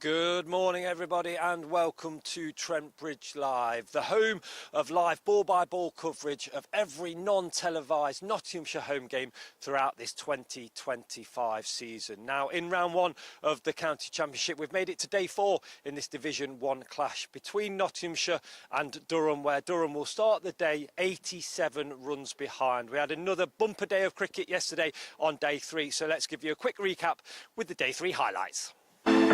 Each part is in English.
Good morning everybody and welcome to Trent Bridge Live, the home of live ball-by-ball coverage of every non-televised Nottinghamshire home game throughout this 2025 season. Now in round one of the County Championship we've made it to day 4 in this Division 1 clash between Nottinghamshire and Durham, where Durham will start the day 87 runs behind. We had another bumper day of cricket yesterday on day 3, so let's give you a quick recap with the day 3 highlights. Maybe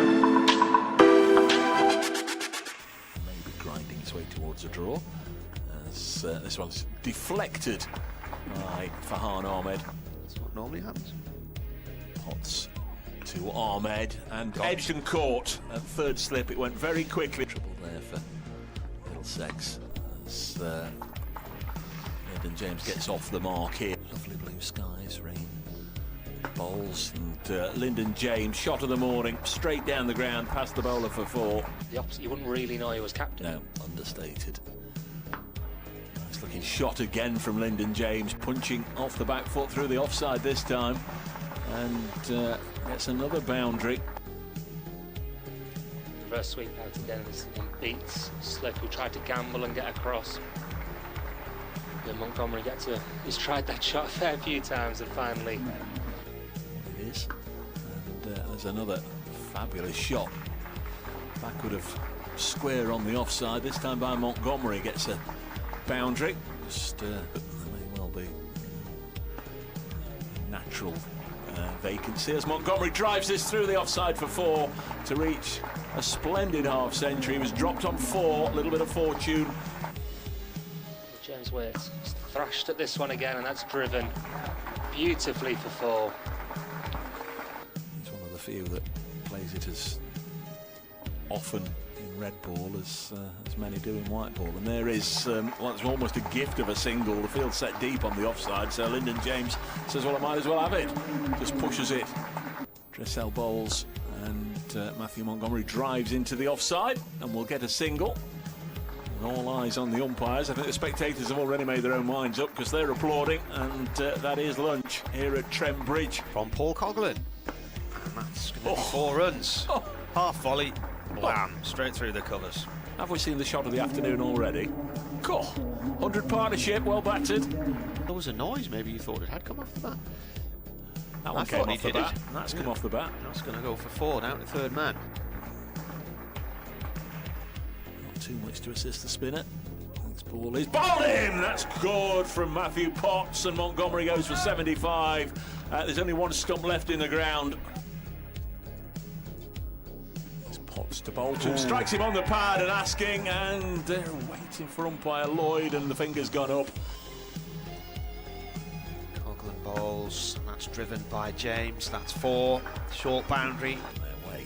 grinding its way towards a draw as this one's deflected by Farhan Ahmed. That's what normally happens. Potts to Ahmed and edged and caught at third slip. It went very quickly. Trouble there for Middlesex as Lyndon James gets off the mark here. Lovely blue skies, rain, bowls, and Lyndon James, shot of the morning, straight down the ground, past the bowler for 4. The opposite, you wouldn't really know he was captain. No, understated. Nice looking shot again from Lyndon James, punching off the back foot through the offside this time, and gets another boundary. Reverse sweep out again and beats Slip, who tried to gamble and get across. Then Montgomery he's tried that shot a fair few times and finally. It is, and there's another fabulous shot, backward of square on the offside, this time by Montgomery, gets a boundary. Just there may well be a natural vacancy as Montgomery drives this through the offside for 4 to reach a splendid half century. He was dropped on 4, a little bit of fortune. James Waits thrashed at this one again, and that's driven beautifully for 4. He's one of the few that plays it as often in red ball as many do in white ball. And there is what's almost a gift of a single. The field set deep on the offside, so Lyndon James says, well, I might as well have it. Just pushes it. Dressel bowls, and Matthew Montgomery drives into the offside, and we'll get a single. And all eyes on the umpires. I think the spectators have already made their own minds up because they're applauding, and that is lunch here at Trent Bridge. From Paul Coughlin. And that's going to be 4 runs. Half volley, blam, straight through the covers. Have we seen the shot of the afternoon already? Cool. 100 partnership, well battered. There was a noise, maybe you thought it had come off the bat. That one came off the bat. That's come off the bat. That's going to go for 4 down to third man. Too much to assist the spinner. This ball is bowled in. That's good from Matthew Potts, and Montgomery goes for 75. There's only one stump left in the ground. It's Potts to bowl to, strikes him on the pad and asking, and they're waiting for umpire Lloyd, and the finger's gone up. Coughlin bowls, and that's driven by James. That's 4, short boundary. Their way.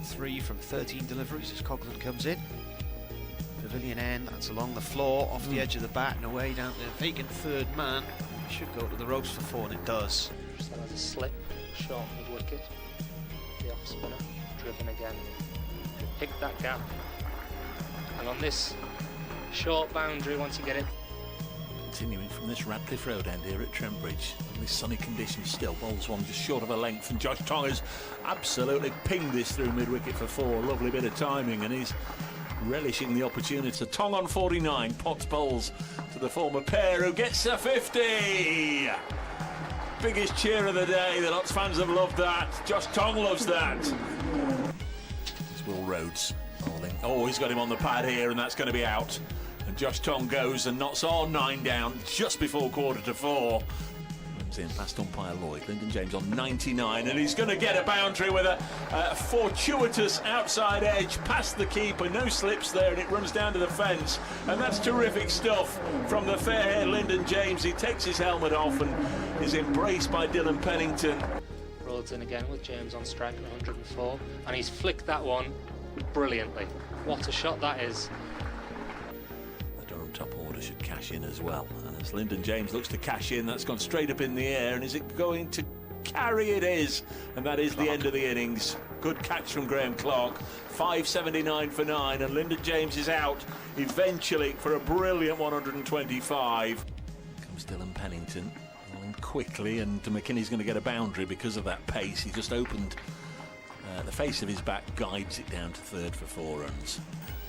3 from 13 deliveries as Coughlin comes in. Pavilion end, that's along the floor, off the edge of the bat and away down to the vacant third man. Should go to the ropes for 4, and it does. Just has a slip, short mid-wicket. The off-spinner, driven again. Picked that gap. And on this short boundary, once you get it. Continuing from this Radcliffe Road end here at Trent Bridge. Lovely sunny conditions still. Bowls one just short of a length, and Josh Tong has absolutely pinged this through mid-wicket for 4. Lovely bit of timing, and he's relishing the opportunity. So Tong on 49. Potts bowls to the former pair, who gets a 50. Biggest cheer of the day. The Notts fans have loved that. Josh Tong loves that. It's Will Rhodes bowling. Oh, he's got him on the pad here, and that's going to be out. And Josh Tong goes, and Notts are 9 down just before 4:15. Runs in past umpire Lloyd. Lyndon James on 99, and he's going to get a boundary with a fortuitous outside edge past the keeper. No slips there, and it runs down to the fence. And that's terrific stuff from the fair-haired Lyndon James. He takes his helmet off and is embraced by Dylan Pennington. Rolls in again with James on strike at 104, and he's flicked that one brilliantly. What a shot that is. Top order should cash in as well, and as Lyndon James looks to cash in, that's gone straight up in the air, and is it going to carry? It is, and that is the end of the innings. Good catch from Graham Clark. 579 for 9, and Lyndon James is out eventually for a brilliant 125. Comes Dylan Pennington, rolling and quickly, and McKinney's going to get a boundary because of that pace. He just opened the face of his bat, guides it down to third for 4 runs.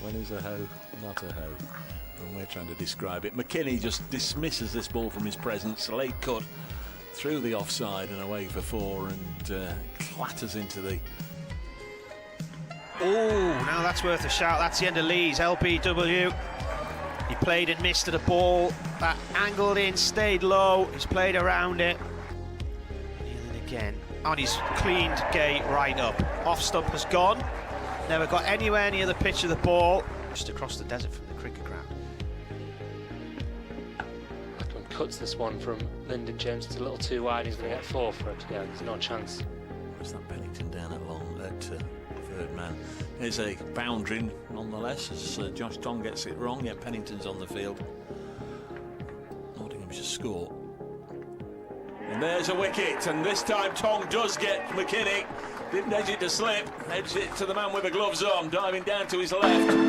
When is a hoe not a hoe? And we're trying to describe it. McKinney just dismisses this ball from his presence. Late cut through the offside and away for 4, and clatters into the... Oh, now that's worth a shout. That's the end of Lee's LBW. He played and missed at a ball that angled in, stayed low. He's played around it. And again, and he's cleaned gate right up. Off stump has gone. Never got anywhere near the pitch of the ball. Just across the desert from the cricket ground. Ackland cuts this one from Lyndon James. It's a little too wide. He's going to get 4 for it. Yeah, there's no chance. Where's that Bennington down at third man? Here's a boundary nonetheless, as Josh Tong gets it wrong. Yeah, Pennington's on the field. Nottinghamshire score. And there's a wicket, and this time Tong does get McKinney. Didn't edge it to slip, edged it to the man with the gloves on, diving down to his left.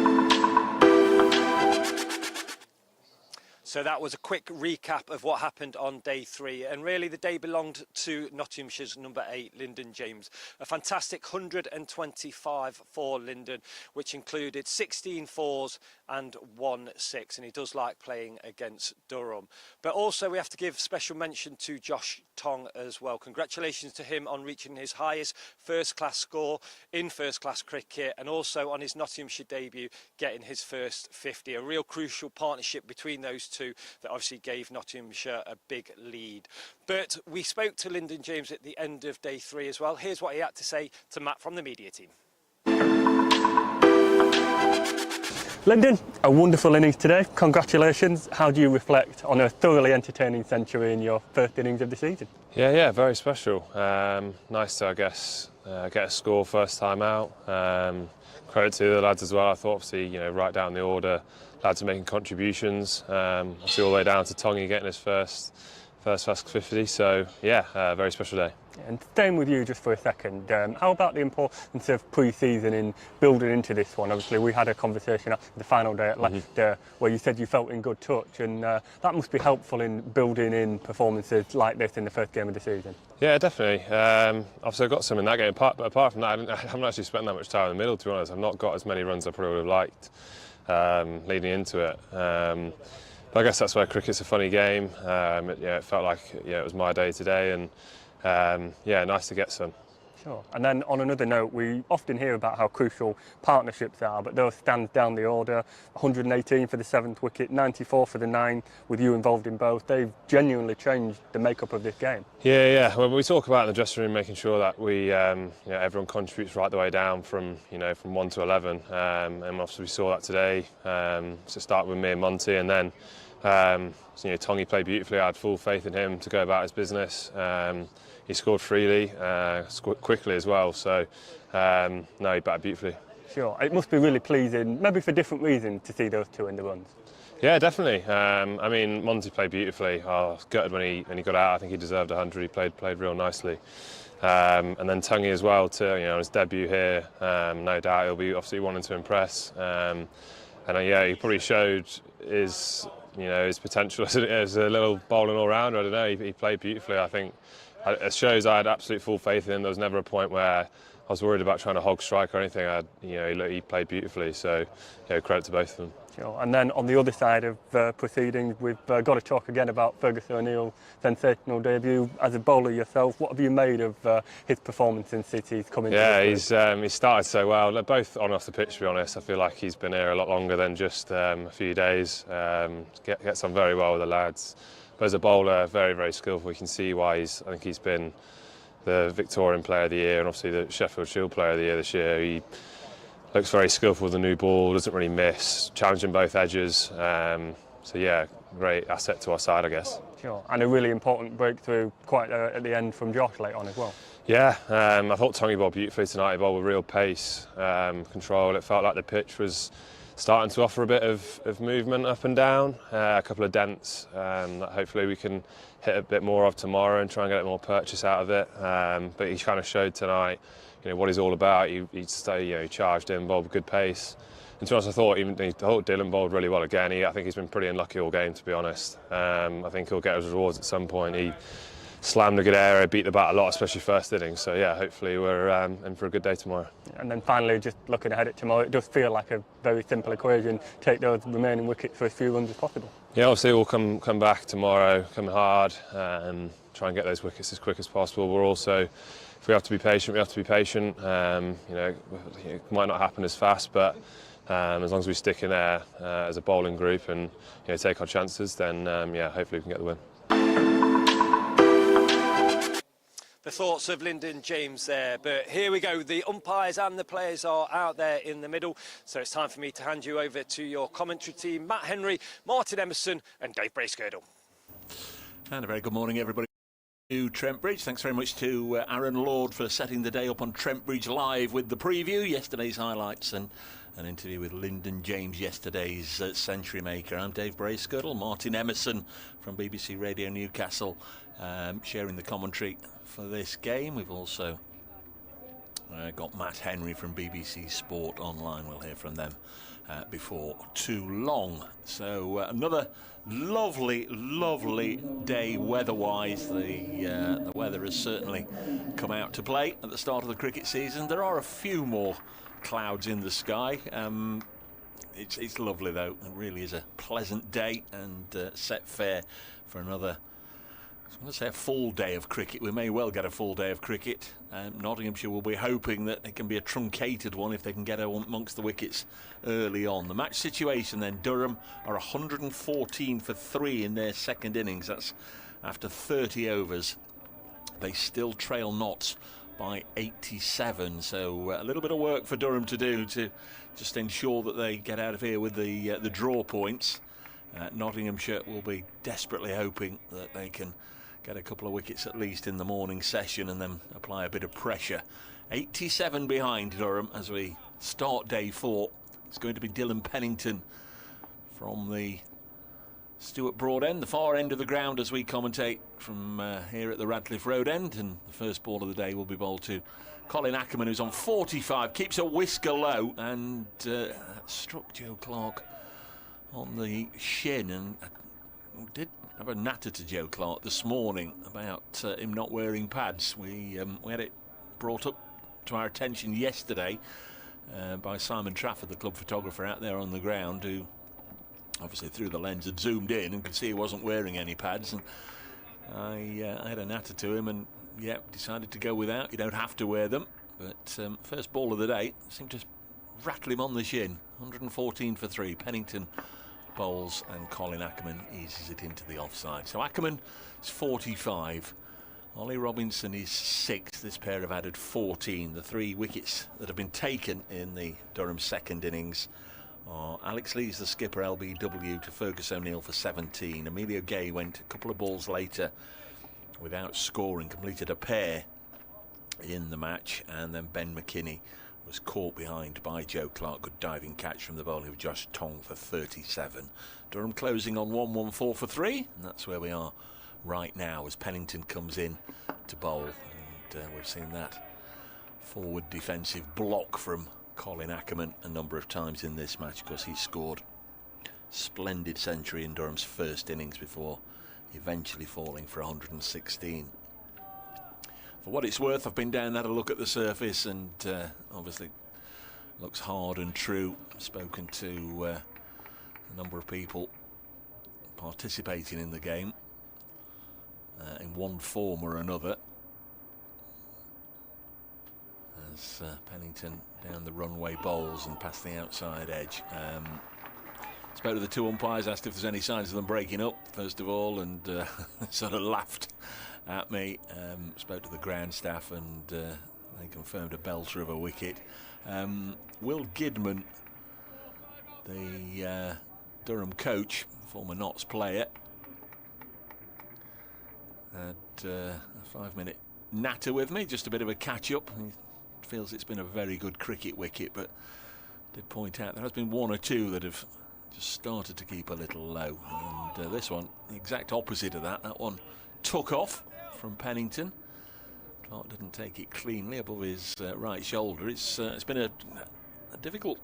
So that was a quick recap of what happened on day 3, and really the day belonged to Nottinghamshire's number 8, Lyndon James. A fantastic 125 for Lyndon, which included 16 fours and 1 6, and he does like playing against Durham. But also we have to give special mention to Josh Tong as well. Congratulations to him on reaching his highest first-class score in first-class cricket, and also on his Nottinghamshire debut getting his first 50. A real crucial partnership between those two that obviously gave Nottinghamshire a big lead. But we spoke to Lyndon James at the end of day 3 as well. Here's what he had to say to Matt from the media team. Lyndon, a wonderful innings today. Congratulations. How do you reflect on a thoroughly entertaining century in your first innings of the season? Yeah, very special. Nice to, I guess, get a score first time out. Credit to the lads as well. I thought, obviously, right down the order, lads are making contributions. Obviously all the way down to Tongy getting his first 50. So yeah, very special day. And staying with you just for a second, how about the importance of pre-season in building into this one? Obviously we had a conversation after the final day at Leicester where you said you felt in good touch, and that must be helpful in building in performances like this in the first game of the season. Yeah, definitely. Obviously I got some in that game, but apart from that I haven't actually spent that much time in the middle, to be honest. I've not got as many runs as I probably would have liked leading into it. But I guess that's where cricket's a funny game. It felt like it was my day today, and nice to get some. Sure. And then on another note, we often hear about how crucial partnerships are, but those stand down the order. 118 for the 7th wicket, 94 for the 9, with you involved in both. They've genuinely changed the makeup of this game. Yeah. Well, we talk about in the dressing room making sure that we, everyone contributes right the way down from 1 to 11, and obviously we saw that today. So start with me and Monty, and then Tongy played beautifully. I had full faith in him to go about his business. He scored freely, scored quickly as well, so he batted beautifully. Sure, it must be really pleasing, maybe for different reasons, to see those two in the runs. Yeah, definitely. Monty played beautifully. I was gutted when he got out. I think he deserved 100. He played real nicely. And then Tongy as well, on his debut here. No doubt he'll be obviously wanting to impress. He probably showed his potential as a little bowling all-rounder. I don't know, he played beautifully. I think it shows I had absolute full faith in him. There was never a point where I was worried about trying to hog strike or anything. He played beautifully, so credit to both of them. Sure. And then on the other side of proceedings, we've got to talk again about Ferguson O'Neill's sensational debut. As a bowler yourself, what have you made of his performance since he's come into this group? He's started so well, both on and off the pitch, to be honest. I feel like he's been here a lot longer than just a few days. Gets on very well with the lads. But as a bowler, very, very skillful. You can see why I think he's been the Victorian Player of the Year and obviously the Sheffield Shield Player of the Year this year. He looks very skillful with the new ball, doesn't really miss, challenging both edges. Great asset to our side, I guess. Sure, and a really important breakthrough quite at the end from Josh late on as well. Yeah, I thought Tongy bowled beautifully tonight. He bowled with real pace, control. It felt like the pitch was starting to offer a bit of movement up and down, a couple of dents that hopefully we can hit a bit more of tomorrow and try and get more purchase out of it. But he kind of showed tonight what he's all about. He charged in, bowled with good pace. to be honest, I thought Dylan bowled really well again. I think he's been pretty unlucky all game, to be honest. I think he'll get his rewards at some point. He slammed a good area, beat the bat a lot, especially first innings. So yeah, hopefully we're in for a good day tomorrow. And then finally, just looking ahead at tomorrow, it does feel like a very simple equation. Take those remaining wickets for as few runs as possible. Yeah, obviously we'll come back tomorrow, come hard, try and get those wickets as quick as possible. We're also, if we have to be patient, we have to be patient. It might not happen as fast, but as long as we stick in there as a bowling group and take our chances, then hopefully we can get the win. The thoughts of Lyndon James there, but here we go. The umpires and the players are out there in the middle, so it's time for me to hand you over to your commentary team, Matt Henry, Martin Emerson and Dave Bracegirdle. And a very good morning, everybody. To Trent Bridge. Thanks very much to Aaron Lord for setting the day up on Trent Bridge Live with the preview, yesterday's highlights and an interview with Lyndon James, yesterday's century maker. I'm Dave Bracegirdle, Martin Emerson from BBC Radio Newcastle, sharing the commentary for this game. We've also got Matt Henry from BBC Sport Online. We'll hear from them before too long. So another lovely day weather-wise. The weather has certainly come out to play at the start of the cricket season. There are a few more clouds in the sky. It's lovely though. It really is a pleasant day and set fair for another, I was going to say, a full day of cricket. We may well get a full day of cricket. Nottinghamshire will be hoping that it can be a truncated one if they can get amongst the wickets early on. The match situation then, Durham are 114 for 3 in their second innings. That's after 30 overs. They still trail Notts by 87, so a little bit of work for Durham to do to just ensure that they get out of here with the draw points. Nottinghamshire will be desperately hoping that they can get a couple of wickets at least in the morning session and then apply a bit of pressure. 87 behind Durham as we start day 4. It's going to be Dylan Pennington from the Stuart Broad end, the far end of the ground, as we commentate from here at the Radcliffe Road end. And the first ball of the day will be bowled to Colin Ackerman, who's on 45, keeps a whisker low and struck Joe Clark on the shin, and did have a natter to Joe Clark this morning about him not wearing pads. We had it brought up to our attention yesterday by Simon Trafford, the club photographer out there on the ground, who obviously through the lens had zoomed in and could see he wasn't wearing any pads. And I had a natter to him and decided to go without. You don't have to wear them, but first ball of the day seemed to rattle him on the shin. 114 for 3. Pennington bowls and Colin Ackerman eases it into the offside. So Ackerman is 45. Ollie Robinson is 6. This pair have added 14. The 3 wickets that have been taken in the Durham second innings are Alex Lees, the skipper, LBW, to Fergus O'Neill for 17. Emilio Gay went a couple of balls later without scoring, completed a pair in the match, and then Ben McKinney was caught behind by Joe Clark. Good diving catch from the bowler of Josh Tong for 37. Durham closing on 114 for 3, and that's where we are right now as Pennington comes in to bowl. And we've seen that forward defensive block from Colin Ackerman a number of times in this match, because he scored a splendid century in Durham's first innings before eventually falling for 116. For what it's worth, I've been down and had a look at the surface, and obviously looks hard and true. Spoken to a number of people participating in the game in one form or another, as Pennington down the runway bowls and past the outside edge. Spoke to the 2 umpires, asked if there's any signs of them breaking up first of all, and sort of laughed at me. Spoke to the ground staff, and they confirmed a belter of a wicket. Will Gidman, the Durham coach, former Notts player, had a 5-minute natter with me, just a bit of a catch-up. He feels it's been a very good cricket wicket, but did point out there has been 1 or 2 that have just started to keep a little low, and this one, the exact opposite of that. That one took off from Pennington. Clark didn't take it cleanly above his right shoulder. It's been a difficult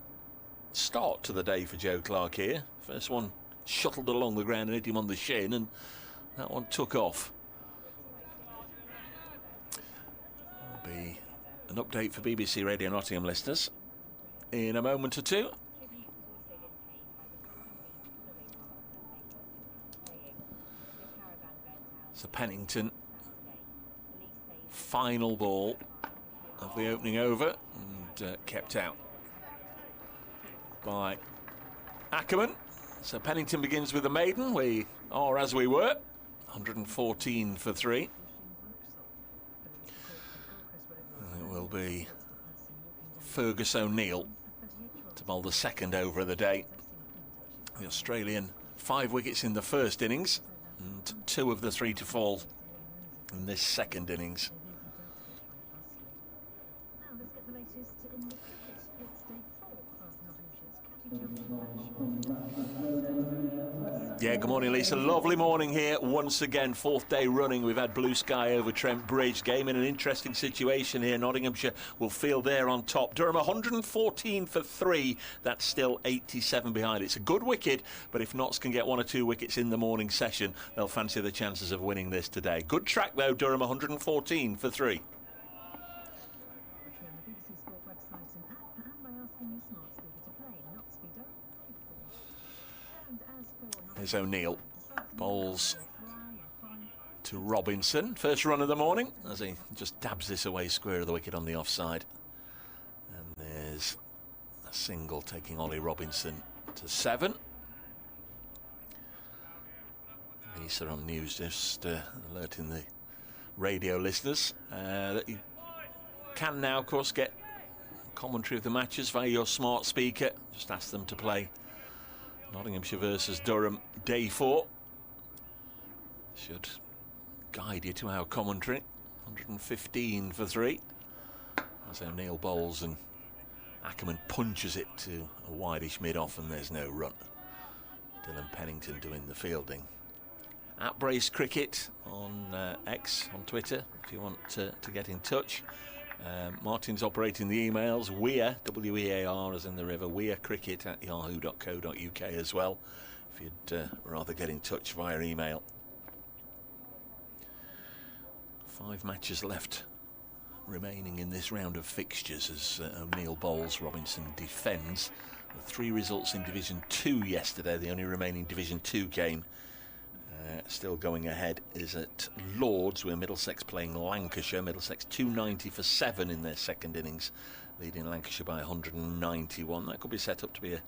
start to the day for Joe Clark here. First one shuttled along the ground and hit him on the shin, and that one took off. There'll be an update for BBC Radio Nottingham listeners in a moment or two. So Pennington, final ball of the opening over, and kept out by Ackerman. So Pennington begins with the maiden. We are as we were, 114 for 3. And it will be Fergus O'Neill to bowl the second over of the day. The Australian 5 wickets in the first innings, and 2 of the 3 to fall in this second innings. Now let's get the latest in the cricket. It's day 4 of Nottinghamshire's County Championship. Yeah, good morning, Lisa. Lovely morning here once again. 4th day running. We've had blue sky over Trent Bridge. Game in an interesting situation here. Nottinghamshire will feel they're on top. Durham 114 for 3. That's still 87 behind. It's a good wicket, but if Notts can get 1 or 2 wickets in the morning session, they'll fancy the chances of winning this today. Good track though, Durham 114 for 3. On the BBC Sport website and app, and by asking your smart speaker to play Notts v Durham paid for. And as for Here's O'Neill. Bowls to Robinson. First run of the morning as he just dabs this away square of the wicket on the offside. And there's a single taking Ollie Robinson to 7. Lisa on news just alerting the radio listeners that you can now, of course, get commentary of the matches via your smart speaker. Just ask them to play Nottinghamshire versus Durham day 4. Should guide you to our commentary. 115 for 3 as O'Neill bowls and Ackerman punches it to a wideish mid-off, and there's no run. Dylan Pennington doing the fielding. At Brace Cricket on X, on Twitter, if you want to get in touch. Martin's operating the emails. Weir, W-E-A-R as in the river, weircricket at yahoo.co.uk as well, if you'd rather get in touch via email. 5 matches left remaining in this round of fixtures as O'Neill bowls, Robinson defends. The 3 results in Division 2 yesterday. The only remaining Division 2 game still going ahead is at Lords, where Middlesex playing Lancashire. Middlesex 290 for 7 in their second innings, leading Lancashire by 191. That could be set up to be a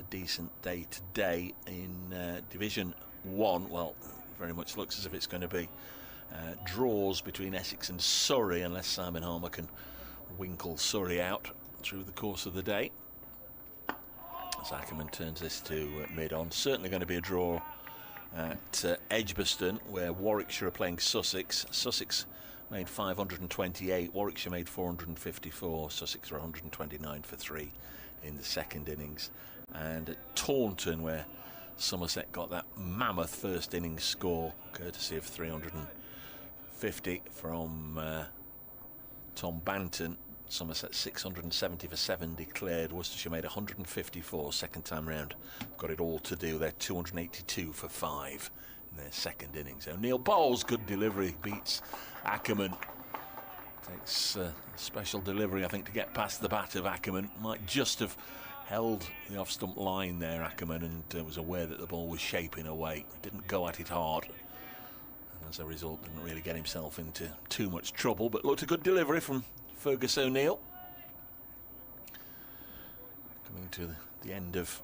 decent day today in Division 1. Well, very much looks as if it's going to be draws between Essex and Surrey, unless Simon Harmer can winkle Surrey out through the course of the day. As Ackerman turns this to mid-on. Certainly going to be a draw at Edgbaston, where Warwickshire are playing Sussex. Sussex made 528, Warwickshire made 454, Sussex are 129 for 3 in the second innings. And at Taunton, where Somerset got that mammoth first innings score, courtesy of 350 from Tom Banton. Somerset 670 for 7 declared. Worcestershire made 154 second time round. Got it all to do. They're 282 for 5 in their second innings. O'Neill bowls, good delivery, beats Ackerman. Takes a special delivery, I think, to get past the bat of Ackerman. Might just have held the off-stump line there, Ackerman, and was aware that the ball was shaping away. Didn't go at it hard. And as a result, didn't really get himself into too much trouble, but looked a good delivery from Fergus O'Neill. Coming to the end of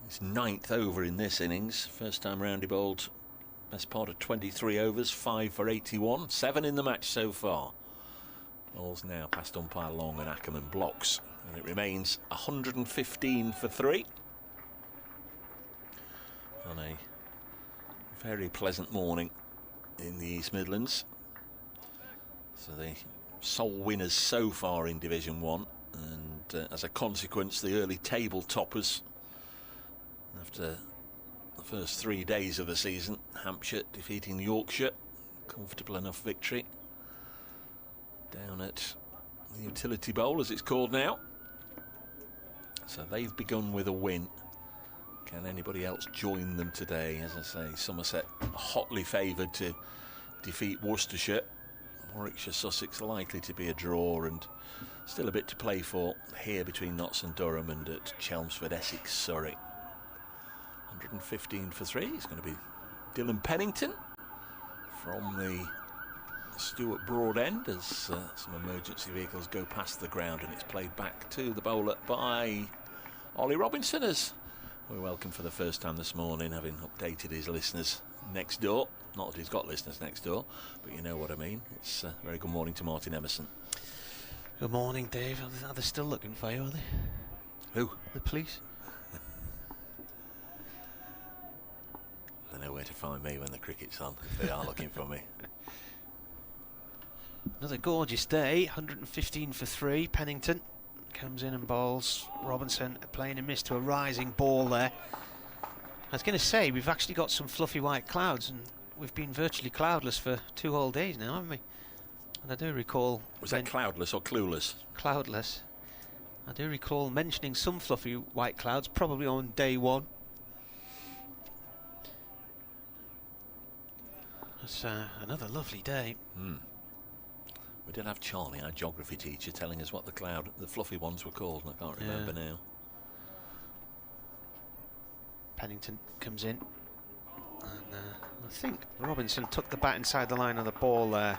his 9th over in this innings. First time round he bowled best part of 23 overs, 5 for 81, 7 in the match so far. Ball's now past umpire Long and Ackerman blocks, and it remains 115 for 3 on a very pleasant morning in the East Midlands. So the sole winners so far in Division 1, and as a consequence the early table toppers after the first 3 days of the season. Hampshire defeating Yorkshire, comfortable enough victory down at the Utility Bowl as it's called now. So they've begun with a win. Can anybody else join them today? As I say, Somerset hotly favoured to defeat Worcestershire. Warwickshire, Sussex likely to be a draw, and still a bit to play for here between Notts and Durham, and at Chelmsford, Essex, Surrey. 115 for 3 is going to be Dylan Pennington from the Stuart Broad end as some emergency vehicles go past the ground, and it's played back to the bowler by Ollie Robinson, as we welcome for the first time this morning, having updated his listeners next door. Not that he's got listeners next door, but you know what I mean. It's a very good morning to Martin Emerson. Good morning, Dave. Are they still looking for you, are they? Who? The police? They know where to find me when the cricket's on, if they are looking for me. Another gorgeous day, 115 for 3. Pennington comes in and bowls. Robinson playing a miss to a rising ball there. I was going to say, we've actually got some fluffy white clouds, and we've been virtually cloudless for 2 whole days now, haven't we? And I do recall... Was that cloudless or clueless? Cloudless. I do recall mentioning some fluffy white clouds, probably on day 1. It's another lovely day. We did have Charlie, our geography teacher, telling us what the fluffy ones were called, and I can't remember now. Pennington comes in, and I think Robinson took the bat inside the line of the ball there.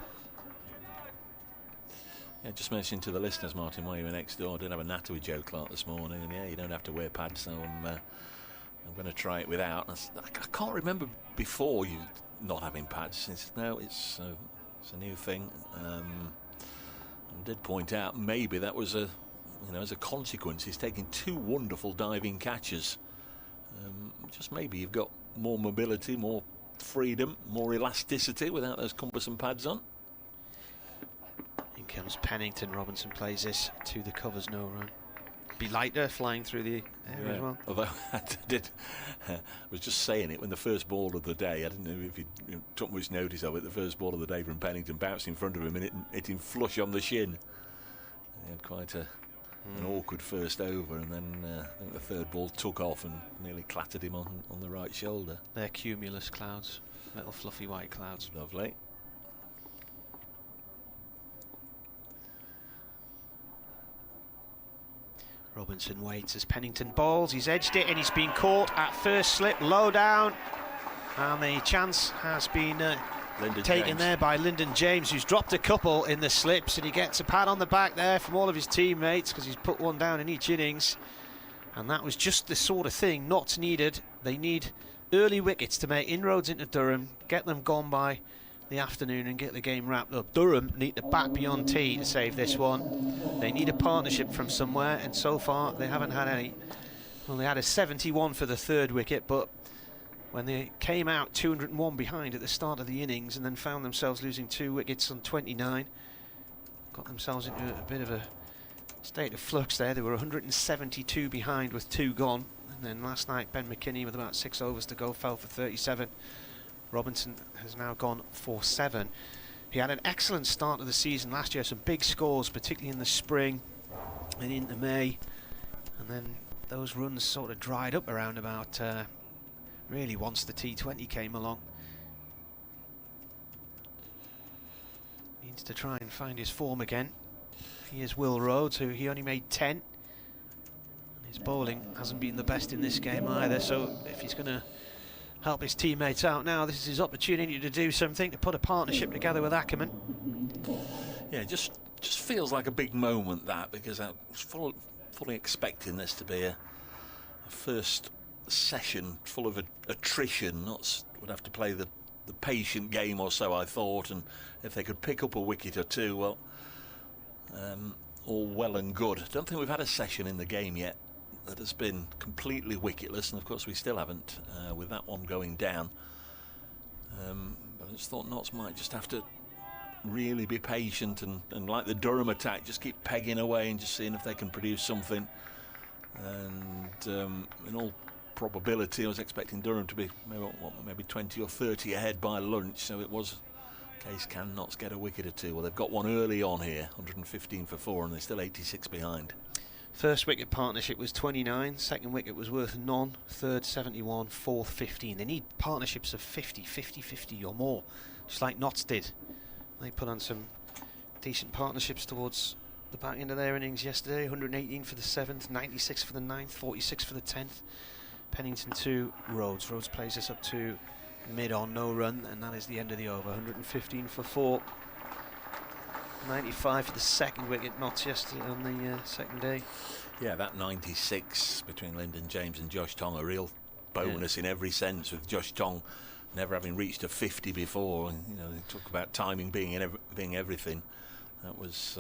Yeah, just mentioning to the listeners, Martin, while you were next door, I did have a natter with Joe Clark this morning, and yeah, you don't have to wear pads, so I'm going to try it without. I can't remember before you not having pads. Since no, it's a new thing. I did point out maybe that was as a consequence, he's taking 2 wonderful diving catches. Just maybe you've got more mobility, more freedom, more elasticity without those cumbersome pads on. In comes Pennington. Robinson plays this to the covers, no run. Be lighter flying through the air as well. Although I was just saying it when the first ball of the day, I didn't know if you took much notice of it, the first ball of the day from Pennington bounced in front of him and hit him flush on the shin. He had quite an awkward first over, and then I think the third ball took off and nearly clattered him on the right shoulder. They're cumulus clouds, little fluffy white clouds. Lovely. Robinson waits as Pennington bowls. He's edged it and he's been caught at first slip, low down. And the chance has been taken there by Lyndon James, who's dropped a couple in the slips, and he gets a pat on the back there from all of his teammates because he's put one down in each innings. And that was just the sort of thing Notts needed. They need early wickets to make inroads into Durham, get them gone by the afternoon and get the game wrapped up. Durham need to bat beyond tee to save this one. They need a partnership from somewhere, and so far they haven't had any. Well, they had a 71 for the 3rd wicket, but when they came out 201 behind at the start of the innings and then found themselves losing 2 wickets on 29, got themselves into a bit of a state of flux there. They were 172 behind with 2 gone, and then last night Ben McKinney, with about 6 overs to go, fell for 37. Robinson has now gone for 7. He had an excellent start of the season last year, some big scores, particularly in the spring and into May, and then those runs sort of dried up around about really once the T20 came along. Needs to try and find his form again. Here's Will Rhodes, who he only made 10. And his bowling hasn't been the best in this game either, so if he's going to help his teammates out now, this is his opportunity to do something, to put a partnership together with Ackerman. Yeah, just feels like a big moment, that, because I was fully expecting this to be a first session full of attrition. Notts would have to play the patient game or so, I thought, and if they could pick up a wicket or 2, well, all well and good. I don't think we've had a session in the game yet that has been completely wicketless, and of course we still haven't with that one going down. But I just thought Notts might just have to really be patient and like the Durham attack, just keep pegging away and just seeing if they can produce something. And in all probability, I was expecting Durham to be maybe 20 or 30 ahead by lunch, so it was a case, can Notts get a wicket or 2? Well, they've got one early on here, 115 for 4, and they're still 86 behind. First wicket partnership was 29, second wicket was worth none, third 71, fourth 15. They need partnerships of 50, 50, 50 or more, just like Notts did. They put on some decent partnerships towards the back end of their innings yesterday. 118 for the 7th, 96 for the 9th, 46 for the 10th. Pennington 2, Rhodes. Rhodes plays us up to mid-on, no run, and that is the end of the over. 115 for 4. 95 for the second wicket, Notts yesterday on the second day. Yeah, that 96 between Lyndon James and Josh Tong, a real bonus in every sense, with Josh Tong never having reached a 50 before. And you know, they talk about timing being everything. That was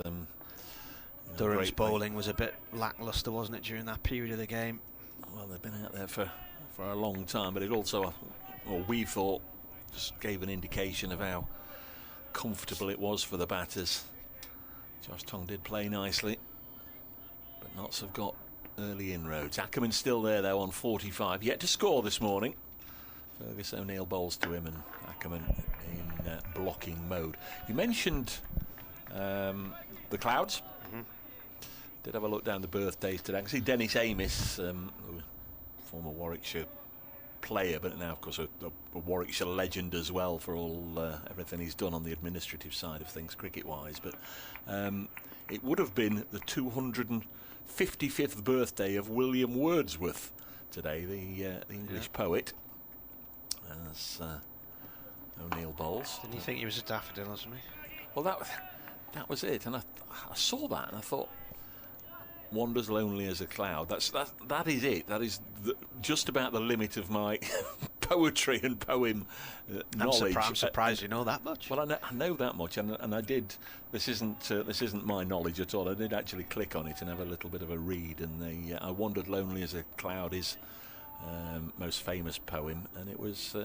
Durham's bowling was a bit lacklustre, wasn't it, during that period of the game? Well, they've been out there for a long time, but it also, or we thought, just gave an indication of how comfortable it was for the batters. Josh Tong did play nicely, but Notts have got early inroads. Ackerman's still there though on 45, yet to score this morning. Fergus O'Neill bowls to him and Ackerman in blocking mode. You mentioned the clouds. Did have a look down the birthdays today. I can see Dennis Amiss, former Warwickshire player, but now of course a Warwickshire legend as well for all everything he's done on the administrative side of things cricket-wise. But it would have been the 255th birthday of William Wordsworth today, the English poet. As O'Neill bowls. Didn't you think he was a daffodil or something? Well, that was it, and I saw that and I thought, wanders lonely as a cloud. That is it. That is just about the limit of my poetry and poem knowledge. I'm surprised you know that much. Well, I know that much, and I did. This isn't my knowledge at all. I did actually click on it and have a little bit of a read. And I wandered lonely as a cloud is most famous poem, and it was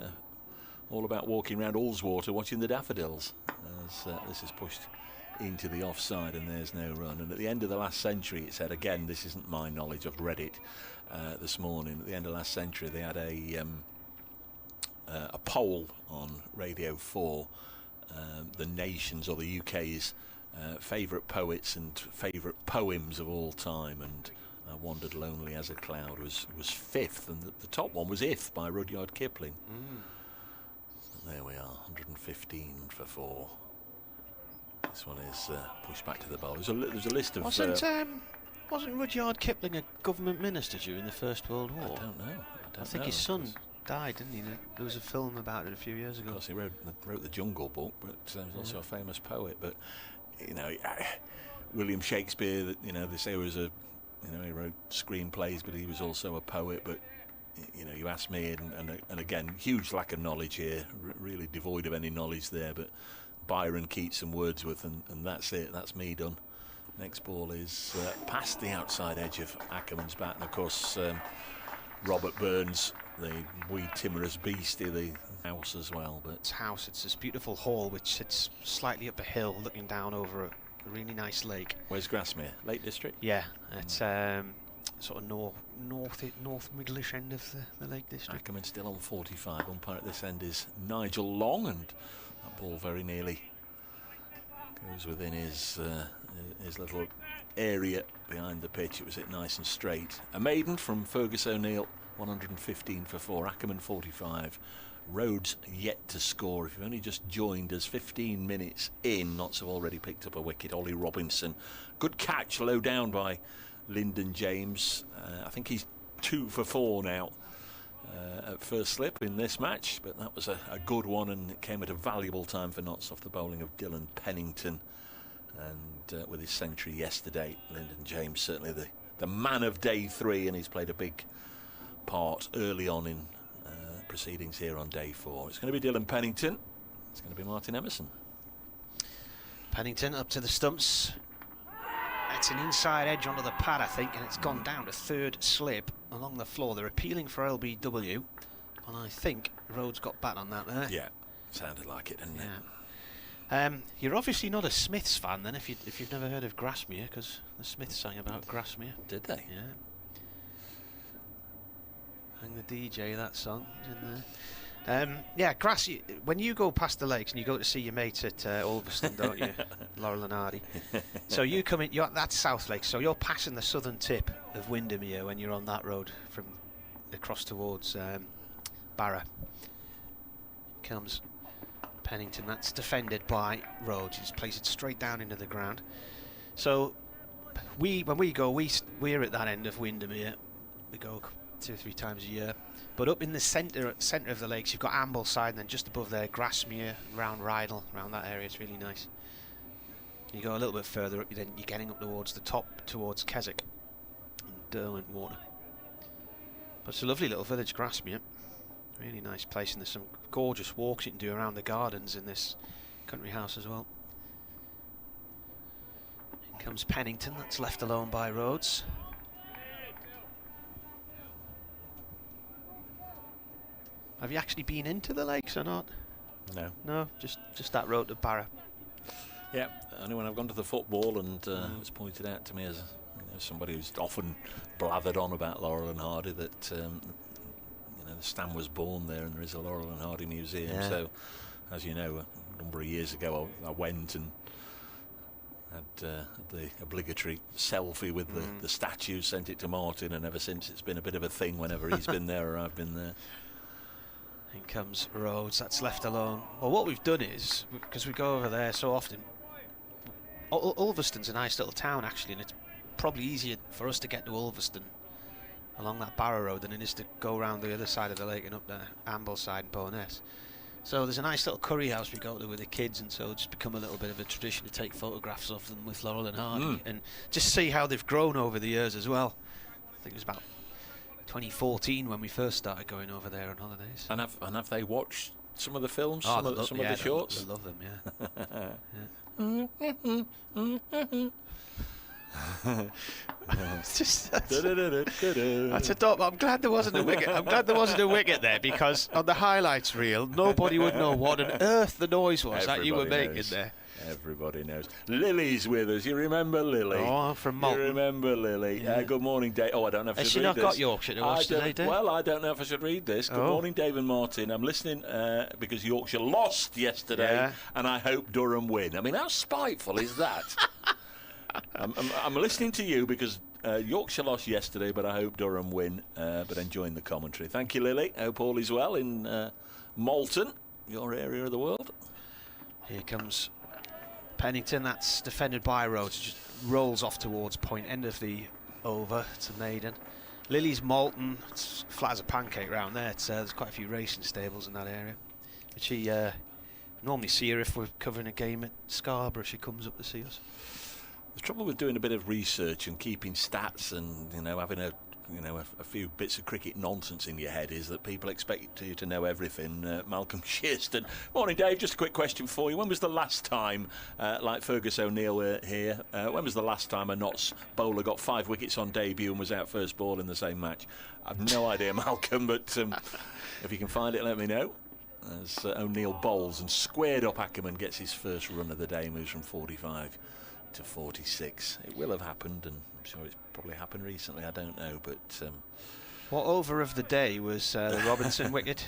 all about walking around Ullswater watching the daffodils. As this is pushed into the offside and there's no run. And at the end of the last century, it said, again, this isn't my knowledge, I've read it this morning, at the end of last century they had a poll on Radio 4, the nation's or the UK's favourite poets and favourite poems of all time, and Wandered Lonely as a Cloud was fifth, and the top one was If by Rudyard Kipling. There we are, 115 for 4. This one is pushed back to the bowl. There's a list of... Wasn't Rudyard Kipling a government minister during the First World War? I don't know. I think his son died, didn't he? There was a film about it a few years ago. Of course, he wrote the Jungle Book, but he was also a famous poet. But you know, William Shakespeare, you know, they say was he wrote screenplays, but he was also a poet. But you know, you ask me, and again, huge lack of knowledge here, really devoid of any knowledge there. But Byron, Keats and Wordsworth, and that's it. That's me done. Next ball is past the outside edge of Ackerman's bat, and of course Robert Burns, the wee timorous beastie, the house as well. But it's house. It's this beautiful hall which sits slightly up a hill, looking down over a really nice lake. Where's Grasmere? Lake District? Yeah, it's sort of north middleish end of the Lake District. Ackerman still on 45. Umpire at this end is Nigel Long, and that ball very nearly goes within his little area behind the pitch. It was hit nice and straight. A maiden from Fergus O'Neill, 115 for 4. Ackerman 45. Rhodes yet to score. If you've only just joined us, 15 minutes in, Notts have already picked up a wicket. Ollie Robinson, good catch low down by Lyndon James. I think he's 2 for 4 now at first slip in this match, but that was a good one, and it came at a valuable time for Notts off the bowling of Dylan Pennington. And with his century yesterday, Lyndon James certainly the man of day 3, and he's played a big part early on in proceedings here on day 4. It's going to be Dylan Pennington. It's going to be Martin Emerson. Pennington up to the stumps. It's an inside edge onto the pad, I think, and it's gone down to third slip along the floor. They're appealing for LBW, and I think Rhodes got bat on that there. Yeah, sounded like it, didn't it? You're obviously not a Smiths fan then, if you've never heard of Grasmere, because the Smiths sang about Grasmere. Did they? Yeah. Hang the DJ, that song in there. Yeah, grass. When you go past the lakes and you go to see your mates at Ulverston, don't you, Laurel and Hardy? So you come in. That's South Lake. So you're passing the southern tip of Windermere when you're on that road from across towards Barra. Comes Pennington. That's defended by Rhodes. He's placed it straight down into the ground. So when we go, we're at that end of Windermere. We go 2 or 3 times a year. But up in the centre of the lakes, you've got Ambleside, and then just above there, Grasmere, round Rydal, around that area. It's really nice. You go a little bit further up, then you're getting up towards the top, towards Keswick and Derwent Water. But it's a lovely little village, Grasmere. Really nice place, and there's some gorgeous walks you can do around the gardens in this country house as well. In comes Pennington, that's left alone by Rhodes. Have you actually been into the lakes or not? No. No, just that road to Barra. Yeah, only when I've gone to the football, and it was pointed out to me as somebody who's often blathered on about Laurel and Hardy that the Stan was born there, and there is a Laurel and Hardy museum. Yeah. So, as you know, a number of years ago, I went and had the obligatory selfie with the statue, sent it to Martin, and ever since it's been a bit of a thing whenever he's been there or I've been there. In comes Rhodes, that's left alone. Well, what we've done is, because we go over there so often, Ulverston's a nice little town actually, and it's probably easier for us to get to Ulverston along that Barrow Road than it is to go around the other side of the lake and up the Ambleside and Bowness. So there's a nice little curry house we go to with the kids, and so it's become a little bit of a tradition to take photographs of them with Laurel and Hardy and just see how they've grown over the years as well. I think it was about 2014 when we first started going over there on holidays. And have they watched some of the films, some of the shorts? They love them, yeah. It's just, that's a dot. I'm glad there wasn't a wicket. I'm glad there wasn't a wicket there, because on the highlights reel, nobody would know what on earth the noise was that you were making there. Everybody knows. Lily's with us. You remember Lily? Oh, from Malton. You remember Lily? Yeah. Good morning, Dave. Oh, I don't know if I should read this. Has she not got Yorkshire to watch today, Dave? Well, I don't know if I should read this. Good morning, Dave and Martin. I'm listening because Yorkshire lost yesterday, and I hope Durham win. I mean, how spiteful is that? I'm listening to you because Yorkshire lost yesterday, but I hope Durham win. But enjoying the commentary. Thank you, Lily. Hope all is well in Malton, your area of the world. Here comes Pennington, that's defended by Rhodes, just rolls off towards point, end of the over to Maiden. Lily's Malton, it's flat as a pancake round there. There's quite a few racing stables in that area. But she normally see her if we're covering a game at Scarborough. She comes up to see us. The trouble with doing a bit of research and keeping stats and having a few bits of cricket nonsense in your head is that people expect you to know everything. Malcolm Shearston. Morning, Dave. Just a quick question for you. When was the last time, like Fergus O'Neill here, when was the last time a Notts bowler got 5 wickets on debut and was out first ball in the same match? I've no idea, Malcolm, but if you can find it, let me know. As O'Neill bowls and squared up Ackerman gets his first run of the day, moves from 45 to 46. It will have happened, and I'm sure it's probably happened recently, I don't know, but what over of the day was the Robinson wicket?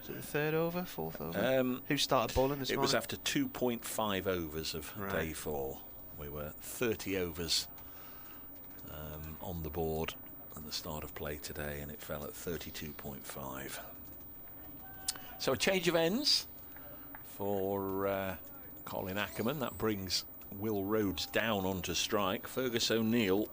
Was it the third over, fourth over? Who started bowling this morning? It was after 2.5 overs of day 4. We were 30 overs on the board at the start of play today, and it fell at 32.5. So a change of ends for Colin Ackerman. That brings Will Rhodes down onto strike. Fergus O'Neill,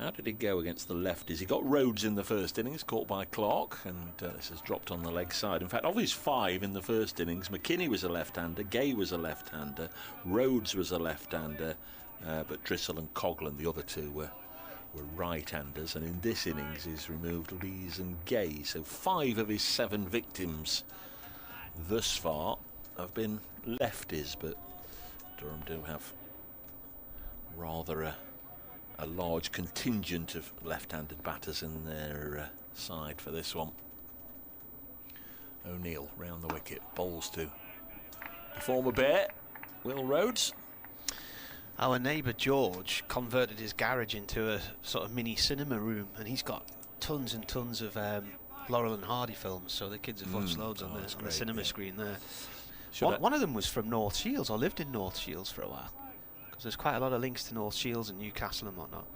how did he go against the lefties? He got Rhodes in the first innings, caught by Clark, and this has dropped on the leg side. In fact, of his 5 in the first innings, McKinney was a left-hander, Gay was a left-hander, Rhodes was a left-hander, but Drissel and Coghlan, the other 2, were right-handers. And in this innings, he's removed Lees and Gay. So 5 of his 7 victims thus far have been lefties, but Durham do have rather a large contingent of left-handed batters in their side for this one. O'Neill round the wicket, bowls to the former Bear, Will Rhodes. Our neighbour George converted his garage into a sort of mini cinema room, and he's got tons and tons of Laurel and Hardy films, so the kids have watched loads on that's the great, cinema yeah. screen there. Should One of them was from North Shields, or lived in North Shields for a while, because there's quite a lot of links to North Shields and Newcastle and whatnot.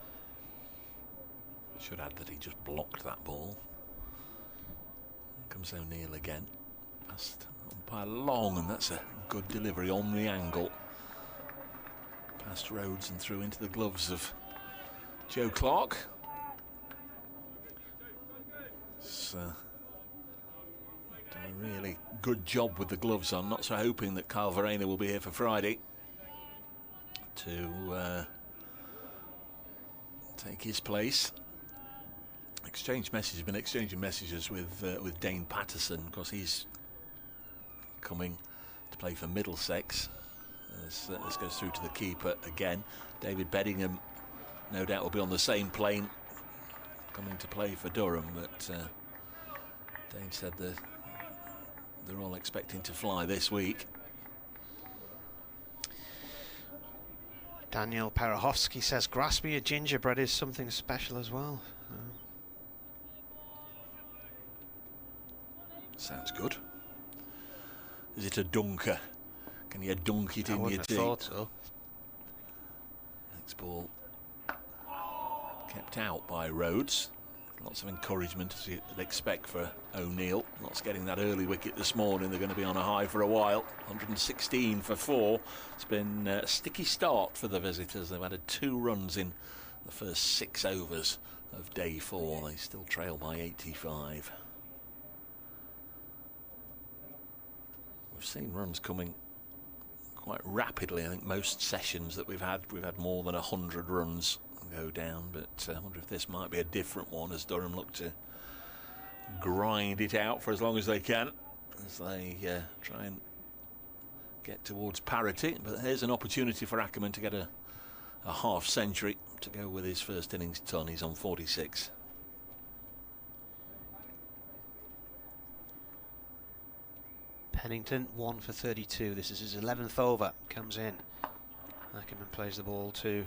Should add that he just blocked that ball. Comes O'Neill again. Past umpire Long, and that's a good delivery on the angle. Past Rhodes and through into the gloves of Joe Clark. It's done a really good job with the gloves on. Not so hoping that Kyle Verena will be here for Friday to take his place. Been exchanging messages with Dane Patterson, because he's coming to play for Middlesex. As this goes through to the keeper again. David Beddingham, no doubt, will be on the same plane coming to play for Durham, but Dane said they're all expecting to fly this week. Daniel Parahovsky says, "Grasp me a gingerbread is something special as well." Sounds good. Is it a dunker? Can you dunk it in your tea? I thought so. Next ball kept out by Rhodes. Lots of encouragement, as you'd expect, for O'Neill. Not getting that early wicket this morning. They're going to be on a high for a while. 116 for 4. It's been a sticky start for the visitors. They've added 2 runs in the first 6 overs of day 4. They still trail by 85. We've seen runs coming quite rapidly. I think most sessions that we've had more than 100 runs go down, but I wonder if this might be a different one, as Durham look to grind it out for as long as they can, as they try and get towards parity. But here's an opportunity for Ackerman to get a half century to go with his first innings ton. He's on 46. Pennington 1 for 32. This is his 11th over. Comes in. Ackerman plays the ball to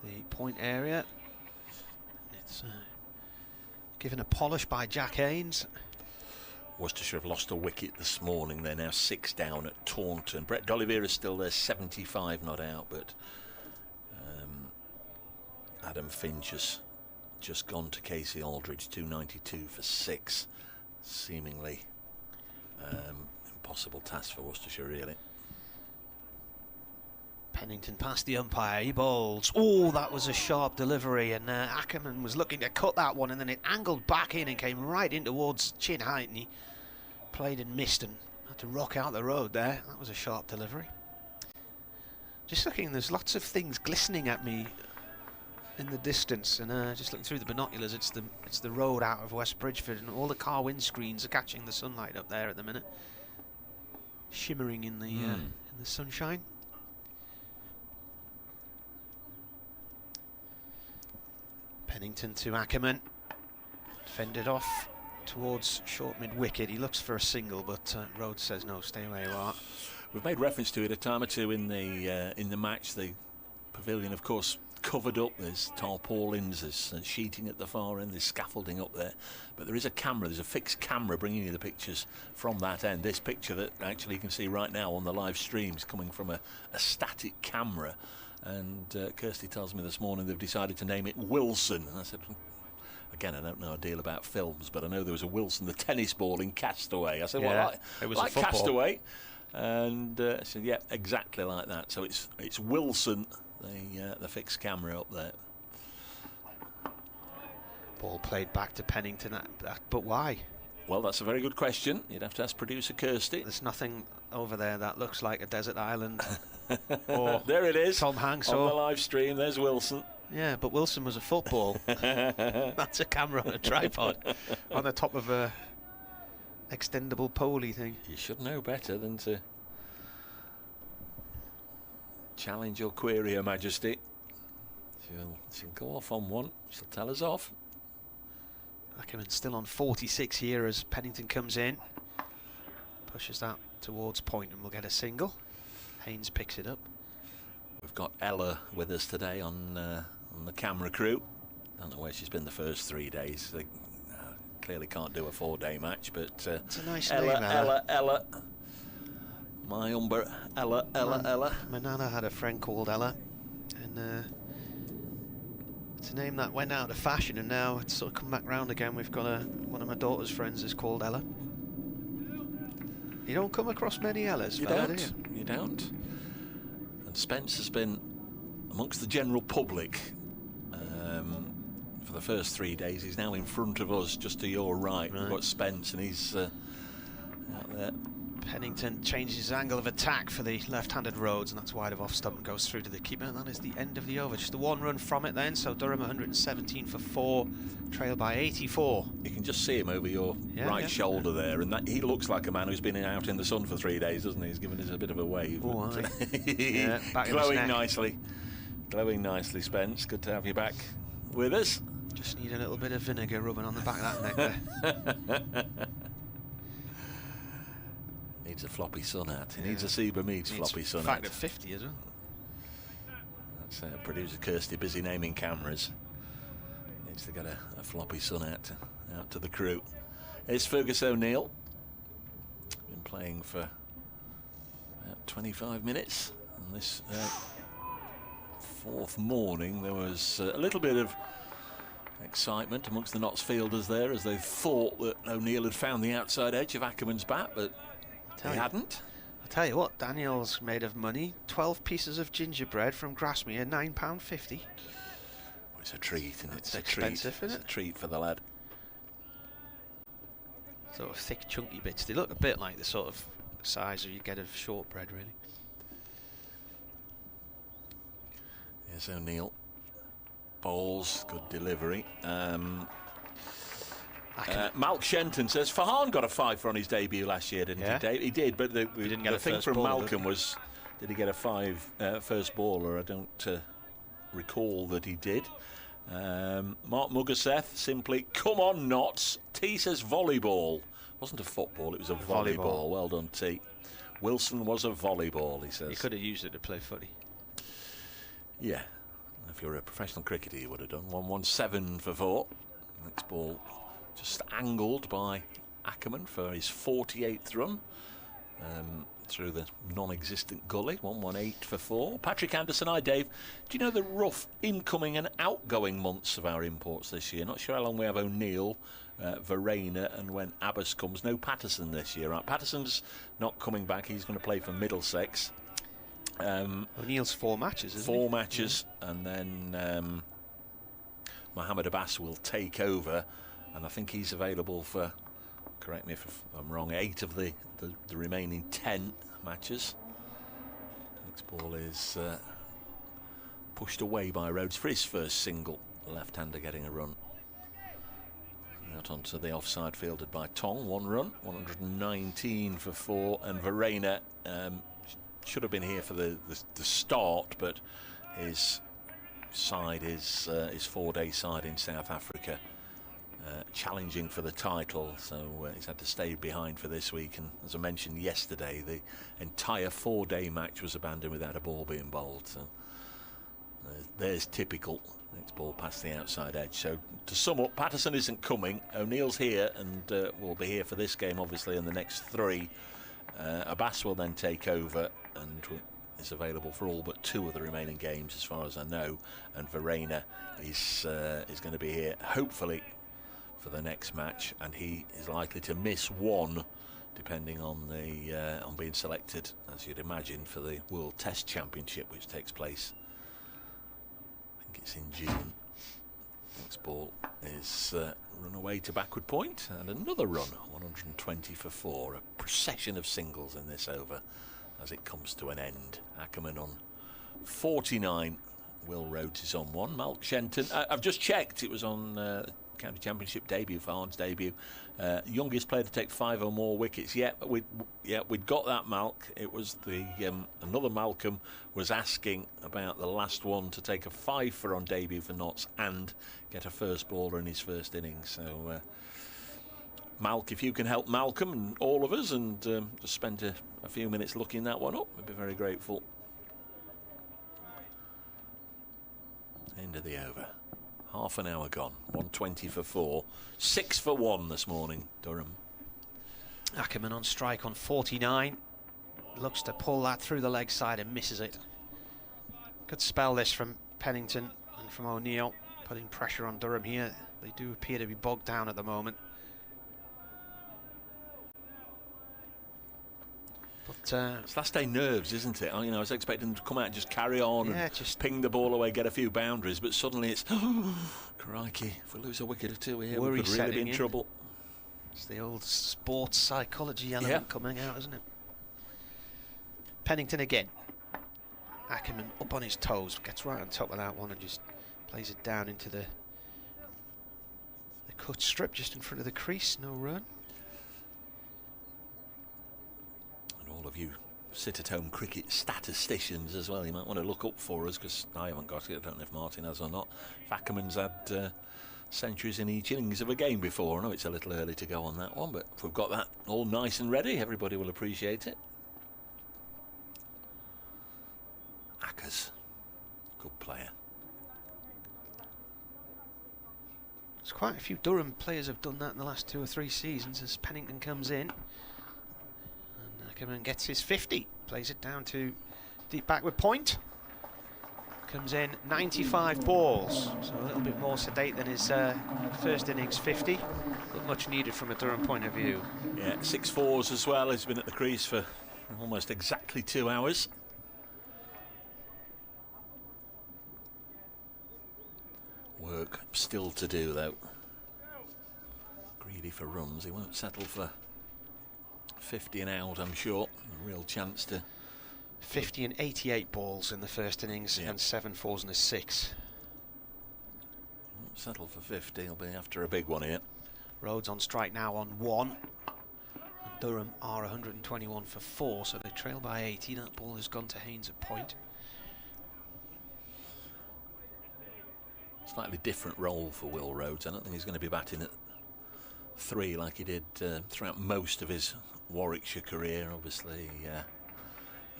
the point area. It's given a polish by Jack Haynes. Worcestershire have lost a wicket this morning. They're now 6 down at Taunton. Brett D'Oliveira's still there, 75 not out, but Adam Finch has just gone to Casey Aldridge, 292 for 6. Seemingly impossible task for Worcestershire, really. Pennington past the umpire, he bowls. Oh, that was a sharp delivery, and Ackerman was looking to cut that one, and then it angled back in and came right in towards chin height, and he played and missed and had to rock out the road there. That was a sharp delivery. Just looking, there's lots of things glistening at me in the distance, and just looking through the binoculars, it's the road out of West Bridgeford, and all the car windscreens are catching the sunlight up there at the minute, shimmering in the sunshine. Pennington to Ackerman, fended off towards short mid wicket. He looks for a single, but Rhodes says no, stay where you are. We've made reference to it a time or two in the match. The pavilion, of course, covered up. There's tarpaulins, there's sheeting at the far end, there's scaffolding up there, but there is a camera, there's a fixed camera bringing you the pictures from that end. This picture that actually you can see right now on the live stream is coming from a static camera, and Kirsty tells me this morning they've decided to name it Wilson, and I said, again, I don't know a deal about films, but I know there was a Wilson, the tennis ball in Castaway. I said, yeah, well, it was like a football. Castaway, and I said, yeah, exactly like that. So it's Wilson, the fixed camera up there. Ball played back to Pennington, but why? Well, that's a very good question. You'd have to ask producer Kirsty. There's nothing over there that looks like a desert island. Or there it is. Tom Hanks on or the live stream. There's Wilson. Yeah, but Wilson was a football. That's a camera on a tripod on the top of a extendable pulley thing. You should know better than to challenge your query, Her Majesty. She'll go off on one. She'll tell us off. Ackerman still on 46 here as Pennington comes in. Pushes that towards point and we'll get a single. Haynes picks it up. We've got Ella with us today on the camera crew. Don't know where she's been the first 3 days. clearly can't do a 4-day match, but It's a nice Ella, name, Ella. My umber, Ella. My nana had a friend called Ella, and it's a name that went out of fashion, and now it's sort of come back round again. We've got one of my daughter's friends is called Ella. You don't come across many Ellas, You fella, don't. do you? You don't. And Spence has been amongst the general public for the first 3 days. He's now in front of us, just to your right. We've got Spence, and he's out there. Pennington changes his angle of attack for the left-handed Rhodes, and that's wide of off stump and goes through to the keeper. And that is the end of the over. Just the one run from it then. So Durham 117 for 4, trailed by 84. You can just see him over your right shoulder there, and that he looks like a man who's been out in the sun for 3 days, doesn't he? He's given us a bit of a wave. Oh, Yeah, back glowing nicely. Glowing nicely, Spence. Good to have you back with us. Just need a little bit of vinegar rubbing on the back of that neck there. Needs a floppy sun hat. He needs a Seba Meads floppy sun hat. Fact at 50 as well. That's producer Kirsty busy naming cameras. Needs to get a floppy sun hat out to the crew. It's Fergus O'Neill. Been playing for about 25 minutes. On this fourth morning, there was a little bit of excitement amongst the Notts fielders there, as they thought that O'Neill had found the outside edge of Ackerman's bat, but he hadn't. I'll tell you what, Daniel's made of money. 12 pieces of gingerbread from Grasmere, £9.50. Well, it's a treat, isn't it? It's expensive, isn't it? It's a treat for the lad. Sort of thick, chunky bits. They look a bit like the sort of size you get of shortbread, really. Here's O'Neill. Bowls, good delivery. Malk Shenton says Fahan got a 5 on his debut last year, didn't he, Dave? He did, but the didn't get a thing first from ball, Malcolm was, did he get a 5 first baller? I don't recall that he did. Mark Muggerseth simply, come on, Notts. T says volleyball. Wasn't a football, it was a volleyball. Well done, T. Wilson was a volleyball, he says. You could have used it to play footy. Yeah. If you're a professional cricketer, you would have done. 117 for 4. Next ball just angled by Ackerman for his 48th run through the non-existent gully. 118 for 4. Patrick Anderson, hi Dave. Do you know the rough incoming and outgoing months of our imports this year? Not sure how long we have O'Neill, Verena, and when Abbas comes. No Patterson this year. Right? Patterson's not coming back. He's going to play for Middlesex. O'Neill's 4 matches, isn't 4 matches, and then Mohammed Abbas will take over, and I think he's available for, correct me if I'm wrong, 8 of the remaining 10 matches. Next ball is pushed away by Rhodes for his first single. Left-hander getting a run. Out onto the offside, fielded by Tong. 1 run, 119 for 4, and Verena should have been here for the start, but his side is his 4-day side in South Africa, challenging for the title, so he's had to stay behind for this week. And as I mentioned yesterday, the entire 4-day match was abandoned without a ball being bowled. So there's typical. Next ball past the outside edge. So to sum up, Patterson isn't coming. O'Neill's here and will be here for this game, obviously, and the next 3. Abbas will then take over and is available for all but 2 of the remaining games, as far as I know. And Verena is going to be here, hopefully, for the next match, and he is likely to miss 1, depending on the on being selected, as you'd imagine, for the World Test Championship, which takes place, I think it's in June. Next ball is run away to backward point, and another run, 120 for 4. A procession of singles in this over as it comes to an end. Ackerman on 49. Will Rhodes is on 1. Malk Shenton, I've just checked, it was on County Championship debut, Farn's debut. Youngest player to take 5 or more wickets. We'd got that, Malk. It was the another Malcolm was asking about the last one to take a 5 for on debut for Notts and get a first baller in his first innings. So Malk, if you can help Malcolm and all of us and just spend a few minutes looking that one up, we'd be very grateful. End of the over. Half an hour gone. 120 for 4. 6 for 1 this morning, Durham. Ackerman on strike on 49. Looks to pull that through the leg side and misses it. Good spell this from Pennington and from O'Neill, putting pressure on Durham here. They do appear to be bogged down at the moment. But it's last day nerves, isn't it? I was expecting them to come out and just carry on and just ping the ball away, get a few boundaries, but suddenly it's, crikey, if we lose a wicket or two here, we could really be in trouble. It's the old sports psychology element coming out, isn't it? Pennington again. Ackerman up on his toes, gets right on top of that one and just plays it down into the cut strip just in front of the crease. No run. And all of you sit-at-home cricket statisticians as well, you might want to look up for us, because I haven't got it. I don't know if Martin has or not. If Ackerman's had centuries in each innings of a game before. I know it's a little early to go on that one, but if we've got that all nice and ready, everybody will appreciate it. Ackers, good player. There's quite a few Durham players have done that in the last 2 or 3 seasons as Pennington comes in. And Ackerman gets his 50, plays it down to deep backward point. Comes in 95 balls, so a little bit more sedate than his first innings 50, but much needed from a Durham point of view. Yeah, 6 fours as well. He's been at the crease for almost exactly 2 hours. Work still to do though. Greedy for runs, he won't settle for 50 and out, I'm sure. A real chance to 50 and 88 balls in the first innings and 7 fours and a 6. Won't settle for 50, he'll be after a big one here. Rhodes on strike now on 1. And Durham are 121 for 4, so they trail by 80. That ball has gone to Haynes at point. Slightly different role for Will Rhodes. I don't think he's going to be batting at 3 like he did throughout most of his Warwickshire career. Obviously,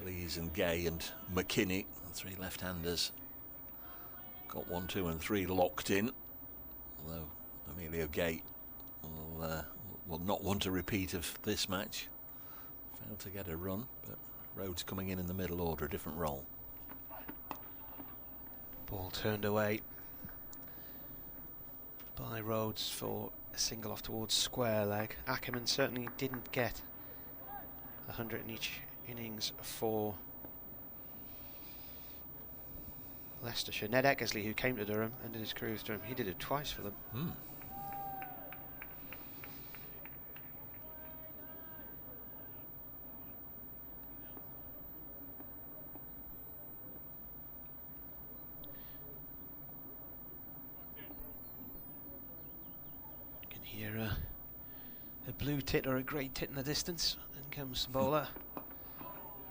Lees and Gay and McKinney, the 3 left-handers, got 1, 2 and 3 locked in. Although Emilio Gay will not want a repeat of this match. Failed to get a run, but Rhodes coming in the middle order, a different role. Ball turned away by Rhodes for a single off towards square leg. Ackerman certainly didn't get 100 in each innings for Leicestershire. Ned Eckersley, who came to Durham, ended his career with Durham, he did it twice for them. Hear a blue tit or a grey tit in the distance. In comes the bowler.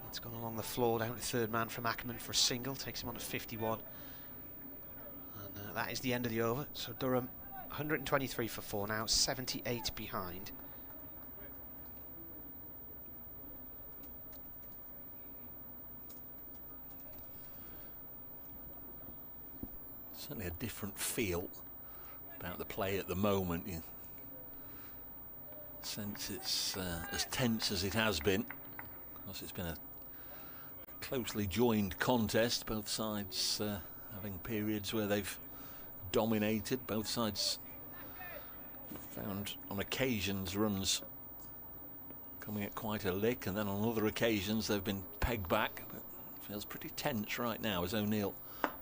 It's gone along the floor down to third man from Ackerman for a single, takes him on at 51. And that is the end of the over. So Durham 123 for 4 now, 78 behind. Certainly a different feel about the play at the moment. You sense it's as tense as it has been. Of course, it's been a closely joined contest, both sides having periods where they've dominated. Both sides found on occasions runs coming at quite a lick, and then on other occasions they've been pegged back. But it feels pretty tense right now as O'Neill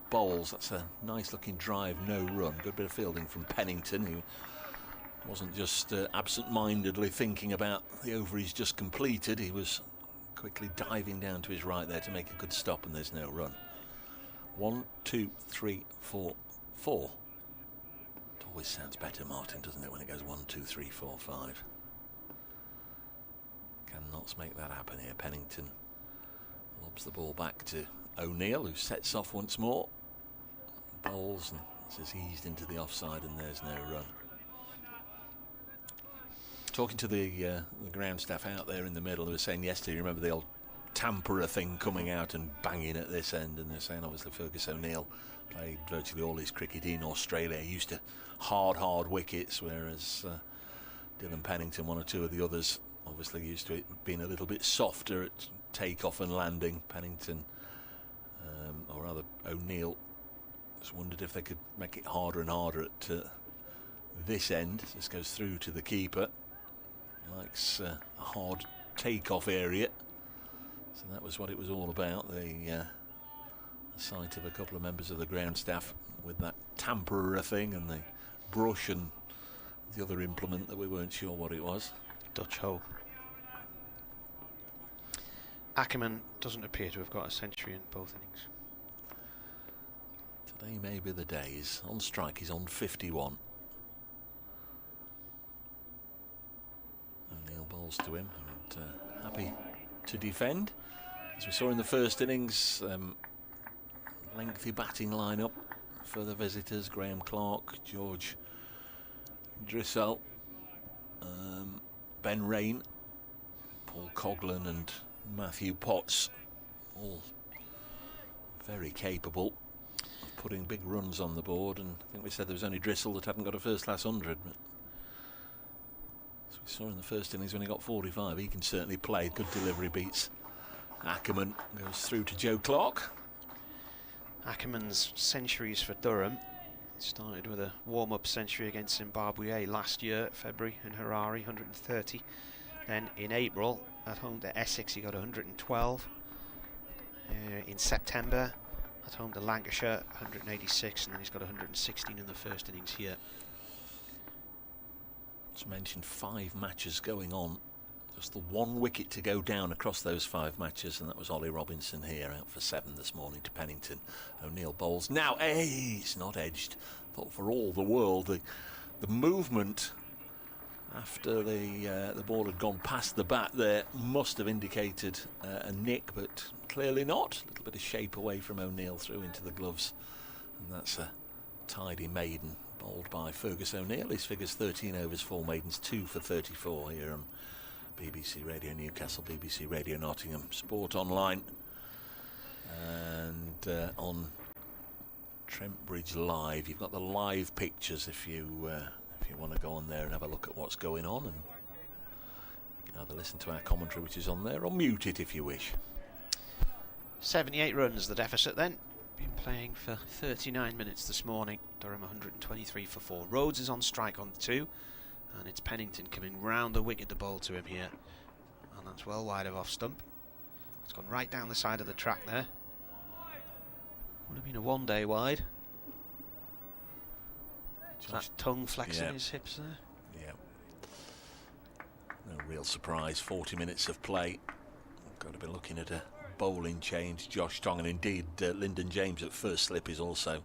bowls. That's a nice looking drive, no run. Good bit of fielding from Pennington, who wasn't just absent-mindedly thinking about the over he's just completed. He was quickly diving down to his right there to make a good stop, and there's no run. 1, 2, 3, 4, 4. It always sounds better, Martin, doesn't it, when it goes 1, 2, 3, 4, 5. Cannot make that happen here. Pennington lobs the ball back to O'Neill, who sets off once more. Bowls, and it's just eased into the offside, and there's no run. Talking to the ground staff out there in the middle, they were saying yesterday, remember the old tamperer thing coming out and banging at this end, and they're saying obviously Fergus O'Neill played virtually all his cricket in Australia. He used to hard wickets, whereas Dylan Pennington, one or two of the others, obviously used to it being a little bit softer at take-off and landing. Pennington, or rather O'Neill, just wondered if they could make it harder and harder at this end. This goes through to the keeper. He likes a hard take-off area. So that was what it was all about. The sight of a couple of members of the ground staff with that tamperer thing and the brush and the other implement that we weren't sure what it was. Dutch hole. Ackerman doesn't appear to have got a century in both innings. Today may be the day. He's on strike, he's on 51. O'Neill bowls to him and happy to defend. As we saw in the first innings, lengthy batting lineup for the visitors: Graham Clark, George Drissell, Ben Rain, Paul Coghlan and Matthew Potts, all very capable of putting big runs on the board. And I think we said there was only Drissell that hadn't got a first-class 100. But as we saw in the first innings when he got 45, he can certainly play. Good delivery beats Ackerman, goes through to Joe Clark. Ackerman's centuries for Durham started with a warm-up century against Zimbabwe last year, February, in Harare, 130. Then in April, at home to Essex, he got 112. In September, at home to Lancashire, 186, and then he's got 116 in the first innings here. As mentioned, 5 matches going on. Just the 1 wicket to go down across those 5 matches, and that was Ollie Robinson here, out for 7 this morning to Pennington. O'Neill bowls. Now, it's not edged. Thought for all the world the movement after the ball had gone past the bat there must have indicated a nick, but clearly not. A little bit of shape away from O'Neill, through into the gloves, and that's a tidy maiden bowled by Fergus O'Neill. His figures 13 overs, 4 maidens, 2 for 34 here on BBC Radio Newcastle, BBC Radio Nottingham, Sport Online, and on Trent Bridge Live. You've got the live pictures if you want to go on there and have a look at what's going on, and you can either listen to our commentary, which is on there, or mute it if you wish. 78 runs the deficit then. Been playing for 39 minutes this morning. Durham 123 for 4. Rhodes is on strike on 2. And it's Pennington coming round the wicket to bowl to him here. And that's well wide of off stump. It's gone right down the side of the track there. Would have been a 1-day wide. That tongue flexing his hips there. Yeah. No real surprise. 40 minutes of play. Got to be looking at a bowling change. Josh Tong, and indeed Lyndon James at first slip is also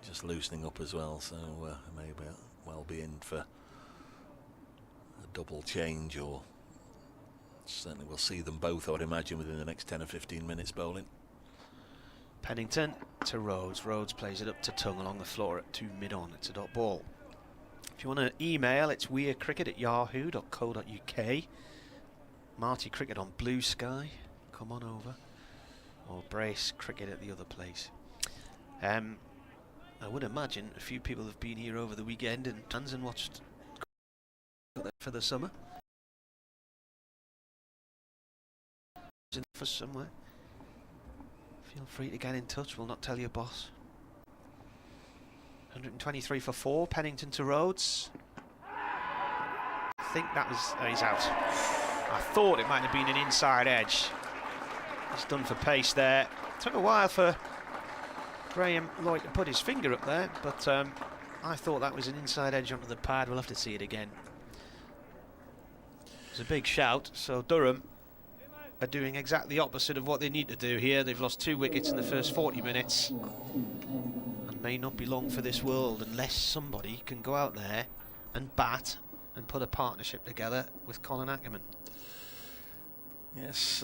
just loosening up as well. So may well be in for double change, or certainly we'll see them both, I would imagine, within the next 10 or 15 minutes bowling. Pennington to Rhodes. Rhodes plays it up to Tongue along the floor at 2 mid-on. It's a dot ball. If you want to email, it's weircricket@yahoo.co.uk. Marty Cricket on Blue Sky, come on over. Or Brace Cricket at the other place. I would imagine a few people have been here over the weekend and watched for the summer. For somewhere. Feel free to get in touch. We'll not tell your boss. 123 for 4. Pennington to Rhodes. I think that was. Oh, he's out. I thought it might have been an inside edge. He's done for pace there. Took a while for Graham Lloyd to put his finger up there, but I thought that was an inside edge onto the pad. We'll have to see it again. It's a big shout, so Durham are doing exactly the opposite of what they need to do here. They've lost 2 wickets in the first 40 minutes and may not be long for this world unless somebody can go out there and bat and put a partnership together with Colin Ackerman. Yes,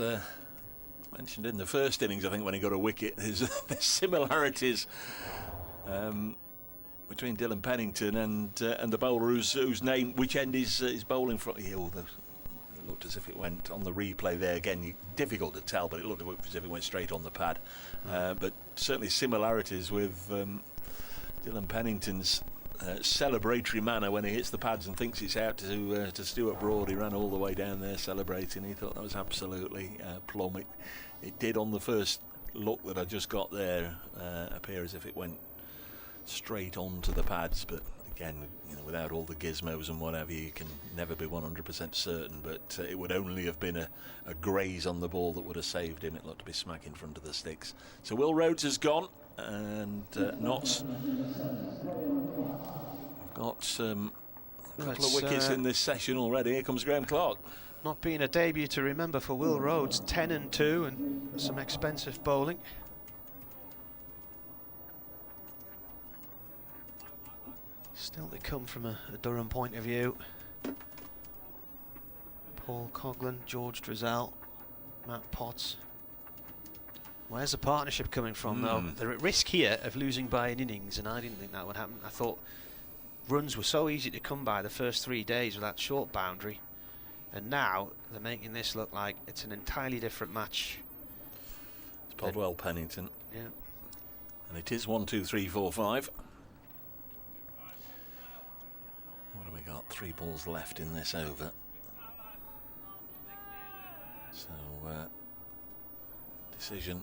mentioned in the first innings, I think, when he got a wicket, there's similarities between Dylan Pennington and the bowler whose name, which end is bowling from. looked as if it went on the replay there again. Difficult to tell, but it looked as if it went straight on the pad. But certainly similarities with Dylan Pennington's celebratory manner when he hits the pads and thinks it's out to Stuart Broad. He ran all the way down there celebrating. He thought that was absolutely plumb. It did on the first look that I just got there appear as if it went straight onto the pads, but again, without all the gizmos and whatever, you can never be 100% certain, but it would only have been a graze on the ball that would have saved him. It looked to be smack in front of the sticks. So Will Rhodes has gone, and Notts have got a couple of wickets in this session already. Here comes Graham Clark. Not being a debut to remember for Will Rhodes, 10 and 2 and some expensive bowling. Still to come from a Durham point of view. Paul Coghlan, George Drizzell, Matt Potts. Where's the partnership coming from, though? They're at risk here of losing by an innings, and I didn't think that would happen. I thought runs were so easy to come by the first 3 days with that short boundary, and now they're making this look like it's an entirely different match. It's Podwell Pennington. Yeah. And it is 1, 2, 3, 4, 5. What have we got? 3 balls left in this over. So, decision,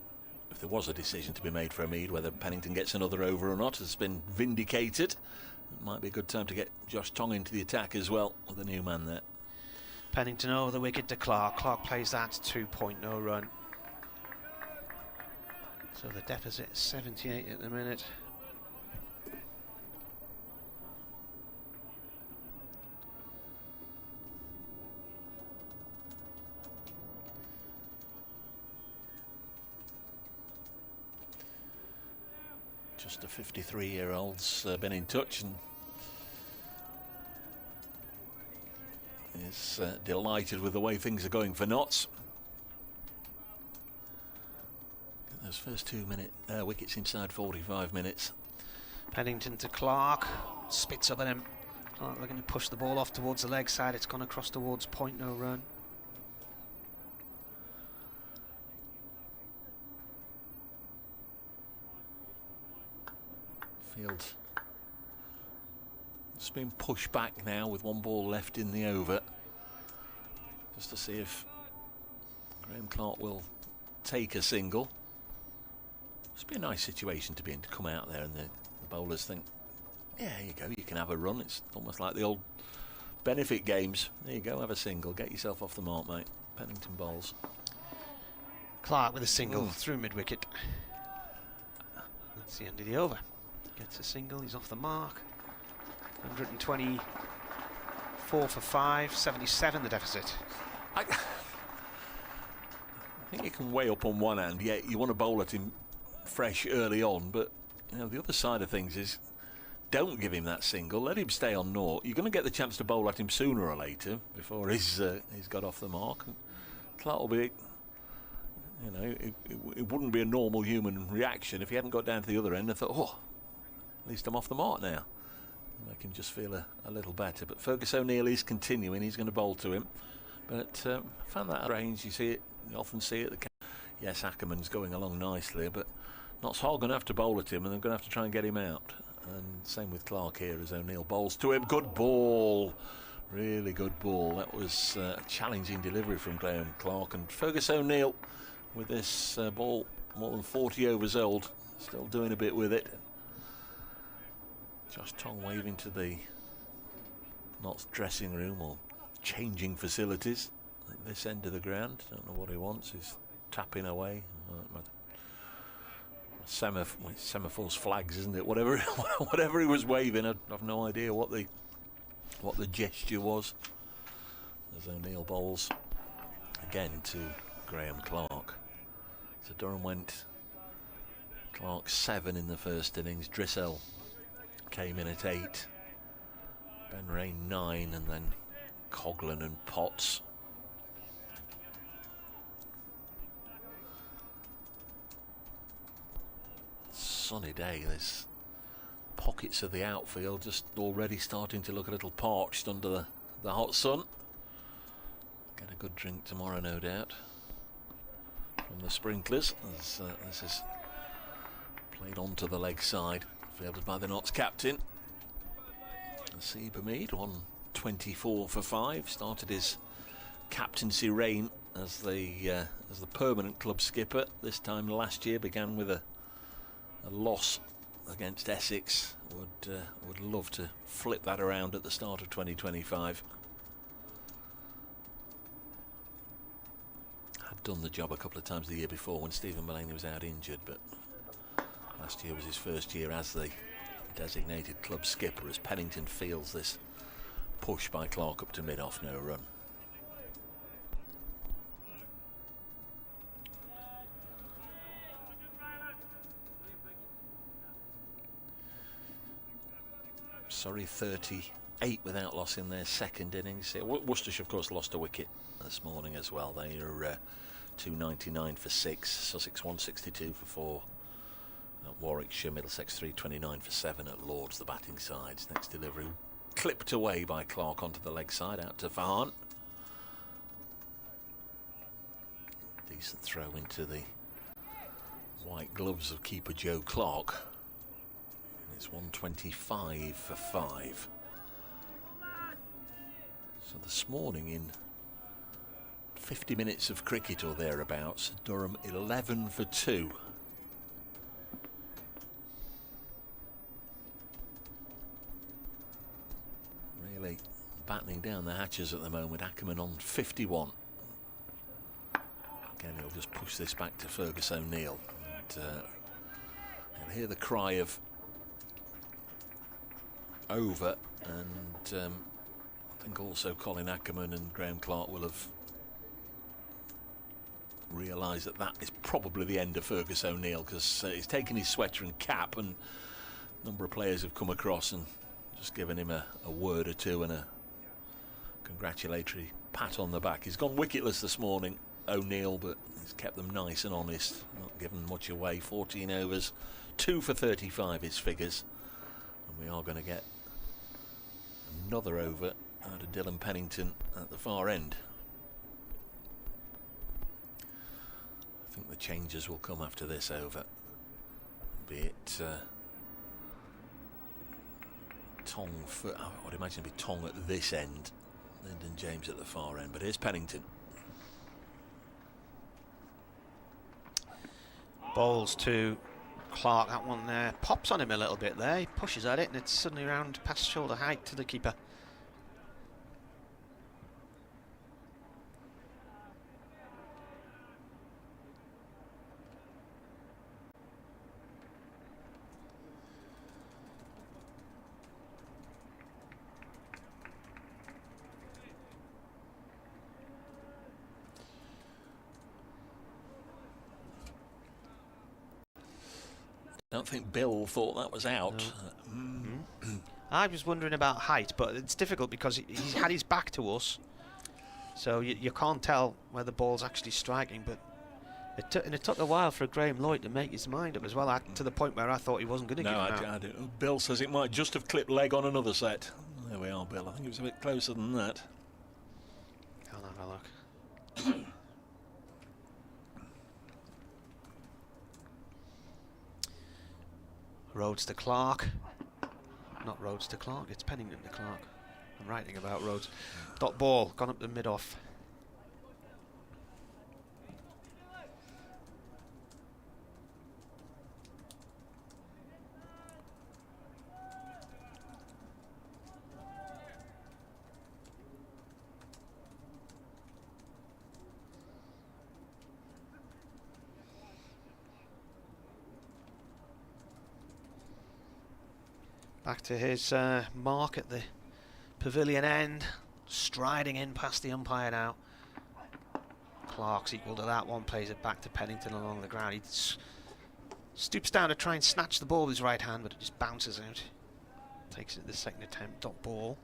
if there was a decision to be made for Mead, whether Pennington gets another over or not, has been vindicated. It might be a good time to get Josh Tong into the attack as well, with a new man there. Pennington over the wicket to Clark. Clark plays that 2-point no run. So the deficit is 78 at the minute. Just a 53-year-old's been in touch and is delighted with the way things are going for Notts. Those first 2 wickets inside 45 minutes. Pennington to Clark, spits up at him. Clark looking to push the ball off towards the leg side. It's gone across towards point no run. Field it's been pushed back now with 1 ball left in the over, just to see if Graham Clark will take a single. It's be a nice situation to be in, to come out there and the bowlers think, yeah, here you go, you can have a run. It's almost like the old benefit games. There you go, have a single, get yourself off the mark, mate. Pennington bowls. Clark with a single through mid-wicket. That's the end of the over. Gets a single, he's off the mark. 124 for 5, 77 the deficit. I think you can weigh up on one hand, yeah, you want to bowl at him fresh early on, but the other side of things is don't give him that single, let him stay on naught. You're going to get the chance to bowl at him sooner or later before he's got off the mark. Clark will be, it wouldn't be a normal human reaction if he hadn't got down to the other end and thought, oh, at least I'm off the mark now. Make him just feel a little better. But Fergus O'Neill is continuing. He's going to bowl to him. But I found that range. You often see it. Yes, Ackerman's going along nicely, but Notts are going to have to bowl at him, and they're going to have to try and get him out. And same with Clark here as O'Neill bowls to him. Good ball. Really good ball. That was a challenging delivery from Graham Clark. And Fergus O'Neill, with this ball more than 40 overs old, still doing a bit with it. Josh Tong waving to the Notts dressing room or changing facilities at this end of the ground. Don't know what he wants. He's tapping away. Semaphores, flags, isn't it? Whatever he was waving, I have no idea what the gesture was. There's O'Neill bowls again to Graham Clark. So Durham went Clark 7 in the first innings. Drizzell came in at 8. Ben Rain 9, and then Coghlan and Potts. Sunny day. There's pockets of the outfield just already starting to look a little parched under the hot sun. Get a good drink tomorrow, no doubt, from the sprinklers, as this is played onto the leg side, fielded by the Notts captain. Nasib Hamid, 124 for 5, started his captaincy reign as the permanent club skipper. This time last year began with a loss against Essex. Would love to flip that around at the start of 2025. Had done the job a couple of times the year before when Stephen Mullany was out injured, but last year was his first year as the designated club skipper, as Pennington feels this push by Clark up to mid-off, no run. Sorry, 38 without loss in their second innings. Worcestershire, of course, lost a wicket this morning as well. They are 299 for 6, Sussex 162 for 4. At Warwickshire, Middlesex 329 for 7 at Lords, the batting sides. Next delivery clipped away by Clark onto the leg side, out to Farhan. Decent throw into the white gloves of keeper Joe Clark. It's 125 for 5. So this morning, in 50 minutes of cricket or thereabouts, Durham 11 for 2. Really battening down the hatches at the moment. Ackerman on 51. Again, he'll just push this back to Fergus O'Neill. And you'll hear the cry of over, and I think also Colin Ackerman and Graham Clark will have realised that that is probably the end of Fergus O'Neill, because he's taken his sweater and cap, and a number of players have come across and just given him a word or two and a congratulatory pat on the back. He's gone wicketless this morning, O'Neill, but he's kept them nice and honest, not given much away. 14 overs, 2 for 35 his figures, and we are going to get another over out of Dylan Pennington at the far end. I think the changes will come after this over, be it Tong for, I would imagine it'd be Tong at this end, Lyndon James at the far end, but here's Pennington. Bowls to Clark, that one there pops on him a little bit there, he pushes at it and it's suddenly round past shoulder height to the keeper. I don't think Bill thought that was out. No. I was wondering about height, but it's difficult because he's had his back to us, so you can't tell where the ball's actually striking. But it took a while for Graham Lloyd to make his mind up as well, to the point where I thought he wasn't going to give him out. Bill says it might just have clipped leg on another set. There we are, Bill. I think it was a bit closer than that. I'll have a look. Rhodes to Clark. Not Rhodes to Clark, it's Pennington to Clark. I'm writing about Rhodes. Dot ball, gone up the mid-off. Back to his mark at the pavilion end, striding in past the umpire now. Clark's equal to that one, plays it back to Pennington along the ground. He stoops down to try and snatch the ball with his right hand, but it just bounces out. Takes it the second attempt, dot ball.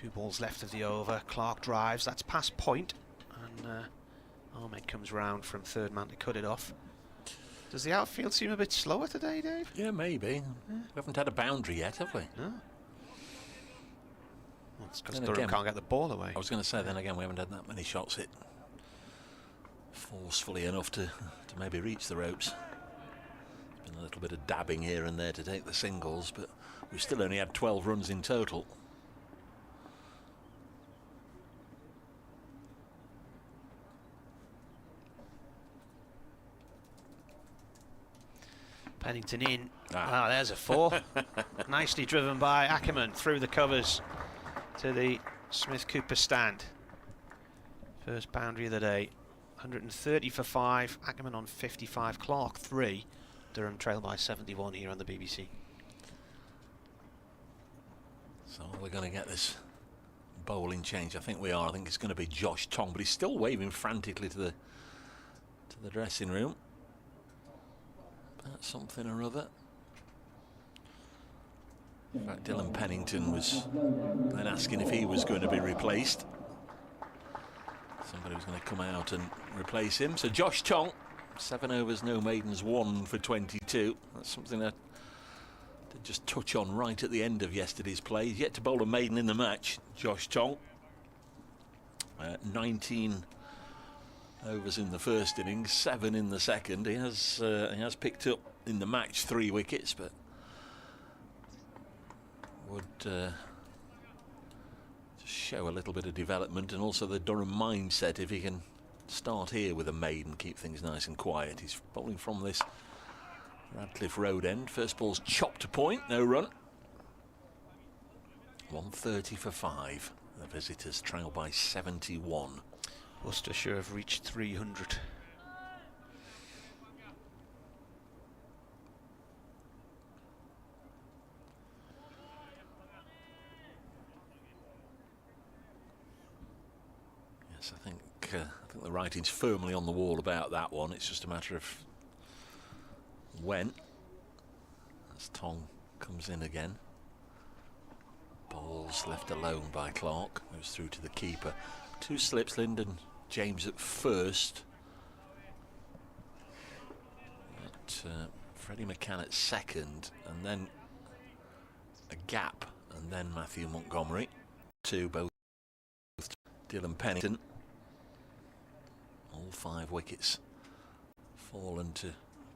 2 balls left of the over. Clark drives, that's past point, and Ahmed comes round from third man to cut it off. Does the outfield seem a bit slower today, Dave? Yeah, maybe. We haven't had a boundary yet, have we? No. Well, it's because Then Durham again, can't get the ball away. I was going to say, then again, we haven't had that many shots hit forcefully enough to maybe reach the ropes. Been a little bit of dabbing here and there to take the singles, but we've still only had 12 runs in total. Pennington in. There's a 4. Nicely driven by Ackerman through the covers to the Smith Cooper stand. First boundary of the day. 130 for 5. Ackerman on 55. Clark 3. Durham trail by 71 here on the BBC. So we're going to get this bowling change. I think we are. I think it's going to be Josh Tong, but he's still waving frantically to the dressing room. That's something or other. In fact, Dylan Pennington was then asking if he was going to be replaced. Somebody was going to come out and replace him. So Josh Tong, 7 overs, no maidens, 1 for 22. That's something I did just touch on right at the end of yesterday's play. He's yet to bowl a maiden in the match, Josh Tong. 19 overs in the first innings, 7 in the second. He has picked up in the match 3 wickets, but would just show a little bit of development, and also the Durham mindset if he can start here with a maiden, keep things nice and quiet. He's bowling from this Radcliffe Road end. First ball's chopped to point, no run. 130 for 5. The visitors trail by 71. Worcestershire have reached 300. Yes, I think the writing's firmly on the wall about that one. It's just a matter of when. As Tong comes in again. Ball's left alone by Clark. Goes through to the keeper. 2 slips, Lyndon James at first. Freddie McCann at second, and then a gap, and then Matthew Montgomery. 2 both. Dylan Pennington. All 5 wickets fallen to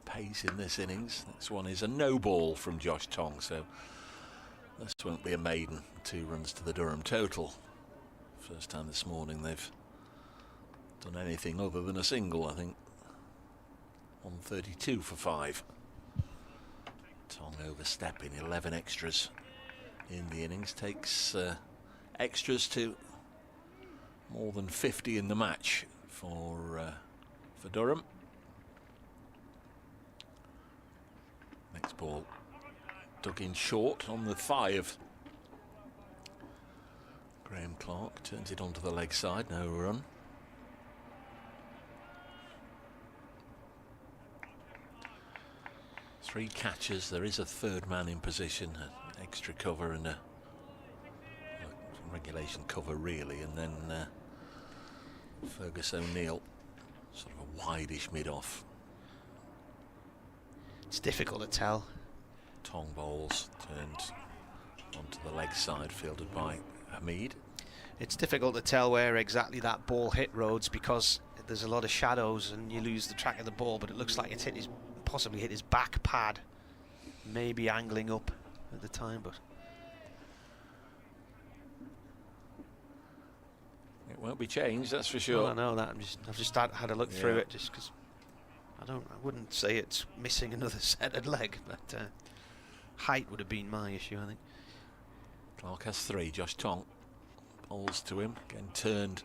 pace in this innings. Next one is a no ball from Josh Tong, so this won't be a maiden. 2 runs to the Durham total. First time this morning they've done anything other than a single, I think. 132 for 5. Tong overstepping, 11 extras in the innings. Takes extras to more than 50 in the match for Durham. Next ball dug in short on the thigh of Graham Clark. Turns it onto the leg side, no run. Three catches, there is a third man in position, an extra cover and a regulation cover really, and then Fergus O'Neill, sort of a wideish mid-off. It's difficult to tell. Tong bowls turned onto the leg side, fielded by Hamid. It's difficult to tell where exactly that ball hit Rhodes because there's a lot of shadows and you lose the track of the ball, but it looks like it's hit his, possibly hit his back pad, maybe angling up at the time, but it won't be changed, that's for sure. well, I know that. I've just had a look through it just because I wouldn't say it's missing another set of leg, but height would have been my issue, I think. Clark has 3. Josh Tong bowls to him, again turned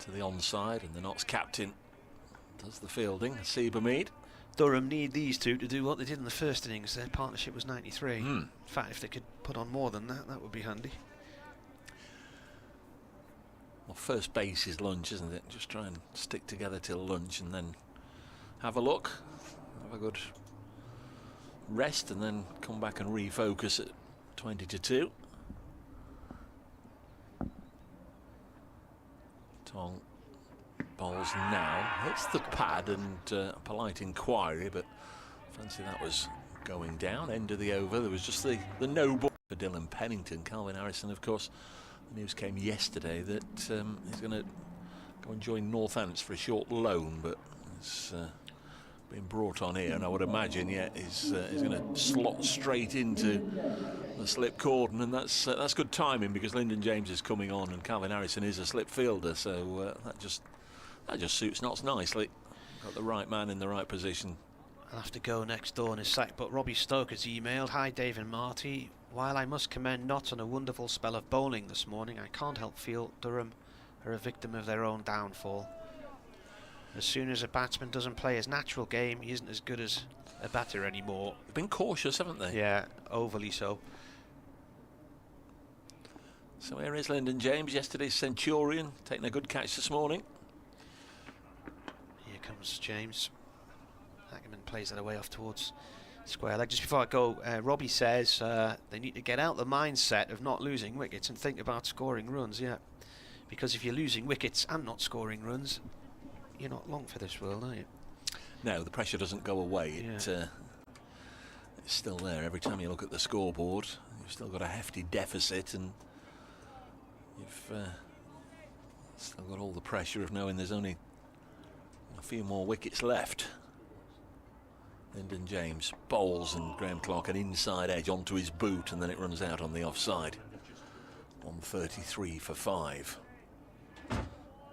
to the onside, and the Notts captain does the fielding. Seba Mead. Durham need these two to do what they did in the first innings. Their partnership was 93. In fact, if they could put on more than that, that would be handy. Well, first base is lunch, isn't it? Just try and stick together till lunch and then have a look, have a good rest, and then come back and refocus at 20 to 2. Tong bowls now, hits the pad, and a polite inquiry, but fancy that was going down. End of the over, there was just the no ball for Dylan Pennington. Calvin Harrison, of course, the news came yesterday that he's going to go and join Northants for a short loan, but it's been brought on here, and I would imagine, he's going to slot straight into the slip cordon, and that's good timing because Lyndon James is coming on and Calvin Harrison is a slip fielder, so that just suits Notts nicely. Got the right man in the right position. I'll have to go next door in a sec, but Robbie Stoker's emailed, "Hi Dave and Marty, while I must commend Notts on a wonderful spell of bowling this morning, I can't help feel Durham are a victim of their own downfall. As soon as a batsman doesn't play his natural game, he isn't as good as a batter anymore." They've been cautious, haven't they? Yeah, overly so. So here is Lyndon James, yesterday's centurion, taking a good catch this morning. Here comes James. Ackerman plays that away off towards square leg. Just before I go, Robbie says they need to get out the mindset of not losing wickets and think about scoring runs, because if you're losing wickets and not scoring runs, you're not long for this world, are you? No, the pressure doesn't go away. It's still there. Every time you look at the scoreboard, you've still got a hefty deficit, and you've still got all the pressure of knowing there's only a few more wickets left. Lyndon James bowls, and Graham Clark an inside edge onto his boot, and then it runs out on the offside. 133 for 5.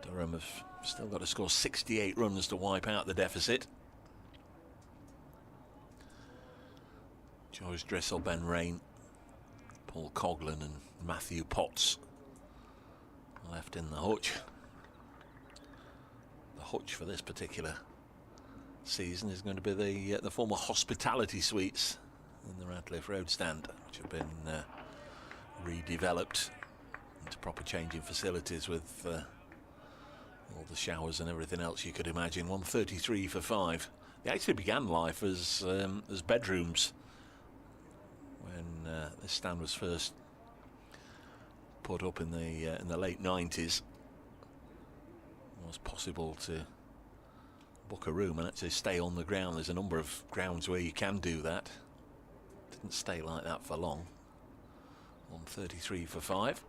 Durham have still got to score 68 runs to wipe out the deficit. George Dressel, Ben Rain, Paul Coughlin and Matthew Potts left in the hutch. The hutch for this particular season is going to be the former hospitality suites in the Radcliffe Road stand, which have been redeveloped into proper changing facilities with all the showers and everything else you could imagine. 133 for 5. They actually began life as bedrooms when this stand was first put up in the late 90s. It was possible to book a room and actually stay on the ground. There's a number of grounds where you can do that. Didn't stay like that for long. 133 for 5.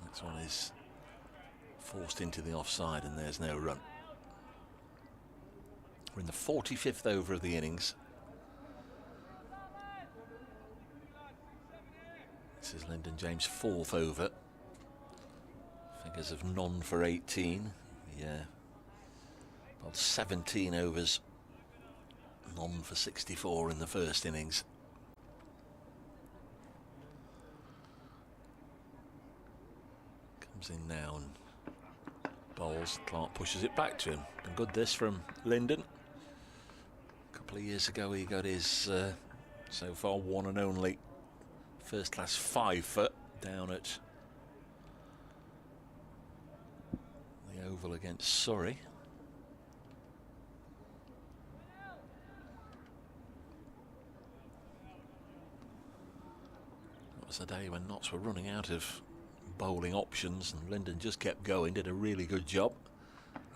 Next one is forced into the offside, and there's no run. We're in the 45th over of the innings. This is Lyndon James' 4th over. Figures of none for 18. Well, 17 overs, none for 64 in the first innings. Comes in now and bowls. Clark pushes it back to him. Been good this from Lyndon. A couple of years ago he got his so far one and only first class 5-foot down at the Oval against Surrey. That was the day when Notts were running out of bowling options, and Lyndon just kept going, did a really good job.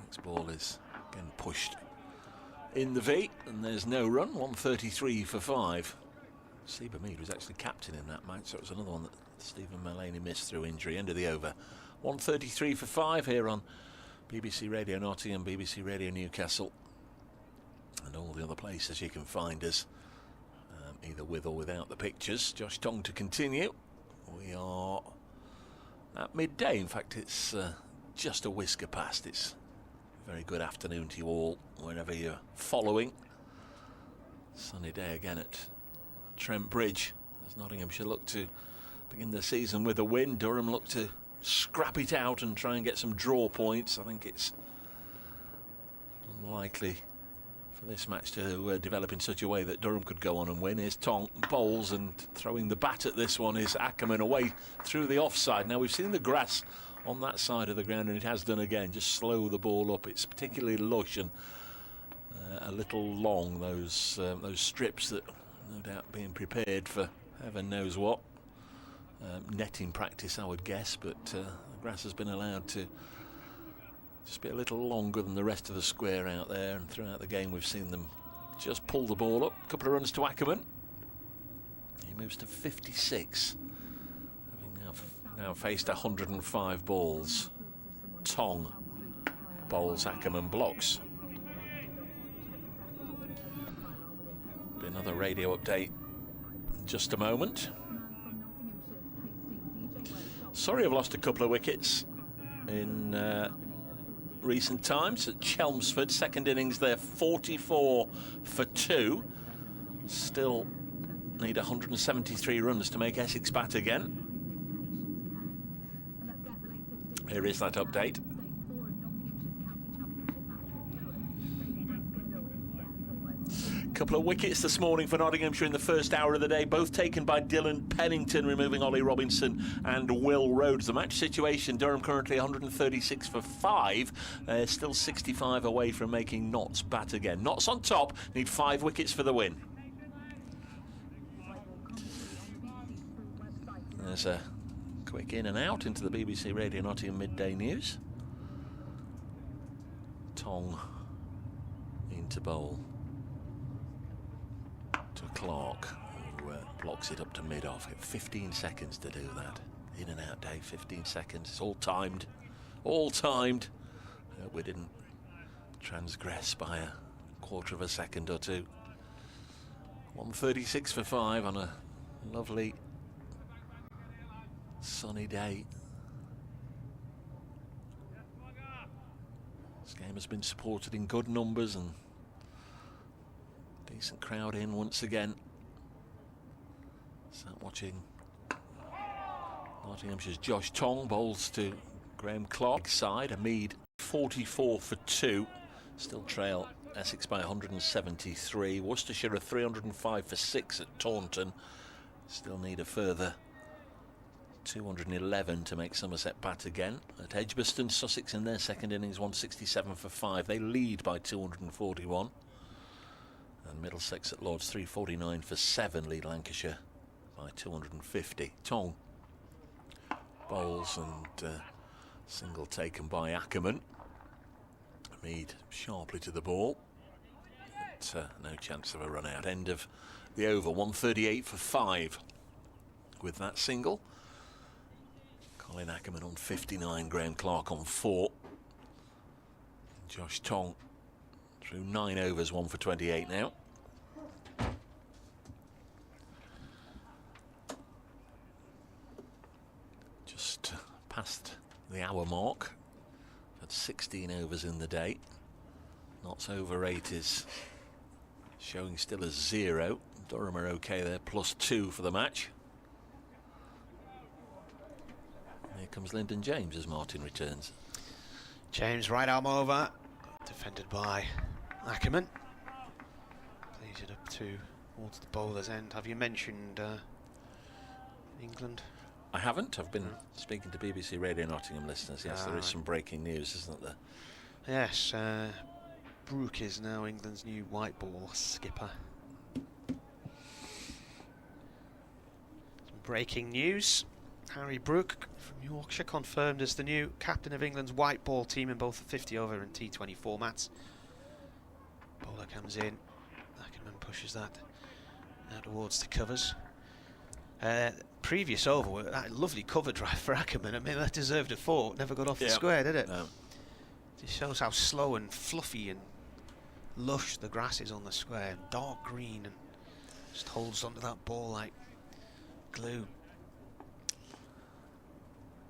Next ball is again pushed in the V, and there's no run. 133 for 5. Stephen Mead was actually captain in that match, so it was another one that Stephen Mullaney missed through injury. End of the over. 133 for 5 here on BBC Radio Nottingham, BBC Radio Newcastle, and all the other places you can find us, either with or without the pictures. Josh Tong to continue. We are at midday. In fact, it's just a whisker past. It's a very good afternoon to you all, wherever you're following. Sunny day again at Trent Bridge as Nottinghamshire look to begin the season with a win. Durham look to scrap it out and try and get some draw points. I think it's unlikely for this match to develop in such a way that Durham could go on and win. Here's Tong bowls, and throwing the bat at this one is Ackerman away through the offside. Now we've seen the grass on that side of the ground, and it has done again, just slow the ball up. It's particularly lush and a little long, those strips that no doubt being prepared for heaven knows what. Netting practice, I would guess, but the grass has been allowed to Just be a little longer than the rest of the square out there, and throughout the game we've seen them just pull the ball up. A couple of runs to Ackerman. He moves to 56, having now faced 105 balls. Tong bowls, Ackerman blocks. Be another radio update in just a moment. Surrey have lost a couple of wickets in recent times at Chelmsford. Second innings there, 44 for 2. Still need 173 runs to make Essex bat again. Here is that update. Couple of wickets this morning for Nottinghamshire in the first hour of the day, both taken by Dylan Pennington, removing Ollie Robinson and Will Rhodes. The match situation, Durham currently 136 for 5. They're still 65 away from making Notts bat again. Notts on top, need 5 wickets for the win. There's a quick in and out into the BBC Radio Nottingham midday news. Tong into bowl to Clark, who blocks it up to mid-off. 15 seconds to do that. In and out, Dave, 15 seconds. It's all timed. All timed. We didn't transgress by a quarter of a second or two. 136 for 5 on a lovely sunny day. This game has been supported in good numbers and decent crowd in once again. Start watching Nottinghamshire's Josh Tong bowls to Graham Clark's side. Hamid 44 for 2. Still trail Essex by 173. Worcestershire are 305 for 6 at Taunton. Still need a further 211 to make Somerset bat again. At Edgbaston, Sussex in their second innings 167 for 5. They lead by 241. And Middlesex at Lords 349 for 7 lead Lancashire by 250. Tong bowls and single taken by Ackerman. Mead sharply to the ball, but no chance of a run out. End of the over, 138 for 5 with that single. Colin Ackerman on 59, Graham Clark on 4. Josh Tong through 9 overs, 1 for 28 now. Just past the hour mark. Had 16 overs in the day. Notts over 8 is showing still as 0. Durham are okay there, +2 for the match. Here comes Lyndon James as Martin returns. James right arm over, defended by Ackerman. Plays it up towards the bowler's end. Have you mentioned England? I haven't. I've been speaking to BBC Radio Nottingham listeners. Yes, there is some breaking news, isn't there? Yes, Brooke is now England's new white ball skipper. Some breaking news. Harry Brooke from Yorkshire confirmed as the new captain of England's white ball team in both the 50 over and T20 formats. Bowler comes in, Ackerman pushes that out towards the covers. Previous over, that lovely cover drive for Ackerman. I mean, that deserved a 4. Never got off the square, did it? No. It shows how slow and fluffy and lush the grass is on the square. Dark green and just holds onto that ball like glue.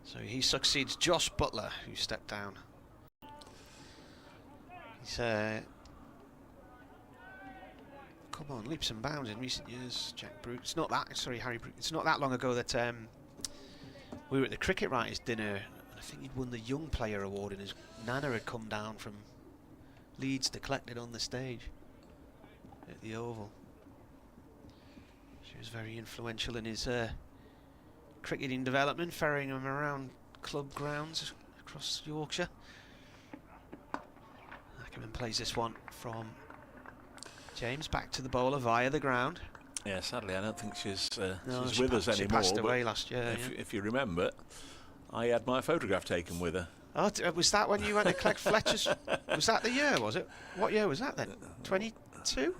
So he succeeds Josh Butler, who stepped down. He's come on, leaps and bounds in recent years, Jack Brooke. It's not that, sorry, Harry Brooke. It's not that long ago that we were at the cricket writers' dinner, and I think he'd won the Young Player Award, and his nana had come down from Leeds to collect it on the stage at the Oval. She was very influential in his cricketing development, ferrying him around club grounds across Yorkshire. Ackerman plays this one from James back to the bowler via the ground. Yeah, sadly I don't think she's No, with us anymore. She passed away last year. If you remember, I had my photograph taken with her Oh, was that when you went to collect Fletcher's? Was that the year, was it? What year was that then? 22?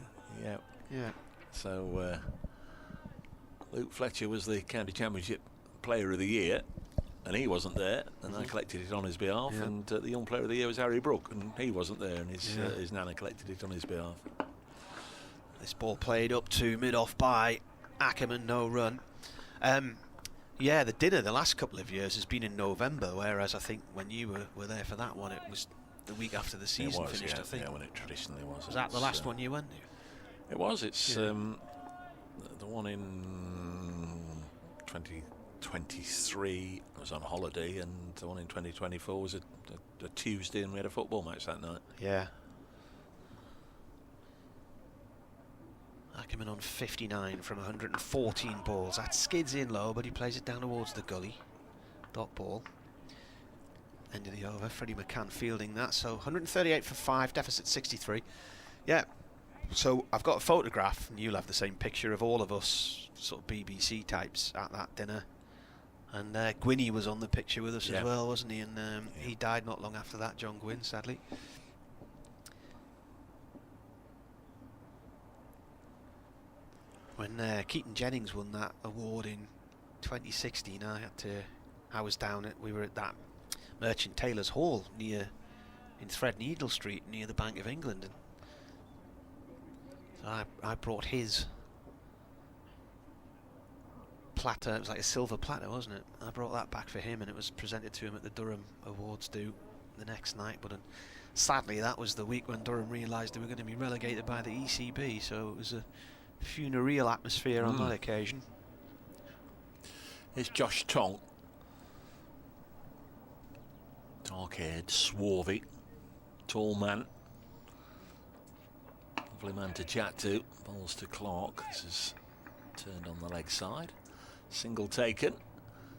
Yeah. Yeah. So Luke Fletcher was the county championship player of the year, and he wasn't there, and I collected it on his behalf. Yeah. And the young player of the year was Harry Brook, and he wasn't there, and his nana collected it on his behalf. This ball played up to mid-off by Ackerman, no run. Yeah, the dinner the last couple of years has been in November, whereas I think when you were there for that one, it was the week after the season finished, I think. Yeah, when it traditionally was. Was that the last one you went to? It was. It's the one in 2023 was on holiday, and the one in 2024 was a Tuesday, and we had a football match that night. Yeah. Ackerman on 59 from 114 balls. That skids in low, but he plays it down towards the gully. Dot ball. End of the over. Freddie McCann fielding that. So 138 for 5, deficit 63. Yeah. So I've got a photograph, and you'll have the same picture of all of us, sort of BBC types, at that dinner. And Gwynny was on the picture with us as well, wasn't he? And he died not long after that, John Gwynn, sadly. When Keaton Jennings won that award in 2016, we were at that Merchant Taylor's Hall in Threadneedle Street near the Bank of England, and so I brought his platter. It was like a silver platter, wasn't it? I brought that back for him, and it was presented to him at the Durham Awards the next night. But sadly, that was the week when Durham realised they were going to be relegated by the ECB, so it was a funereal atmosphere on that occasion. Here's Josh Tong. Dark-haired, swarthy, tall man. Lovely man to chat to. Balls to Clark. This is turned on the leg side. Single taken.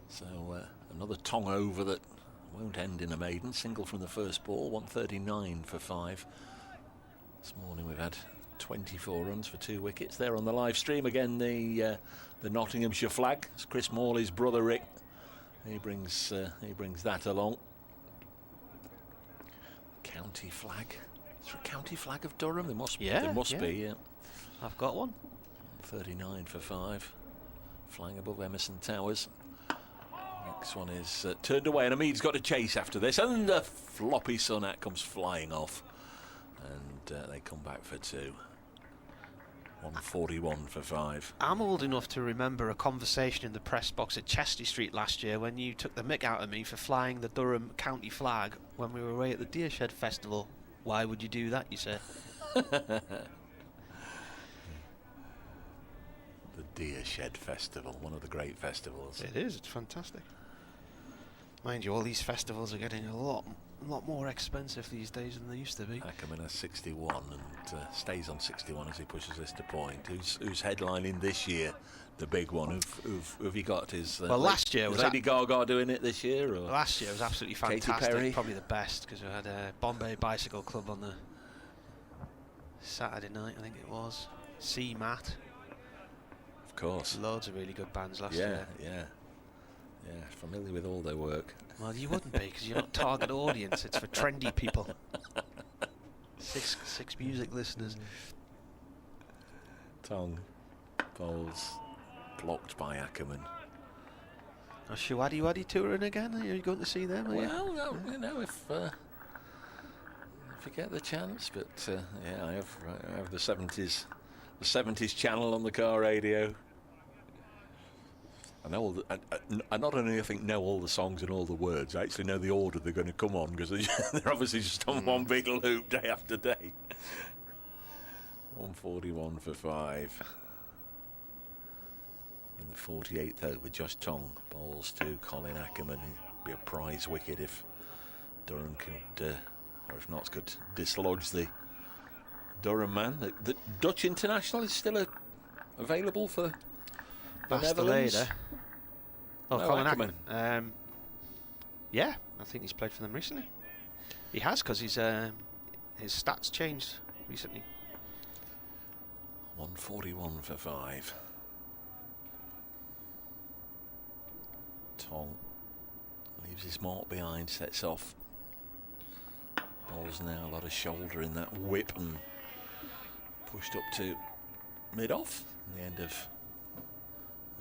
So another Tong over that won't end in a maiden. Single from the first ball. 139 for 5. This morning we've had 24 runs for 2 wickets. There on the live stream again, the Nottinghamshire flag. It's Chris Morley's brother Rick. He brings that along. County flag. Is there a county flag of Durham? There must be. Yeah. I've got one. 39 for 5. Flying above Emerson Towers. Next one is turned away, and Amid's got to chase after this, and the floppy Sunat comes flying off, and they come back for 2. 141 for 5. I'm old enough to remember a conversation in the press box at Chester Street last year when you took the mick out of me for flying the Durham county flag when we were away at the Deershed Festival. Why would you do that, you said? The Deershed Festival, one of the great festivals. It is, it's fantastic. Mind you, all these festivals are getting a lot more expensive these days than they used to be. Ackerman has 61 and stays on 61 as he pushes this to point. Who's headlining this year? The big one. Who've you got? Last year was Lady Gaga doing it this year? Or last year was absolutely fantastic. Probably the best, because we had a Bombay Bicycle Club on the Saturday night, I think it was. Matt. Of course. Loads of really good bands last year. Yeah. Familiar with all their work. Well, you wouldn't be, because you're not target audience. It's for trendy people. Six music listeners. Tong bowls blocked by Ackerman. Are Shawadi touring again? Are you going to see them? Well, no, if you get the chance. But I have the 70s channel on the car radio. I know I not only know all the songs and all the words, I actually know the order they're going to come on, because they're obviously just on one big loop day after day. 141 for 5. In the 48th over, Josh Tong bowls to Colin Ackerman. It'd be a prize wicket if Durham could, or if Notts could dislodge the Durham man. The Dutch international is still available for the Netherlands. Colin Ackerman. Yeah, I think he's played for them recently. He has, because his stats changed recently. 141 for 5. Tong leaves his mark behind, sets off Ball's now a lot of shoulder in that whip and pushed up to mid-off. The end of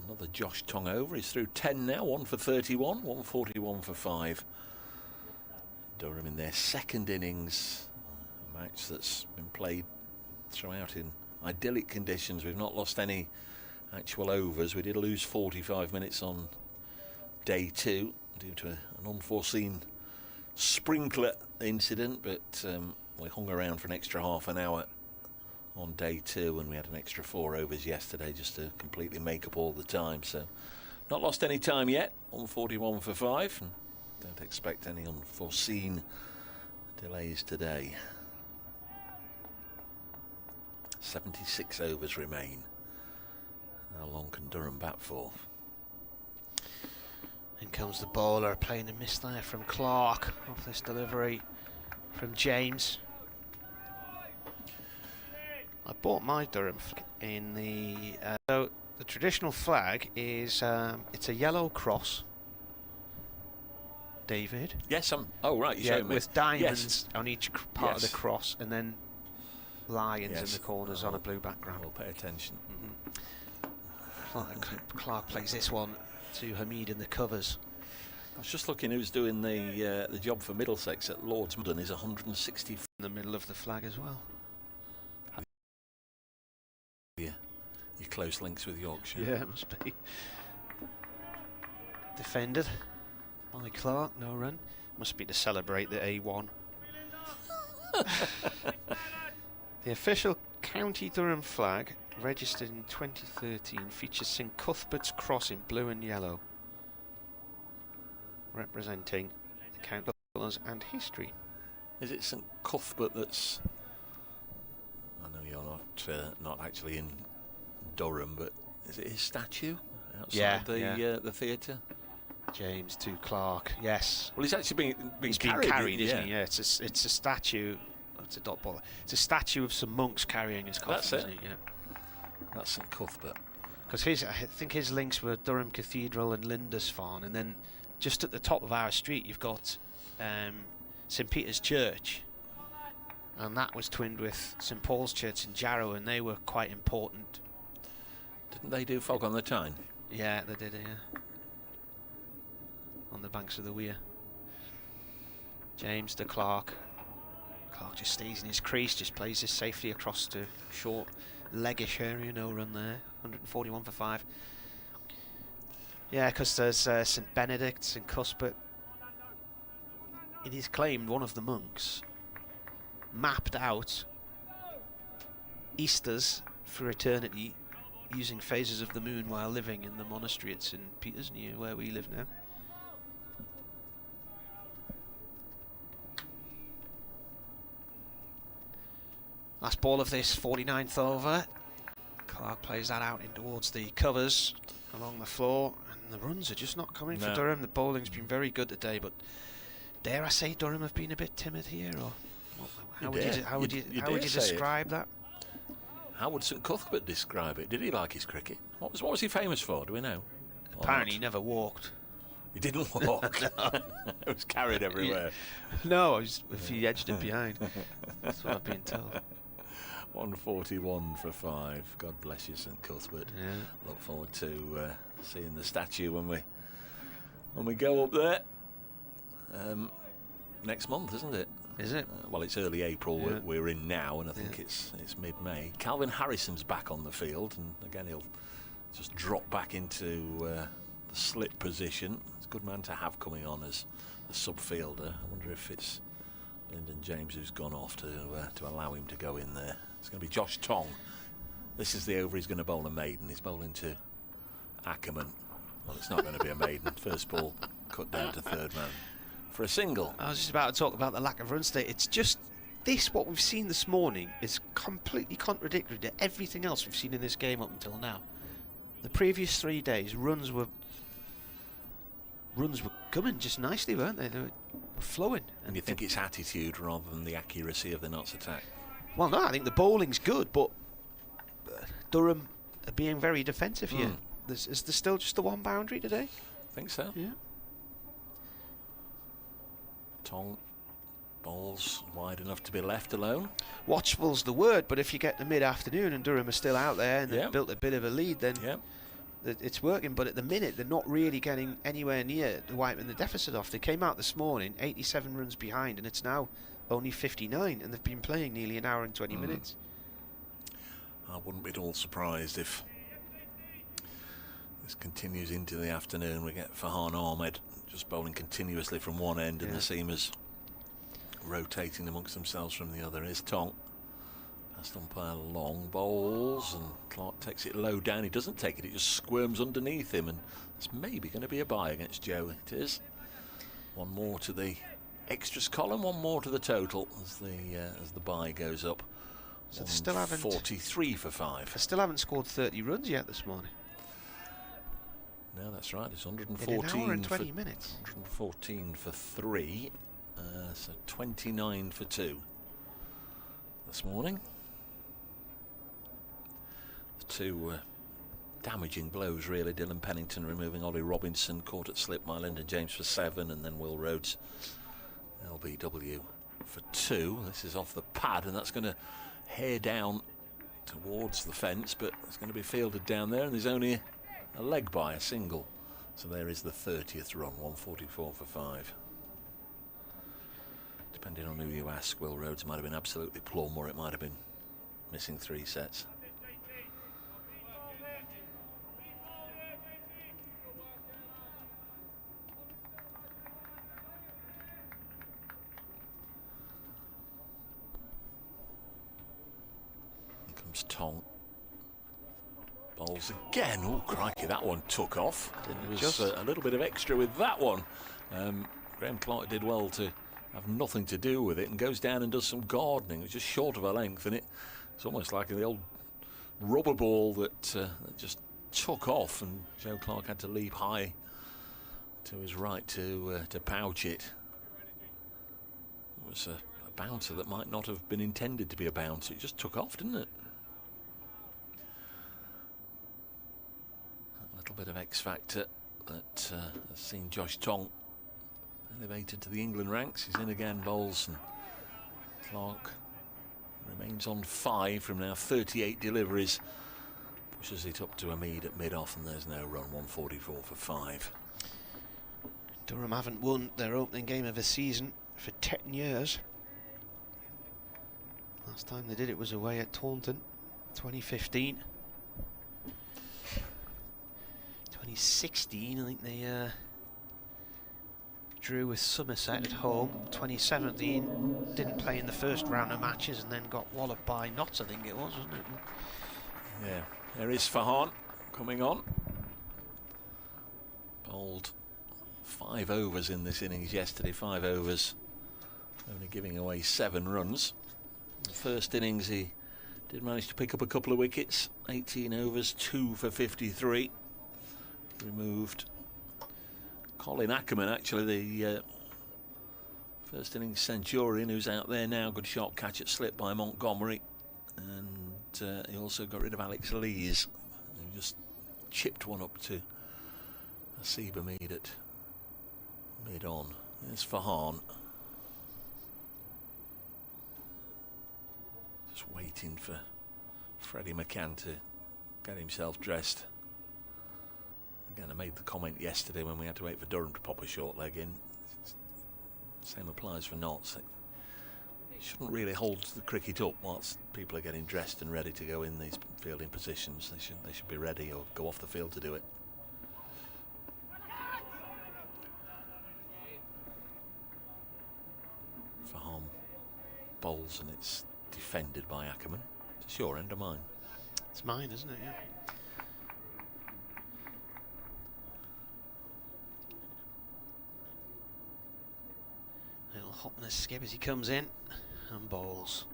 another Josh Tong over. He's through 10 now, 1 for 31, 141 for 5. Durham in their second innings, a match that's been played throughout in idyllic conditions. We've not lost any actual overs. We did lose 45 minutes on day 2 due to an unforeseen sprinkler incident, but we hung around for an extra half an hour on day 2, and we had an extra 4 overs yesterday just to completely make up all the time. So not lost any time yet, 141 for 5, and don't expect any unforeseen delays today. 76 overs remain. How long can Durham bat for? In comes the bowler, playing a miss there from Clark off this delivery from James. I bought my Durham flag in the so the traditional flag is it's a yellow cross, David. Yes, oh right, you showed me. With diamonds on each part of Yes. the cross, and then lions Yes. in the corners on a blue background. We'll pay attention. Clark plays this one to Hamid in the covers. I was just looking who's doing the job for Middlesex at Lord's. Mudden is 160. In the middle of the flag as well. Yeah, your close links with Yorkshire. Yeah, it must be. Defended by Clark, no run. Must be to celebrate the A1. The official County Durham flag, registered in 2013, features St Cuthbert's cross in blue and yellow, representing the county colours and history. Is it St Cuthbert that's? I know you're not actually in Durham, but is it his statue outside the theatre? James to Clark, yes. Well, he's actually been carried, isn't he? Yeah, it's a statue. It's a dot ball. It's a statue of some monks carrying his coffin. That's it. Isn't it? Yeah. That's St Cuthbert. Because I think his links were Durham Cathedral and Lindisfarne, and then just at the top of our street you've got St Peter's Church, and that was twinned with St Paul's Church in Jarrow, and they were quite important. Didn't they do Fog on the Tyne? Yeah, they did. Yeah, on the banks of the Wear. James to Clark. Clark just stays in his crease, just plays this safely across to short leggish area, no run there. 141 for 5. Yeah, because there's St Benedict, St Cuthbert. It is claimed one of the monks mapped out Easters for eternity using phases of the moon while living in the monastery at St Peter's, near where we live now. Last ball of this 49th over. Clark plays that out in towards the covers along the floor, and the runs are just not coming for Durham. The bowling's been very good today, but dare I say Durham have been a bit timid here, or how would you describe that? How would St Cuthbert describe it? Did he like his cricket? What was he famous for? Do we know? Apparently he never walked. He didn't walk. It was carried everywhere. No, if he edged it behind. That's what I've been told. 141 for 5. God bless you, St Cuthbert. Yeah. Look forward to seeing the statue when we go up there next month, isn't it? Is it? Well, it's early April we're in now, and I think it's mid-May. Calvin Harrison's back on the field, and again he'll just drop back into the slip position. It's a good man to have coming on as the sub-fielder. I wonder if it's Lyndon James who's gone off to allow him to go in there. It's going to be Josh Tong. This is the over he's going to bowl a maiden. He's bowling to Ackerman. Well, it's not going to be a maiden. First ball cut down to third man for a single. I was just about to talk about the lack of runs today. It's just this, what we've seen this morning, is completely contradictory to everything else we've seen in this game up until now. The previous 3 days, runs were coming just nicely, weren't they? They were flowing. And you think it's attitude rather than the accuracy of the Notts attack? Well, no, I think the bowling's good, but Durham are being very defensive here. Is there still just the one boundary today? I think so. Yeah. Tong Ball's wide enough to be left alone. Watchful's the word, but if you get to mid-afternoon and Durham are still out there and they've built a bit of a lead, then it's working. But at the minute, they're not really getting anywhere near wiping the deficit off. They came out this morning 87 runs behind, and it's now only 59, and they've been playing nearly an hour and 20 minutes. I wouldn't be at all surprised if this continues into the afternoon. We get Farhan Ahmed just bowling continuously from one end, and the seamers rotating amongst themselves from the other. Here's Tong. Past umpire long bowls, and Clark takes it low down. He doesn't take it, it just squirms underneath him, and it's maybe going to be a bye against Joe. It is. One more to the extras column, one more to the total as the bye goes up. So they still haven't 43 for 5. They still haven't scored 30 runs yet this morning. No, that's right. It's 114 in an hour and 20 minutes. 114 for 3. So 29 for 2 this morning. The two damaging blows, really. Dylan Pennington removing Ollie Robinson, caught at slip by Lyndon James for 7, and then Will Rhodes LBW for 2. This is off the pad, and that's going to hair down towards the fence, but it's going to be fielded down there, and there's only a leg by, a single. So there is the 30th run, 144 for 5. Depending on who you ask, Will Rhodes might have been absolutely plumb, or it might have been missing 3 sets. Here comes Tong. Bowls again. Oh, crikey, that one took off. There was just a little bit of extra with that one. Graham Clark did well to have nothing to do with it and goes down and does some gardening. It's just short of a length, and it's almost like the old rubber ball that just took off, and Joe Clark had to leap high to his right to pouch it. It was a bouncer that might not have been intended to be a bouncer. It just took off, didn't it? A little bit of X factor that has seen Josh Tong elevated to the England ranks. He's in again, bowls, and Clark remains on 5 from now 38 deliveries. Pushes it up to a Mead at mid-off, and there's no run, 144 for 5. Durham haven't won their opening game of the season for 10 years. Last time they did it was away at Taunton, 2015. 2016, I think they drew with Somerset at home. 2017 didn't play in the first round of matches and then got walloped by Notts, I think it was, wasn't it? Yeah, there is Farhan coming on. Bowled 5 overs in this innings yesterday, 5 overs, only giving away 7 runs. The first innings he did manage to pick up a couple of wickets, 18 overs, 2 for 53. Removed Colin Ackerman, actually, the first innings centurion, who's out there now. Good shot catch at slip by Montgomery, and he also got rid of Alex Lees, who just chipped one up to Asiba Mead at mid-on. There's Farhan, just waiting for Freddie McCann to get himself dressed. Again, I made the comment yesterday when we had to wait for Durham to pop a short leg in. Same applies for Notts. They shouldn't really hold the cricket up whilst people are getting dressed and ready to go in these fielding positions. They should be ready or go off the field to do it. Farhan bowls, and it's defended by Ackerman. It's your end or mine? It's mine, isn't it? Yeah. Little hop and a skip as he comes in and bowls.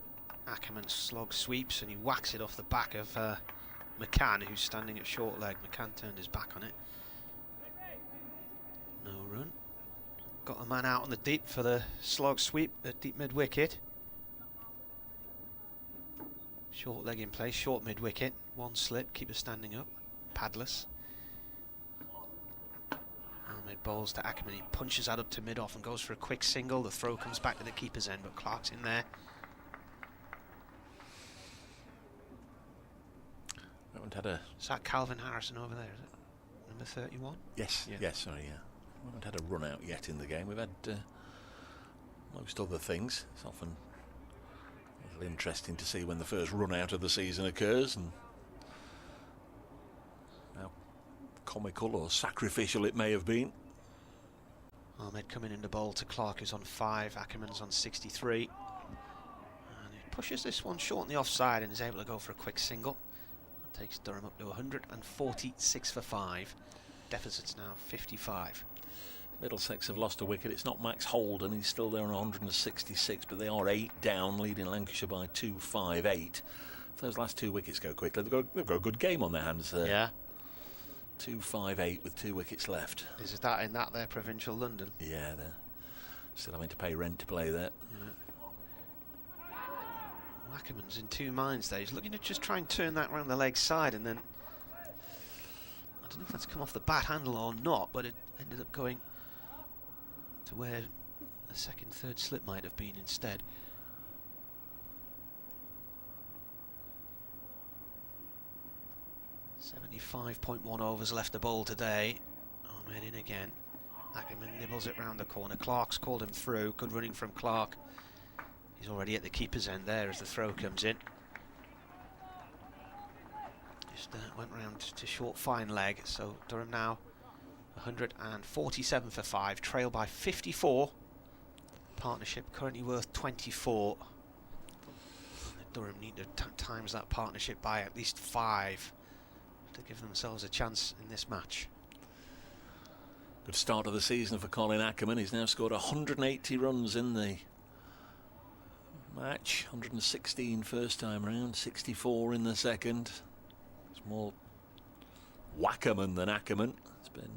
Ackerman slog sweeps and he whacks it off the back of McCann, who's standing at short leg. McCann turned his back on it. No run. Got a man out on the deep for the slog sweep at deep mid wicket. Short leg in place, short mid wicket. One slip, keeper standing up, padless. And Ahmed bowls to Ackerman. He punches that up to mid-off and goes for a quick single. The throw comes back to the keeper's end, but Clark's in there. We haven't had a... Is that Calvin Harrison over there, is it? Number 31? Yes, Yeah. yes, sorry, yeah. We haven't had a run out yet in the game. We've had most other things. It's often a little interesting to see when the first run out of the season occurs and how comical or sacrificial it may have been. Ahmed coming in the bowl to Clark, who's on 5. Ackerman's on 63. And he pushes this one short on the offside and is able to go for a quick single. That takes Durham up to 146 for 5. Deficit's now 55. Middlesex have lost a wicket. It's not Max Holden. He's still there on 166, but they are 8 down, leading Lancashire by 258. If those last 2 wickets go quickly, they've got a good game on their hands there. Yeah. 258 with 2 wickets left. Is that in that there provincial London? Yeah, they're still having to pay rent to play there. Yeah. Ackerman's in 2 minds there. He's looking to just try and turn that round the leg side, and then I don't know if that's come off the bat handle or not, but it ended up going to where the second, third slip might have been instead. .5 overs left to bowl today. Ahmed in again. Ackerman nibbles it round the corner. Clark's called him through. Good running from Clark. He's already at the keeper's end there as the throw comes in. Just went round to short fine leg. So Durham now 147 for 5. Trail by 54. Partnership currently worth 24. Durham need to times that partnership by at least 5 to give themselves a chance in this match. Good start of the season for Colin Ackerman. He's now scored 180 runs in the match. 116 first time round, 64 in the second. It's more Wackerman than Ackerman. It's been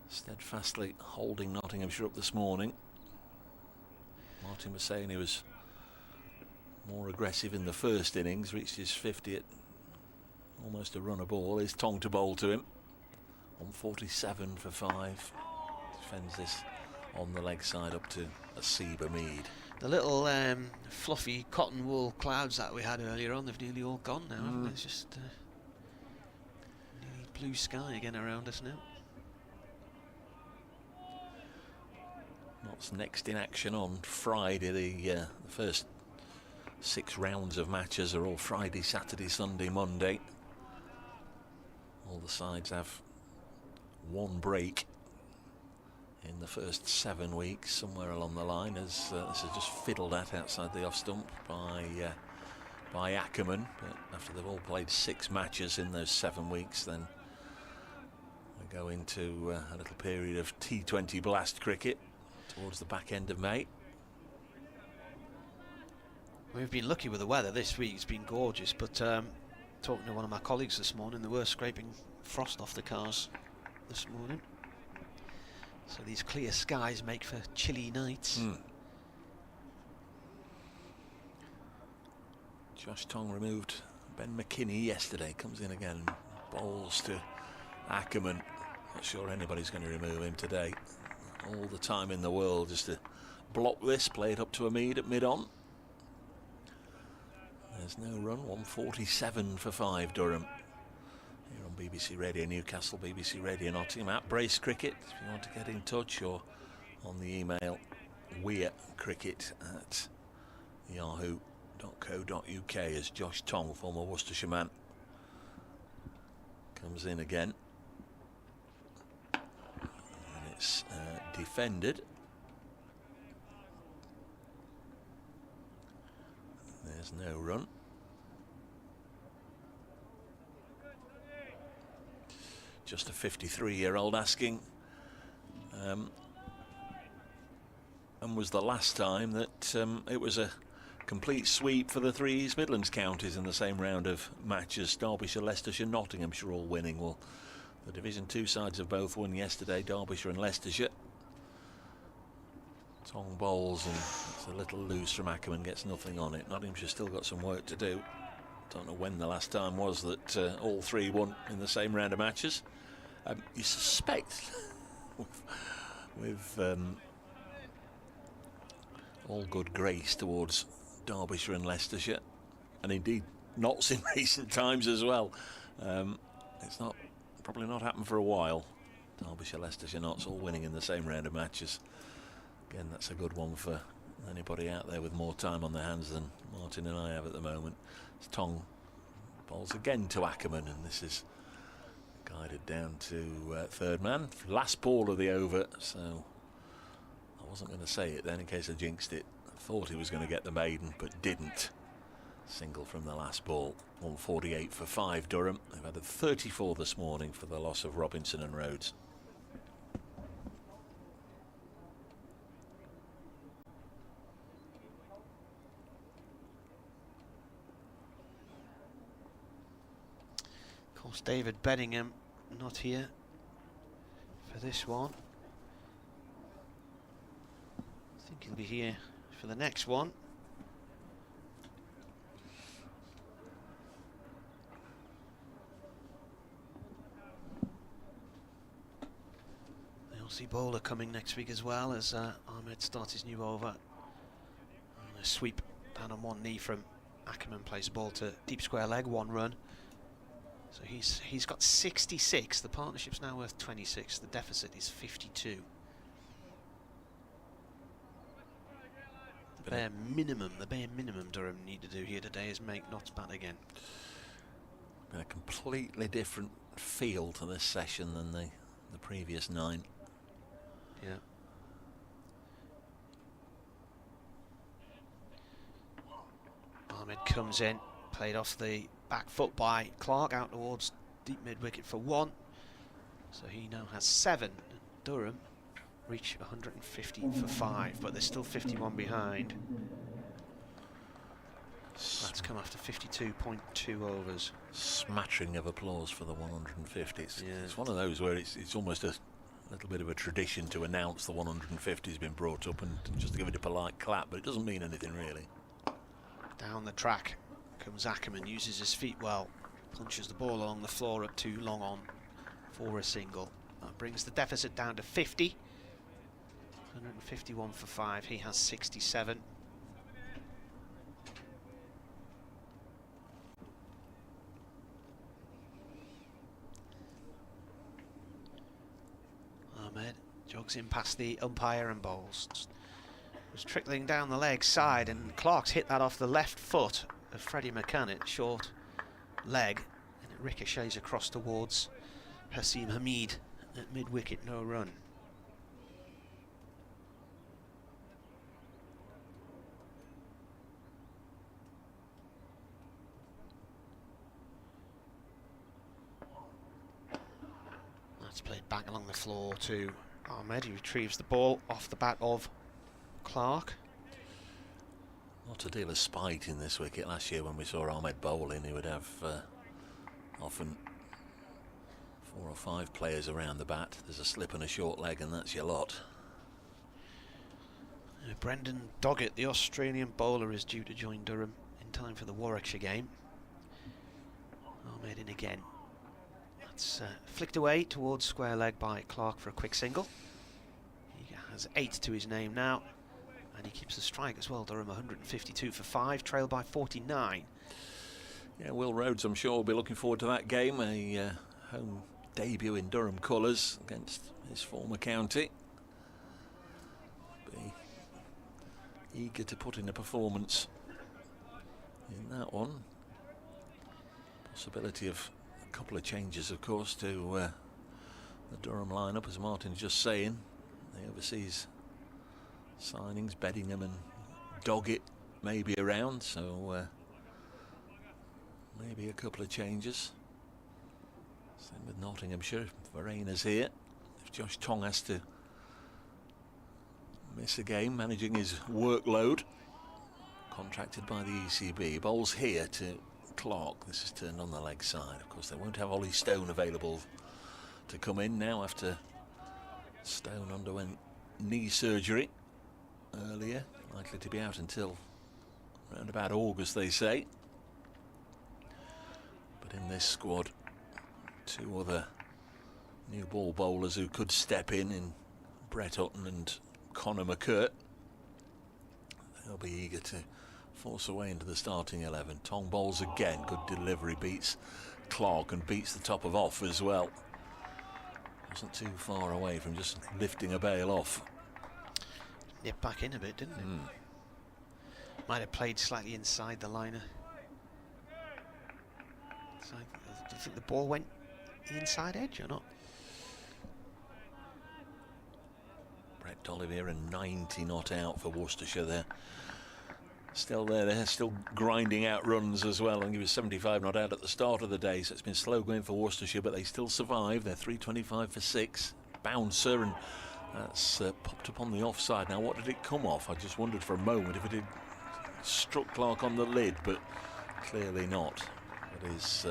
steadfastly holding Nottinghamshire up this morning. Martin was saying he was more aggressive in the first innings, reached his 50 at almost a run a ball. Here's Tong to bowl to him. 147 for 5. Defends this on the leg side up to a Seba Mead. The little fluffy cotton wool clouds that we had earlier on, they've nearly all gone now, haven't they? It's just nearly blue sky again around us now. What's next in action on Friday? The first 6 rounds of matches are all Friday, Saturday, Sunday, Monday. All the sides have 1 break in the first 7 weeks, somewhere along the line, as this is just fiddled at outside the off stump by Ackerman. But after they've all played 6 matches in those 7 weeks, then we go into a little period of T20 blast cricket towards the back end of May. We've been lucky with the weather this week. It's been gorgeous, but talking to one of my colleagues this morning, they were scraping frost off the cars this morning. So these clear skies make for chilly nights. Josh Tong removed Ben McKinney yesterday. Comes in again, bowls to Ackerman. Not sure anybody's going to remove him today. All the time in the world just to block this. Play it up to a Mead at mid-on. There's no run. 147 for 5 Durham. Here on BBC Radio Newcastle, BBC Radio Nottingham, at Brace Cricket if you want to get in touch, or on the email weircricket@yahoo.co.uk as Josh Tong, former Worcestershire man, comes in again. And it's defended. There's no run. Just a 53-year-old asking. And was the last time that it was a complete sweep for the 3 East Midlands counties in the same round of matches. Derbyshire, Leicestershire, Nottinghamshire all winning. Well, the Division 2 sides have both won yesterday, Derbyshire and Leicestershire. Tong bowls and it's a little loose from Ackerman, gets nothing on it. Nottinghamshire still got some work to do. Don't know when the last time was that all 3 won in the same round of matches. You suspect with all good grace towards Derbyshire and Leicestershire, and indeed Notts in recent times as well. It's probably not happened for a while. Derbyshire, Leicestershire, Notts all winning in the same round of matches. Again, that's a good one for anybody out there with more time on their hands than Martin and I have at the moment. It's Tong bowls again to Ackerman, and this is guided down to third man. Last ball of the over, so I wasn't going to say it then in case I jinxed it. I thought he was going to get the maiden, but didn't. Single from the last ball. 148 for 5 Durham. They've had a 34 this morning for the loss of Robinson and Rhodes. Of course, David Bedingham not here for this one. I think he'll be here for the next one. The Aussie bowler coming next week as well, as Ahmed starts his new over. And a sweep down on one knee from Ackerman, plays the ball to deep square leg, 1 run. So he's got 66. The partnership's now worth 26. The deficit is 52. The bare minimum Durham need to do here today is make Notts bat again. Been a completely different feel to this session than the previous 9. Yeah. Ahmed comes in, played off the back foot by Clark, out towards deep mid-wicket for 1. So he now has 7. Durham reach 150 for 5, but they're still 51 behind. That's come after 52.2 overs. Smattering of applause for the 150s. Yeah. It's one of those where it's almost a little bit of a tradition to announce the 150 has been brought up and just to give it a polite clap, but it doesn't mean anything really. Down the track comes Ackerman, uses his feet well, punches the ball along the floor up too long on for a single. That brings the deficit down to 50. 151 for 5, he has 67. Ahmed jogs in past the umpire and bowls. Was trickling down the leg side, and Clark's hit that off the left foot of Freddie McCann, short leg, and it ricochets across towards Hasim Hamid at mid-wicket, no run. That's played back along the floor to Ahmed. He retrieves the ball off the bat of Clark. Not a deal of spite in this wicket. Last year when we saw Ahmed bowling, he would have often 4 or 5 players around the bat. There's a slip and a short leg and that's your lot. Brendan Doggett, the Australian bowler, is due to join Durham in time for the Warwickshire game. Ahmed in again. That's flicked away towards square leg by Clark for a quick single. He has 8 to his name now, and he keeps the strike as well. Durham 152 for 5, trailed by 49. Yeah, Will Rhodes, I'm sure, will be looking forward to that game. A home debut in Durham colours against his former county. Be eager to put in a performance in that one. Possibility of a couple of changes, of course, to the Durham lineup, as Martin's just saying. The overseas signings, Bedingham and Doggett may be around, so maybe a couple of changes. Same with Nottinghamshire. Varena's here. If Josh Tong has to miss a game, managing his workload, contracted by the ECB, bowls here to Clark. This is turned on the leg side. Of course, they won't have Ollie Stone available to come in now after Stone underwent knee surgery earlier, likely to be out until around about August, they say. But in this squad, 2 other new ball bowlers who could step in Brett Hutton and Connor McCurt. They'll be eager to force away into the starting 11. Tong bowls again, good delivery, beats Clark and beats the top of off as well. Wasn't too far away from just lifting a bail off. Nipped back in a bit, didn't it? Might have played slightly inside the liner. So, do you think the ball went the inside edge or not? Brett D'Oliveira and 90 not out for Worcestershire there. Still there, they're still grinding out runs as well. And he was 75 not out at the start of the day, so it's been slow going for Worcestershire, but they still survive. They're 325 for 6. Bouncer, and that's popped up on the offside. Now, what did it come off? I just wondered for a moment if it had struck Clark on the lid, but clearly not. But his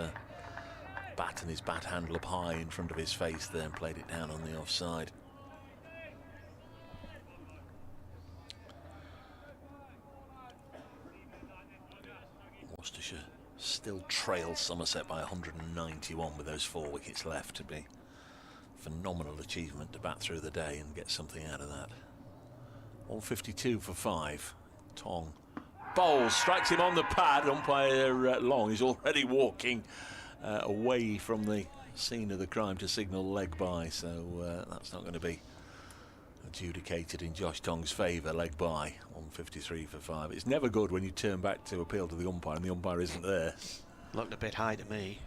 bat and his bat handle up high in front of his face there and played it down on the offside. Worcestershire still trails Somerset by 191 with those 4 wickets left. To be phenomenal achievement to bat through the day and get something out of that. 152 for 5. Tong bowls, strikes him on the pad. Umpire Long is already walking away from the scene of the crime to signal leg by, so that's not going to be adjudicated in Josh Tong's favour. Leg by. 153 for 5. It's never good when you turn back to appeal to the umpire and the umpire isn't there. Looked a bit high to me.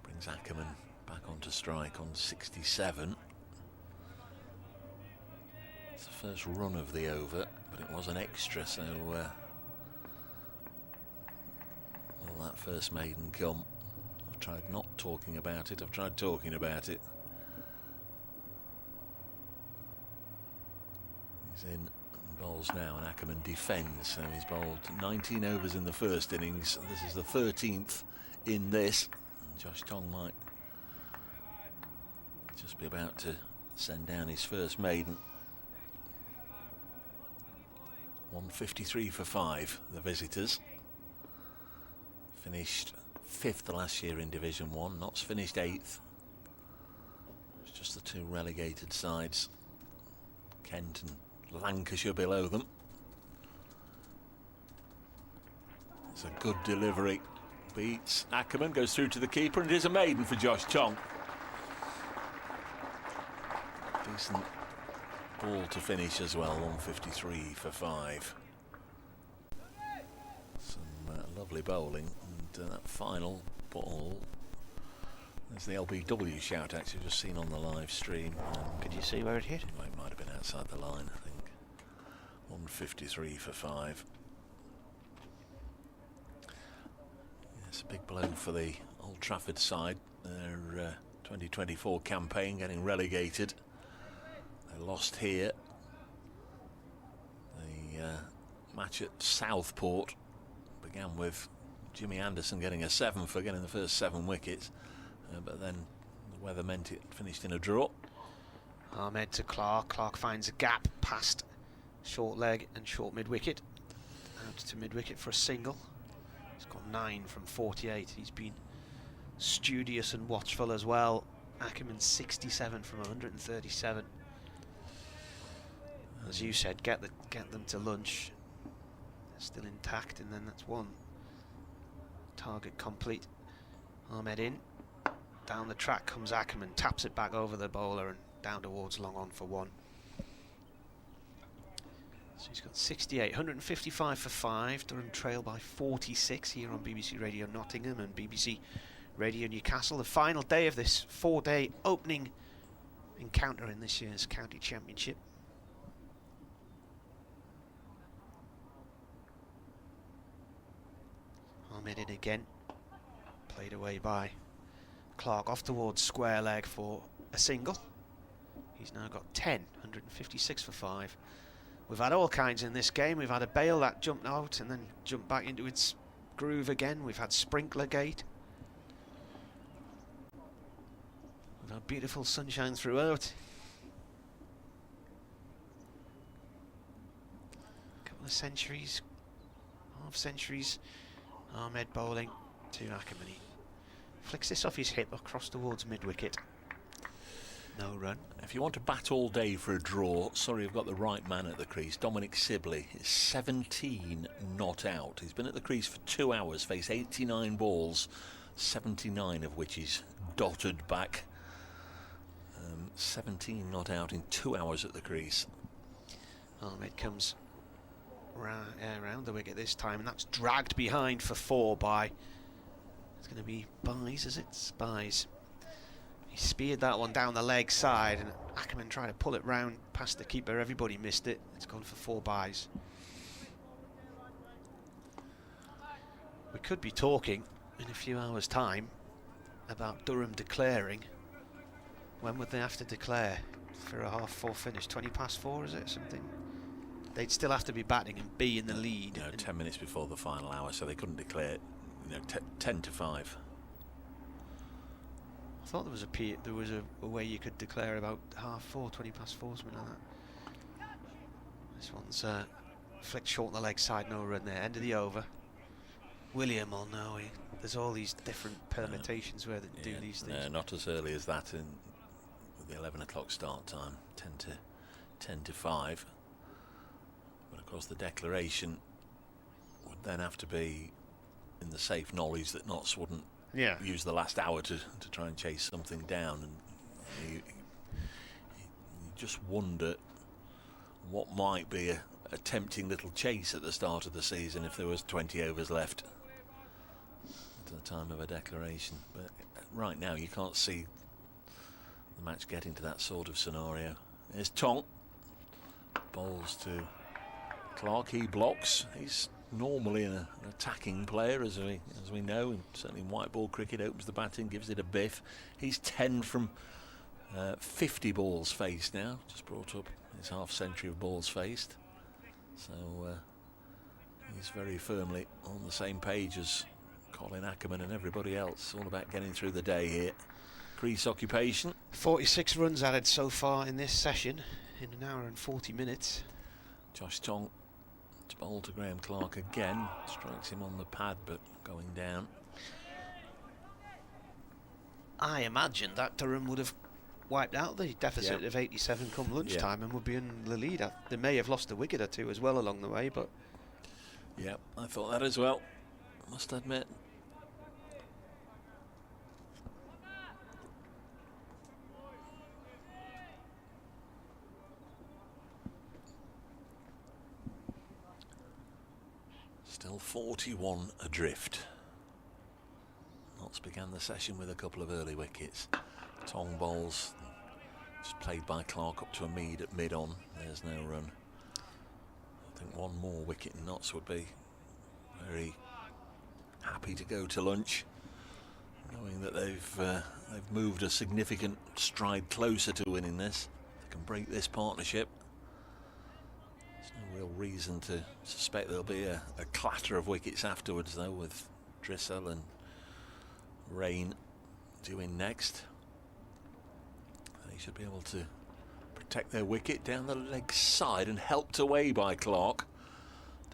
Brings Ackerman back onto strike on 67. It's the first run of the over, but it was an extra, so will that first maiden come? I've tried not talking about it, I've tried talking about it. He's in and bowls now, and Ackerman defends, so he's bowled 19 overs in the first innings. This is the 13th in this. And Josh Tong might just be about to send down his first maiden. 153 for 5, the visitors. Finished 5th last year in Division 1. Notts finished 8th. It's just the 2 relegated sides, Kent and Lancashire, below them. It's a good delivery. Beats Ackerman, goes through to the keeper, and it is a maiden for Josh Tong. Decent ball to finish as well. 153 for 5. Some lovely bowling, and that final ball, there's the LBW shout actually just seen on the live stream. Could you see where it hit? Well, it might have been outside the line, I think. 153 for 5. It's a big blow for the Old Trafford side. Their 2024 campaign getting relegated. They lost here. The match at Southport began with Jimmy Anderson getting a 7 for getting the first 7 wickets, but then the weather meant it finished in a draw. Ahmed to Clark. Clark finds a gap past short leg and short mid wicket. Out to mid wicket for a single. He's got 9 from 48. He's been studious and watchful as well. Ackerman 67 from 137. As you said, get them to lunch. They're still intact, and then that's 1 target complete. Ahmed in. Down the track comes Ackerman, taps it back over the bowler and down towards long on for 1. So he's got 68, 155 for 5. Durham trail by 46 here on BBC Radio Nottingham and BBC Radio Newcastle. The final day of this 4-day opening encounter in this year's County Championship. Ahmed in again. Played away by Clark, off towards square leg for a single. He's now got 10, 156 for 5. We've had all kinds in this game. We've had a bail that jumped out and then jumped back into its groove again. We've had sprinkler gate. We've had beautiful sunshine throughout. Couple of centuries, half centuries. Ahmed bowling to Ackerman. Flicks this off his hip across towards mid-wicket. No run. If you want to bat all day for a draw, sorry, I've got the right man at the crease. Dominic Sibley is 17 not out. He's been at the crease for 2 hours, faced 89 balls, 79 of which is dotted back. 17 not out in 2 hours at the crease. Ahmed comes round the wicket this time, and that's dragged behind for 4 by... It's going to be Buys, is it? Buys. He speared that one down the leg side, and Ackerman tried to pull it round past the keeper. Everybody missed it. It's gone for 4 Buys. We could be talking in a few hours' time about Durham declaring. When would they have to declare for a 1/2-4 finish? 4:20, is it? Something? They'd still have to be batting and be in the lead. No, 10 minutes before the final hour, so they couldn't declare, 10 to 5. I thought there was a way you could declare about 4:30, 4:20, something like that. This one's flicked short on the leg side, no run there. End of the over. William will know. There's all these different permutations where they do these things. No, not as early as that with the 11 o'clock start time, 10 to 5. But of course the declaration would then have to be in the safe knowledge that Notts wouldn't use the last hour to try and chase something down, and you just wonder what might be a tempting little chase at the start of the season if there was 20 overs left at the time of a declaration. But right now you can't see the match getting to that sort of scenario. Here's Tong, bowls to Clark. He blocks. He's normally an attacking player, as we know, and certainly in white ball cricket. Opens the batting, gives it a biff. He's 10 from 50 balls faced now. Just brought up his half-century of balls faced, so he's very firmly on the same page as Colin Ackerman and everybody else. All about getting through the day here. Crease occupation. 46 runs added so far in this session in an hour and 40 minutes. Josh Tong to bowl to Graham Clark again. Strikes him on the pad, but going down. I imagine that Durham would have wiped out the deficit of 87 come lunchtime and would be in the lead. They may have lost a wicket or two as well along the way, but... Yeah, I thought that as well, must admit. Still 41 adrift. Notts began the session with a couple of early wickets. Tong bowls, just played by Clark up to a mead at mid-on. There's no run. I think one more wicket and Notts would be very happy to go to lunch, knowing that they've moved a significant stride closer to winning this. They can break this partnership. There's no real reason to suspect there'll be a clatter of wickets afterwards, though, with Drissel and Rain due in next. They should be able to protect their wicket down the leg side and helped away by Clark.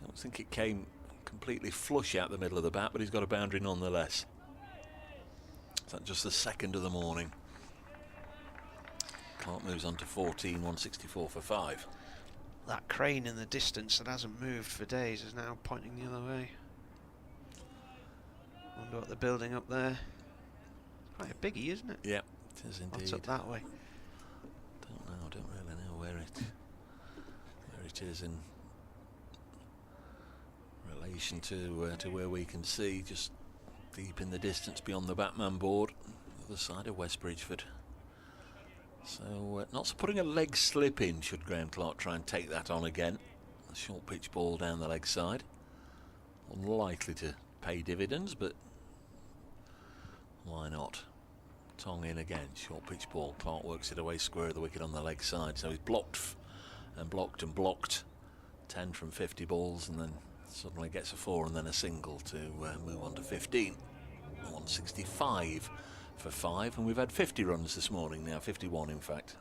Don't think it came completely flush out the middle of the bat, but he's got a boundary nonetheless. Is that just the second of the morning? Clark moves on to 14, 164 for 5. That crane in the distance that hasn't moved for days is now pointing the other way. Wonder what they're building up there. It's quite a biggie, isn't it? Yeah, it is indeed. What's up that way? Don't really know where it is in relation to where we can see, just deep in the distance beyond the Batman board, the other side of West Bridgeford. So Notts putting a leg slip in should Graham Clark try and take that on again. A short pitch ball down the leg side. Unlikely to pay dividends, but why not? Tong in again, short pitch ball. Clark works it away square of the wicket on the leg side. So he's blocked and blocked and blocked. 10 from 50 balls, and then suddenly gets a 4 and then a single to move on to 15. 165 for 5, and we've had 50 runs this morning now, 51 in fact.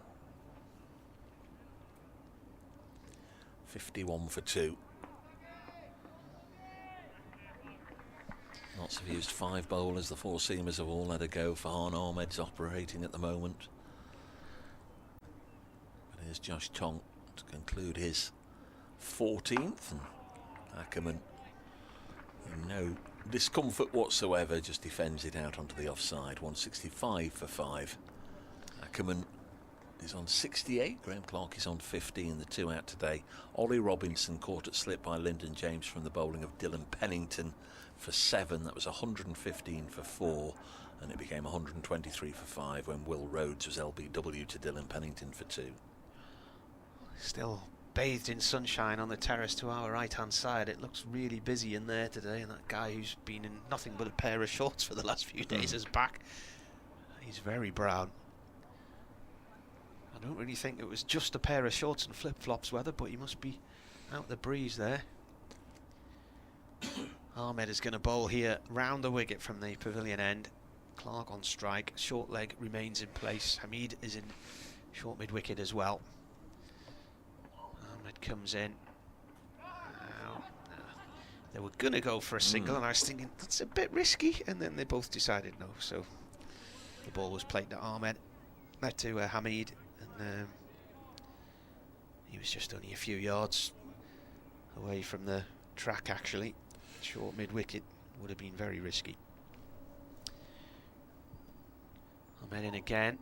51 for 2. Lots have used 5 bowlers. The 4-seamers have all had a go. Farhan Ahmed's operating at the moment. But here's Josh Tong to conclude his 14th. And Ackerman, no discomfort whatsoever, just defends it out onto the offside. 165 for 5. Ackerman is on 68. Graham Clark is on 15. The 2 out today. Ollie Robinson caught at slip by Lyndon James from the bowling of Dylan Pennington for 7. That was 115 for 4, and it became 123 for 5 when Will Rhodes was LBW to Dylan Pennington for 2. Still bathed in sunshine on the terrace to our right hand side. It looks really busy in there today, and that guy who's been in nothing but a pair of shorts for the last few days is back. He's very brown. I don't really think it was just a pair of shorts and flip-flops weather, but he must be out the breeze there. Ahmed is going to bowl here round the wicket from the pavilion end. Clark on strike. Short leg remains in place. Hamid is in short mid-wicket as well. Ahmed comes in. They were going to go for a single, and I was thinking, that's a bit risky, and then they both decided no. So the ball was played to Ahmed, not to Hamid, and he was just only a few yards away from the track, actually. Short mid-wicket would have been very risky. Ahmed in again.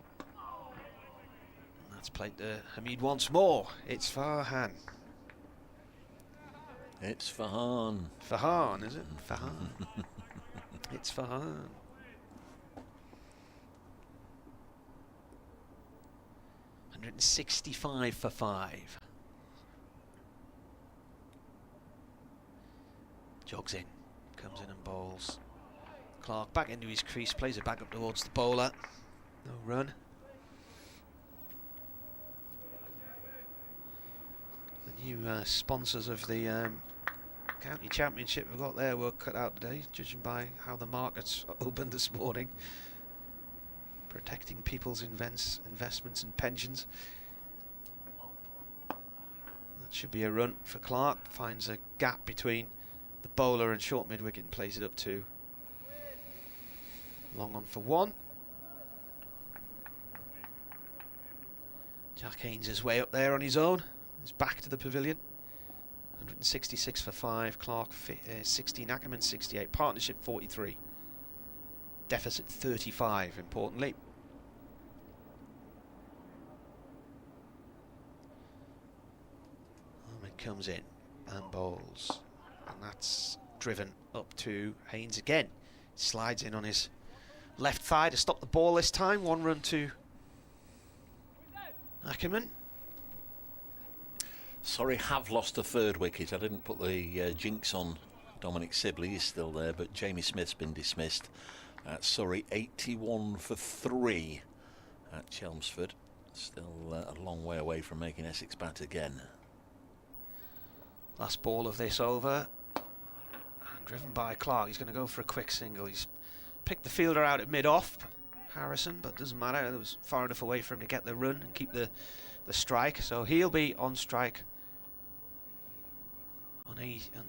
And that's played to Hamid once more. It's Farhan. It's Farhan. Farhan, is it? Farhan. It's Farhan. $165 for 5. Jogs in, comes in and bowls. Clark back into his crease, plays it back up towards the bowler. No run. The new sponsors of the county championship we've got there were cut out today, judging by how the markets opened this morning. Protecting people's investments and pensions. That should be a run for Clark. Finds a gap between the bowler and short mid-wicket and plays it up to long on for 1. Jack Haynes is way up there on his own. He's back to the pavilion. 166 for 5. Clark 16. Ackerman 68. Partnership 43. Deficit 35, importantly. Ahmed comes in and bowls. And that's driven up to Haynes again. Slides in on his left thigh to stop the ball this time. 1 run to Ackerman. Surrey have lost a 3rd wicket. I didn't put the jinx on Dominic Sibley. He's still there, but Jamie Smith's been dismissed. At Surrey, 81 for 3 at Chelmsford. Still a long way away from making Essex bat again. Last ball of this over. Driven by Clark. He's going to go for a quick single. He's picked the fielder out at mid-off, Harrison, but doesn't matter. It was far enough away for him to get the run and keep the strike. So he'll be on strike on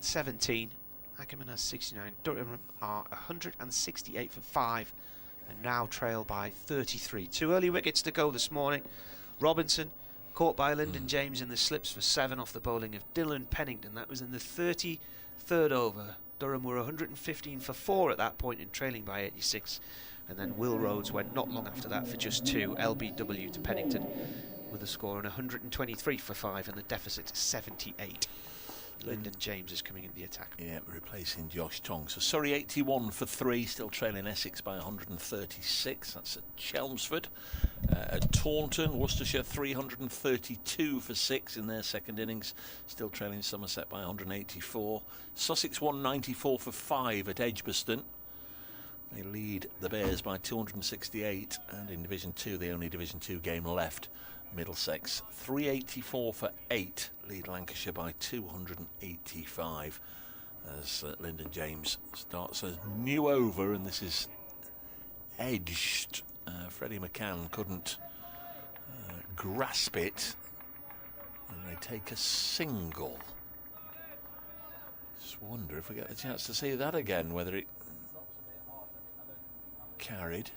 17. Ackerman has 69. Durham are 168 for 5 and now trail by 33. 2 early wickets to go this morning. Robinson caught by Lyndon James in the slips for 7 off the bowling of Dylan Pennington. That was in the 33rd over. Durham were 115 for 4 at that point in trailing by 86. And then Will Rhodes went not long after that for just 2. LBW to Pennington with a score on 123 for 5 and the deficit 78. Lyndon James is coming in the attack. Yeah, replacing Josh Tong. So Surrey 81 for 3, still trailing Essex by 136. That's at Chelmsford. At Taunton, Worcestershire 332 for 6 in their second innings, still trailing Somerset by 184. Sussex 194 for 5 at Edgbaston. They lead the Bears by 268, and in Division 2, the only Division 2 game left, Middlesex 384 for 8, lead Lancashire by 285 as Lyndon James starts a new over, and this is edged. Freddie McCann couldn't grasp it, and they take a single. Just wonder if we get the chance to see that again, whether it carried.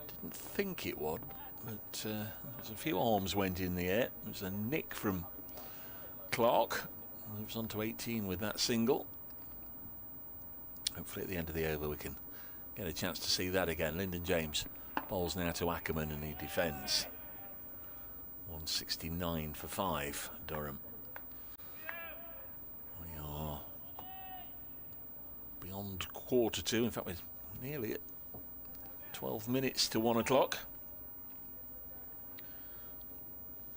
Didn't think it would, but there's a few arms went in the air. It was a nick from Clark. Moves on to 18 with that single. Hopefully at the end of the over we can get a chance to see that again. Lyndon James bowls now to Ackerman and he defends. 169 for 5, Durham. We are beyond quarter to. In fact, we're nearly at 12 minutes to 1 o'clock.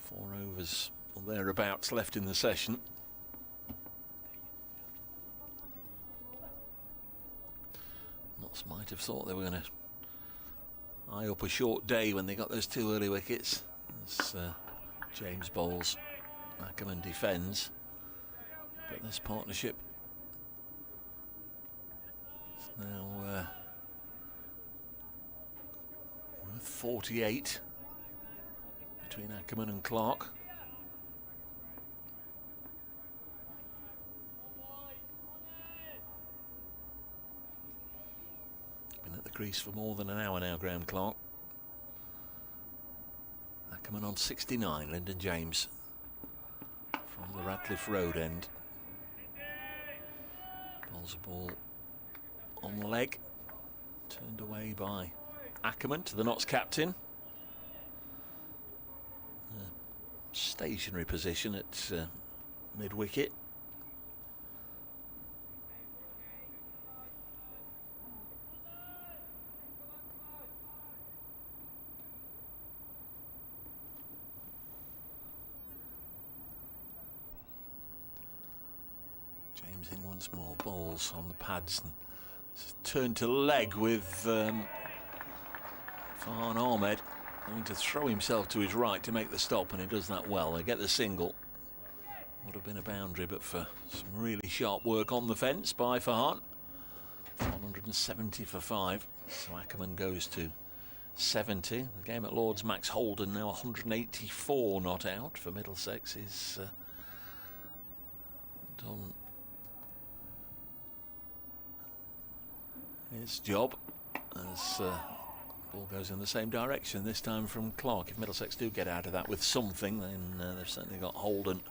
4 overs or thereabouts left in the session. Notts might have thought they were going to eye up a short day when they got those 2 early wickets. As James bowls, Ackerman defends, but this partnership is now worth 48 between Ackerman and Clark. Been at the crease for more than an hour now, Graham Clark. Ackerman on 69, Lyndon James from the Ratcliffe Road end. Bowls a ball on the leg, turned away by Ackerman to the Notts captain. Stationary position at mid-wicket. James in once more, bowls on the pads and turn to leg with Farhan Ahmed having to throw himself to his right to make the stop, and he does that well. They get the single. Would have been a boundary, but for some really sharp work on the fence by Farhan. 170 for 5. So Ackerman goes to 70. The game at Lord's Max Holden now 184 not out for Middlesex is done his job as ball goes in the same direction, this time from Clark. If Middlesex do get out of that with something, then they've certainly got Holden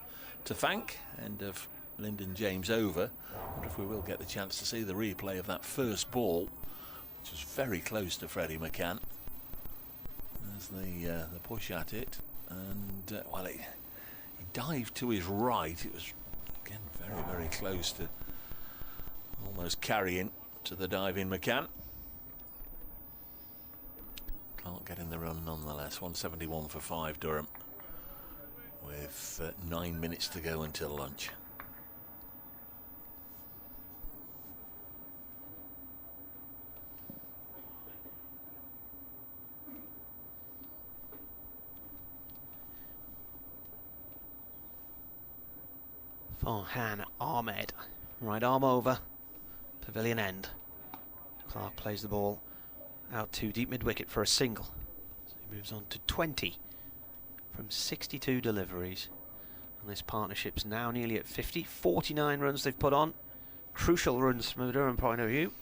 to thank. End of Lyndon James over. I wonder if we will get the chance to see the replay of that first ball, which was very close to Freddie McCann. There's the push at it, and well, he dived to his right. It was again very, very close to almost carrying to the diving McCann. Clark getting the run nonetheless. 171 for 5, Durham, with 9 minutes to go until lunch. Farhan Ahmed, right arm over, pavilion end. Clark plays the ball out to deep mid-wicket for a single. So he moves on to 20 from 62 deliveries. And this partnership's now nearly at 50. 49 runs they've put on. Crucial runs from a Durham point of view.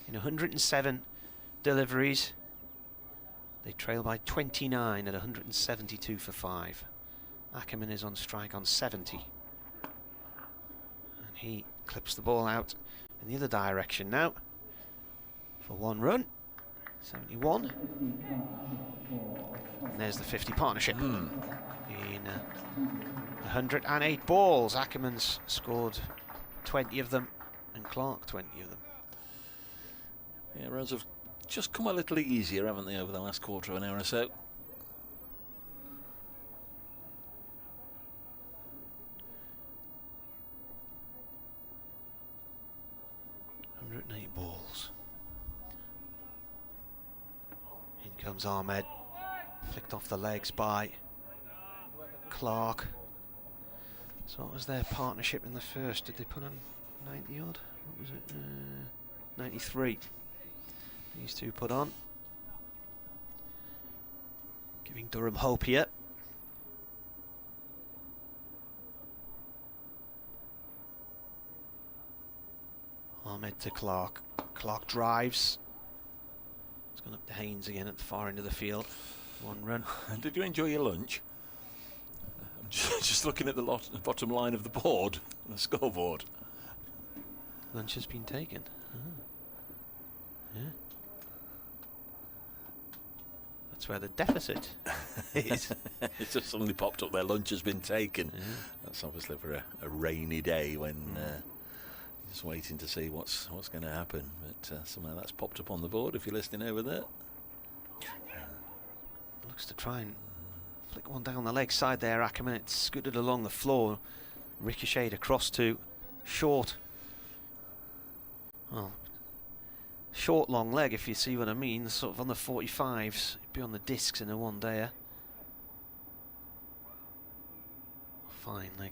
In 107 deliveries, they trail by 29 at 172 for 5. Ackerman is on strike on 70. And he clips the ball out in the other direction now for 1 run. 71. And there's the 50 partnership. In 108 balls, Ackerman's scored 20 of them and Clark 20 of them. Yeah, runs have just come a little easier, haven't they, over the last quarter of an hour or so. Balls. In comes Ahmed, flicked off the legs by Clark. So what was their partnership in the first? Did they put on 90 odd? What was it? 93. These two put on. Giving Durham hope here. Ahmed to Clark. Clark drives. It's gone up to Haynes again at the far end of the field. 1 run. And did you enjoy your lunch? I'm just looking at the bottom line of the board, the scoreboard. Lunch has been taken. Yeah. That's where the deficit is. It's just suddenly popped up there. Lunch has been taken. Yeah. That's obviously for a rainy day when just waiting to see what's going to happen. But somehow that's popped up on the board. If you're listening over there, Looks to try and flick one down the leg side there. Ackerman. It's scooted along the floor, ricocheted across to short. Well, short long leg, if you see what I mean, sort of on the 45s, be on the discs in a one-dayer. Fine leg.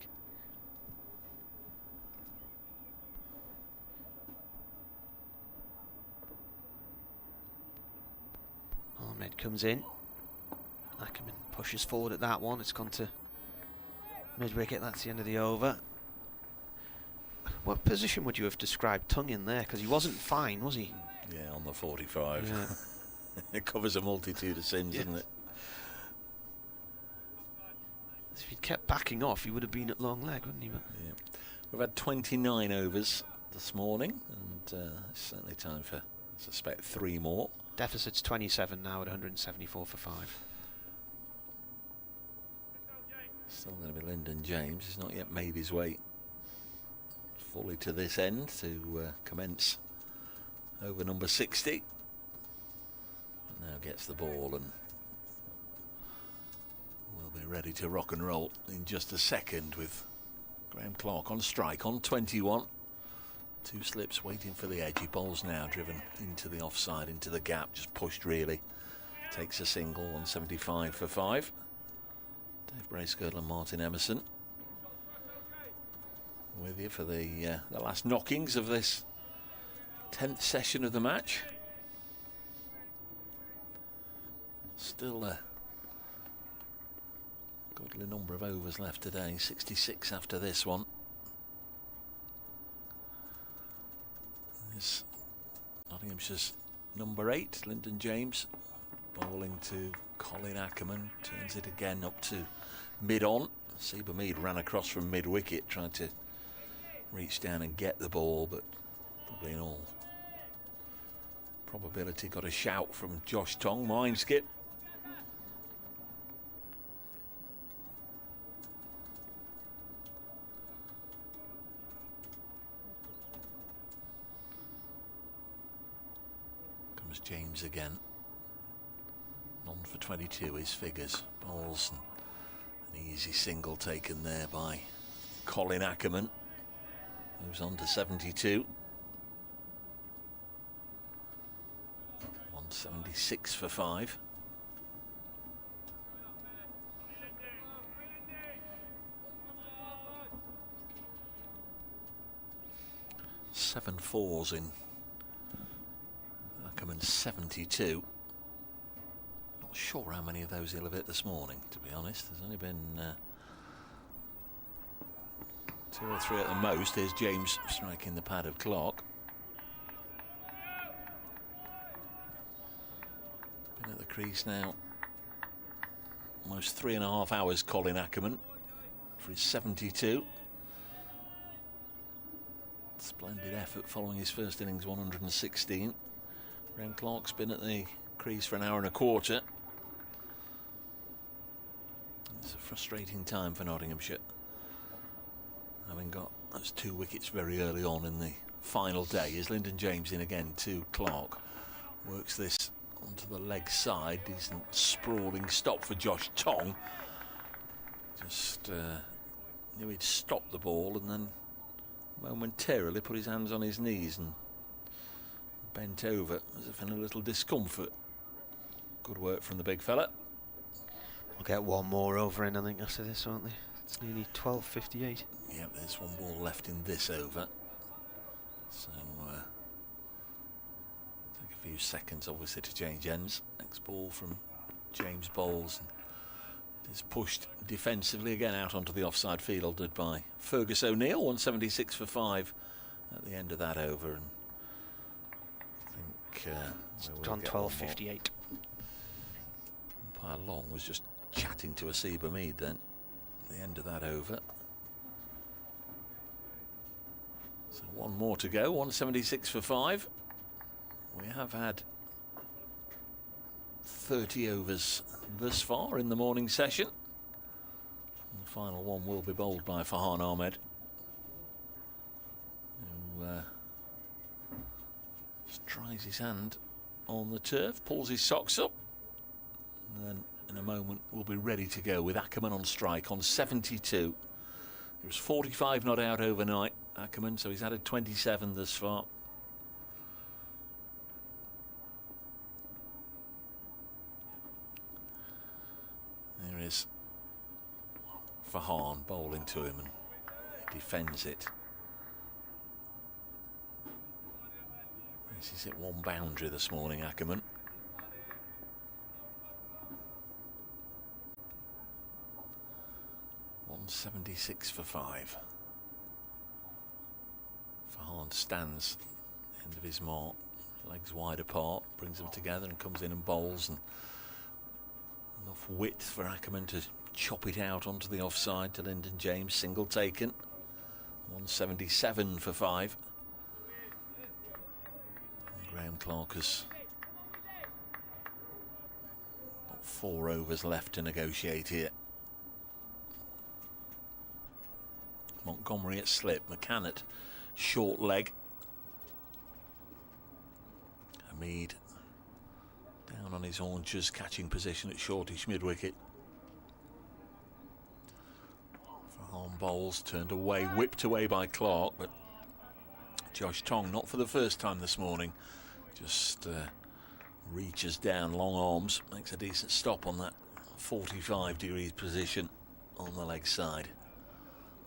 Ahmed comes in. Ackerman pushes forward at that one. It's gone to mid-wicket. That's the end of the over. What position would you have described Tongue in there? Because he wasn't fine, was he? yeah, on the 45. Yeah. It covers a multitude of sins, doesn't it? If he'd kept backing off, he would have been at long leg, wouldn't he? But Yeah. We've had 29 overs this morning, and it's certainly time for, I suspect, 3 more. deficit's 27 now at 174 for 5. Still going to be Lyndon James. He's not yet made his way fully to this end to commence over number 60. But now gets the ball and will be ready to rock and roll in just a second with Graham Clark on strike on 21. 2 slips waiting for the edge. He bowls now, driven into the offside, into the gap, just pushed really. Takes a single, 175 for 5. Dave Bracegirdle and Martin Emerson with you for the last knockings of this 10th session of the match. Still a goodly number of overs left today, 66 after this one. This Nottinghamshire's number 8, Lyndon James, bowling to Colin Ackerman, turns it again up to mid-on. Seba Mead ran across from mid-wicket, tried to reach down and get the ball, but probably in all probability got a shout from Josh Tong, mind skip. Comes James again. None for 22 his figures. Bowls and an easy single taken there by Colin Ackerman. Moves on to 72. 176 for 5. Seven fours in Ackerman's 72. Not sure how many of those he'll have hit this morning, to be honest. There's only been 2 or 3 at the most. Here's James striking the pad of Clark. Been at the crease now almost 3.5 hours, Colin Ackerman, for his 72. Splendid effort following his first innings, 116. Graham Clark's been at the crease for an hour and a quarter. It's a frustrating time for Nottinghamshire, having got those 2 wickets very early on in the final day. Is Lyndon James in again to Clark. Works this onto the leg side. Decent sprawling stop for Josh Tong. Just knew he'd stop the ball and then momentarily put his hands on his knees and bent over as if in a little discomfort. Good work from the big fella. We'll get one more over in, I think, after this, won't they? It's nearly 12:58. Yep, there's one ball left in this over. So take a few seconds obviously to change ends. Next ball from James bowls and is pushed defensively again out onto the offside, fielded by Fergus O'Neill. 176 for 5 at the end of that over, and I think It's we'll gone get one more. 12:58. Umpire Long was just chatting to Asiba Mead then at the end of that over. So one more to go, 176 for 5. We have had 30 overs thus far in the morning session. And the final one will be bowled by Farhan Ahmed, who just tries his hand on the turf, pulls his socks up, and then in a moment we'll be ready to go with Ackerman on strike on 72. It was 45 not out overnight, Ackerman, so he's added 27 thus far. There is Farhan bowling to him, and he defends it. This is hit one boundary this morning, Ackerman. .176 for 5. Farhan stands end of his mark, legs wide apart, brings them together and comes in and bowls, and enough width for Ackerman to chop it out onto the offside to Lyndon James. Single taken. 177 for 5. And Graham Clark has got 4 overs left to negotiate here. Montgomery at slip, McCann at short leg. Hamid down on his haunches, catching position at shortish mid-wicket. Farhan bowls, turned away, whipped away by Clark, but Josh Tong, not for the first time this morning, just reaches down, long arms, makes a decent stop on that 45 degrees position on the leg side.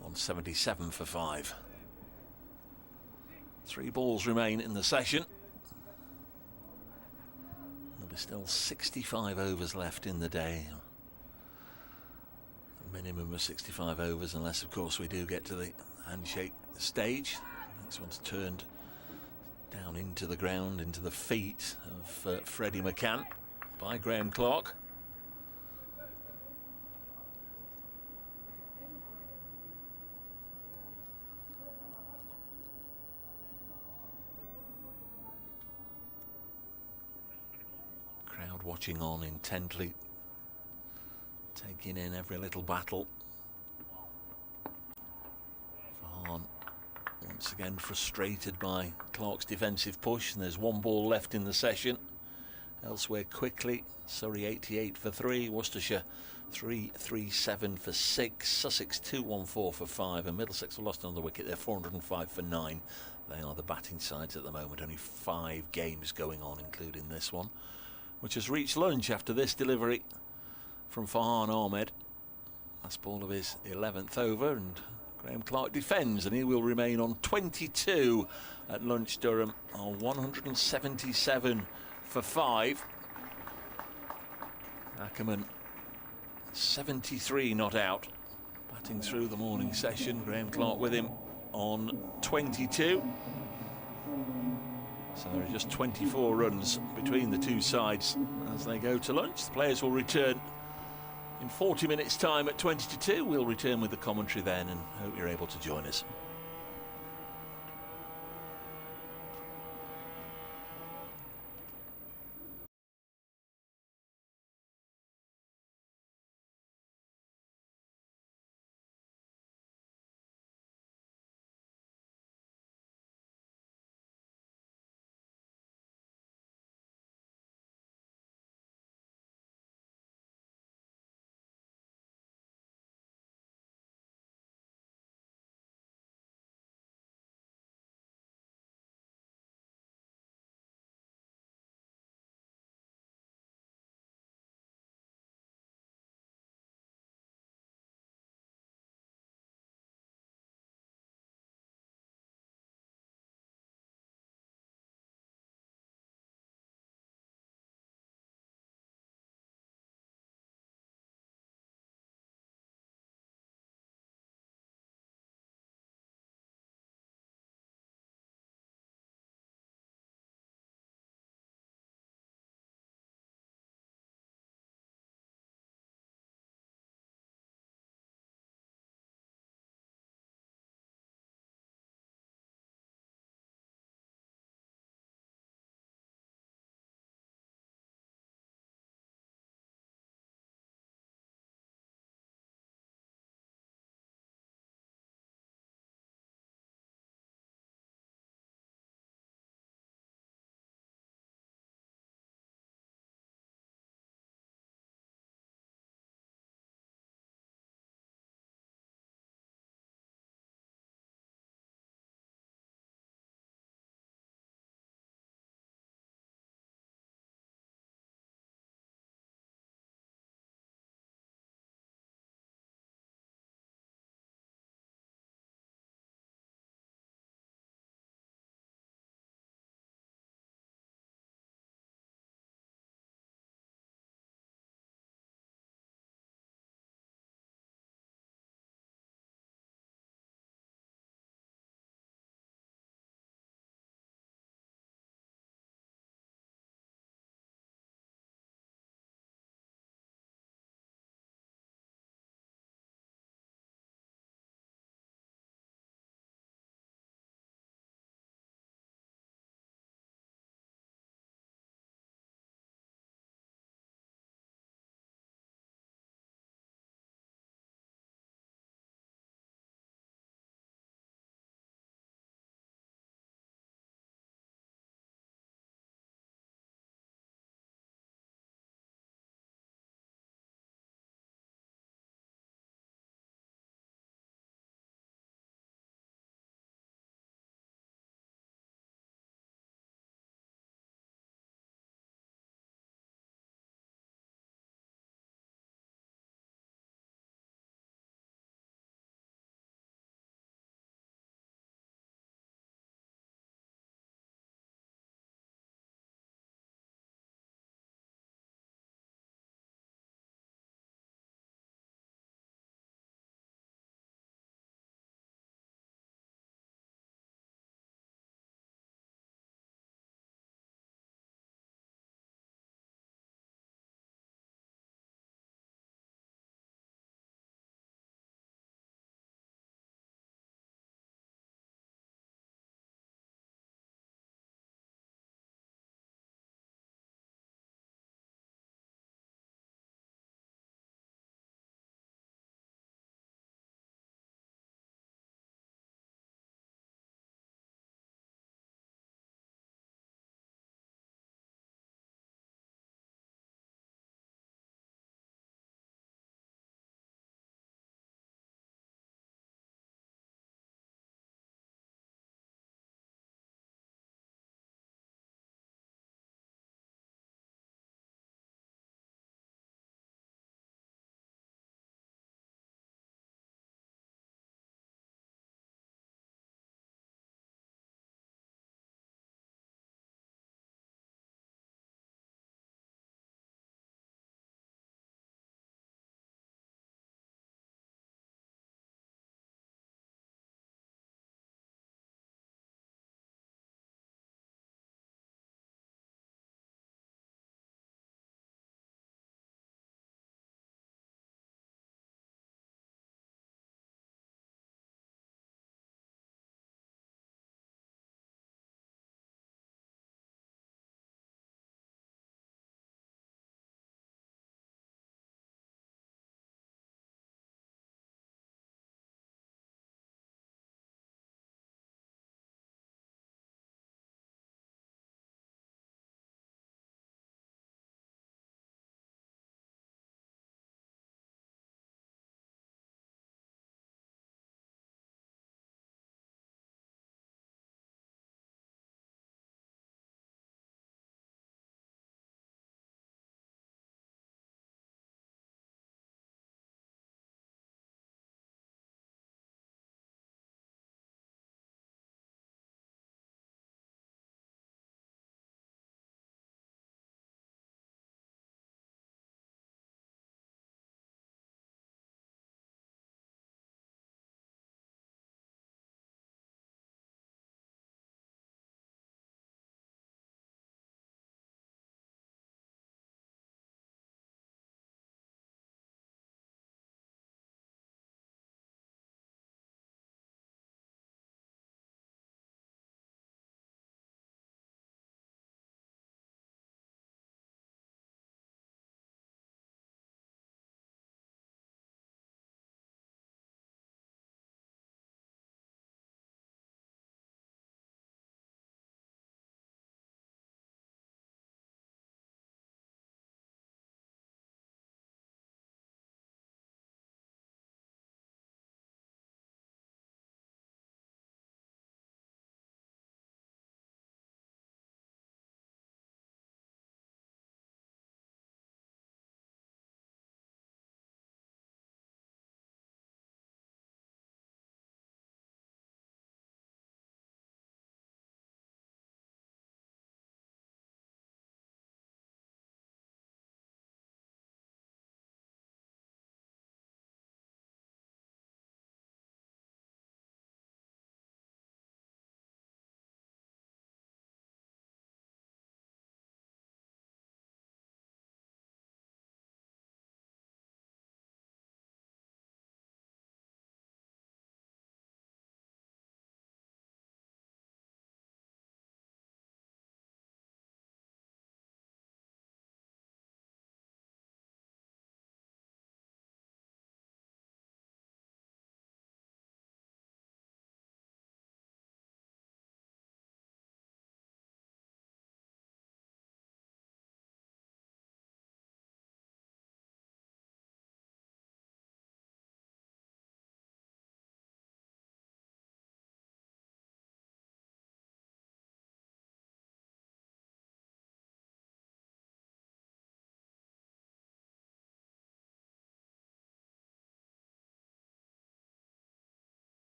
177 for 5. 3 balls remain in the session. There'll be still 65 overs left in the day. A minimum of 65 overs, unless of course we do get to the handshake stage. This one's turned down into the ground, into the feet of Freddie McCann by Graham Clark. Crowd watching on intently, taking in every little battle. Farhan once again frustrated by Clark's defensive push, and there's 1 ball left in the session. Elsewhere quickly, Surrey 88 for 3, Worcestershire 337 for 6, Sussex 214 for 5, and Middlesex have lost another wicket. They're 405 for 9. They are the batting sides at the moment. Only 5 games going on, including this one, which has reached lunch after this delivery from Farhan Ahmed. Last ball of his 11th over, and Graham Clark defends, and he will remain on 22 at lunch. Durham on 177 for 5. Ackerman 73 not out, batting through the morning session. Graham Clark with him on 22. So there are just 24 runs between the two sides as they go to lunch. The players will return in 40 minutes' time at 20 to 2. We'll return with the commentary then, and hope you're able to join us.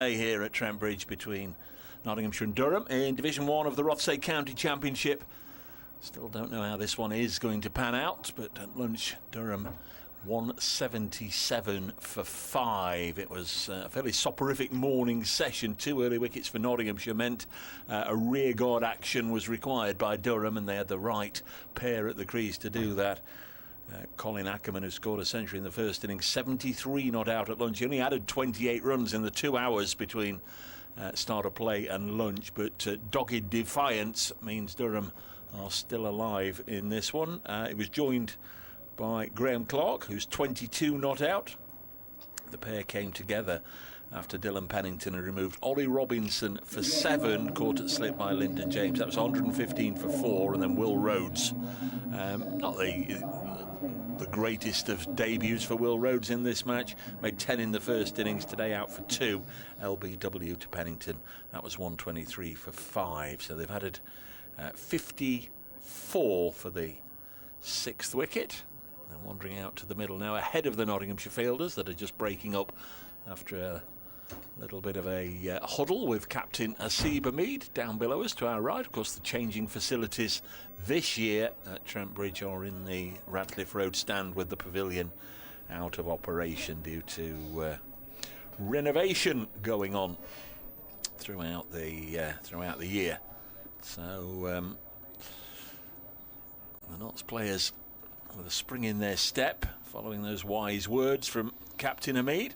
here at Trent Bridge between Nottinghamshire and Durham in Division 1 of the Rothesay County Championship. Still don't know how this one is going to pan out, but at lunch Durham 177 for 5. It was a fairly soporific morning session. 2 early wickets for Nottinghamshire meant a rearguard action was required by Durham, and they had the right pair at the crease to do that. Colin Ackerman, who scored a century in the first innings, 73 not out at lunch. He only added 28 runs in the 2 hours between start of play and lunch, but dogged defiance means Durham are still alive in this one. It was joined by Graham Clark, who's 22 not out. The pair came together after Dylan Pennington had removed Ollie Robinson for 7, caught at slip by Lyndon James. That was 115 for 4, and then Will Rhodes. Not the greatest of debuts for Will Rhodes in this match. Made 10 in the first innings, today out for 2. LBW to Pennington. That was 123 for 5. So they've added 54 for the 6th wicket. They're wandering out to the middle now, ahead of the Nottinghamshire fielders that are just breaking up after a little bit of a huddle with Captain Asib Hamid down below us to our right. Of course, the changing facilities this year at Trent Bridge are in the Ratcliffe Road stand, with the pavilion out of operation due to renovation going on throughout the year. So the Notts players with a spring in their step, following those wise words from Captain Hamid.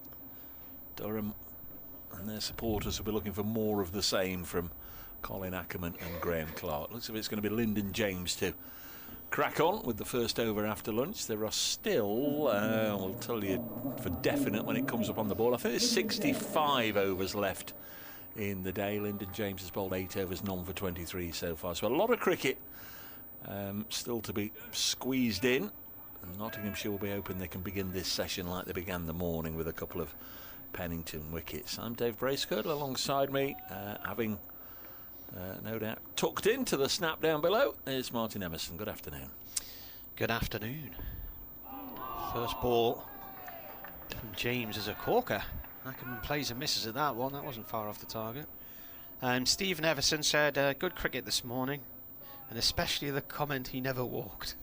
Durham and their supporters will be looking for more of the same from Colin Ackerman and Graham Clark. Looks as if it's going to be Lyndon James to crack on with the first over after lunch. There are still, we'll tell you for definite when it comes up on the ball, I think there's 65 overs left in the day. Lyndon James has bowled 8 overs, none for 23 so far. So a lot of cricket still to be squeezed in. And Nottinghamshire will be hoping they can begin this session like they began the morning, with a couple of Pennington wickets. I'm Dave Bracegirdle. Alongside me, having no doubt tucked into the snap down below, is Martin Emerson. Good afternoon. Good afternoon. First ball from James is a corker. Ackerman plays and misses at that one. That wasn't far off the target. Stephen Everson said good cricket this morning, and especially the comment he never walked.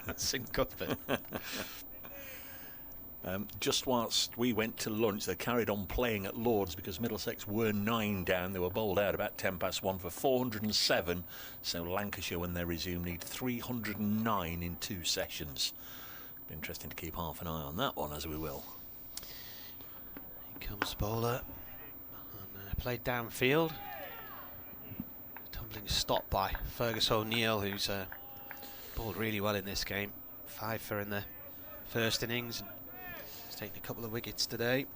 That's in Cuthbert. Just whilst we went to lunch, they carried on playing at Lords because Middlesex were 9 down. They were bowled out about 1:10 for 407. So Lancashire, when they resume, need 309 in 2 sessions. Be interesting to keep half an eye on that one, as we will. Here comes bowler. And, played downfield. Tumbling stop by Fergus O'Neill, who's bowled really well in this game. 5 for in the first innings. And he's taken a couple of wickets today.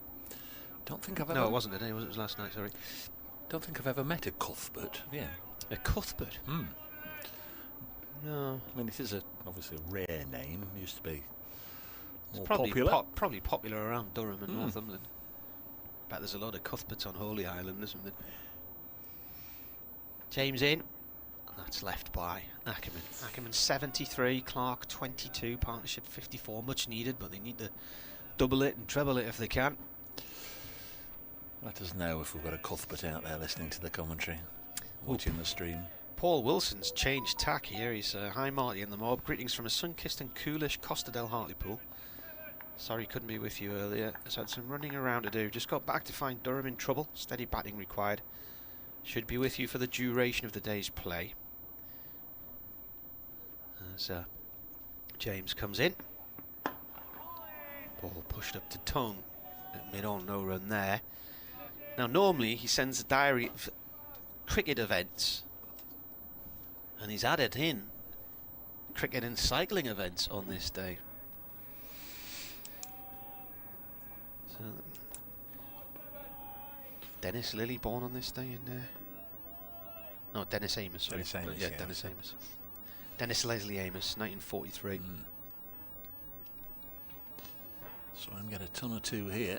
Don't think I've ever... No, it wasn't today. It was last night, sorry. Don't think I've ever met a Cuthbert. Yeah. A Cuthbert? No. I mean, it is obviously a rare name. It used to be more probably popular. Probably popular around Durham and Northumberland. Bet there's a lot of Cuthberts on Holy Island or something. James in. That's left by Ackerman. Ackerman 73, Clark 22, partnership 54. Much needed, but they need to double it and treble it if they can. Let us know if we've got a Cuthbert out there listening to the commentary, watching the stream. Paul Wilson's changed tack here. He's hi Marty in the mob. Greetings from a sun-kissed and coolish Costa del Hartlepool. Sorry couldn't be with you earlier. Has had some running around to do. Just got back to find Durham in trouble. Steady batting required. Should be with you for the duration of the day's play. As James comes in. Ball pushed up to tongue at mid-on, no run there. Now normally he sends a diary of cricket events, and he's added in cricket and cycling events on this day. So Dennis Lilly born on this day in no, Dennis Amos. Sorry. Dennis Amos, yeah, yeah. Dennis Amos. Dennis Leslie Amos, 1943. So I'm going to get a ton or 2 here.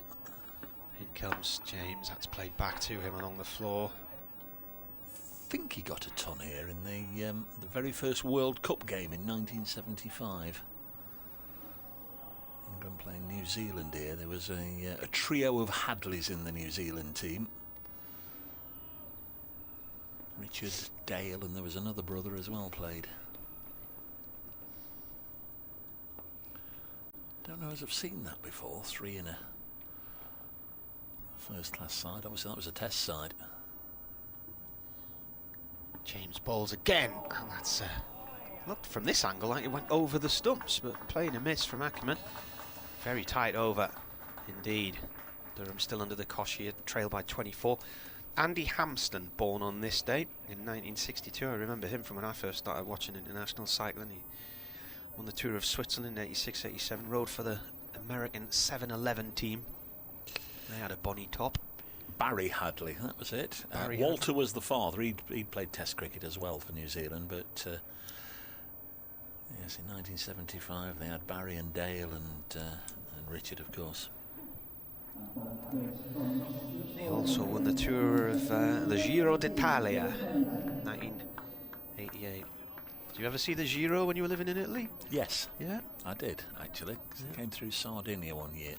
In comes James. That's played back to him along the floor. I think he got a ton here in the very first World Cup game in 1975. England playing New Zealand here. There was a trio of Hadleys in the New Zealand team. Richard, Dale, and there was another brother as well played. Don't know as I've seen that before. 3 in a first-class side. Obviously, that was a test side. James bowls again, and that's looked from this angle like it went over the stumps, but playing a miss from Ackerman. Very tight over, indeed. Durham still under the cosh here, trailed by 24. Andy Hampston, born on this date in 1962. I remember him from when I first started watching international cycling. He won the Tour of Switzerland in 86-87, rode for the American 7-11 team. They had a bonny top. Barry Hadley, that was it. Barry Walter was the father. He'd played Test cricket as well for New Zealand, but yes, in 1975 they had Barry and Dale and Richard, of course. He also won the Tour of the Giro d'Italia, 1988. Did you ever see the Giro when you were living in Italy? Yes, Yeah. I did actually. 'Cause it came through Sardinia one year.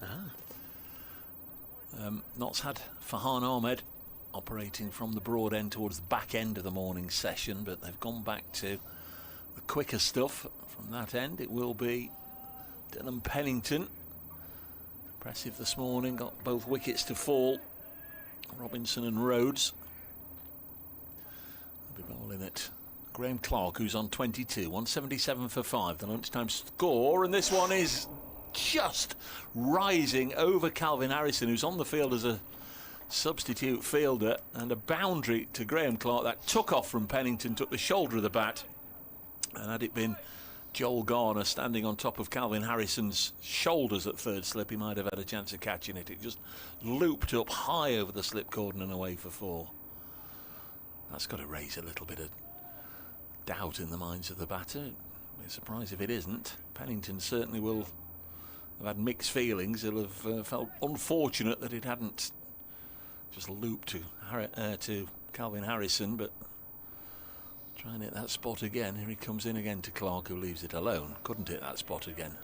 Notts had Farhan Ahmed operating from the broad end towards the back end of the morning session, but they've gone back to the quicker stuff from that end. It will be Dylan Pennington. Impressive this morning, got both wickets to fall. Robinson and Rhodes. They'll be bowling it. Graham Clark, who's on 22, 177 for 5, the lunchtime score, and this one is just rising over Calvin Harrison, who's on the field as a substitute fielder, and a boundary to Graham Clark that took off from Pennington, took the shoulder of the bat, and had it been Joel Garner standing on top of Calvin Harrison's shoulders at third slip, he might have had a chance of catching it. It just looped up high over the slip cordon and away for 4. That's got to raise a little bit of doubt in the minds of the batter. I'd be surprised if it isn't. Pennington certainly will have had mixed feelings. He'll have felt unfortunate that it hadn't just looped to Calvin Harrison, but trying to hit that spot again. Here he comes in again to Clark, who leaves it alone. Couldn't hit that spot again.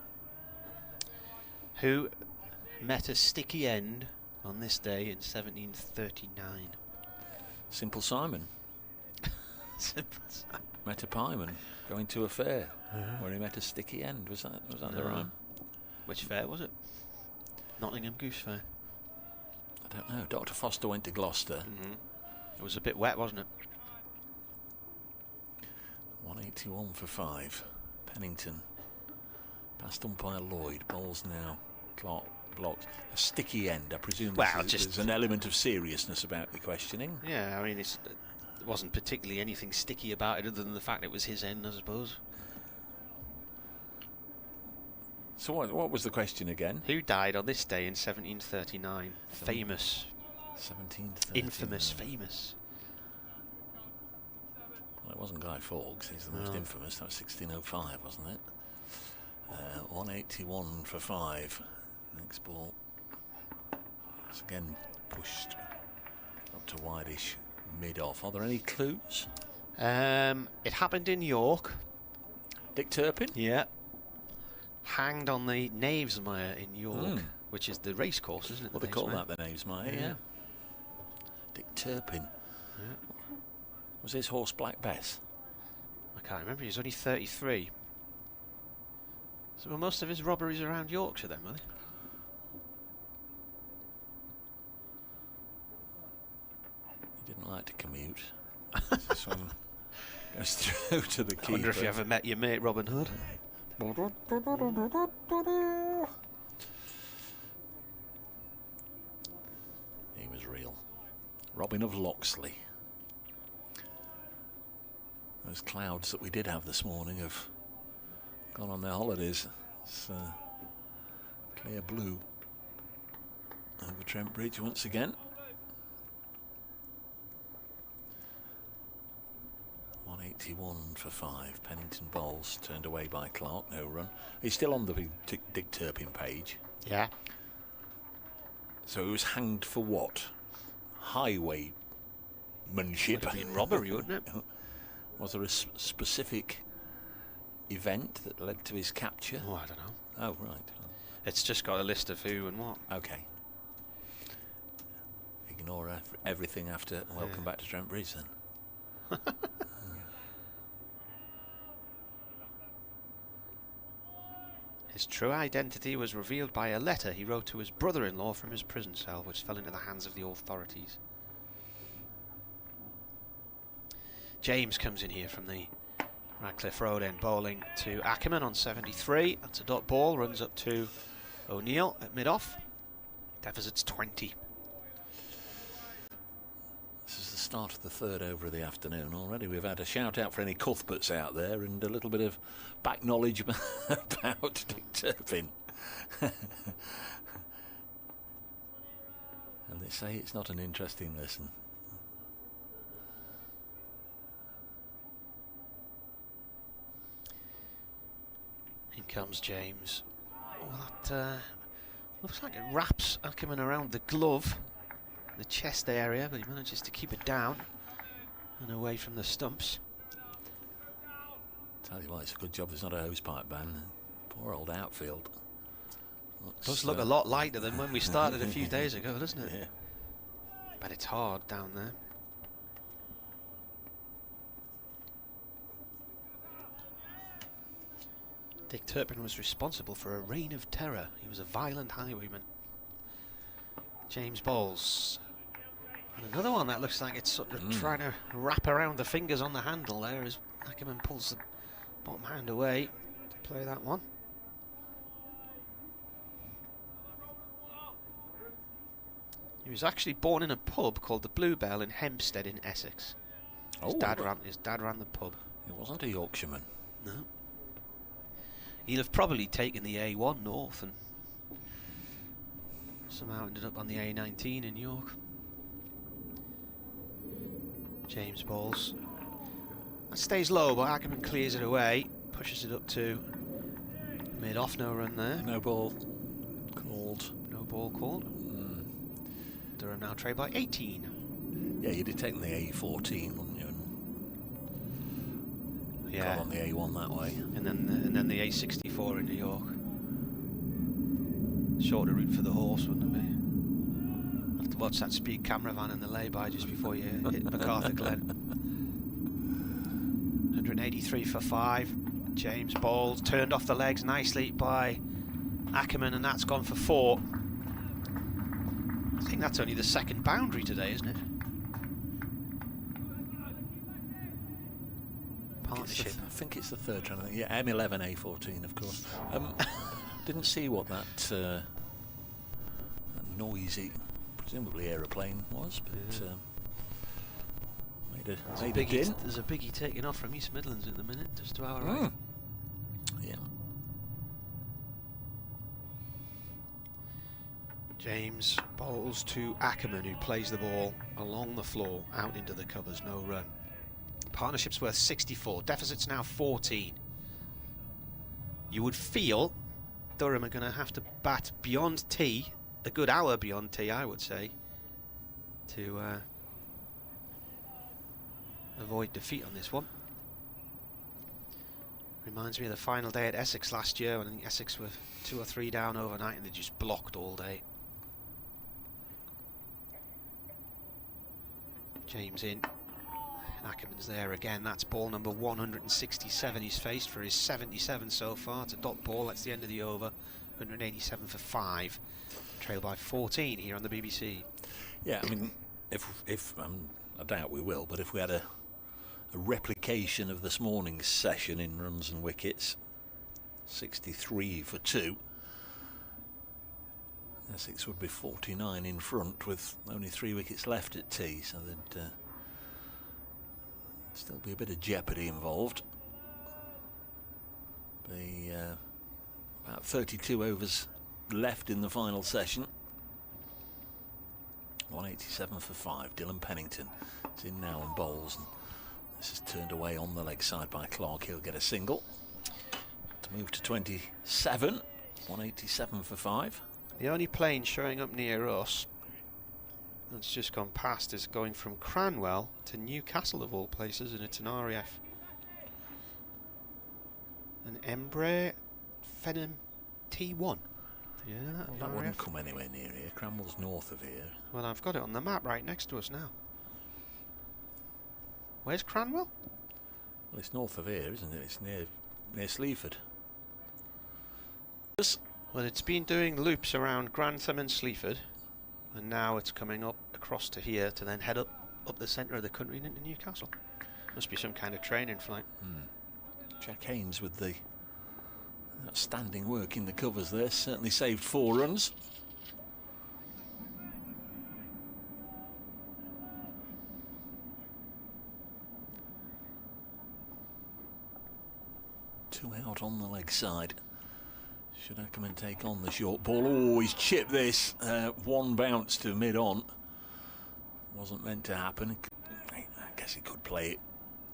Who met a sticky end on this day in 1739? Simple Simon. Simple Simon. Met a pieman going to a fair where he met a sticky end. Was that the rhyme? Which fair was it? Nottingham Goose Fair. I don't know. Dr. Foster went to Gloucester. It was a bit wet, wasn't it? 181 for 5. Pennington. Past umpire Lloyd. Bowls now. Clark blocked. A sticky end. I presume there's an element of seriousness about the questioning. Yeah, I mean, there wasn't particularly anything sticky about it other than the fact it was his end, I suppose. So what was the question again? Who died on this day in 1739? Famous. 1739. Infamous, famous. Well, it wasn't Guy Fawkes. He's the most infamous. That was 1605, wasn't it? 181 for 5. Next ball. It's again pushed up to wideish mid-off. Are there any clues? It happened in York. Dick Turpin? Yeah. Hanged on the Knavesmire in York, which is the race course, isn't it? Well, they call that the Knavesmire, yeah. Dick Turpin. Yeah. Was his horse Black Bess? I can't remember. He was only 33. So were most of his robberies around Yorkshire then, were they? He didn't like to commute. This one goes through to the keeper. I wonder if you ever met your mate Robin Hood. He was real. Robin of Locksley. Those clouds that we did have this morning have gone on their holidays. It's clear blue over Trent Bridge once again. 181 for 5. Pennington bowls, turned away by Clark, no run. He's still on the big Dick Turpin page. Yeah. So he was hanged for what? Highwaymanship. Would have been robbery, wouldn't it? Was there a specific event that led to his capture? Oh, I don't know. Oh, right. It's just got a list of who and what. Okay. Ignore everything after welcome back to Trent Bridge then. His true identity was revealed by a letter he wrote to his brother-in-law from his prison cell, which fell into the hands of the authorities. James comes in here from the Radcliffe Road end, bowling to Ackerman on 73. That's a dot ball, runs up to O'Neill at mid-off. Deficit's 20. This is the start of the third over of the afternoon. Already we've had a shout out for any Cuthberts out there and a little bit of back knowledge about Dick Turpin. And they say it's not an interesting listen. In comes James. Well, that looks like it wraps Ackerman around the glove, the chest area, but he manages to keep it down and away from the stumps. Tell you what, it's a good job there's not a hosepipe ban. Poor old outfield. Does look a lot lighter than when we started a few days ago, doesn't it? Yeah. But it's hard down there. Dick Turpin was responsible for a reign of terror. He was a violent highwayman. James bowls. And another one that looks like it's sort of trying to wrap around the fingers on the handle there as Ackerman pulls the bottom hand away to play that one. He was actually born in a pub called the Bluebell in Hempstead in Essex. His dad ran the pub. He wasn't a Yorkshireman. No. He'll have probably taken the A1 north and somehow ended up on the A19 in York. James bowls. That stays low, but Ackerman clears it away, pushes it up to mid-off. No run there. No ball called. No ball called. Durham now trail by 18. Yeah, you'd have taken the A14, wouldn't you? And Yeah. gone on the A1 that way. And then the A64 into York. Shorter route for the horse, wouldn't it be? Have to watch that speed camera van in the lay-by just before you hit MacArthur Glen. 183 for 5. James bowls, turned off the legs nicely by Ackerman, and that's gone for 4. I think that's only the second boundary today, isn't it? Partnership. I think it's the third trying to think. Yeah, M11, A14, of course. Didn't see what that noisy, presumably aeroplane was, but made a din. There's a biggie taking off from East Midlands at the minute, just to our right. Yeah. James bowls to Ackerman, who plays the ball along the floor, out into the covers, no run. Partnership's worth 64, deficit's now 14. You would feel Durham are going to have to bat beyond tee, a good hour beyond tee, I would say, to avoid defeat on this one. Reminds me of the final day at Essex last year, when I think Essex were 2 or 3 down overnight and they just blocked all day. James in. Ackerman's there again. That's ball number 167 he's faced for his 77 so far. It's a dot ball. That's the end of the over. 187 for 5. Trail by 14 here on the BBC. Yeah, I mean, if I doubt we will, but if we had a replication of this morning's session in runs and wickets, 63 for 2, Essex would be 49 in front with only 3 wickets left at tee, so there'd still be a bit of jeopardy involved. Be about 32 overs left in the final session. 187 for 5. Dylan Pennington is in now and bowls, and this is turned away on the leg side by Clark. He'll get a single to move to 27. 187 for 5. The only plane showing up near us that's just gone past is going from Cranwell to Newcastle of all places, and it's an RAF, an Embraer Phenom T1, I Yeah, Well, that wouldn't come anywhere near here. Cranwell's north of here. Well, I've got it on the map right next to us now. Where's Cranwell? Well, it's north of here, isn't it? It's near Sleaford. Well, it's been doing loops around Grantham and Sleaford, and now it's coming up across to here to then head up the centre of the country and into Newcastle. Must be some kind of training flight. Jack Haynes with the outstanding work in the covers there. Certainly saved 4 runs. Two out on the leg side. Should Ackerman take on the short ball? Oh, he's chipped this. One bounce to mid-on. Wasn't meant to happen. I guess he could play it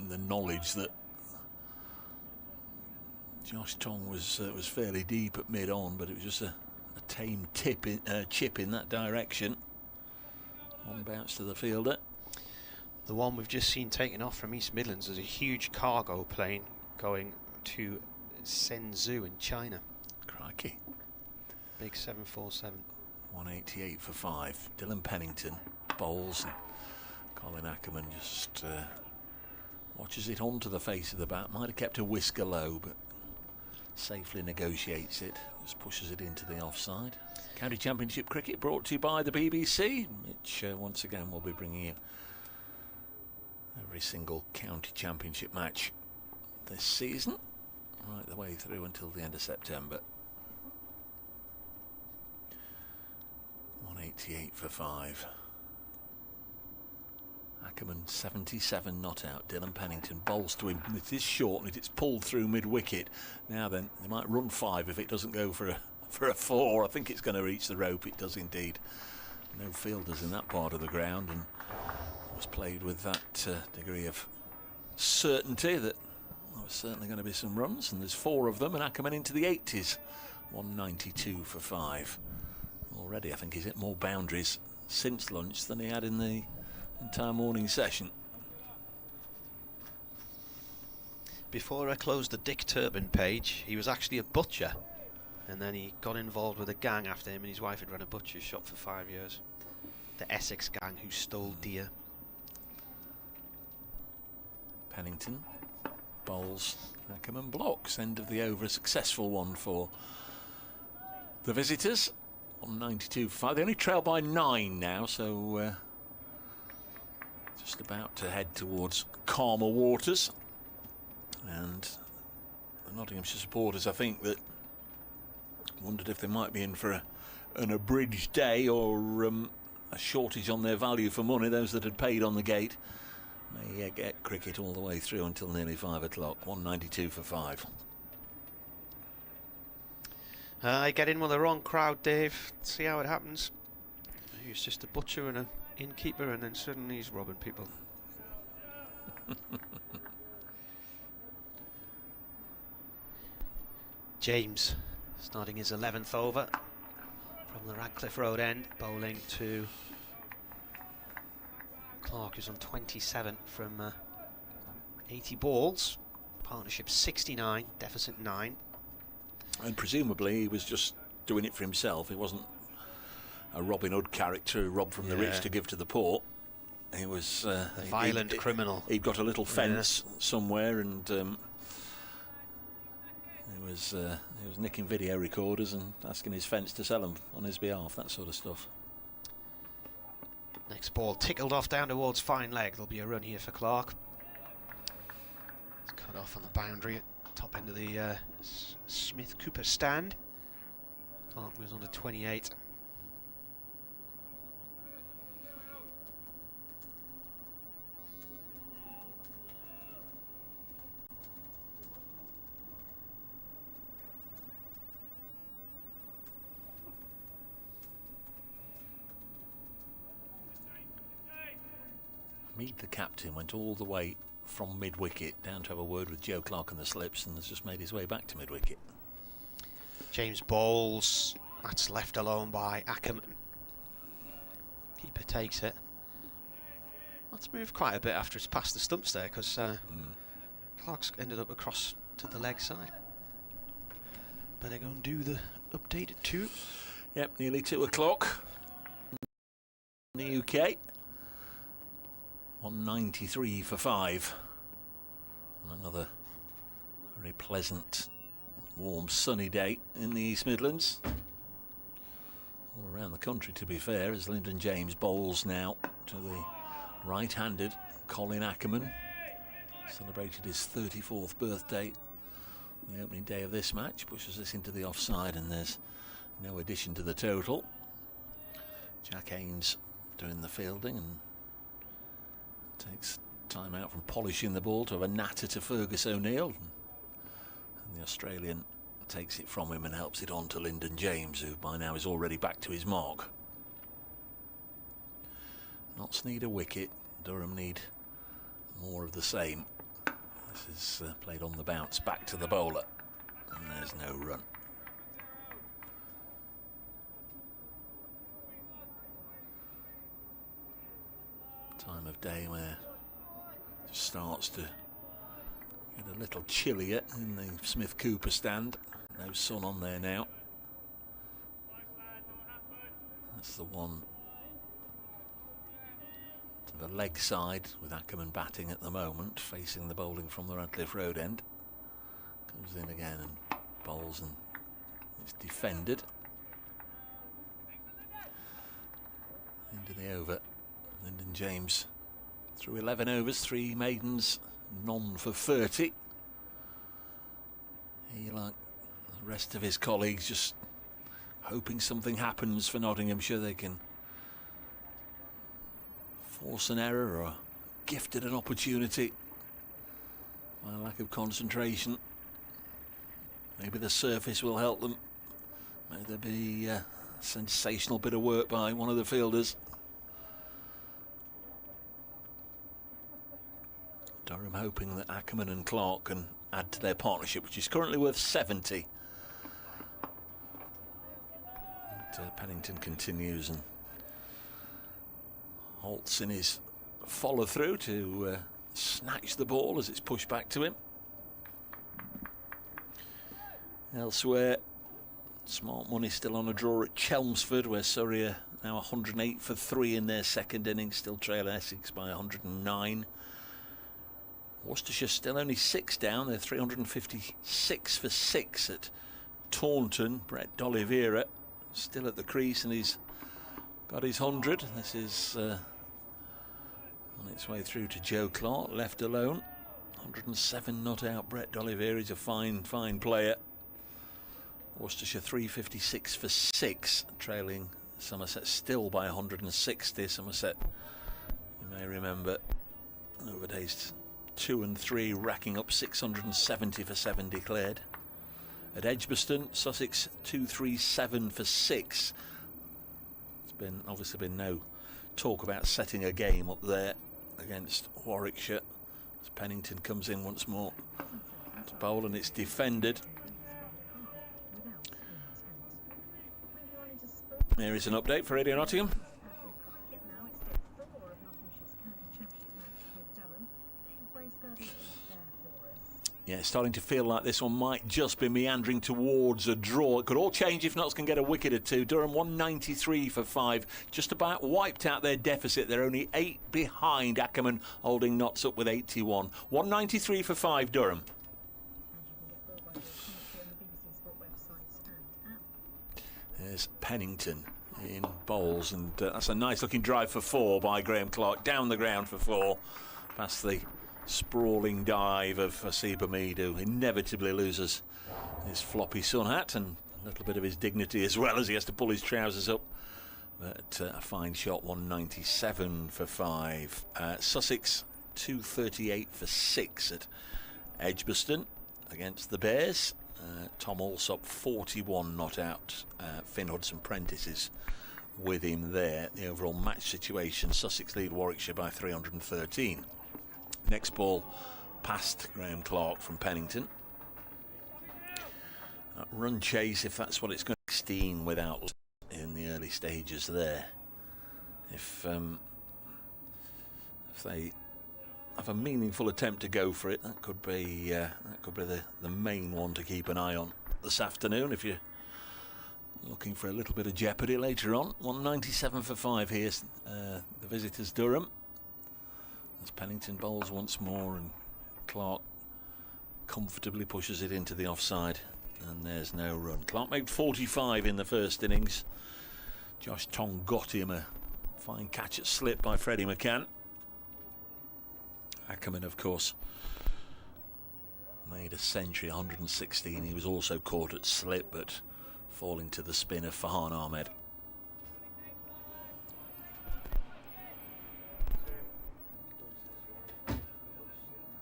in the knowledge that Josh Tong was fairly deep at mid-on, but it was just a tame chip in that direction. One bounce to the fielder. The one we've just seen taken off from East Midlands is a huge cargo plane going to Shenzhou in China. Crikey. Big 747. 188 for 5. Dylan Pennington bowls, and Colin Ackerman just watches it onto the face of the bat. Might have kept a whisker low, but safely negotiates it. Just pushes it into the offside. County Championship cricket brought to you by the BBC, which once again will be bringing you every single County Championship match this season, right the way through until the end of September. 188 for 5. Ackerman 77 not out. Dylan Pennington bowls to him. It is short and it's pulled through mid-wicket. Now then, they might run 5 if it doesn't go for a 4. I think it's going to reach the rope. It does indeed. No fielders in that part of the ground, and was played with that degree of certainty that there was certainly going to be some runs, and there's 4 of them, and Ackerman into the 80s. 192 for 5. Already I think he's hit more boundaries since lunch than he had in the entire morning session. Before I closed the Dick Turpin page, he was actually a butcher, and then he got involved with a gang after him and his wife had run a butcher's shop for 5 years. The Essex gang who stole deer. Pennington bowls, Ackerman blocks. End of the over, a successful one for the visitors. 192 for 5. They only trail by 9 now, so just about to head towards calmer waters. And the Nottinghamshire supporters, I think, that wondered if they might be in for an abridged day or a shortage on their value for money. Those that had paid on the gate may get cricket all the way through until nearly 5 o'clock. 192 for 5. I get in with the wrong crowd, Dave. See how it happens. He's just a butcher and an innkeeper, and then suddenly he's robbing people. James starting his 11th over from the Radcliffe Road end, bowling to Clark, who's on 27 from 80 balls. Partnership 69, deficit 9. And presumably he was just doing it for himself. He wasn't a Robin Hood character who robbed from the rich to give to the poor. He was a violent criminal. He'd got a little fence somewhere, and he was nicking video recorders and asking his fence to sell them on his behalf, that sort of stuff. Next ball tickled off down towards fine leg. There'll be a run here for Clark. It's cut off on the boundary at top end of the Smith-Cooper stand. Clark was on a 28. Mead, the captain, went all the way from mid-wicket down to have a word with Joe Clark on the slips, and has just made his way back to mid-wicket. James bowls. That's left alone by Ackerman. Keeper takes it. That's moved quite a bit after it's past the stumps there, because Clark's ended up across to the leg side. better go and do the update at 2. Yep, nearly 2 o'clock in the UK. 193 for 5. And another very pleasant, warm, sunny day in the East Midlands. All around the country, to be fair, as Lyndon James bowls now to the right-handed Colin Ackerman. Celebrated his 34th birthday on the opening day of this match. Pushes us into the offside, and there's no addition to the total. Jack Haynes doing the fielding and takes time out from polishing the ball to have a natter to Fergus O'Neill. And the Australian takes it from him and helps it on to Lyndon James, who by now is already back to his mark. Notts need a wicket. Durham need more of the same. This is played on the bounce back to the bowler, and there's no run. Time of day where it starts to get a little chillier in the Smith Cooper stand. No sun on there now. That's the one to the leg side, with Ackerman batting at the moment, facing the bowling from the Radcliffe Road end. Comes in again and bowls, and it's defended. Into the over. Lyndon James through 11 overs, 3 maidens, none for 30. He, like the rest of his colleagues, just hoping something happens for Nottinghamshire. They can force an error or gifted an opportunity by lack of concentration. Maybe the surface will help them. May there be a sensational bit of work by one of the fielders. Durham hoping that Ackerman and Clark can add to their partnership, which is currently worth 70. And, Pennington continues and halts in his follow through to snatch the ball as it's pushed back to him. Elsewhere, smart money still on a draw at Chelmsford, where Surrey are now 108 for 3 in their second innings, still trail Essex by 109. Worcestershire still only 6 down. They're 356 for 6 at Taunton. Brett D'Oliveira still at the crease, and he's got his 100. This is on its way through to Joe Clark, left alone. 107 not out. Brett D'Oliveira is a fine player. Worcestershire 356 for 6, trailing Somerset still by 160. Somerset, you may remember, over days 2 and 3, racking up 670 for 7 declared. At Edgbaston, Sussex 237 for 6. It's obviously been no talk about setting a game up there against Warwickshire, as Pennington comes in once more to bowl, and it's defended. There is an update for Radio Nottingham. Yeah, it's starting to feel like this one might just be meandering towards a draw. It could all change if Notts can get a wicket or 2. Durham 193 for 5, just about wiped out their deficit. They're only 8 behind. Ackerman holding Notts up with 81. 193 for 5, Durham. There's Pennington in bowls, and that's a nice looking drive for 4 by Graham Clark, down the ground for 4, past the sprawling dive of Hasib Hamid, who inevitably loses his floppy sun hat and a little bit of his dignity as well, as he has to pull his trousers up. But a fine shot, 197 for 5. Sussex 238 for 6 at Edgbaston against the Bears. Tom Alsop 41 not out. Finn Hudson-Prentice is with him there. The overall match situation, Sussex lead Warwickshire by 313. Next ball past Graham Clark from Pennington. Run chase, if that's what it's going to be, 16 without in the early stages there. If they have a meaningful attempt to go for it, that could be the main one to keep an eye on. this afternoon if you're looking for a little bit of jeopardy later on. 197 for 5 here, the visitors Durham. As Pennington bowls once more and Clark comfortably pushes it into the offside, and there's no run. Clark made 45 in the first innings. Josh Tong got him a fine catch at slip by Freddie McCann. Ackerman, of course, made a century, 116. He was also caught at slip, but falling to the spin of Farhan Ahmed.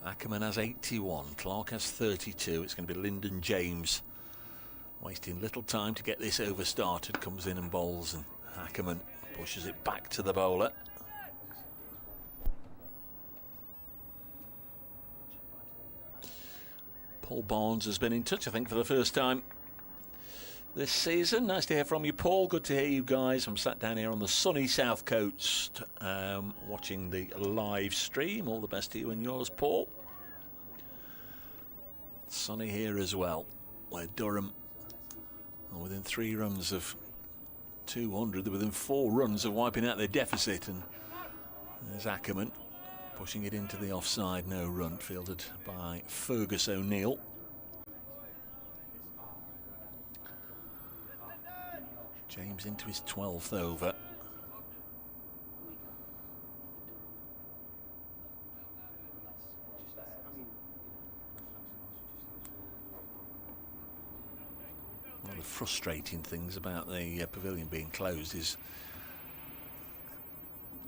Ackerman has 81, Clark has 32. It's going to be Lyndon James, wasting little time to get this over started. Comes in and bowls, and Ackerman pushes it back to the bowler. Paul Barnes has been in touch, I think, for the first time this season. Nice to hear from you, Paul. Good to hear you guys. I'm sat down here on the sunny south coast watching the live stream. All the best to you and yours, Paul. Sunny here as well, where Durham are within 3 runs of 200. They're within 4 runs of wiping out their deficit, and there's Ackerman pushing it into the offside. No run, fielded by Fergus O'Neill. James into his 12th over. One of the frustrating things about the pavilion being closed is,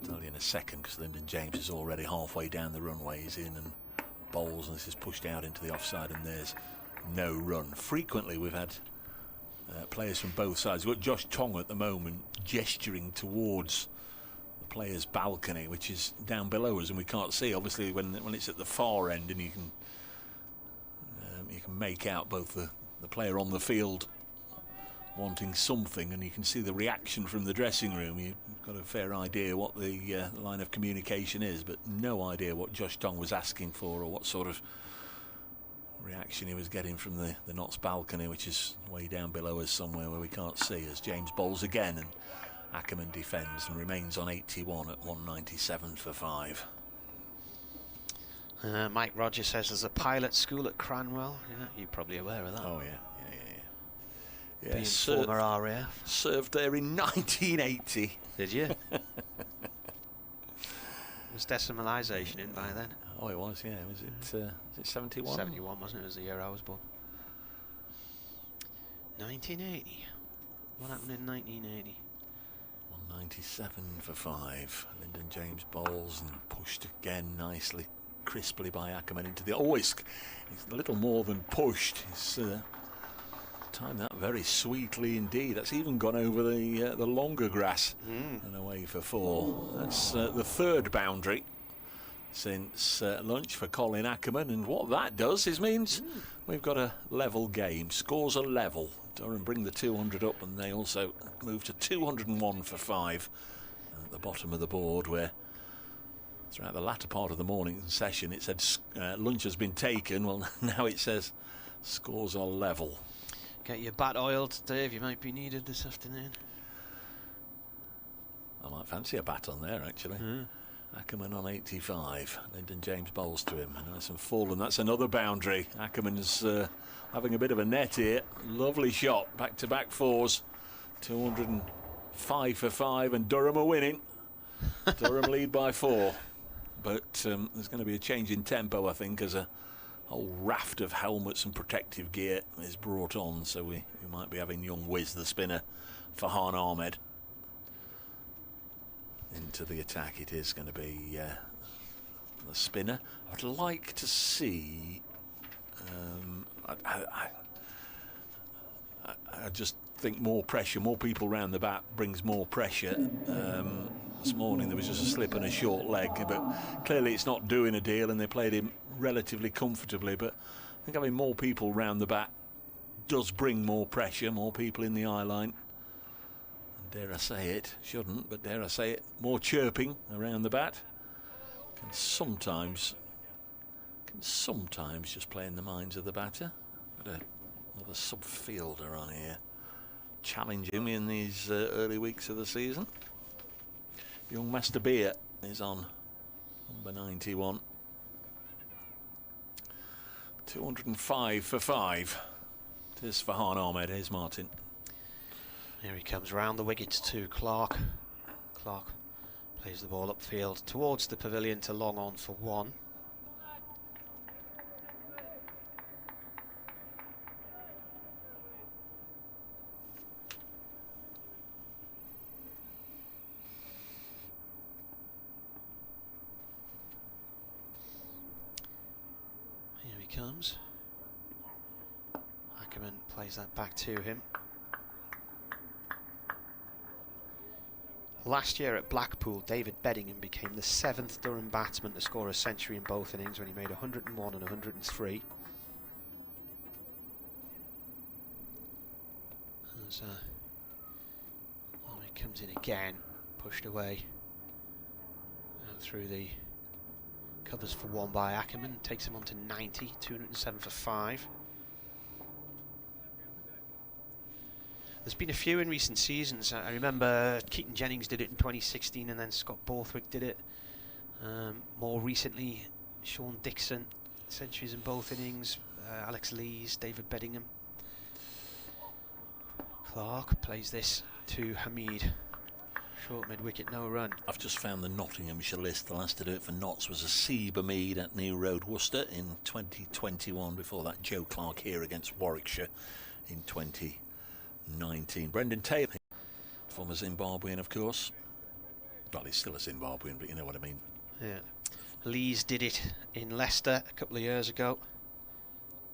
I'll tell you in a second, because Lyndon James is already halfway down the runway. He's in and bowls, and this is pushed out into the offside, and there's no run. Frequently we've had players from both sides. We've got Josh Tong at the moment gesturing towards the players' balcony, which is down below us, and we can't see. Obviously, when it's at the far end, and you can make out both the player on the field wanting something, and you can see the reaction from the dressing room. You've got a fair idea what the line of communication is, but no idea what Josh Tong was asking for, or what sort of reaction he was getting from the Notts balcony, which is way down below us somewhere where we can't see, as James bowls again, and Ackerman defends and remains on 81 at 197 for 5. Mike Rogers says there's a pilot school at Cranwell. Yeah, you're probably aware of that. Oh yeah. Being former RAF. Served there in 1980. Did you? Was decimalisation in by then? Oh, it was, yeah. Was it 71? 71, wasn't it? It was the year I was born. 1980. What happened in 1980? 197 for 5. Lyndon James bowls and pushed again nicely, crisply by Ackerman into the... Oh, it's a little more than pushed. He's timed that very sweetly indeed. That's even gone over the longer grass and away for 4. That's the 3rd boundary since lunch for Colin Ackerman, and what that does is means we've got a level game. Scores are level. Durham bring the 200 up, and they also move to 201 for 5 at the bottom of the board, where throughout the latter part of the morning session it said lunch has been taken. Well, now it says scores are level. Get your bat oiled, Dave. You might be needed this afternoon. I might fancy a bat on there, actually. Ackerman on 85. Lyndon James bowls to him. Nice and full, and that's another boundary. Ackerman's having a bit of a net here. Lovely shot. Back-to-back 4s. 205 for 5, and Durham are winning. Durham lead by 4. But there's going to be a change in tempo, I think, as a whole raft of helmets and protective gear is brought on. So we might be having young Wiz, the spinner, Farhan Ahmed, into the attack. It is going to be the spinner. I'd like to see... I just think more pressure, more people round the bat brings more pressure. This morning there was just a slip and a short leg, but clearly it's not doing a deal, and they played him relatively comfortably. But I think having more people round the bat does bring more pressure, more people in the eye line. And dare I say it, shouldn't, but dare I say it, more chirping around the bat can sometimes just play in the minds of the batter. Got a Another sub-fielder on here, challenging in these early weeks of the season. Young Master Beer is on number 91. 205 for 5. Here's Fahan Ahmed, here's Martin. Here he comes round the wickets to Clark. Clark plays the ball upfield towards the pavilion to long on for 1. Here he comes. Ackerman plays that back to him. Last year at Blackpool, David Beddingham became the 7th Durham batsman to score a century in both innings when he made 101 and 103. As he comes in again, pushed away out through the covers for 1 by Ackerman, takes him on to 90, 207 for 5. There's been a few in recent seasons. I remember Keaton Jennings did it in 2016, and then Scott Borthwick did it. More recently, Sean Dixon, centuries in both innings. Alex Lees, David Beddingham. Clark plays this to Hamid. Short mid-wicket, no run. I've just found the Nottinghamshire list. The last to do it for Notts was Asib Hamid at New Road, Worcester in 2021. Before that, Joe Clark here against Warwickshire in 2019. Brendan Taylor, former Zimbabwean, of course. Well, he's still a Zimbabwean, but you know what I mean. Yeah. Lees did it in Leicester a couple of years ago.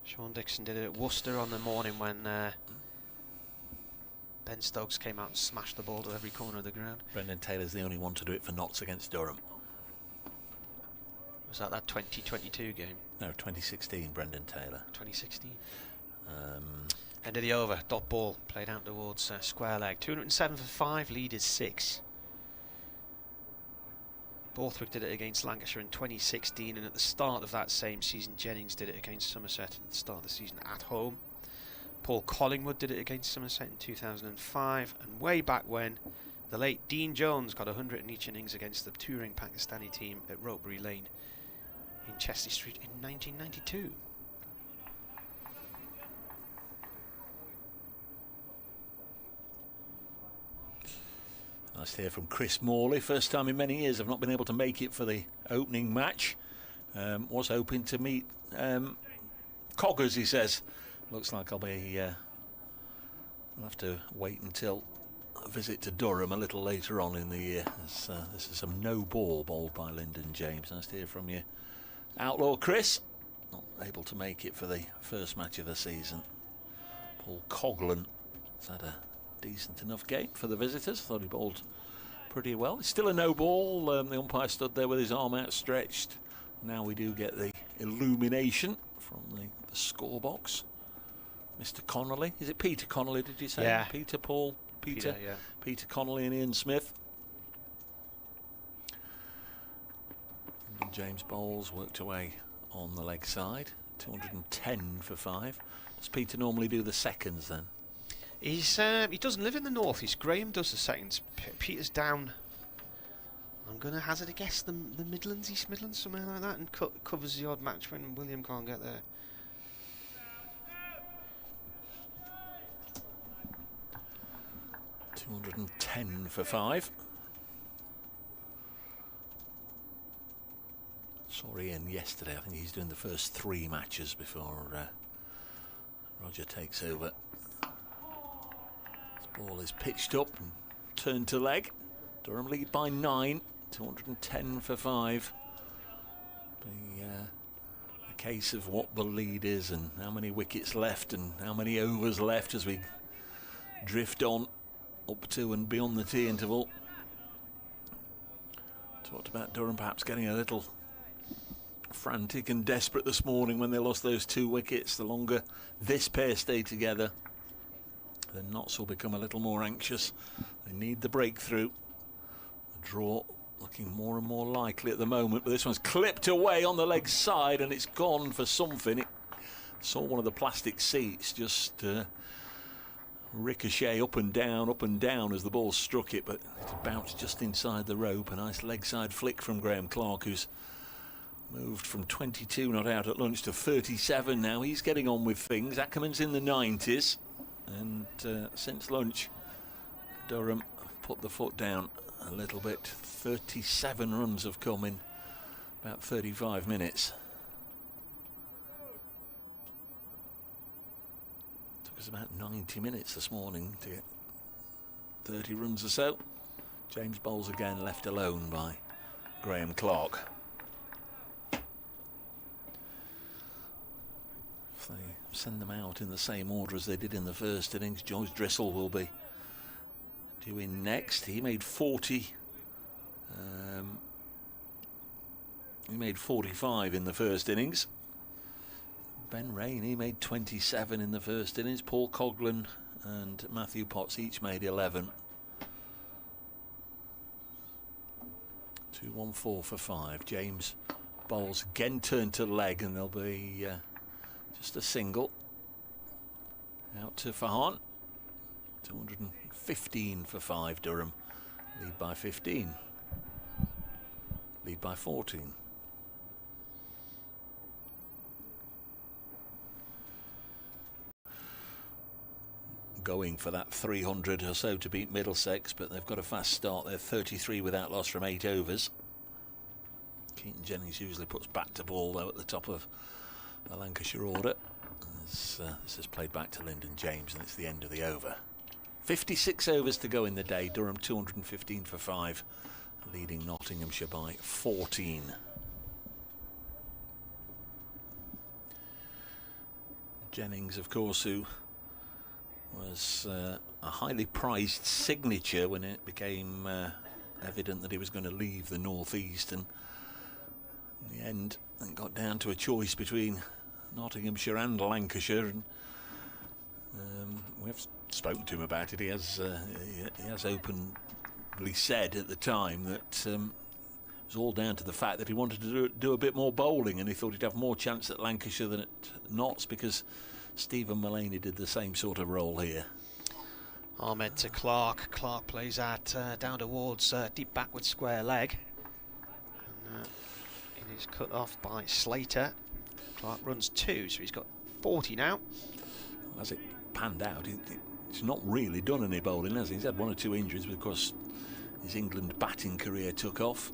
Sean Dixon did it at Worcester on the morning when Ben Stokes came out and smashed the ball to every corner of the ground. Brendan Taylor's the only one to do it for Notts against Durham. Was that 2022 game? No, 2016, Brendan Taylor. 2016. End of the over, dot ball played out towards square leg. 207 for 5, lead is 6. Borthwick did it against Lancashire in 2016, and at the start of that same season Jennings did it against Somerset at the start of the season at home. Paul Collingwood did it against Somerset in 2005, and way back when the late Dean Jones got 100 in each innings against the touring Pakistani team at Ropebury Lane in Chester Street in 1992. Nice to hear from Chris Morley. First time in many years I've not been able to make it for the opening match. Was hoping to meet Coggers, he says. Looks like I'll have to wait until a visit to Durham a little later on in the year. This is some no ball bowled by Lyndon James. Nice to hear from you, Outlaw Chris. Not able to make it for the first match of the season. Paul Coghlan has had a decent enough game for the visitors. Thought he bowled pretty well. It's still a no ball. The umpire stood there with his arm outstretched. Now we do get the illumination from the score box. Mr. Connolly, is it Peter Connolly, did you say? Yeah. Peter Yeah. Peter Connolly and Ian Smith. And James Bowles worked away on the leg side. 210 for 5. Does Peter normally do the seconds then? He doesn't live in the north east. Graham does the seconds. Peter's down. I'm going to hazard a guess the Midlands, East Midlands, somewhere like that, and covers the odd match when William can't get there. $210 for 5. Saw Ian yesterday. I think he's doing the first 3 matches before Roger takes over. This ball is pitched up and turned to leg. Durham lead by 9. 210 for 5. A case of what the lead is and how many wickets left and how many overs left as we drift on up to and beyond the tea interval. Talked about Durham perhaps getting a little frantic and desperate this morning when they lost those 2 wickets. The longer this pair stay together, the Notts will become a little more anxious. They need the breakthrough. The draw looking more and more likely at the moment, but this one's clipped away on the leg side and it's gone for something. It Saw one of the plastic seats just ricochet up and down as the ball struck it, but it bounced just inside the rope. A nice leg side flick from Graham Clark, who's moved from 22 not out at lunch to 37 now. He's getting on with things. Ackerman's in the 90s, and since lunch, Durham put the foot down a little bit. 37 runs have come in about 35 minutes. Took us about 90 minutes this morning to get 30 runs or so. James bowls again, left alone by Graham Clark. If they send them out in the same order as they did in the first innings, George Drissel will be due in next. He made 40. He made 45 in the first innings. Ben Raine, he made 27 in the first innings. Paul Coghlan and Matthew Potts each made 11. 2-1-4 for 5. James bowls again, turn to leg, and there'll be just a single. Out to Fahan. 215 for 5. Durham lead by 15. Lead by 14. Going for that 300 or so to beat Middlesex, but they've got a fast start. They're 33 without loss from 8 overs. Keaton Jennings usually puts bat to ball though at the top of the Lancashire order. This is played back to Lyndon James, and it's the end of the over. 56 overs to go in the day. Durham 215 for 5, leading Nottinghamshire by 14. Jennings, of course, who was a highly prized signature when it became evident that he was going to leave the North East, and in the end it got down to a choice between Nottinghamshire and Lancashire, and we've spoken to him about it. He has openly said at the time that it was all down to the fact that he wanted to do a bit more bowling, and he thought he'd have more chance at Lancashire than at Notts, because Stephen Mullaney did the same sort of role here. Ahmed to Clark. Clark plays that down towards deep backward square leg. And, it is cut off by Slater. Clark runs 2, so he's got 40 now. As it panned out, he's not really done any bowling, has he? He's had 1 or 2 injuries, but of course his England batting career took off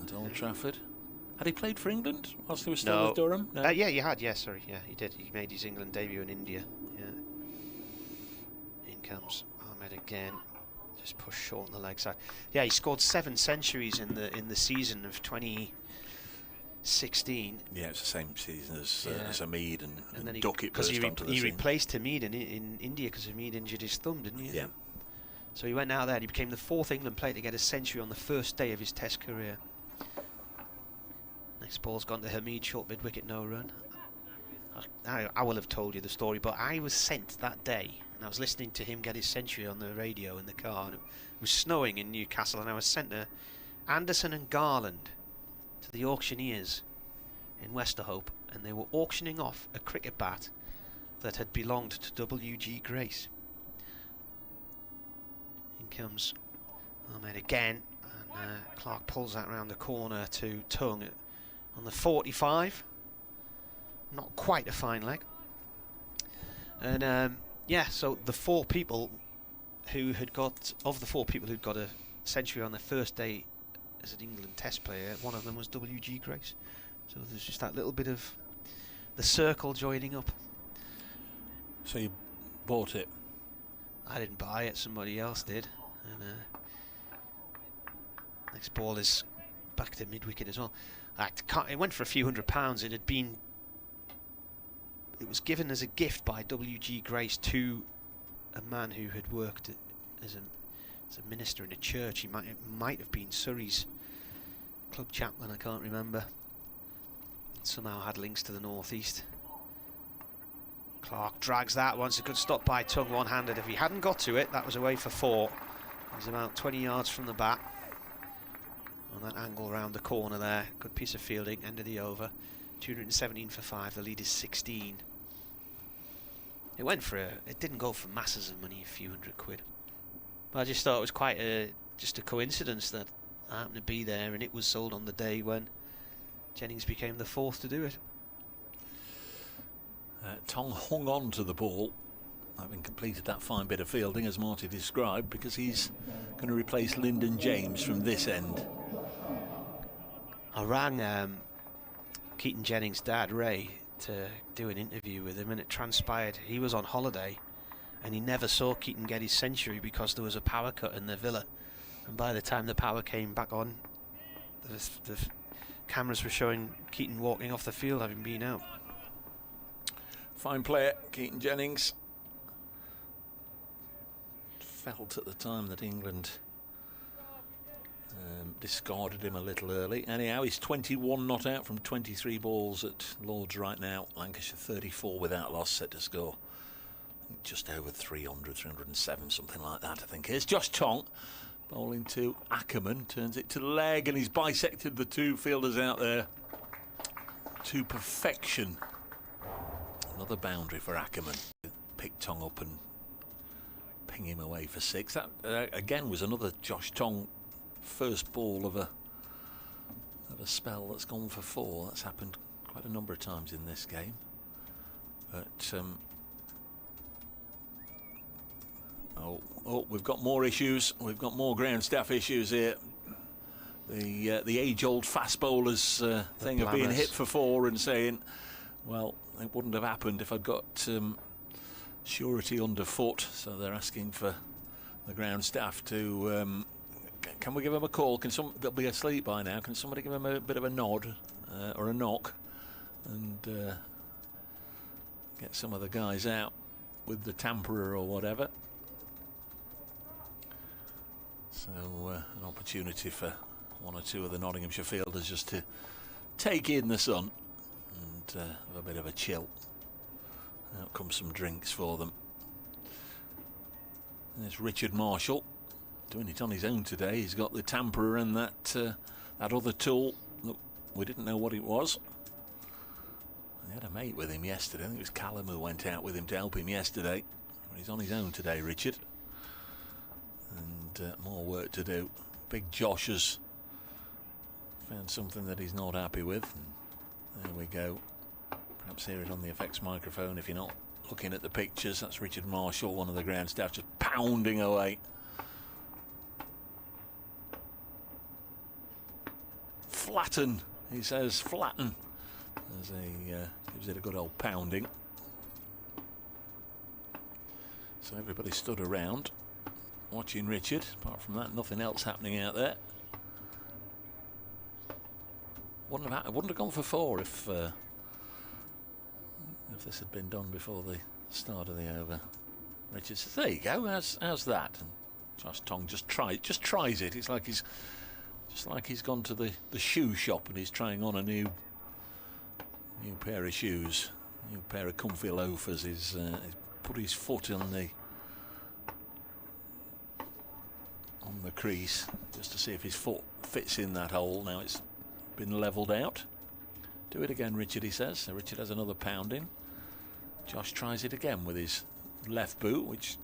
at Old Trafford. Had he played for England whilst he was still with Durham? No? Yeah, he had. Yeah, sorry. Yeah, he did. He made his England debut in India. Yeah. In comes Ahmed again. Just pushed short on the leg side. Yeah, he scored 7 centuries in the season of 2016. Yeah, it's the same season as Hamid and then Duckett because burst onto the scene. He replaced Hamid in India because Hamid injured his thumb, didn't he? Yeah. So he went out there and he became the 4th England player to get a century on the first day of his Test career. Next ball's gone to Hamid, short mid-wicket, no run. I will have told you the story, but I was sent that day, and I was listening to him get his century on the radio in the car, and it was snowing in Newcastle, and I was sent to Anderson and Garland, to the auctioneers in Westerhope, and they were auctioning off a cricket bat that had belonged to W.G. Grace. In comes Ahmed again, and Clark pulls that round the corner to Tongue on the 45. Not quite a fine leg. And yeah, so the 4 people who had got, of the 4 people who'd got a century on their first day as an England Test player, one of them was W.G. Grace. So there's just that little bit of the circle joining up. So you bought it? I didn't buy it, somebody else did. And next ball is back to mid-wicket as well. It went for a few £100. It was given as a gift by W.G. Grace to a man who had worked as a minister in a church. He might have been Surrey's club chaplain, I can't remember. Somehow had links to the North East. Clark drags that once. A good stop by Tongue, one-handed. If he hadn't got to it, that was away for 4. He's about 20 yards from the bat. On that angle round the corner there. Good piece of fielding, end of the over. 217 for 5, the lead is 16. It didn't go for masses of money, a few £100. But I just thought it was quite just a coincidence that I happened to be there, and it was sold on the day when Jennings became the fourth to do it. Tong hung on to the ball, having completed that fine bit of fielding as Marty described, because he's going to replace Lyndon James from this end. I rang Keaton Jennings' dad, Ray, to do an interview with him, and it transpired he was on holiday and he never saw Keaton get his century because there was a power cut in the villa, and by the time the power came back on, the cameras were showing Keaton walking off the field having been out. Fine player, Keaton Jennings. Felt at the time that England discarded him a little early. Anyhow, he's 21 not out from 23 balls at Lord's right now. Lancashire 34 without loss, set to score just over 300, 307, something like that, I think. Here's Josh Tong bowling to Ackerman, turns it to leg, and he's bisected the two fielders out there to perfection. Another boundary for Ackerman. Pick Tong up and ping him away for 6. That again was another Josh Tong first ball of a spell that's gone for 4. That's happened quite a number of times in this game. But we've got more issues. We've got more ground staff issues here. The age-old fast bowlers thing of being hit for 4 and saying, well, it wouldn't have happened if I'd got surety underfoot. So they're asking for the ground staff to. Can we give them a call? They'll be asleep by now. Can somebody give them a bit of a nod or a knock and get some of the guys out with the tamperer or whatever? So an opportunity for one or two of the Nottinghamshire fielders just to take in the sun and have a bit of a chill. Out comes some drinks for them. There's Richard Marshall doing it on his own today. He's got the tamperer and that other tool that we didn't know what it was. He had a mate with him yesterday. I think it was Callum who went out with him to help him yesterday. But he's on his own today, Richard. And more work to do. Big Josh has found something that he's not happy with. And there we go. Perhaps hear it on the effects microphone if you're not looking at the pictures. That's Richard Marshall, one of the ground staff, just pounding away. Flatten, he says, flatten, as he gives it a good old pounding. So everybody stood around watching Richard. Apart from that, nothing else happening out there. Wouldn't have gone for 4 if this had been done before the start of the over. Richard says, "There you go. How's that?" And Josh Tong just tries it. It's like he's gone to the shoe shop and he's trying on a new pair of shoes, new pair of comfy loafers. He's put his foot on the crease just to see if his foot fits in that hole. Now it's been levelled out. Do it again, Richard, he says. So Richard has another pounding. Josh tries it again with his left boot, which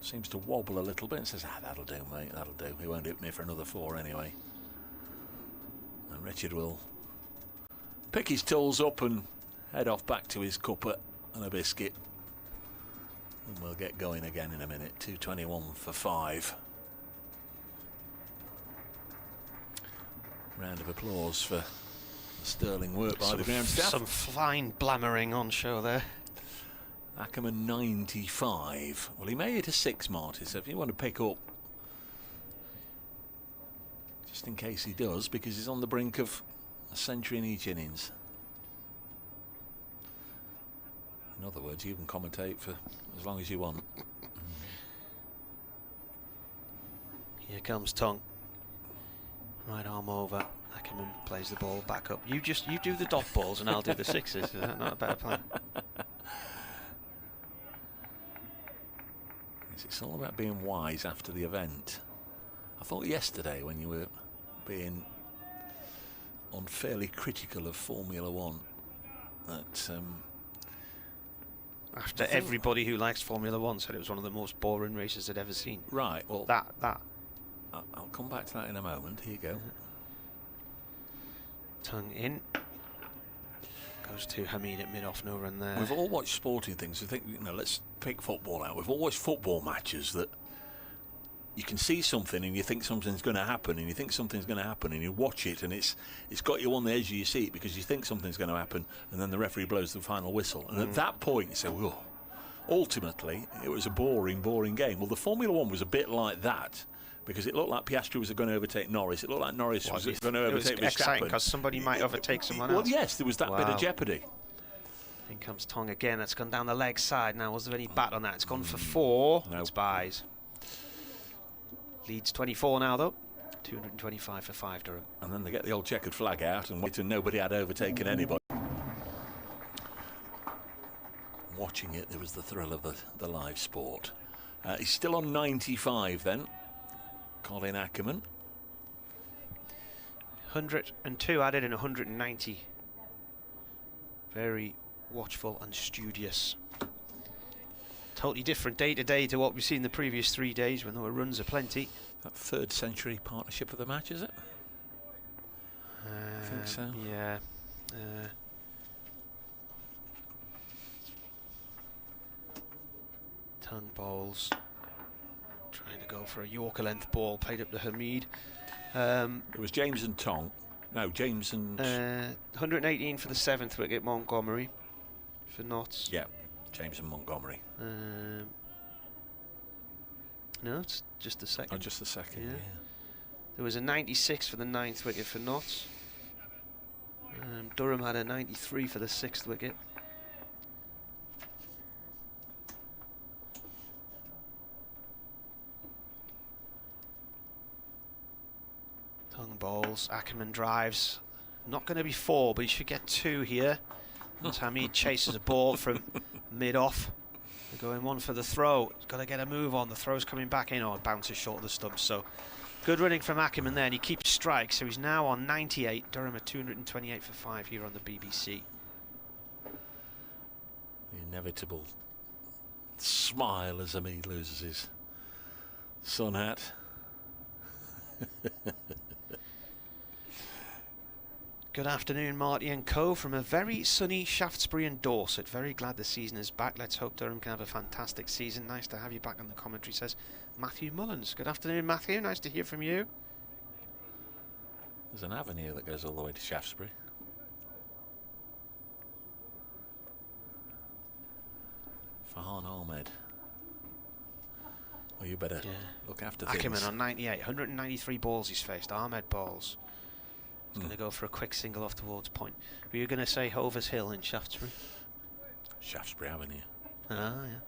seems to wobble a little bit, and says, "That'll do, mate, that'll do. He won't hit me for another 4 anyway." And Richard will pick his tools up and head off back to his cuppa and a biscuit. And we'll get going again in a minute. 2:21 for 5. Round of applause for the sterling work by the ground staff. Some fine blammering on show there. Ackerman 95. Well, he made it a 6, Marty, so if you want to pick up, just in case he does, because he's on the brink of a century in each innings. In other words, you can commentate for as long as you want. Here comes Tong. Right arm over. Ackerman plays the ball back up. You do the dot balls and I'll do the 6s. Is that not a better plan? It's all about being wise after the event. I thought yesterday when you were being unfairly critical of Formula One that After everybody who likes Formula One said it was one of the most boring races they'd ever seen. Right, well, That. I'll come back to that in a moment. Here you go. Tongue in. Goes to Hamid at mid-off, no run there. We've all watched sporting things. We think, let's pick football out. We've all watched football matches that you can see something and you think something's going to happen, and you think something's going to happen, and you watch it and it's got you on the edge of your seat because you think something's going to happen, and then the referee blows the final whistle. And at that point you say, well, ultimately it was a boring game. Well, the Formula One was a bit like that, because it looked like Piastri was going to overtake Norris. It looked like Norris was going to overtake Verstappen. It was exciting because somebody might overtake someone else. Well, yes, there was that bit of jeopardy. In comes Tong again. That's gone down the leg side now. Was there any bat on that? It's gone for 4. No. It's buys. Leads 24 now, though. 225 for 5, Durham. And then they get the old checkered flag out and wait, and nobody had overtaken anybody. Watching it, there was the thrill of the live sport. He's still on 95 then. Colin Ackerman. 102 added in 190. Very watchful and studious. Totally different day to day to what we've seen the previous 3 days when there were runs aplenty. That 3rd century partnership of the match, is it? I think so. Yeah. Tongue bowls. Trying to go for a Yorker length ball, played up to Hamid. It was James and Tong. No, James and... 118 for the 7th wicket, Montgomery for Notts. Yeah, James and Montgomery. No, it's just the 2nd. Oh, just the 2nd, yeah. There was a 96 for the 9th wicket for Notts. Durham had a 93 for the 6th wicket. Tongue bowls, Ackerman drives. Not going to be 4, but he should get 2 here. As Hamid chases a ball from mid-off. They're going 1 for the throw. He's got to get a move on. The throw's coming back in. It bounces short of the stumps. So good running from Ackerman there, and he keeps strike. So he's now on 98. Durham at 228 for 5 here on the BBC. The inevitable smile as Hamid loses his sun hat. Good afternoon, Marty and co. From a very sunny Shaftesbury and Dorset. Very glad the season is back. Let's hope Durham can have a fantastic season. Nice to have you back on the commentary, says Matthew Mullins. Good afternoon, Matthew. Nice to hear from you. There's an avenue that goes all the way to Shaftesbury. Farhan Ahmed. Well, you better look after things. Ackerman on 98. 193 balls he's faced. Ahmed balls. He's going to go for a quick single off towards point. Were you going to say Hovers Hill in Shaftesbury? Shaftesbury Avenue. Ah, yeah.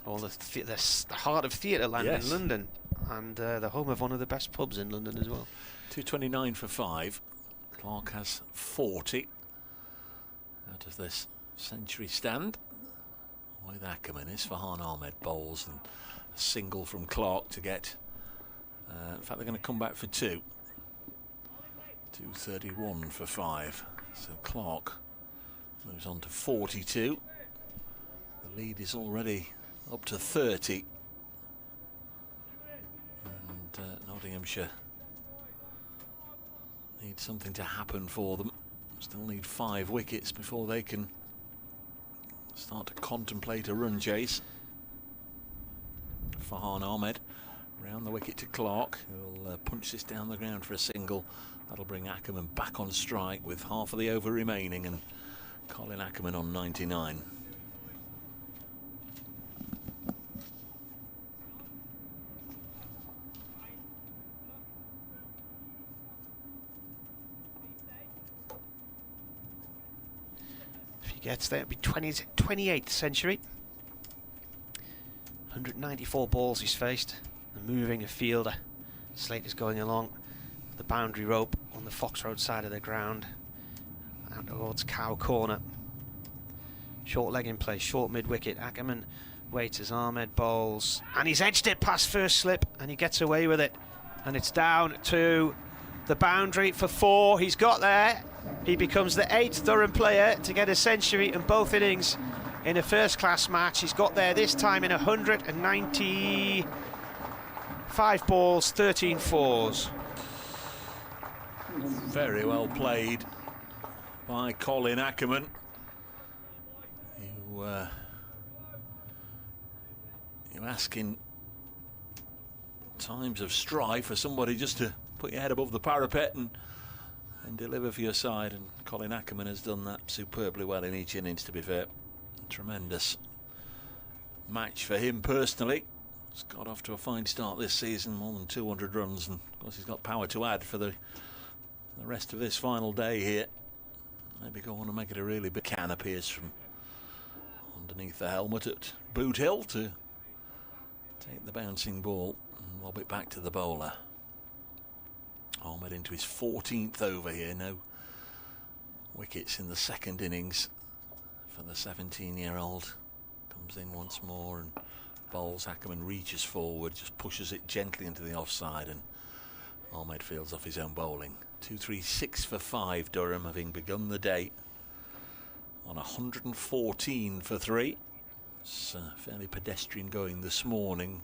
All the heart of theatre land in London, and the home of one of the best pubs in London as well. 229 for 5. Clark has 40. How does this century stand? With Ackerman is Farhan Ahmed bowls, and a single from Clark to get. In fact, they're going to come back for 2. 231 for 5. So Clark moves on to 42. The lead is already up to 30. And Nottinghamshire need something to happen for them. Still need 5 wickets before they can start to contemplate a run chase. Farhan Ahmed round the wicket to Clark, who'll punch this down the ground for a single. That'll bring Ackerman back on strike with half of the over remaining, and Colin Ackerman on 99. If he gets there, it'll be 28th century. 194 balls he's faced. A moving fielder. Slate is going along the boundary rope on the Fox Road side of the ground, out towards Cow Corner. Short leg in play, short mid wicket. Ackerman waits as Ahmed bowls, and he's edged it past first slip, and he gets away with it, and it's down to the boundary for 4. He's got there. He becomes the 8th Durham player to get a century in both innings in a first-class match. He's got there this time in 195 balls, 13 fours. Very well played by Colin Ackerman. You ask in times of strife for somebody just to put your head above the parapet and deliver for your side, and Colin Ackerman has done that superbly well in each innings, to be fair. Tremendous match for him personally. He's got off to a fine start this season, more than 200 runs, and of course he's got power to add for the rest of this final day here. Maybe go on and make it a really big can appears from underneath the helmet at Boot Hill to take the bouncing ball and lob it back to the bowler. Ahmed into his 14th over here. No wickets in the second innings for the 17-year-old. Comes in once more and bowls. Ackerman reaches forward, just pushes it gently into the offside, and Ahmed fields off his own bowling. 2-3-6 for 5, Durham, having begun the day on 114 for 3. It's fairly pedestrian going this morning,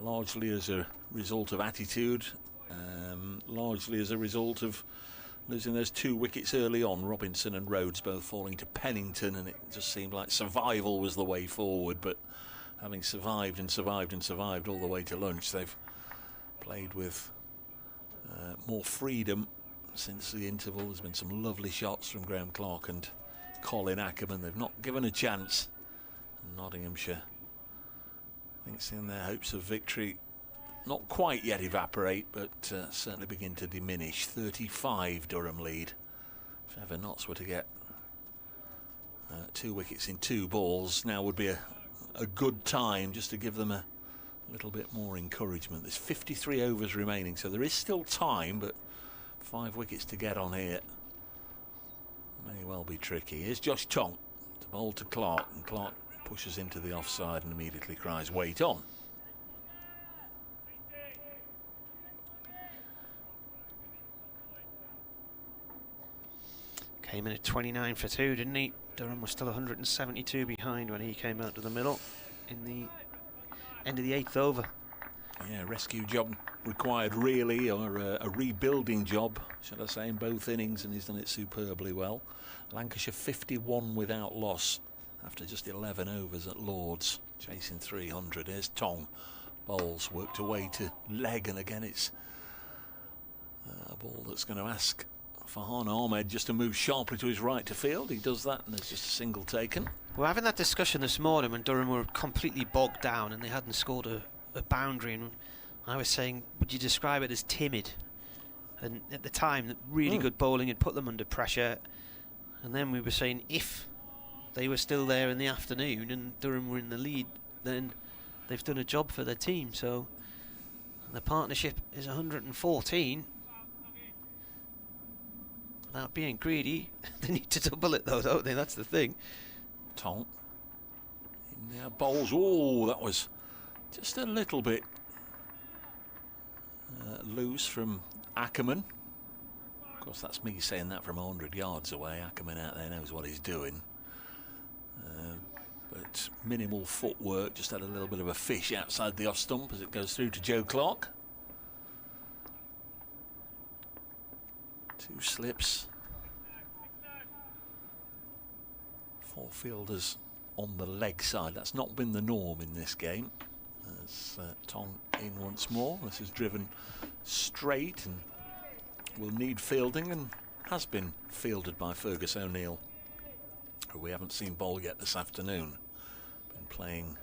largely as a result of attitude, largely as a result of losing those 2 wickets early on. Robinson and Rhodes both falling to Pennington, and it just seemed like survival was the way forward. But having survived and survived and survived all the way to lunch, they've played with more freedom since the interval. There's been some lovely shots from Graham Clark and Colin Ackerman. They've not given a chance. Nottinghamshire, I think, seeing their hopes of victory not quite yet evaporate, but certainly begin to diminish. 35 Durham lead. If ever Notts were to get 2 wickets in 2 balls, now would be a good time just to give them a little bit more encouragement. There's 53 overs remaining, so there is still time, but 5 wickets to get on here may well be tricky. Here's Josh Tong to bowl to Clark, and Clark pushes into the offside and immediately cries, "Wait on." Came in at 29 for 2, didn't he? Durham was still 172 behind when he came out to the middle in the end of the 8th over. Yeah, rescue job required really, or a rebuilding job, shall I say, in both innings, and he's done it superbly well. Lancashire 51 without loss after just 11 overs at Lord's, chasing 300. Here's Tong, bowls, worked away to leg, and again it's a ball that's going to ask Farhan Ahmed just to move sharply to his right to field. He does that, and there's just a single taken. We're having that discussion this morning when Durham were completely bogged down and they hadn't scored a boundary, and I was saying, would you describe it as timid? And at the time, really good bowling had put them under pressure, and then we were saying if they were still there in the afternoon and Durham were in the lead, then they've done a job for their team. So the partnership is 114. Without being greedy, they need to double it though, don't they? That's the thing. Tong in there, bowls. Oh, that was just a little bit loose from Ackerman. Of course, that's me saying that from 100 yards away. Ackerman out there knows what he's doing. But minimal footwork, just had a little bit of a fish outside the off stump as it goes through to Joe Clark. 2 slips. 4 fielders on the leg side. That's not been the norm in this game. As Tong in once more. This is driven straight and will need fielding, and has been fielded by Fergus O'Neill, who we haven't seen bowl yet this afternoon. Been playing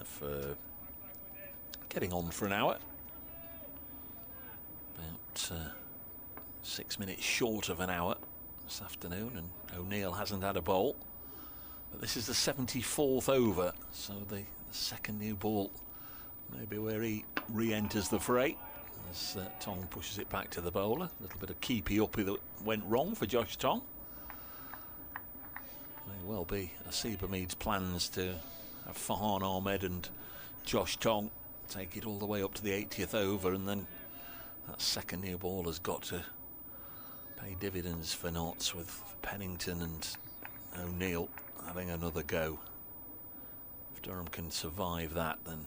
for getting on for an hour. About 6 minutes short of an hour this afternoon, and O'Neill hasn't had a bowl. But this is the 74th over, so the second new ball maybe where he re-enters the fray as Tong pushes it back to the bowler. A little bit of keepy-uppy that went wrong for Josh Tong. May well be Asiba Mead's plans to have Farhan Ahmed and Josh Tong take it all the way up to the 80th over, and then that second new ball has got to pay dividends for Notts with Pennington and O'Neill having another go. If Durham can survive that, then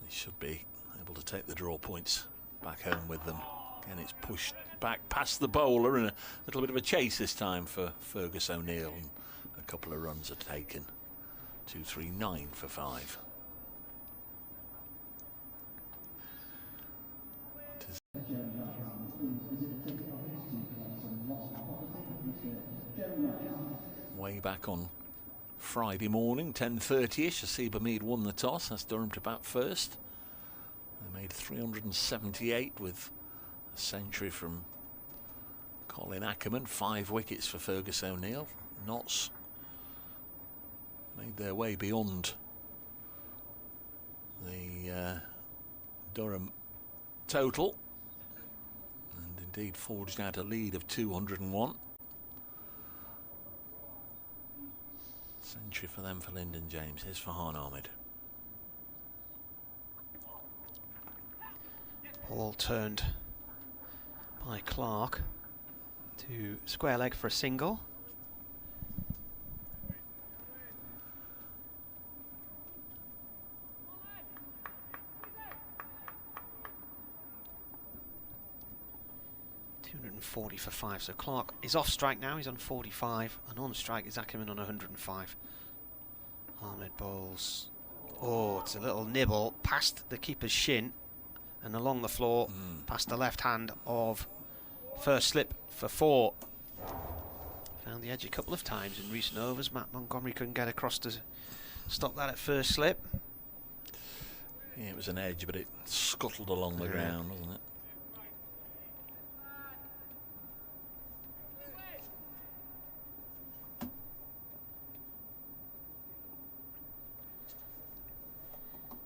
they should be able to take the draw points back home with them. Again, it's pushed back past the bowler, and a little bit of a chase this time for Fergus O'Neill, and a couple of runs are taken. 2-3-9 for 5. Way back on Friday morning, 10:30ish, Asiba won the toss. That's Durham to bat first. They made 378 with a century from Colin Ackerman. 5 wickets for Fergus O'Neill. Notts made their way beyond the Durham total, and indeed forged out a lead of 201. Century for them for Lyndon James. Here's Farhan Ahmed. Ball turned by Clark to square leg for a single. .240 for 5. So Clark is off strike now. He's on 45, and on strike is Ackerman on 105. Ahmed bowls. Oh, it's a little nibble past the keeper's shin and along the floor past the left hand of first slip for 4. Found the edge a couple of times in recent overs. Matt Montgomery couldn't get across to stop that at first slip. Yeah, it was an edge, but it scuttled along the ground, wasn't it?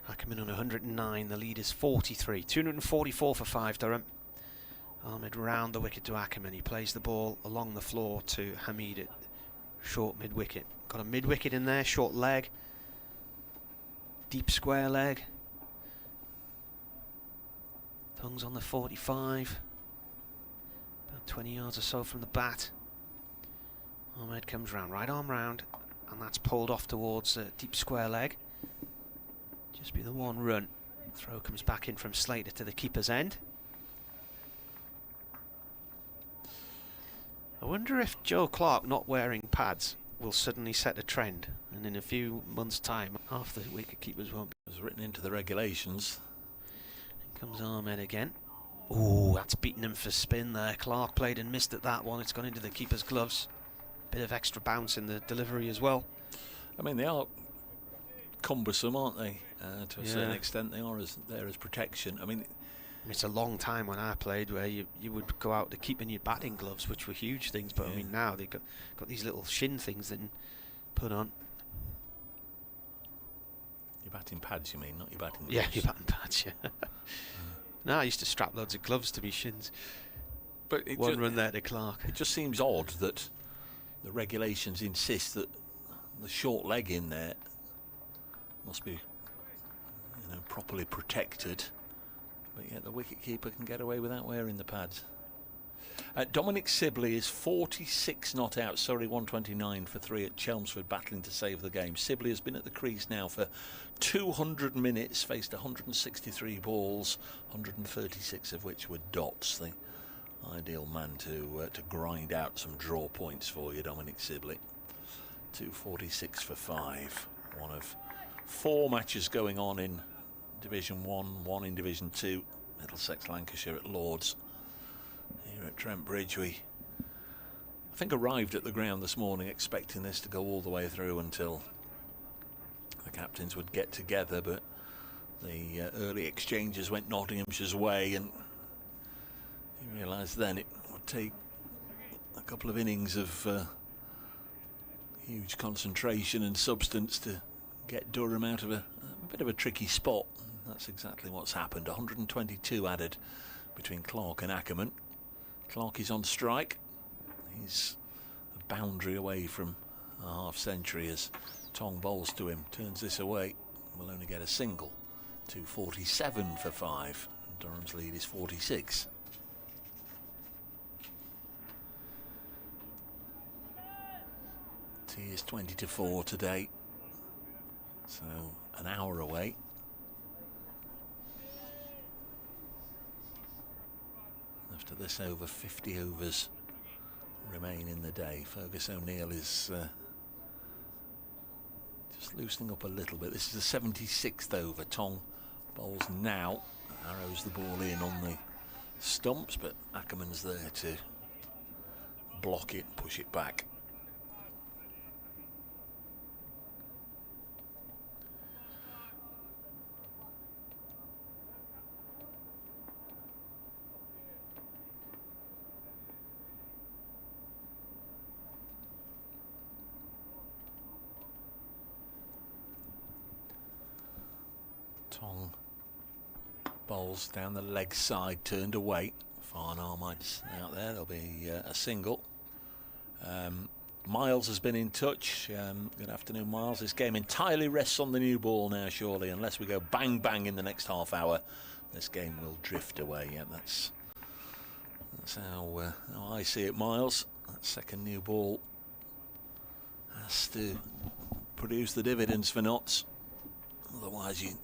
Ackerman on 109, the lead is 43. 244 for 5, Durham. Ahmed round the wicket to Ackerman. He plays the ball along the floor to Hamid at short mid-wicket. Got a mid-wicket in there, short leg. Deep square leg. Tongue's on the 45. About 20 yards or so from the bat. Ahmed comes round, right arm round, and that's pulled off towards deep square leg. Just be the one run. Throw comes back in from Slater to the keeper's end. I wonder if Joe Clark not wearing pads will suddenly set a trend, and in a few months' time, half the wicket keepers won't be. It was written into the regulations. In comes Ahmed again. Oh, that's beaten him for spin there. Clark played and missed at that one. It's gone into the keeper's gloves. Bit of extra bounce in the delivery as well. I mean, they are cumbersome, aren't they? To a certain extent, they are there as protection. I mean, it's a long time when I played where you would go out to keep in your batting gloves, which were huge things. But I mean, now they've got these little shin things that you put on. Your batting pads, you mean, not your batting gloves? Yeah, your batting pads. Yeah. No, I used to strap loads of gloves to my shins. But one run there to Clark. It just seems odd that the regulations insist that the short leg in there must be, properly protected, but yet the wicketkeeper can get away without wearing the pads. Dominic Sibley is 46 not out. Surrey 129 for 3 at Chelmsford, battling to save the game. Sibley has been at the crease now for 200 minutes, faced 163 balls, 136 of which were dots. The ideal man to grind out some draw points for you, Dominic Sibley. 246 for 5. One of 4 matches going on in Division 1, 1 in Division 2, Middlesex, Lancashire at Lords. Here at Trent Bridge, we, I think, arrived at the ground this morning expecting this to go all the way through until the captains would get together, but the early exchanges went Nottinghamshire's way, and you realised then it would take a couple of innings of huge concentration and substance to get Durham out of a bit of a tricky spot. That's exactly what's happened. 122 added between Clark and Ackerman. Clark is on strike. He's a boundary away from a half century as Tong bowls to him. Turns this away. Will only get a single. 247 for 5. Durham's lead is 46. Tea is 20 to 4 today, so an hour away. After this over, 50 overs remain in the day. Fergus O'Neill is just loosening up a little bit. This is the 76th over. Tong bowls now, arrows the ball in on the stumps, but Ackerman's there to block it, push it back. Tong bowls down the leg side, turned away. Fine Armide's out there. There'll be a single. Miles has been in touch. Good afternoon, Miles. This game entirely rests on the new ball now, surely, unless we go bang bang in the next half hour. This game will drift away. Yeah, that's how I see it, Miles. That second new ball has to produce the dividends for Notts. Otherwise, you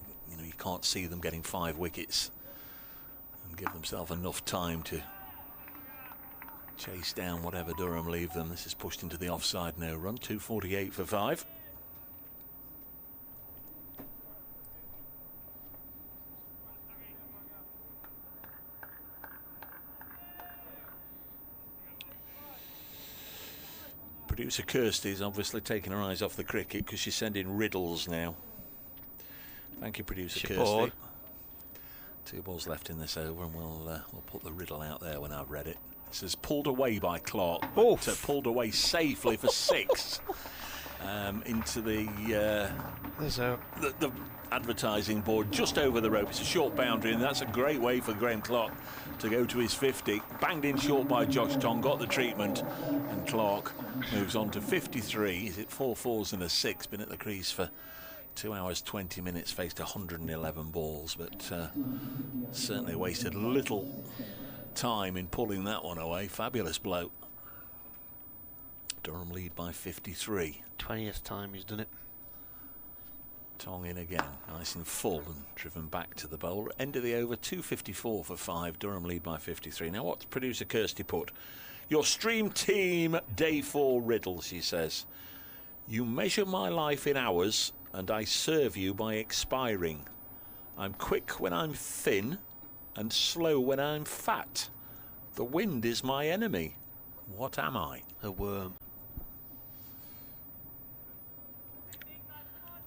can't see them getting 5 wickets and give themselves enough time to chase down whatever Durham leave them. This is pushed into the offside, no run. 248 for 5. Producer Kirsty's obviously taking her eyes off the cricket because she's sending riddles now. Thank you, producer Kirsty. Bored. 2 balls left in this over, and we'll put the riddle out there when I've read it. This is pulled away by Clark, but pulled away safely for 6 into the advertising board just over the rope. It's a short boundary, and that's a great way for Graham Clark to go to his 50. Banged in short by Josh Tong, got the treatment, and Clark moves on to 53. Is it 4 fours and a 6? Been at the crease for 2 hours 20 minutes, faced 111 balls, but certainly wasted little time in pulling that one away. Fabulous blow. Durham lead by 53. 20th time he's done it. Tong in again, nice and full and driven back to the bowl. End of the over, 254 for 5. Durham lead by 53. Now, what's producer Kirsty put? Your stream team day 4 riddle, she says. You measure my life in hours, and I serve you by expiring. I'm quick when I'm thin, and slow when I'm fat. The wind is my enemy. What am I? A worm.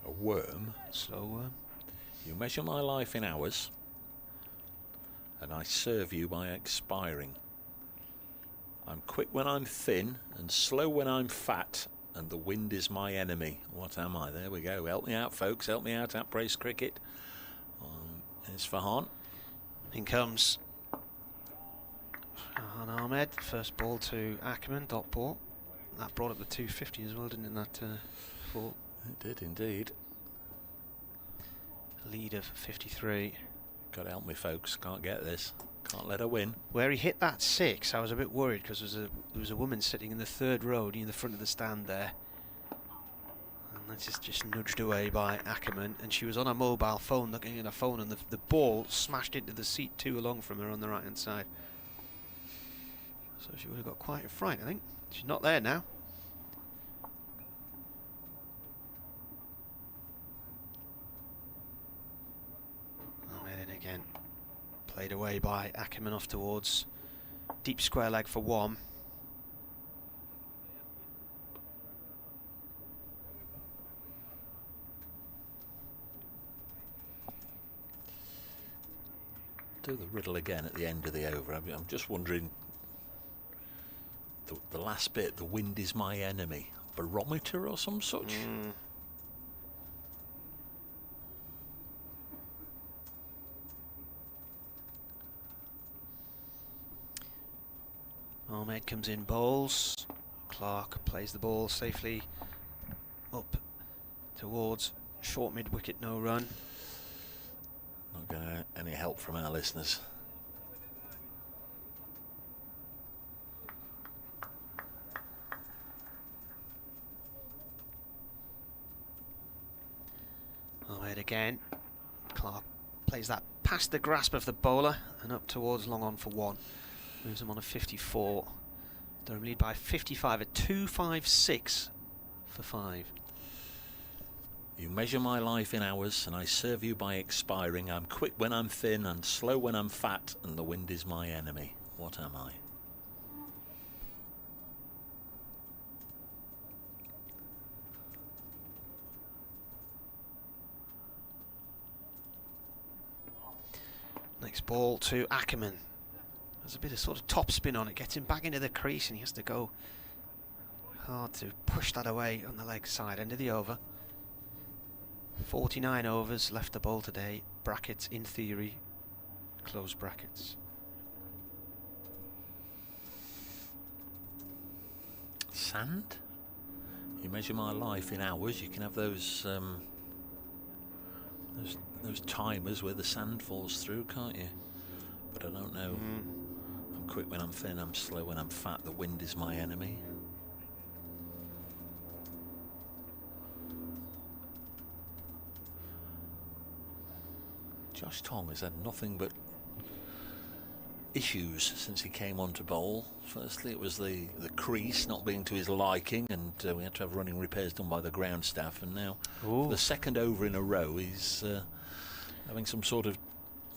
A worm? Slow worm. You measure my life in hours, and I serve you by expiring. I'm quick when I'm thin, and slow when I'm fat, and the wind is my enemy. What am I? There we go. Help me out, folks. Help me out at Brace Cricket. Here's Fahan. In comes Fahan Ahmed. First ball to Ackerman, dot ball. That brought up the 250 as well, didn't it, that 4? It did indeed. Lead of 53. Got to help me, folks. Can't get this. Can't let her win. Where he hit that 6, I was a bit worried because there was a woman sitting in the 3rd row in the front of the stand there. And that's just nudged away by Ackerman. And she was on a mobile phone, looking at her phone, and the ball smashed into the seat 2 along from her on the right-hand side. So she would have got quite a fright, I think. She's not there now. Ahmed in again. Played away by Ackerman off towards deep square leg for 1. Do the riddle again at the end of the over. I'm just wondering, the last bit, the wind is my enemy. Barometer or some such? Ahmed comes in, bowls. Clark plays the ball safely up towards short mid wicket, no run. Not going to any help from our listeners. again. Clark plays that past the grasp of the bowler and up towards long on for 1. Moves him on a 54. Durham lead by 55 at 256 for 5. You measure my life in hours, and I serve you by expiring. I'm quick when I'm thin, and slow when I'm fat, and the wind is my enemy. What am I? Next ball to Ackerman. There's a bit of sort of top spin on it, gets him back into the crease, and he has to go hard to push that away on the leg side, end of the over. 49 overs left to bowl today, brackets in theory, close brackets. Sand? You measure my life in hours, you can have those timers where the sand falls through, can't you? But I don't know. I'm quick when I'm thin, I'm slow when I'm fat, the wind is my enemy. Josh Tong has had nothing but issues since he came on to bowl. Firstly, it was the crease not being to his liking, and we had to have running repairs done by the ground staff, and now for the second over in a row he's having some sort of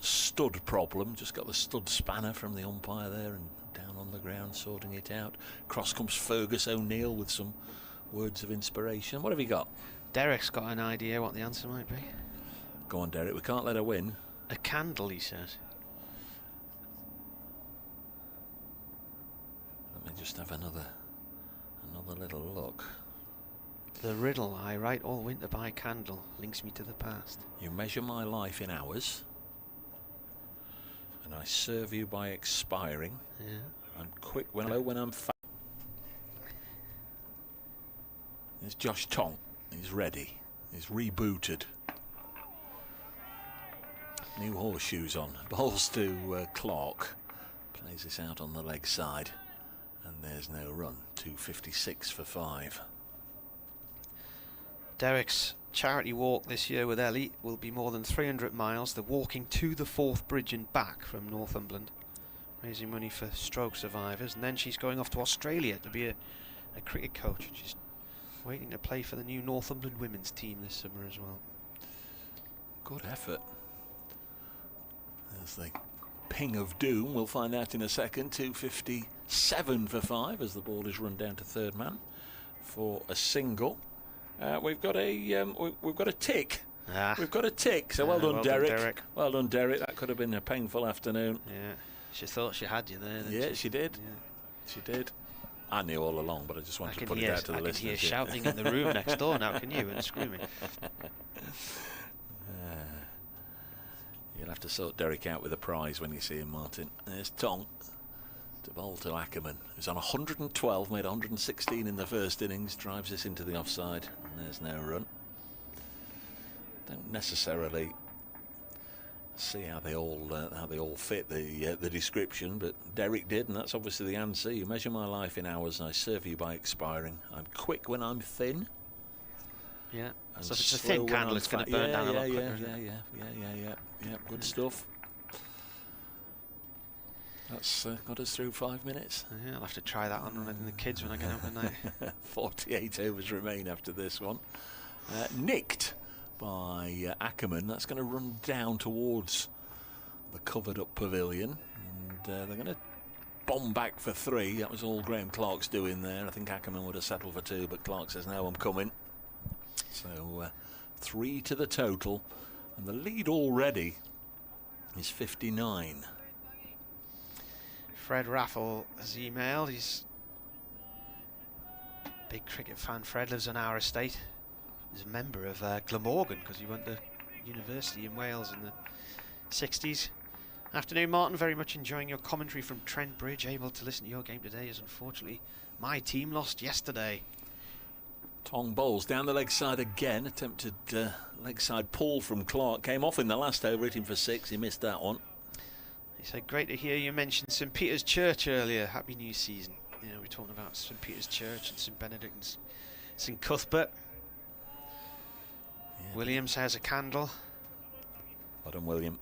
stud problem. Just got the stud spanner from the umpire there and down on the ground sorting it out. Cross comes Fergus O'Neill with some words of inspiration. What have you got? Derek's got an idea what the answer might be. Go on, Derek, we can't let her win. A candle, he says. Let me just have another little look. The riddle I write all winter by candle links me to the past. You measure my life in hours, and I serve you by expiring. Yeah. I'm quick when I'm fat. There's Josh Tong. He's ready. He's rebooted. New horseshoes on. Bowls to Clark. Plays this out on the leg side. And there's no run. 256 for 5. Derek's charity walk this year with Ellie will be more than 300 miles. They're walking to the Forth Bridge and back from Northumberland, raising money for stroke survivors. And then she's going off to Australia to be a cricket coach. She's waiting to play for the new Northumberland women's team this summer as well. Good effort. There's the ping of doom. We'll find out in a second. 257 for 5 as the ball is run down to third man for a single. We've got a tick. We've got a tick. So well done, Derek. Well done, Derek. That could have been a painful afternoon. Yeah, she thought she had you there. Yeah, she did. Yeah. She did. I knew all along, but I just wanted to put it out to the listeners. I can hear shouting in the room next door now, can you? And screaming. You'll have to sort Derek out with a prize when you see him, Martin. There's Tong to bowl to Ackerman, who's on 112, made 116 in the first innings, drives this into the offside, and there's no run. Don't necessarily see how they all fit the description, but Derek did, and that's obviously the answer. You measure my life in hours, and I serve you by expiring. I'm quick when I'm thin. Yeah. So if it's a thin candle, it's going to burn down a lot quicker. Yeah. Good stuff. That's got us through 5 minutes. Yeah, I'll have to try that on the kids when I get home tonight. 48 overs remain after this one. Nicked by Ackerman. That's going to run down towards the covered up pavilion, and they're going to bomb back for 3. That was all Graham Clark's doing there. I think Ackerman would have settled for 2, but Clark says no, I'm coming. So 3 to the total, and the lead already is 59. Fred Raffle has emailed. He's a big cricket fan. Fred lives on our estate. He's a member of Glamorgan because he went to university in Wales in the 60s. Afternoon, Martin. Very much enjoying your commentary from Trent Bridge. Able to listen to your game today as unfortunately my team lost yesterday. Tong bowls down the leg side again. Attempted leg side pull from Clark. Came off in the last over, hitting for 6. He missed that one. He said, great to hear you mention St Peter's Church earlier. Happy new season. You know, we're talking about St Peter's Church and St Benedict and St Cuthbert. Williams has a candle. Well done, William.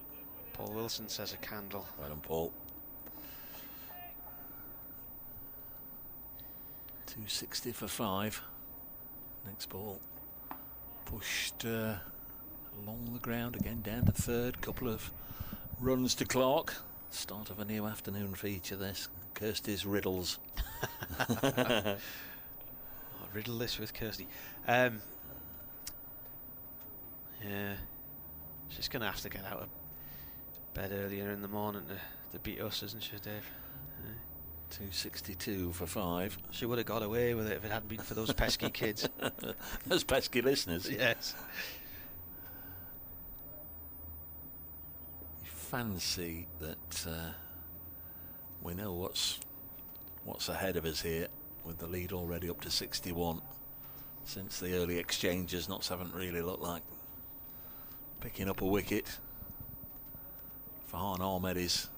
Paul Wilson says a candle. Well done, Paul. 260 for 5. Next ball pushed along the ground again, down to third. Couple of runs to Clark. Start of a new afternoon feature, this. Kirsty's riddles. I'll riddle this with Kirsty. Yeah, she's going to have to get out of bed earlier in the morning to beat us, isn't she, Dave? 262 for 5. She would have got away with it if it hadn't been for those pesky kids. Those pesky listeners. Yes. You fancy that we know what's ahead of us here, with the lead already up to 61. Since the early exchanges, Notts haven't really looked like picking up a wicket. Farhan Ahmed is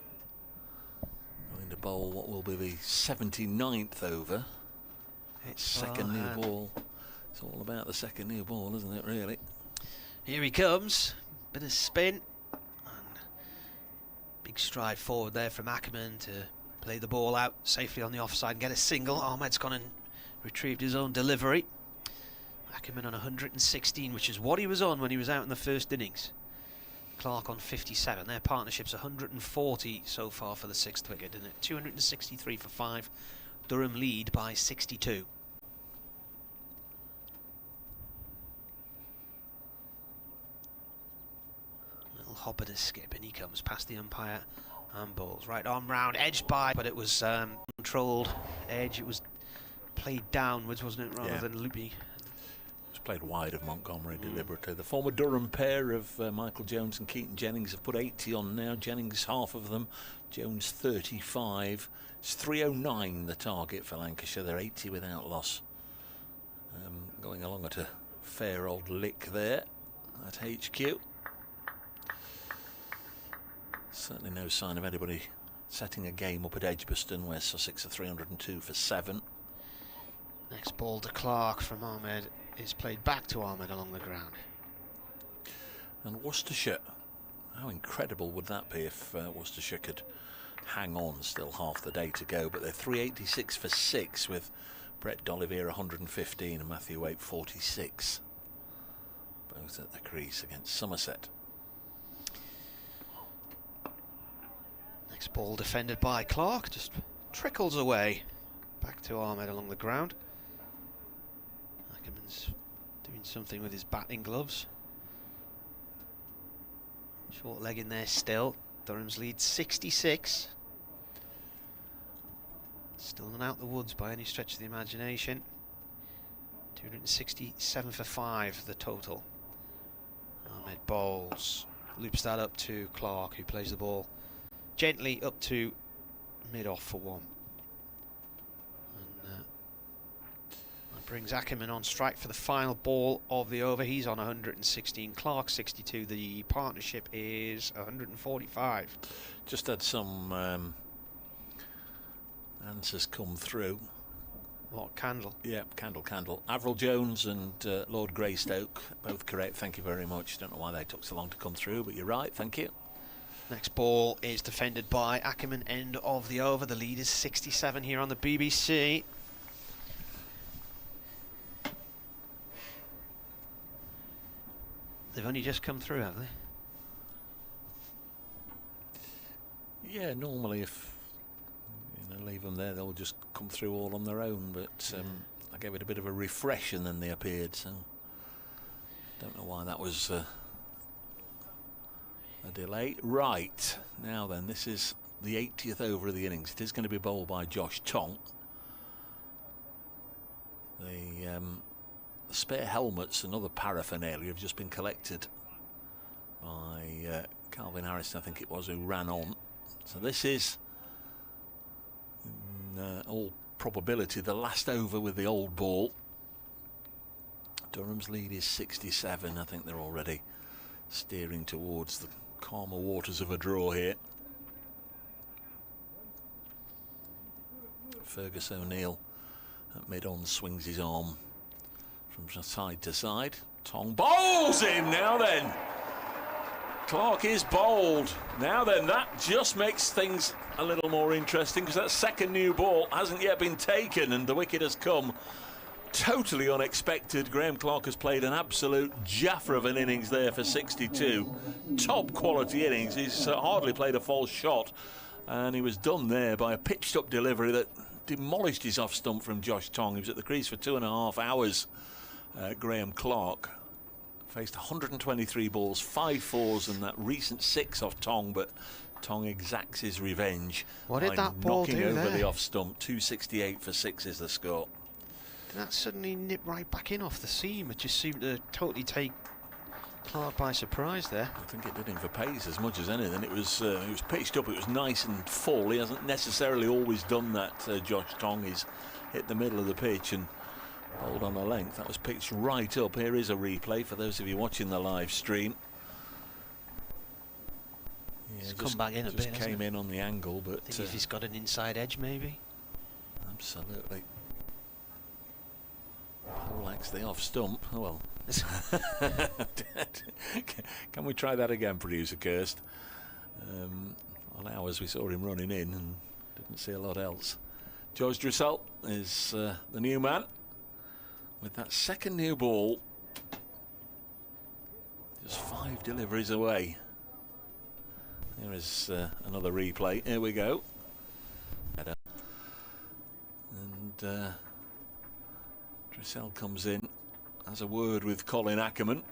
going to bowl what will be the 79th over. It's second new ball. It's all about the second new ball, isn't it, really? Here he comes. Bit of spin. And big stride forward there from Ackerman to play the ball out safely on the offside and get a single. Ahmed's gone and retrieved his own delivery. Ackerman on 116, which is what he was on when he was out in the first innings. Clark on 57. Their partnership's 140 so far for the 6th wicket, isn't it? 263 for 5. Durham lead by 62. Little hop and a skip, and he comes past the umpire and bowls. Right arm round, edged by, but it was controlled edge. It was played downwards, wasn't it, rather than loopy. Played wide of Montgomery deliberately. The former Durham pair of Michael Jones and Keaton Jennings have put 80 on now. Jennings half of them, Jones 35. It's 309 the target for Lancashire. They're 80 without loss. Going along at a fair old lick there at HQ. Certainly no sign of anybody setting a game up at Edgbaston, where Sussex are 302 for 7. Next ball to Clark from Ahmed is played back to Ahmed along the ground. And Worcestershire, how incredible would that be if Worcestershire could hang on, still half the day to go, but they're 386 for 6 with Brett D'Oliveira 115 and Matthew Waite 46. Both at the crease against Somerset. Next ball defended by Clark, just trickles away. Back to Ahmed along the ground. Ackerman's doing something with his batting gloves. Short leg in there still. Durham's lead 66. Still not out the woods by any stretch of the imagination. 267 for 5 the total. Ahmed bowls. Loops that up to Clark, who plays the ball gently up to mid-off for 1. That brings Ackerman on strike for the final ball of the over. He's on 116, Clark 62. The partnership is 145. Just had some answers come through. What, Candle? Yeah, Candle. Avril Jones and Lord Greystoke, both correct. Thank you very much. Don't know why they took so long to come through, but you're right. Thank you. Next ball is defended by Ackerman, end of the over. The lead is 67 here on the BBC. They've only just come through, have they? Yeah, normally if leave them there, they'll just come through all on their own, but I gave it a bit of a refresh and then they appeared, so don't know why that was a delay. Right, now then, this is the 80th over of the innings. It is going to be bowled by Josh Tong. The spare helmets and other paraphernalia have just been collected by Calvin Harrison, I think it was, who ran on. So this is, in all probability, the last over with the old ball. Durham's lead is 67. I think they're already steering towards the calmer waters of a draw here. Fergus O'Neill at mid-on swings his arm from side to side. Tong bowls in now then. Clark is bowled. Now then, that just makes things a little more interesting because that second new ball hasn't yet been taken and the wicket has come totally unexpected. Graham Clark has played an absolute jaffer of an innings there for 62. Top quality innings. He's hardly played a false shot and he was done there by a pitched up delivery that demolished his off stump from Josh Tong. He was at the crease for 2.5 hours. Graham Clark faced 123 balls, 5 fours and that recent 6 off Tong, but Tong exacts his revenge. What did that ball knocking do over there? the off stump. 268 for 6 is the score. Did that suddenly nip right back in off the seam? It just seemed to totally take Clark by surprise there. I think it did him for pace as much as anything. It was pitched up, it was nice and full. He hasn't necessarily always done that, Josh Tong. He's hit the middle of the pitch and bowled on a length. That was pitched right up. Here is a replay for those of you watching the live stream. Yeah, It's come back in a bit, came in on the angle, but I think if he's got an inside edge, maybe. Absolutely. Poleaxed the off stump. Oh well. Can we try that again, producer Kirst? On ours we saw him running in and didn't see a lot else. George Drissell is the new man with that second new ball. Just 5 deliveries away. Here is another replay. Here we go. And Drissell comes in, has a word with Colin Ackerman.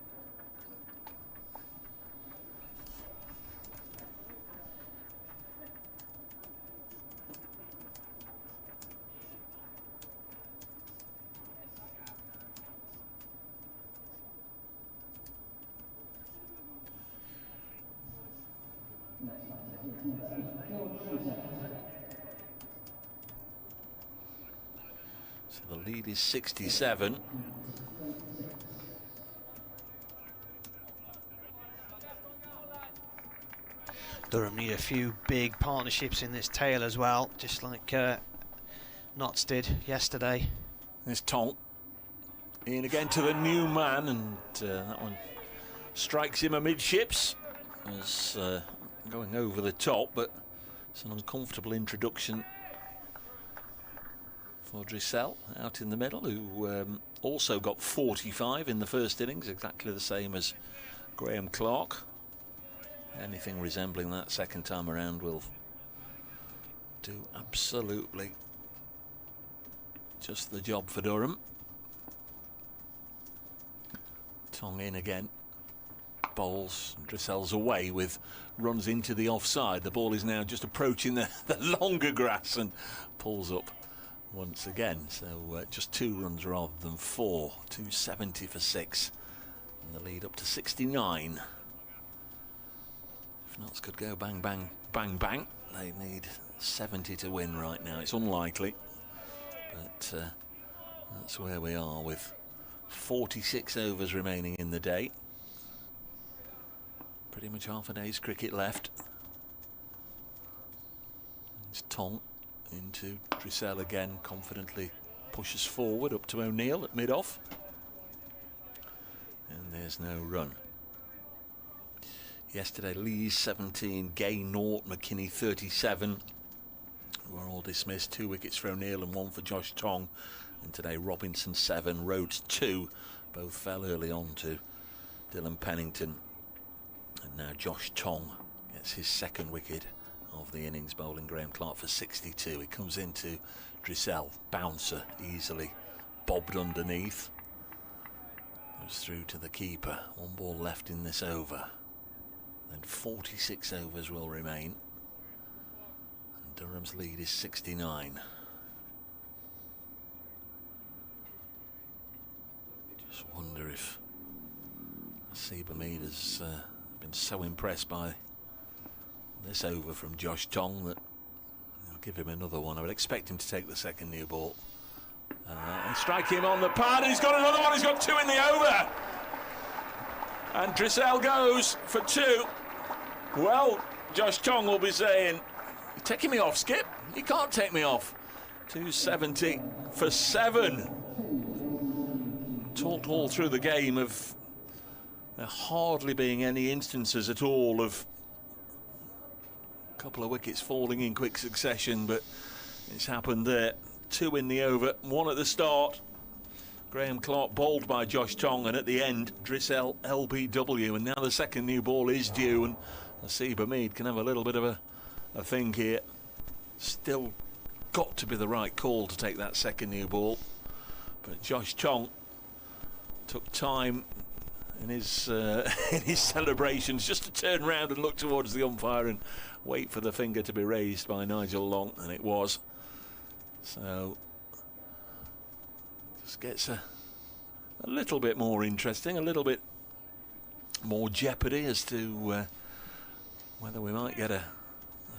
So the lead is 67. Durham need a few big partnerships in this tail as well, just like Notts did yesterday. There's Tong. In again to the new man, and that one strikes him amidships. As going over the top, but it's an uncomfortable introduction for Drissell out in the middle, who also got 45 in the first innings, exactly the same as Graham Clark. Anything resembling that second time around will do absolutely just the job for Durham. Tong in again. Bowls, Drissell's away with runs into the offside. The ball is now just approaching the longer grass and pulls up once again. So just 2 runs rather than 4. 270 for 6. And the lead up to 69. If Notts could go bang, bang, bang, bang, they need 70 to win right now. It's unlikely, but that's where we are with 46 overs remaining in the day. Pretty much half a day's cricket left. It's Tong into Drissell again, confidently pushes forward up to O'Neill at mid-off. And there's no run. Yesterday, Lees 17, Gay 0, McKinney 37 were all dismissed. 2 wickets for O'Neill and 1 for Josh Tong. And today, Robinson 7, Rhodes 2. Both fell early on to Dylan Pennington. And now Josh Tong gets his second wicket of the innings, bowling Graham Clark for 62. He comes into Drissell, bouncer, easily bobbed underneath. Goes through to the keeper. 1 ball left in this over. Then 46 overs will remain. And Durham's lead is 69. Just wonder if Seabermead has been so impressed by this over from Josh Tong that he'll give him another one. I would expect him to take the second new ball and strike him on the pad. He's got another one. He's got 2 in the over. And Drissell goes for 2. Well, Josh Tong will be saying, "You're taking me off, Skip. You can't take me off." 270 for 7. Talked all through the game of There hardly being any instances at all of a couple of wickets falling in quick succession, but it's happened there. 2 in the over, 1 at the start. Graham Clark bowled by Josh Tong, and at the end, Drissel LBW. And now the second new ball is due, and Nasib Hamid can have a little bit of a think here. Still got to be the right call to take that second new ball. But Josh Tong took time in his in his celebrations just to turn around and look towards the umpire and wait for the finger to be raised by Nigel Long, and it was. So just gets a little bit more interesting, a little bit more jeopardy as to whether we might get a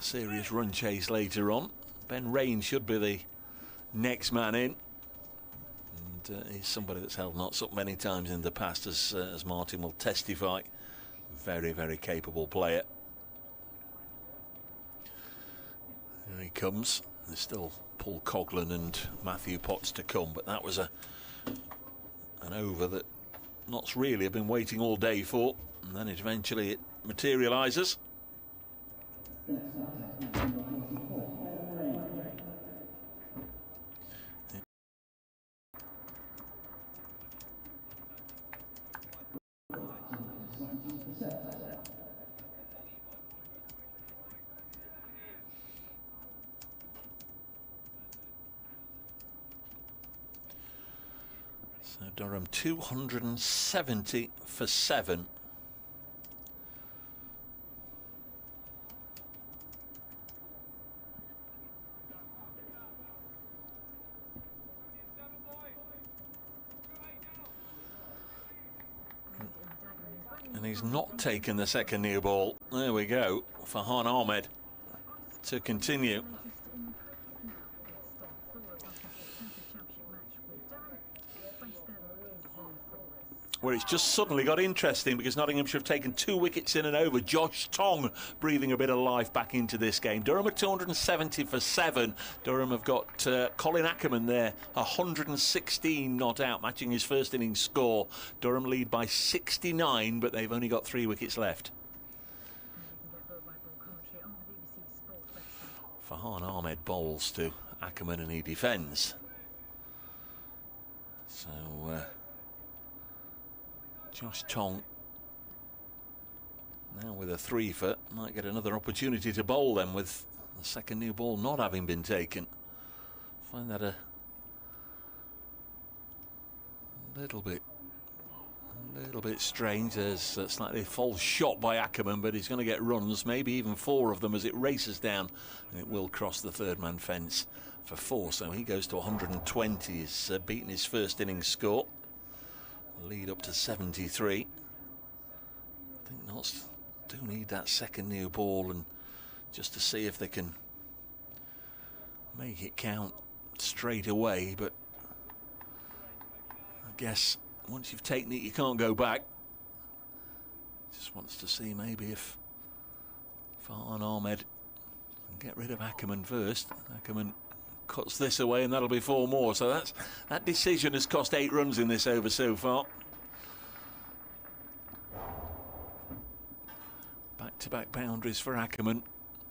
serious run chase later on. Ben Rain should be the next man in, and he's somebody that's held knots up many times in the past, as Martin will testify. Very, very capable player. Here he comes. There's still Paul Coghlan and Matthew Potts to come, but that was an over that Notts really have been waiting all day for, and then eventually it materialises. So Durham 270 for 7. And he's not taken the second new ball. There we go. Farhan Ahmed to continue. Where it's just suddenly got interesting because Nottinghamshire have taken 2 wickets in and over. Josh Tong breathing a bit of life back into this game. Durham at 270 for 7. Durham have got Colin Ackerman there, 116 not out, matching his first innings score. Durham lead by 69, but they've only got 3 wickets left. Farhan Ahmed bowls to Ackerman and he defends. So Josh Tong now with a 3 for, might get another opportunity to bowl them with the second new ball not having been taken. Find that a little bit strange. There's a slightly false shot by Ackerman, but he's going to get runs, maybe even 4 of them as it races down, and it will cross the third man fence for 4. So he goes to 120. He's beaten his first innings score. Lead up to 73. I think Notts do need that second new ball, and just to see if they can make it count straight away. But I guess once you've taken it, you can't go back. Just wants to see maybe if Farhan Ahmed can get rid of Ackerman first. Ackerman cuts this away and that'll be 4 more. So that decision has cost 8 runs in this over so far. Back-to-back boundaries for Ackerman.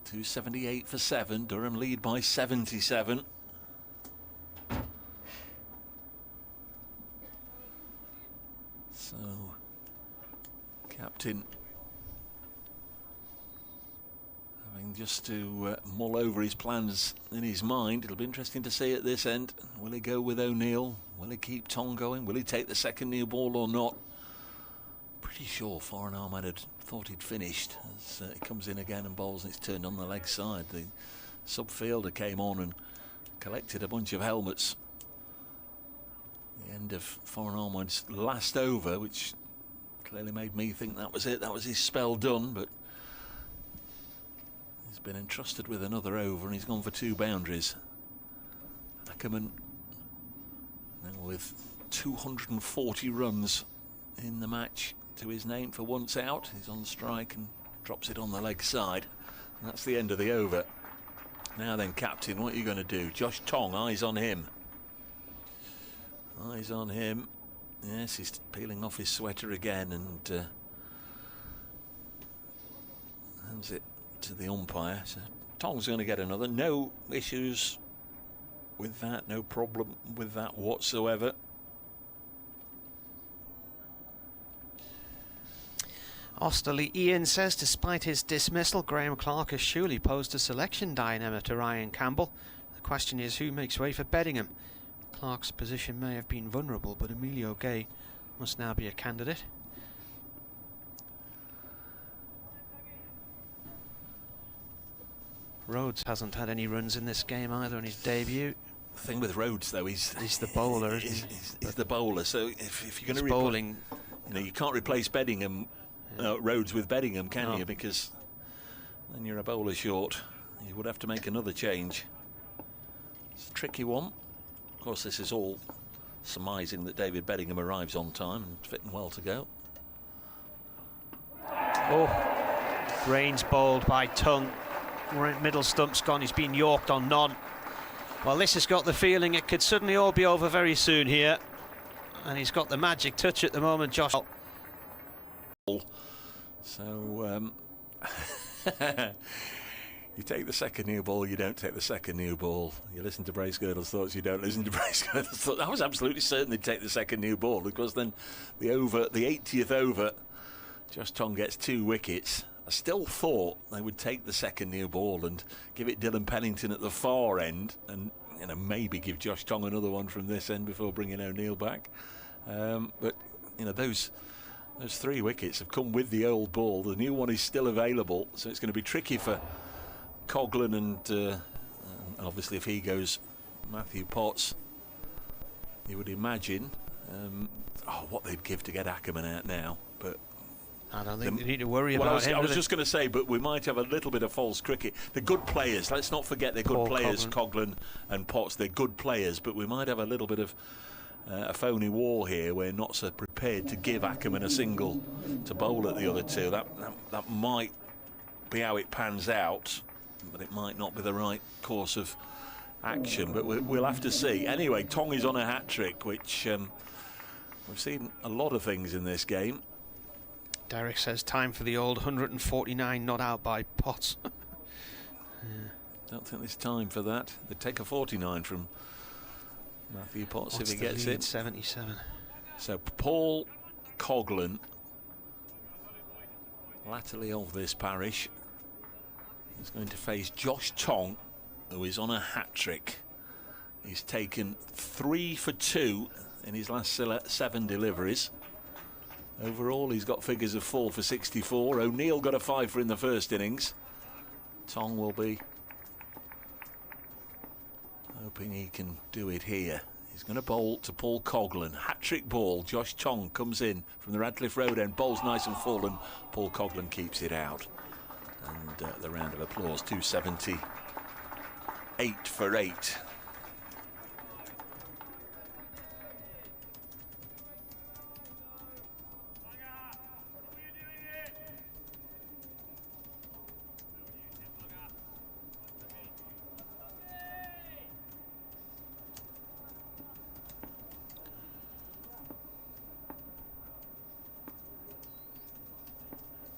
278 for 7. Durham lead by 77. So captain having just to mull over his plans in his mind. It'll be interesting to see at this end. Will he go with O'Neill? Will he keep Tong going? Will he take the second new ball or not? Pretty sure Farhan Ahmed had thought he'd finished as he comes in again and bowls, and it's turned on the leg side. The sub-fielder came on and collected a bunch of helmets. The end of Farhan Ahmed's last over, which clearly made me think that was it. That was his spell done, but he's been entrusted with another over and he's gone for 2 boundaries. Ackerman now with 240 runs in the match to his name for once out. He's on strike and drops it on the leg side. And that's the end of the over. Now then, captain, what are you going to do? Josh Tong, eyes on him. Eyes on him. Yes, he's peeling off his sweater again and hands it to the umpire. So Tong's going to get another. No issues with that, no problem with that whatsoever. Osterley Ian says, despite his dismissal, Graham Clark has surely posed a selection dilemma to Ryan Campbell. The question is, who makes way for Beddingham? Clark's position may have been vulnerable, but Emilio Gay must now be a candidate. Rhodes hasn't had any runs in this game either on his debut. The thing with Rhodes, though, he's the bowler, isn't he? He's the bowler, so if you're going to bowling, you know, you can't replace Beddingham, Rhodes with Beddingham, can you? Because then you're a bowler short. You would have to make another change. It's a tricky one. Of course, this is all surmising that David Beddingham arrives on time and fit and well to go. Oh, Rains bowled by Tongue. Middle stump's gone. He's been yorked on none. Well, this has got the feeling it could suddenly all be over very soon here. And he's got the magic touch at the moment, Josh. So, you take the second new ball, you don't take the second new ball. You listen to Bracegirdle's thoughts, you don't listen to Bracegirdle's thoughts. I was absolutely certain they'd take the second new ball, because then the 80th over, Josh Tongue gets 2 wickets. I still thought they would take the second new ball and give it Dylan Pennington at the far end, and maybe give Josh Tongue another one from this end before bringing O'Neill back. But those 3 wickets have come with the old ball. The new one is still available, so it's going to be tricky for Coghlan and obviously if he goes, Matthew Potts. You would imagine what they'd give to get Ackerman out now, but I don't think they need to worry about him. I was just going to say, but we might have a little bit of false cricket. They're good players. Let's not forget they're good players, Coghlan and Potts. They're good players, but we might have a little bit of a phony war here. We're not so prepared to give Ackerman a single to bowl at the other two. That might be how it pans out, but it might not be the right course of action. But we'll have to see. Anyway, Tong is on a hat-trick, which we've seen a lot of things in this game. Derek says time for the old 149 not out by Potts. Don't think there's time for that. They'd take a 49 from Matthew Potts if he gets it. 77. So Paul Coghlan, latterly of this parish, is going to face Josh Tongue, who is on a hat-trick. He's taken 3 for 2 in his last 7 deliveries. Overall, he's got figures of 4 for 64. O'Neill got a 5 for in the first innings. Tong will be hoping he can do it here. He's going to bowl to Paul Coghlan. Hat-trick ball. Josh Tongue comes in from the Radcliffe Road end. Bowls nice and full, and Paul Coghlan keeps it out. And the round of applause. 278 for 8.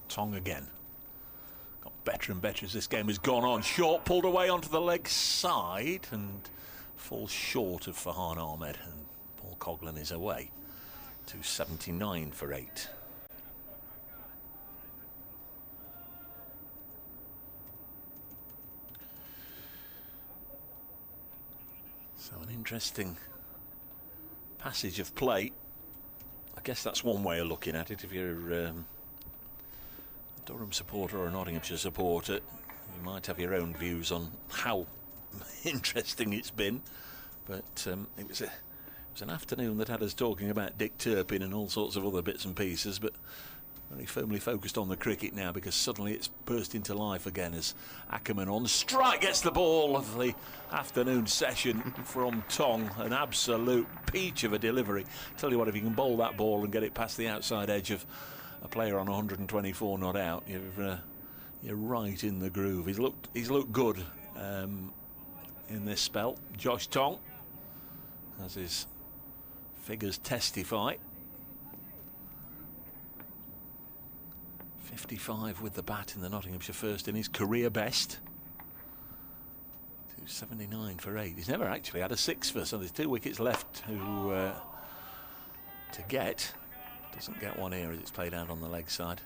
Tong again. Got better and better as this game has gone on. Short pulled away onto the leg side and falls short of Farhan Ahmed, and Paul Coghlan is away. 279 for 8. So an interesting passage of play. I guess that's one way of looking at it. If you're Durham supporter or a Nottinghamshire supporter, you might have your own views on how interesting it's been, but it was an afternoon that had us talking about Dick Turpin and all sorts of other bits and pieces, but very firmly focused on the cricket now, because suddenly it's burst into life again as Ackerman on strike gets the ball of the afternoon session from Tong. An absolute peach of a delivery. Tell you what, if you can bowl that ball and get it past the outside edge of a player on 124 not out, you're right in the groove. He's looked good in this spell, Josh Tong, as his figures testify. 55 with the bat in the Nottinghamshire first in his career best. 279 for 8. He's never actually had a sixfer, so there's 2 wickets left to get. Doesn't get one here as it's played out on the leg side.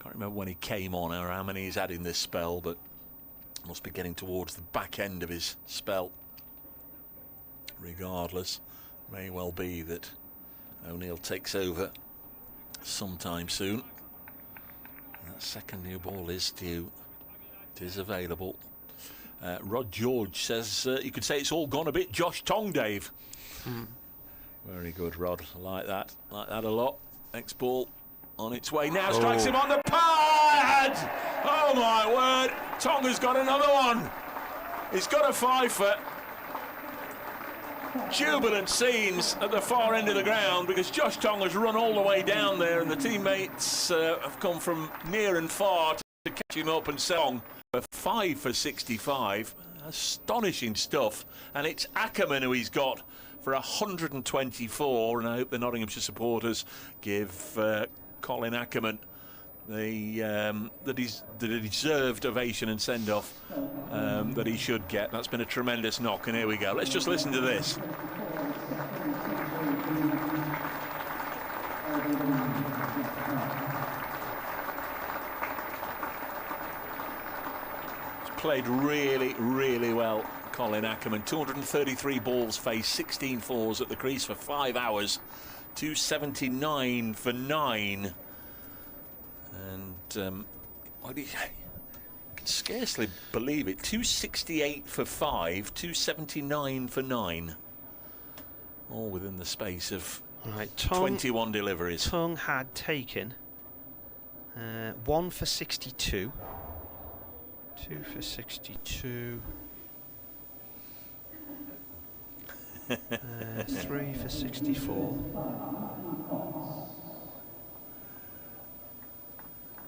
Can't remember when he came on or how many he's had in this spell, but must be getting towards the back end of his spell. Regardless, may well be that O'Neill takes over sometime soon. That second new ball is due. It is available. Rod George says you could say it's all gone a bit Josh Tong, Dave. Very good, Rod. I like that. Like that a lot. Next ball on its way now. Strikes him on the pad. Oh my word. Tong has got another one. He's got a fifer. Jubilant scenes at the far end of the ground because Josh Tong has run all the way down there and the teammates have come from near and far to catch him up and song. 5 for 65. Astonishing stuff. And it's Ackerman who he's got for 124, and I hope the Nottinghamshire supporters give Colin Ackerman the deserved ovation and send-off that he should get. That's been a tremendous knock, and here we go. Let's just listen to this. He's played really, really well. Colin Ackerman, 233 balls faced, 16 fours at the crease for 5 hours, 279 for 9. And I can scarcely believe it, 268 for 5, 279 for 9. All within the space of 21 deliveries. Tongue had taken 1 for 62, 2 for 62. 3 for 64.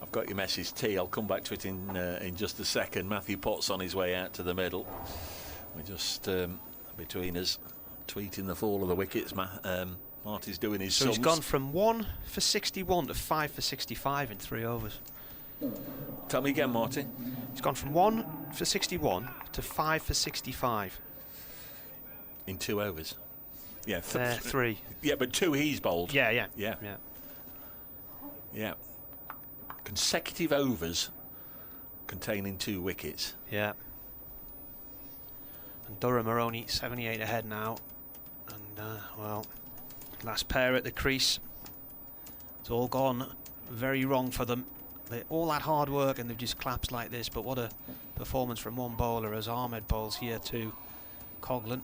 I've got your message, T. I'll come back to it in just a second. Matthew Potts on his way out to the middle. We're just between us tweeting the fall of the wickets. Marty's doing his sums. He's gone from 1 for 61 to 5 for 65 in 3 overs. Tell me again, Marty. He's gone from 1 for 61 to 5 for 65. In 2 overs. Yeah, 3. Yeah, but 2 he's bowled. Yeah. Consecutive overs containing 2 wickets. Yeah. And Durham are only 78 ahead now. And, well, last pair at the crease. It's all gone very wrong for them. They all had hard work and they've just collapsed like this. But what a performance from one bowler as Ahmed bowls here to Coghlan.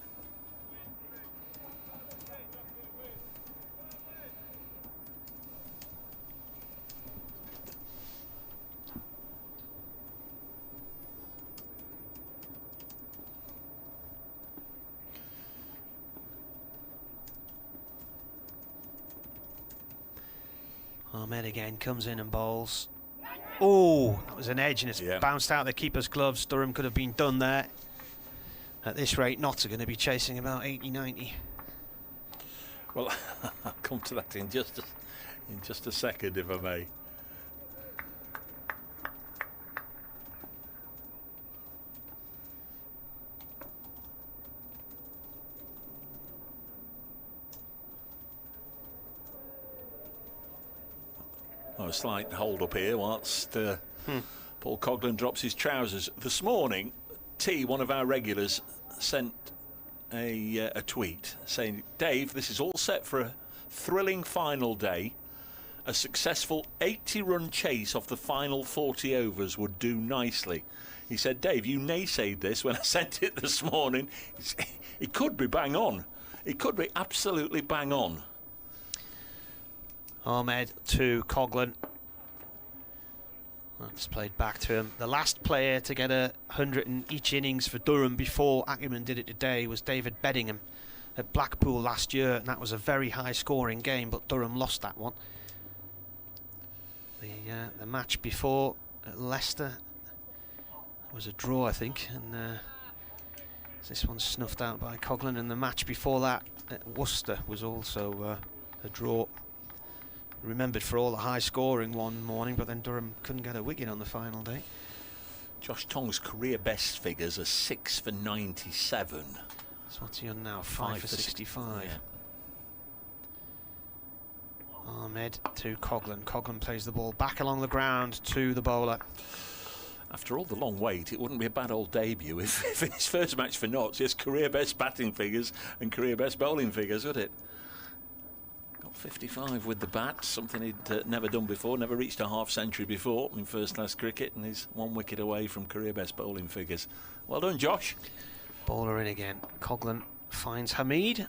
Ahmed again comes in and bowls. Oh, that was an edge and it's bounced out of the keeper's gloves. Durham could have been done there. At this rate, Notts are going to be chasing about 80-90. Well, I'll come to that in just a second, if I may. A slight hold up here whilst Paul Coghlan drops his trousers. This morning, T, one of our regulars, sent a tweet saying, Dave, this is all set for a thrilling final day. A successful 80-run chase off the final 40 overs would do nicely. He said, Dave, you naysayed this when I sent it this morning. It could be bang on. It could be absolutely bang on. Ahmed to Coghlan. That's played back to him. The last player to get 100 in each innings for Durham before Ackerman did it today was David Beddingham at Blackpool last year, and that was a very high scoring game, but Durham lost that one. The match before at Leicester was a draw, I think, and this one's snuffed out by Coghlan, and the match before that at Worcester was also a draw. remembered for all the high scoring one morning, but then Durham couldn't get a wicket on the final day. Josh Tong's career best figures are 6 for 97. So what's he on now? 5 for 65. Yeah. Ahmed to Coghlan. Coghlan plays the ball back along the ground to the bowler. After all the long wait, it wouldn't be a bad old debut if his first match for Notts, his career best batting figures and career best bowling figures, would it? Got 55 with the bat, something he'd never done before, never reached a half-century before in first-class cricket, and he's 1 wicket away from career best bowling figures. Well done, Josh. Bowler in again. Coghlan finds Hamid.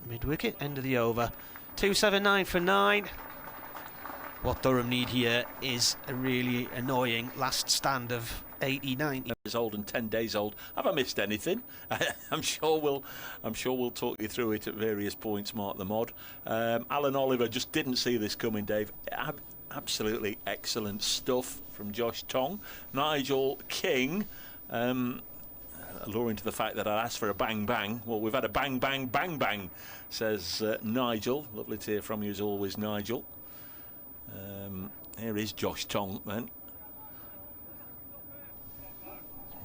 Mid-wicket, end of the over. 279 for 9. What Durham need here is a really annoying last stand of 80-90. Years old and 10 days old. Have I missed anything? I'm sure we'll talk you through it at various points. Mark the mod. Alan Oliver just didn't see this coming, Dave. Absolutely excellent stuff from Josh Tong. Nigel King. Alluring to the fact that I asked for a bang bang. Well, we've had a bang bang bang bang, says Nigel. Lovely to hear from you as always, Nigel. Here is Josh Tong then.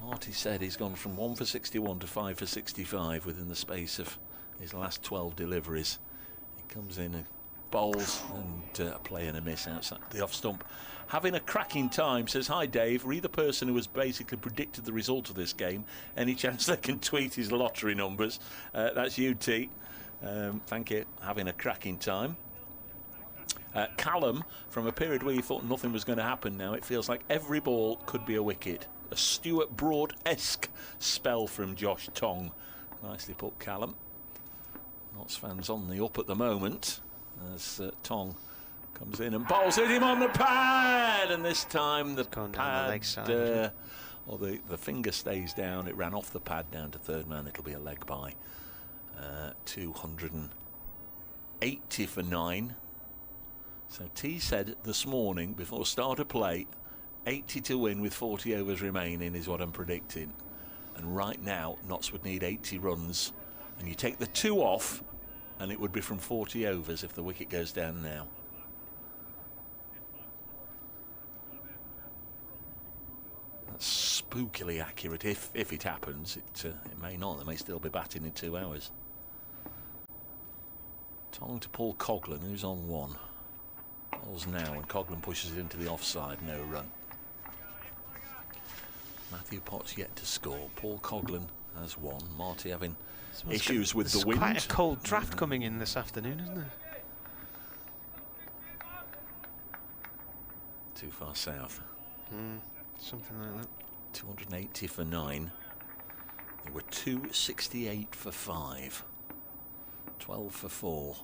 Marty said he's gone from 1 for 61 to 5 for 65 within the space of his last 12 deliveries. He comes in and bowls and a play and a miss outside the off stump. Having a cracking time, says, hi Dave, read the person who has basically predicted the result of this game. Any chance they can tweet his lottery numbers? That's you, T. Thank you. Having a cracking time. Callum, from a period where you thought nothing was going to happen now, it feels like every ball could be a wicket. A Stuart Broad-esque spell from Josh Tong. Nicely put, Callum. Notts fans on the up at the moment as Tong comes in and bowls hit him on the pad, and this time the Gone pad, down the leg side, or the finger stays down. It ran off the pad down to third man. It'll be a leg by. 280 for 9. So T said this morning before start of play, 80 to win with 40 overs remaining is what I'm predicting. And right now, Notts would need 80 runs. And you take the 2 off, and it would be from 40 overs if the wicket goes down now. That's spookily accurate if it happens. It may not. They may still be batting in 2 hours. Tong to Paul Coghlan, who's on 1. Bowls now, and Coghlan pushes it into the offside. No run. Matthew Potts yet to score. Paul Coghlan has 1. Marty having issues with the wind. Quite a cold draft coming in this afternoon, isn't there? Too far south. Something like that. 280 for 9. There were 268 for 5. 12 for 4.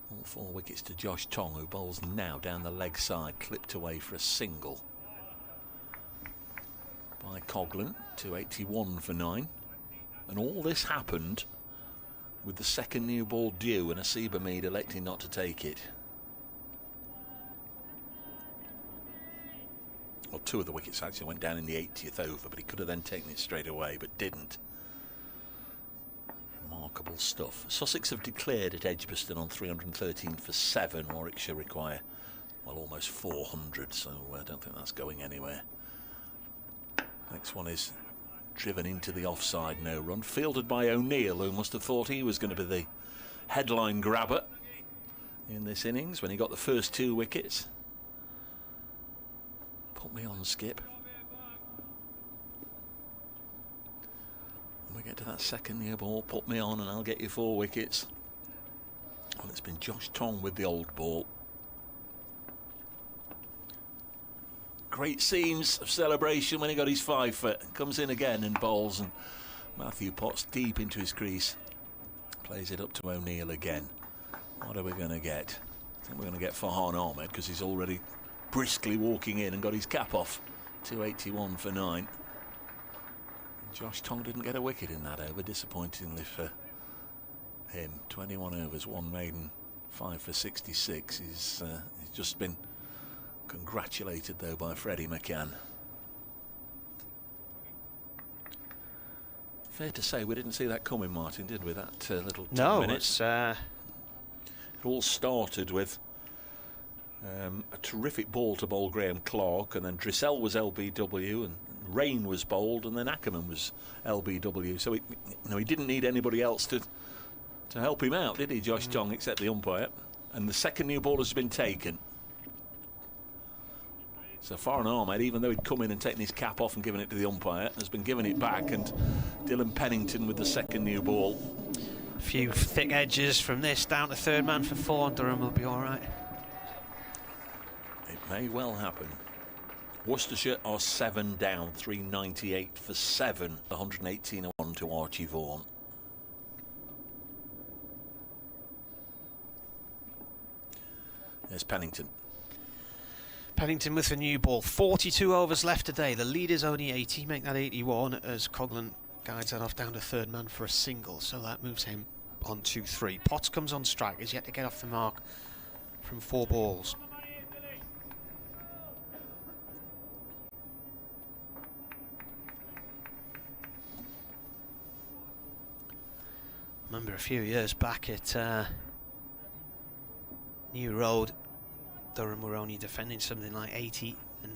All 4 wickets to Josh Tong, who bowls now down the leg side, clipped away for a single by Coghlan. 281 for 9. And all this happened with the second new ball due and Asiba Mead electing not to take it. Well, 2 of the wickets actually went down in the 80th over, but he could have then taken it straight away, but didn't. Remarkable stuff. Sussex have declared at Edgbaston on 313 for 7. Warwickshire require, well, almost 400, so I don't think that's going anywhere. Next one is driven into the offside, no run. Fielded by O'Neill, who must have thought he was going to be the headline grabber in this innings when he got the first 2 wickets. Put me on, Skip. When we get to that second near ball, put me on and I'll get you 4 wickets. Well, it's been Josh Tong with the old ball. Great scenes of celebration when he got his 5 foot. Comes in again and bowls, and Matthew Potts deep into his crease. Plays it up to O'Neill again. What are we going to get? I think we're going to get Farhan Ahmed, because he's already briskly walking in and got his cap off. 281 for 9. Josh Tong didn't get a wicket in that over, disappointingly for him. 21 overs, 1 maiden, 5 for 66. He's just been congratulated though by Freddie McCann. Fair to say we didn't see that coming, Martin, did we? That little 10 minutes. It all started with a terrific ball to bowl Graham Clark, and then Drissell was LBW, and Rain was bowled, and then Ackerman was LBW. So he didn't need anybody else to help him out, did he, Josh Tong, except the umpire? And the second new ball has been taken. So Farhan Ahmed, even though he'd come in and taken his cap off and given it to the umpire, has been given it back, and Dylan Pennington with the second new ball. A few thick edges from this down to third man for 4, and Durham will be all right. It may well happen. Worcestershire are 7 down, 398 for 7, 118-1 to Archie Vaughan. There's Pennington. Pennington with the new ball. 42 overs left today. The lead is only 80. Make that 81 as Coghlan guides that off down to third man for a single. So that moves him on 2-3. Potts comes on strike. He's yet to get off the mark from 4 balls. Remember a few years back at New Road, Durham were only defending something like 80, and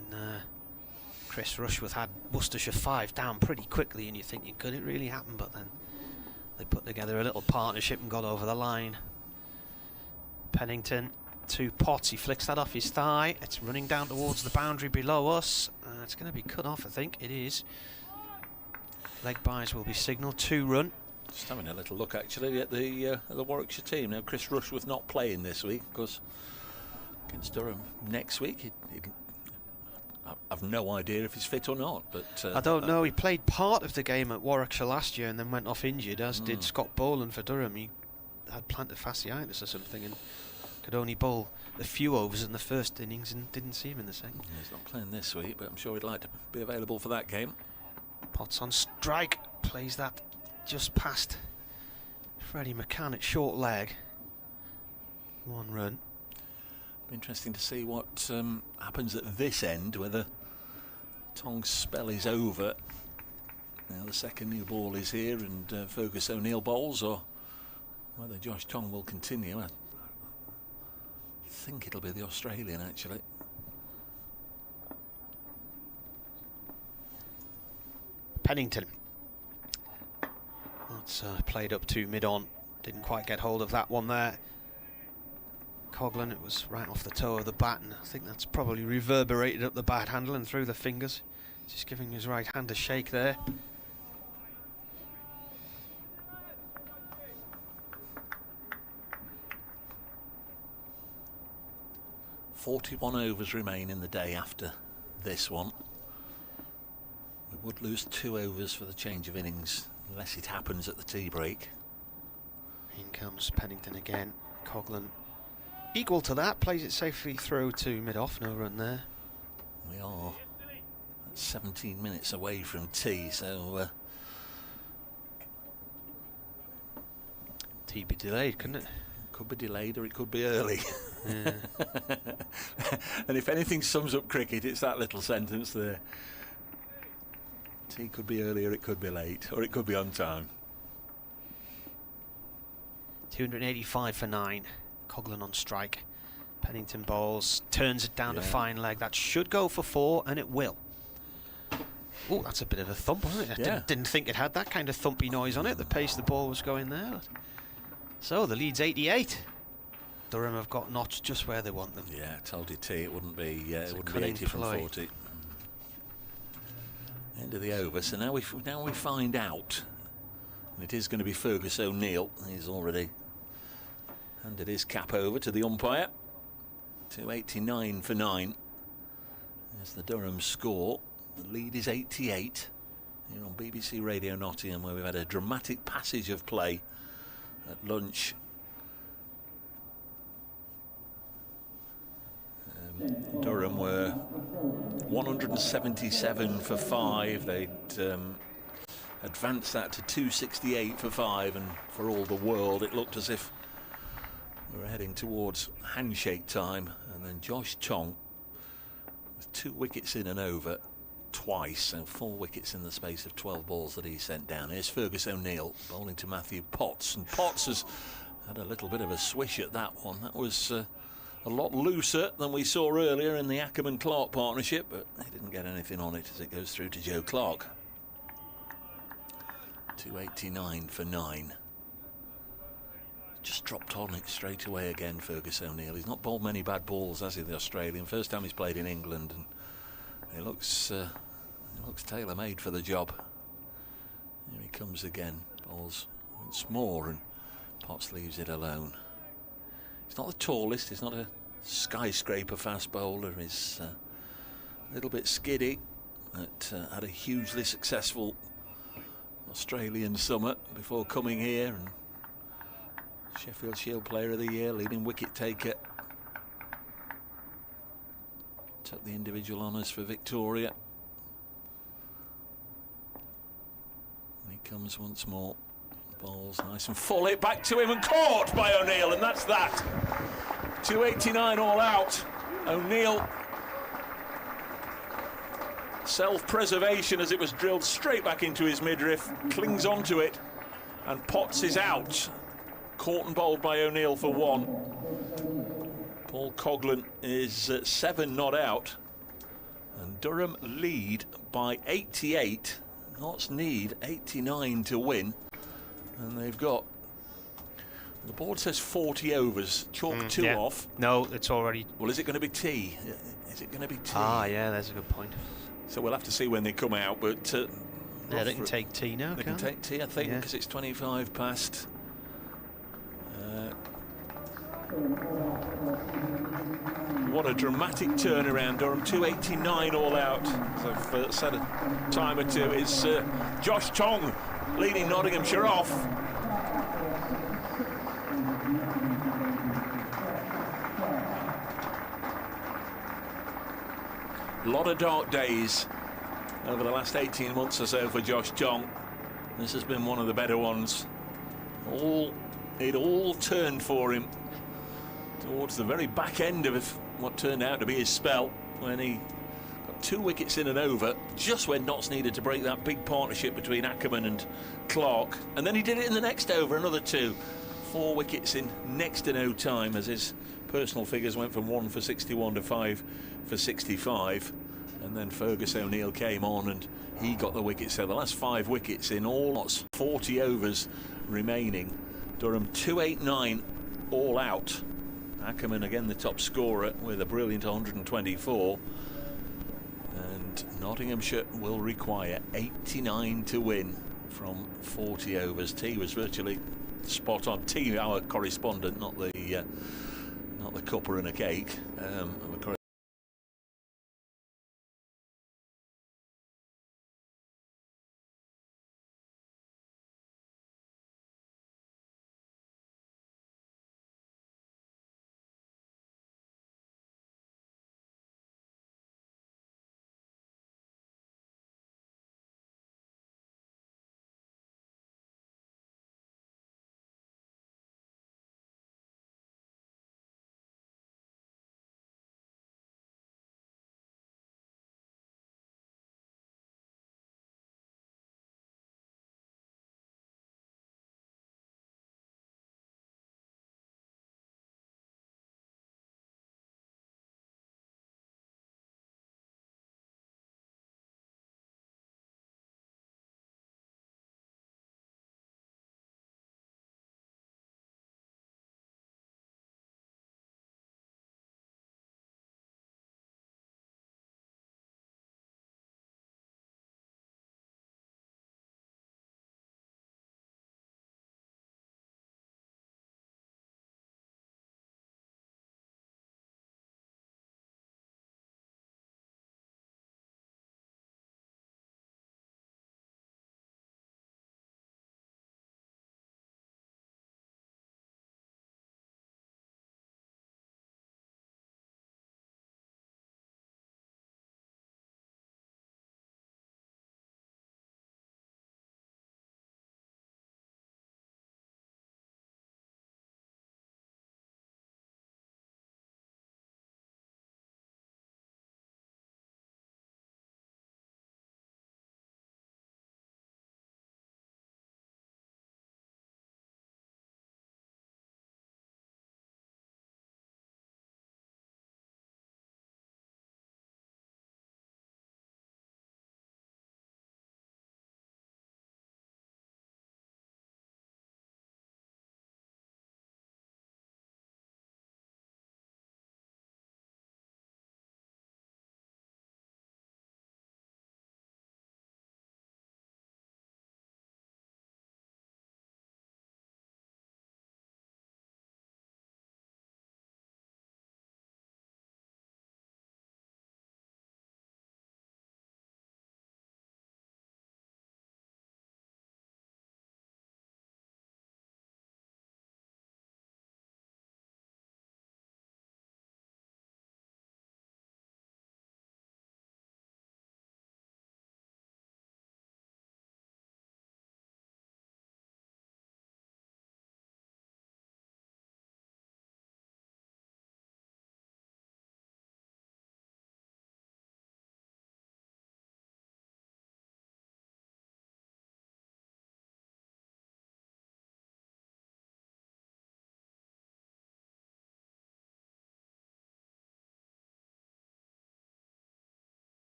Chris Rushworth had Worcestershire 5 down pretty quickly, and you're thinking, could it really happen? But then they put together a little partnership and got over the line. Pennington to Potts. He flicks that off his thigh. It's running down towards the boundary below us. It's going to be cut off, I think. It is. Leg byes will be signalled. 2 run. Just having a little look actually at the Warwickshire team. Now Chris Rushworth not playing this week because against Durham next week. I've no idea if he's fit or not, but I don't know. He played part of the game at Warwickshire last year and then went off injured, as did Scott Boland for Durham. He had plantar fasciitis or something and could only bowl a few overs in the first innings and didn't see him in the second. He's not playing this week, but I'm sure he'd like to be available for that game. Potts on strike, plays that just past Freddie McCann at short leg. 1 run. Interesting to see what happens at this end, whether Tong's spell is over. Now the second new ball is here and Fergus O'Neill bowls, or whether Josh Tong will continue. I think it'll be the Australian actually. Pennington. That's played up to mid-on. Didn't quite get hold of that one there. Coghlan, it was right off the toe of the bat, and I think that's probably reverberated up the bat handle and through the fingers. Just giving his right hand a shake there. .41 overs remain in the day after this one. We would lose 2 overs for the change of innings unless it happens at the tea break. In comes Pennington again. Coghlan equal to that, plays it safely through to mid-off, no run there. We are 17 minutes away from tea, so tea be delayed, couldn't it? Could be delayed or it could be early. Yeah. And if anything sums up cricket, it's that little sentence there. Tea could be early or it could be late, or it could be on time. 285 for 9. Coghlan on strike. Pennington bowls, turns it down to fine leg. That should go for 4, and it will. Oh, that's a bit of a thump, wasn't it? I didn't think it had that kind of thumpy noise on it, the pace the ball was going there. So the lead's 88. Durham have got knots just where they want them. Yeah, I told you T, it wouldn't be 80 from 40. End of the over, so now we find out. And it is going to be Fergus O'Neill. He's already handed his cap over to the umpire. 289 for 9. There's the Durham score. The lead is 88. Here on BBC Radio Nottingham, where we've had a dramatic passage of play at lunch. Durham were 177 for 5. They'd advanced that to 268 for 5, and for all the world it looked as if we were heading towards handshake time. And then Josh Tong with 2 wickets in and over twice, so 4 wickets in the space of 12 balls that he sent down. Here's Fergus O'Neill bowling to Matthew Potts, and Potts has Had a little bit of a swish at that one. That was a lot looser than we saw earlier in the Ackerman-Clark partnership, but he didn't get anything on it as it goes through to Joe Clark. 289 for 9. Just dropped on it straight away again, Fergus O'Neill. He's not bowled many bad balls, has he, the Australian? First time he's played in England, and he looks tailor-made for the job. Here he comes again. Bowls once more, and Potts leaves it alone. He's not the tallest, he's not a skyscraper fast bowler. He's a little bit skiddy, but had a hugely successful Australian summer before coming here, and Sheffield Shield Player of the Year, leading wicket taker. Took the individual honours for Victoria. And he comes once more. Bowls nice and full, it back to him and caught by O'Neill, and that's that. 289 all out. O'Neill, self-preservation as it was drilled straight back into his midriff, clings onto it, and Potts is out. Caught and bowled by O'Neill for 1. Paul Coghlan is 7 not out, and Durham lead by 88. Notts need 89 to win, and they've got, the board says 40 overs. Chalk 2 off. No, it's already. Well, is it going to be tea? Is it going to be tea? Ah, yeah, there's a good point. So we'll have to see when they come out, but Yeah, they can take tea now, they can take tea, I think, because it's 25 past. What a dramatic turnaround, Durham. 289 all out. As I've said a time or two, it's Josh Tong leading Nottinghamshire off. A lot of dark days over the last 18 months or so for Josh Tong. This has been one of the better ones. It all turned for him towards the very back end of what turned out to be his spell, when he got 2 wickets in and over just when Notts needed to break that big partnership between Ackerman and Clark, and then he did it in the next over, another 2. 4 wickets in next to no time, as his personal figures went from 1 for 61 to 5 for 65, and then Fergus O'Neill came on and he got the wickets. So the last 5 wickets in all. Notts 40 overs remaining. Durham 289 all out. Ackerman again the top scorer with a brilliant 124, and Nottinghamshire will require 89 to win from 40 overs. T was virtually spot on. T, our correspondent, not the cuppa and a cake.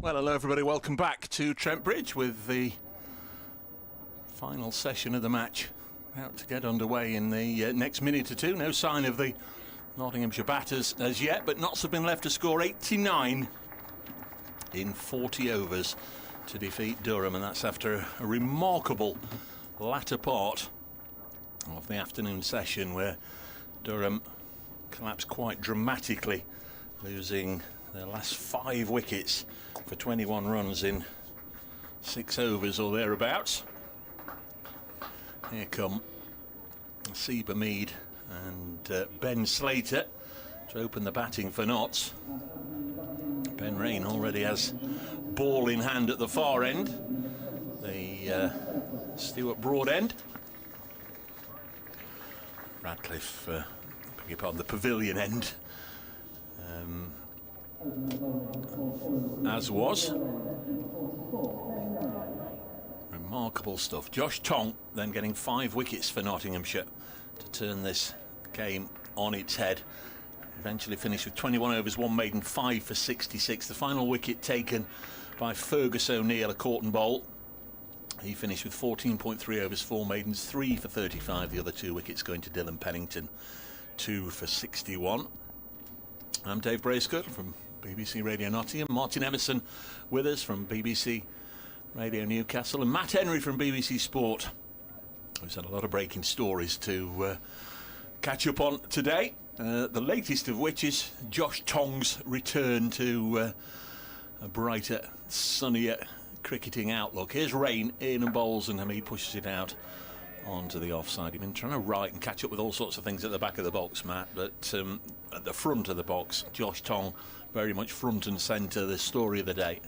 Well, hello everybody, welcome back to Trent Bridge with the final session of the match about to get underway in the next minute or two. No sign of the Nottinghamshire batters as yet, but Notts have been left to score 89 in 40 overs to defeat Durham, and that's after a remarkable latter part of the afternoon session where Durham collapsed quite dramatically, losing their last 5 wickets for 21 runs in 6 overs or thereabouts. Here come Seba Mead and Ben Slater to open the batting for Notts. Ben Rain already has ball in hand at the far end, the Stuart Broad end. Radcliffe, beg your pardon, the pavilion end. As was. Remarkable stuff. Josh Tong then getting 5 wickets for Nottinghamshire to turn this game on its head. Eventually finished with 21 overs, 1 maiden, 5 for 66. The final wicket taken by Fergus O'Neill, a Corton bowl. He finished with 14.3 overs, 4 maidens, 3 for 35. The other 2 wickets going to Dylan Pennington, 2 for 61. I'm Dave Bracegirdle from BBC Radio Nottingham. Martin Emerson with us from BBC Radio Newcastle, and Matt Henry from BBC Sport, who's had a lot of breaking stories to catch up on today. The latest of which is Josh Tong's return to a brighter, sunnier cricketing outlook. Here's Rain in and bowls, and Hamid pushes it out onto the offside. He's been trying to write and catch up with all sorts of things at the back of the box, Matt, but at the front of the box, Josh Tong very much front and centre, the story of the day.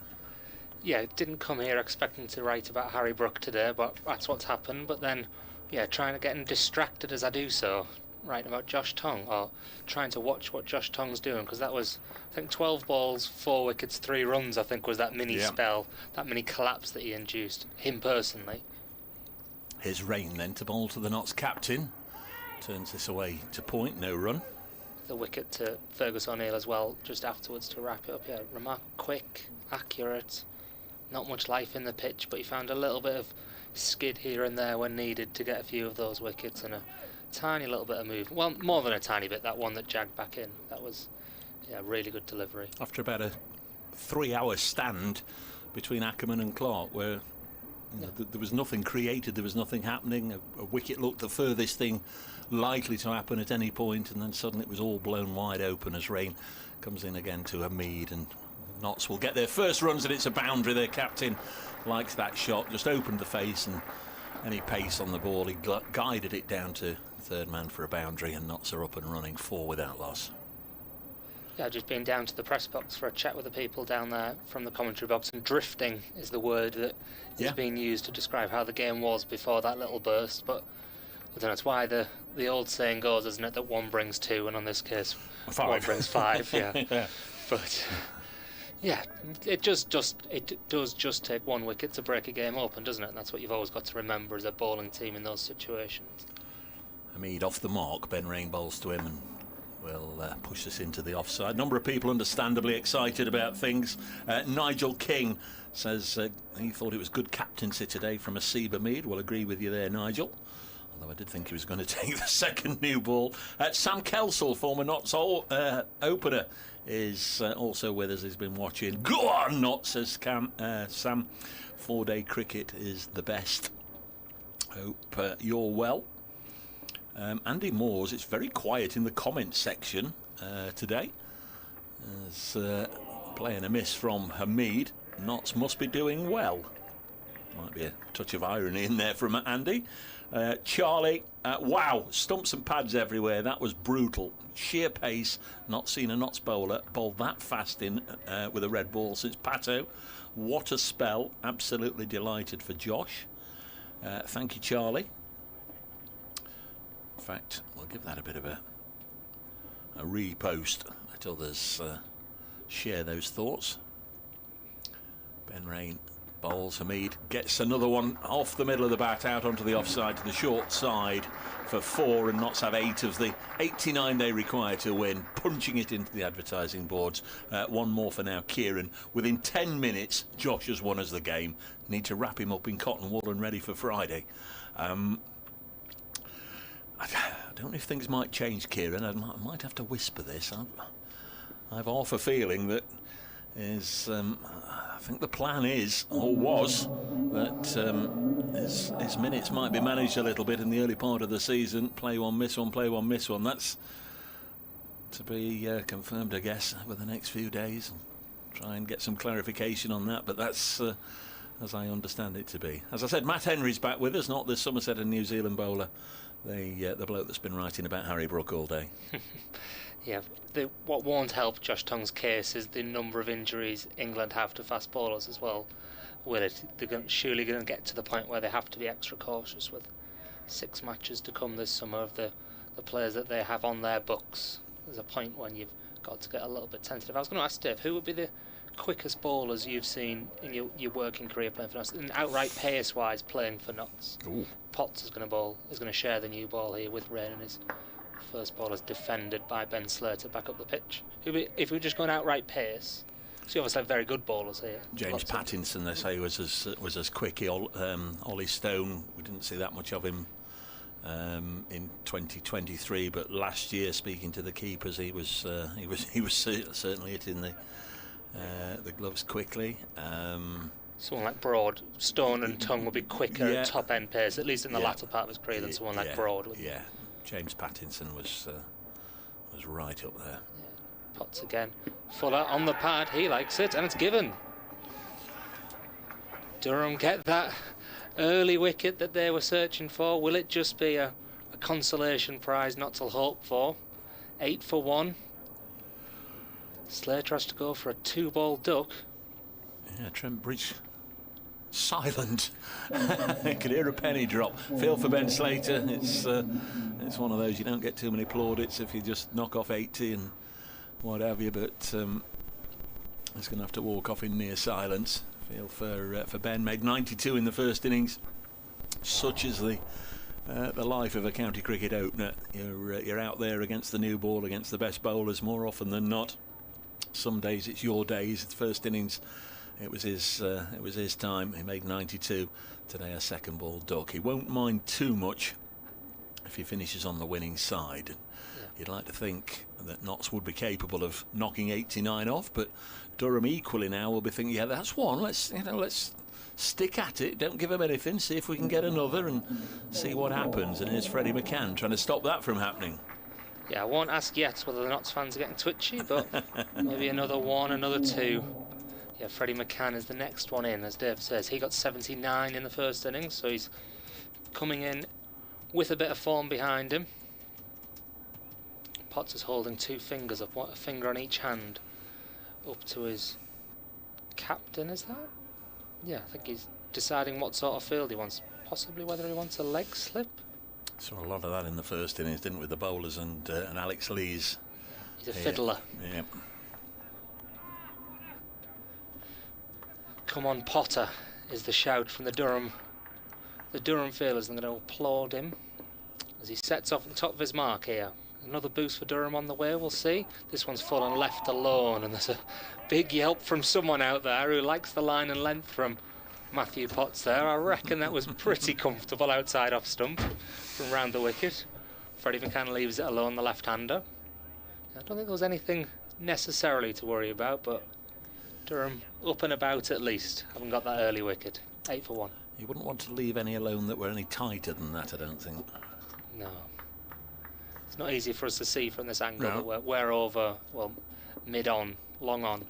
Yeah, didn't come here expecting to write about Harry Brook today, but that's what's happened. But then, yeah, trying to get distracted as I do so, writing about Josh Tong, or trying to watch what Josh Tong's doing, because that was, I think, 12 balls, 4 wickets, 3 runs, I think, was that mini spell, that mini collapse that he induced, him personally. Here's Rain then to bowl to the Notts captain. Turns this away to point, no run. The wicket to Fergus O'Neill as well, just afterwards to wrap it up. Yeah, quick, accurate, not much life in the pitch, but he found a little bit of skid here and there when needed to get a few of those wickets, and a tiny little bit of movement. Well, more than a tiny bit, that one that jagged back in. That was, yeah, really good delivery. After about a 3-hour stand between Ackerman and Clark, where there was nothing created, there was nothing happening. A wicket looked the furthest thing likely to happen at any point, and then suddenly it was all blown wide open as Rain comes in again to Hamid, and Notts will get their first runs, and it's a boundary. Their captain likes that shot, just opened the face, and any pace on the ball, he guided it down to third man for a boundary, and Notts are up and running, 4 without loss. Yeah, just been down to the press box for a chat with the people down there from the commentary box, and drifting is the word that is being used to describe how the game was before that little burst. But I don't know, it's why the old saying goes, isn't it, that 1 brings 2, and on this case 5. 1 brings 5. Yeah. But yeah, it does just take 1 wicket to break a game open, doesn't it? And that's what you've always got to remember as a bowling team in those situations. Hamid off the mark, Ben Rain bowls to him, and will push us into the offside. Number of people understandably excited about things. Nigel King says he thought it was good captaincy today from a Seba Mead. We'll agree with you there, Nigel. Although I did think he was going to take the second new ball. Sam Kelsall, former Notts opener, is also with us. He's been watching. Go on, Notts, says Sam. 4-day cricket is the best. Hope you're well. Andy Moores, it's very quiet in the comments section today. There's play and a miss from Hamid. Notts must be doing well. Might be a touch of irony in there from Andy. Charlie, wow, stumps and pads everywhere. That was brutal. Sheer pace. Not seen a Notts bowler bowl that fast in with a red ball since Pato. What a spell. Absolutely delighted for Josh. Thank you, Charlie. In fact, we'll give that a bit of a repost. Let others share those thoughts. Ben Rain Bowles, Hamid gets another one off the middle of the bat, out onto the offside to the short side for 4, and Notts have 8 of the 89 they require to win, punching it into the advertising boards. One more for now, Kieran. Within 10 minutes, Josh has won us the game. Need to wrap him up in cotton wool and ready for Friday. I don't know if things might change, Kieran. I might have to whisper this. I've half a feeling that I think the plan is, or was, that his minutes might be managed a little bit in the early part of the season. Play one, miss one, play one, miss one. That's to be confirmed, I guess, over the next few days. I'll try and get some clarification on that, but that's as I understand it to be. As I said, Matt Henry's back with us, not the Somerset and New Zealand bowler, the bloke that's been writing about Harry Brook all day. Yeah, what won't help Josh Tongue's case is the number of injuries England have to fast bowlers as well. Will it? They're surely going to get to the point where they have to be extra cautious with 6 matches to come this summer of the players that they have on their books. There's a point when you've got to get a little bit tentative. I was going to ask Dave, who would be the quickest bowlers you've seen in your working career playing for Notts, and outright pace-wise playing for Notts? Ooh. Potts is going to share the new ball here with Rain, and his first ball is defended by Ben Slater back up the pitch. If we're just going outright pace, so you obviously have very good bowlers here. James Pattinson, they say, was as quick. Ollie Stone, we didn't see that much of him in 2023, but last year, speaking to the keepers, he was certainly hitting the gloves quickly. Someone like Broad, Stone and Tongue will be quicker at top end pace, at least in the latter part of his career, than someone like Broad. Yeah, James Pattinson was right up there. Yeah. Potts again. Fuller on the pad, he likes it, and it's given. Durham get that early wicket that they were searching for. Will it just be a consolation prize not to hope for? 8 for 1. Slater has to go for a 2-ball duck. Yeah, Trent Bridge silent. I could hear a penny drop. Feel for Ben Slater. It's one of those, you don't get too many plaudits if you just knock off 80 and what have you, but he's going to have to walk off in near silence. Feel for Ben. Made 92 in the first innings. Such is the life of a county cricket opener. You're out there against the new ball, against the best bowlers more often than not. Some days it's your days. It's first innings. It was his time. He made 92. Today a 2nd ball duck. He won't mind too much if he finishes on the winning side. Yeah. You'd like to think that Notts would be capable of knocking 89 off, but Durham equally now will be thinking, yeah, that's one. Let's stick at it. Don't give him anything. See if we can get another and see what happens. And here's Freddie McCann trying to stop that from happening. Yeah, I won't ask yet whether the Notts fans are getting twitchy, but maybe another 1, another 2. Yeah, Freddie McCann is the next one in, as Dave says. He got 79 in the first innings, so he's coming in with a bit of form behind him. Potts is holding 2 fingers up, a finger on each hand, up to his captain, is that? Yeah, I think he's deciding what sort of field he wants, possibly whether he wants a leg slip. Saw a lot of that in the first innings, didn't we, with the bowlers and Alex Lees. He's a fiddler. Yeah. Come on, Potter, is the shout from the Durham fielders. I'm going to applaud him as he sets off at the top of his mark here. Another boost for Durham on the way, we'll see. This one's fallen left alone, and there's a big yelp from someone out there who likes the line and length from Matthew Potts there. I reckon that was pretty comfortable outside off stump from round the wicket. Freddie McCann leaves it alone, the left-hander. I don't think there was anything necessarily to worry about, but Durham up and about at least. Haven't got that early wicket. 8 for 1. You wouldn't want to leave any alone that were any tighter than that, I don't think. No. It's not easy for us to see from this angle, No. but we're over, well, mid-on, long on.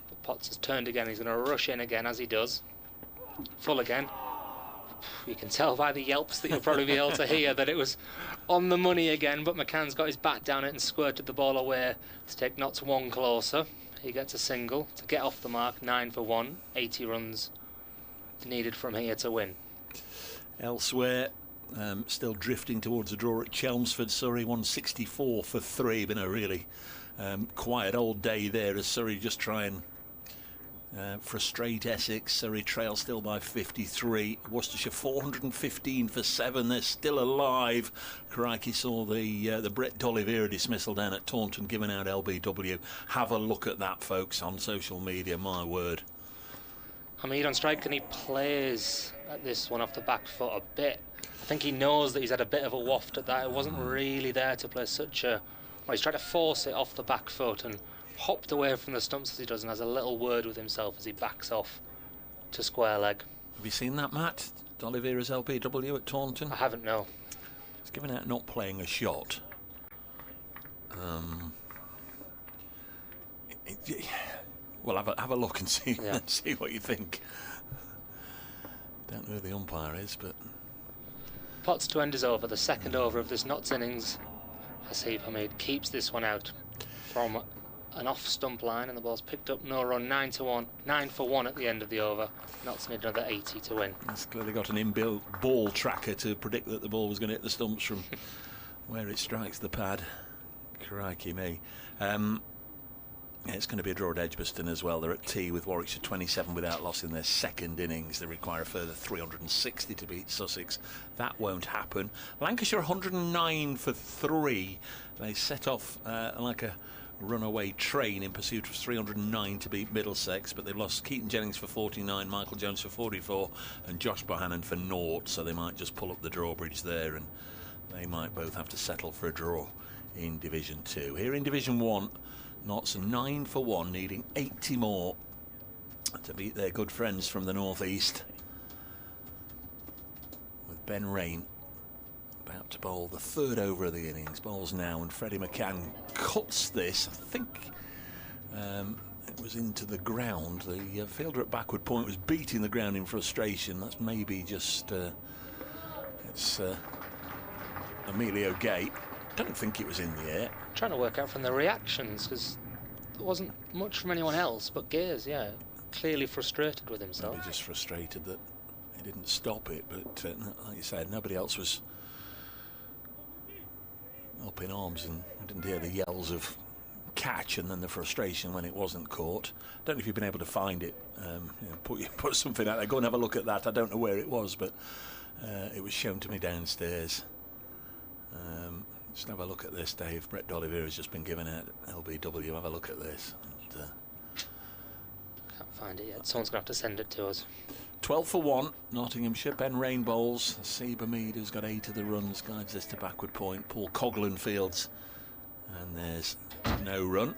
But Potts has turned again. He's going to rush in again, as he does. Full again. You can tell by the yelps that you'll probably be able to hear that it was on the money again, but McCann's got his bat down it and squirted the ball away to take Notts 1 closer. He gets a single to get off the mark. 9 for 1. 80 runs needed from here to win. Elsewhere, still drifting towards a draw at Chelmsford. Surrey 164 for 3. Been a really quiet old day there as Surrey just try and Frustrate Essex. Surrey trail still by 53. Worcestershire 415 for 7. They're still alive. Crikey, saw the Brett D'Oliveira dismissal down at Taunton giving out LBW. Have a look at that, folks, on social media. My word. Hamid on strike, and he plays at this one off the back foot a bit. I think he knows that he's had a bit of a waft at that. It wasn't really there to play such a... Well, he's tried to force it off the back foot and hopped away from the stumps as he does, and has a little word with himself as he backs off to square leg. Have you seen that, Matt? D'Oliveira's LBW at Taunton? I haven't, no. He's given out not playing a shot. Well, have a look and see, see what you think. Don't know who the umpire is, but... Potts to end is over. The second over of this Notts innings. Haseeb Hamid keeps this one out from an off stump line, and the ball's picked up. No run, 9 for 1 at the end of the over. Notts need another 80 to win. It's clearly got an inbuilt ball tracker to predict that the ball was going to hit the stumps from where it strikes the pad. Crikey me. It's going to be a draw at Edgbaston as well. They're at tea with Warwickshire 27 without loss in their second innings. They require a further 360 to beat Sussex. That won't happen. Lancashire 109 for 3. They set off like a runaway train in pursuit of 309 to beat Middlesex, but they've lost Keaton Jennings for 49, Michael Jones for 44 and Josh Bohannon for 0, so they might just pull up the drawbridge there, and they might both have to settle for a draw in Division 2. Here in Division 1, Notts 9 for 1, needing 80 more to beat their good friends from the northeast, with Ben Rain about to bowl the third over of the innings. Bowls now, and Freddie McCann cuts this. I think it was into the ground. The fielder at backward point was beating the ground in frustration. That's maybe just it's Emilio Gate. Don't think it was in the air. Trying to work out from the reactions, because there wasn't much from anyone else, but Gears, yeah, clearly frustrated with himself. Maybe just frustrated that he didn't stop it, but like you said, nobody else was up in arms, and I didn't hear the yells of catch and then the frustration when it wasn't caught. Don't know if you've been able to find it. Put something out there. Go and have a look at that. I don't know where it was, but it was shown to me downstairs. Just have a look at this, Dave. Brett D'Oliveira has just been given out LBW. Have a look at this. Can't find it yet. Someone's going to have to send it to us. 12 for 1, Nottinghamshire. Ben Rain bowls. Haseeb Hamid, who's got 8 of the runs, guides this to backward point. Paul Coghlan fields, and there's no run.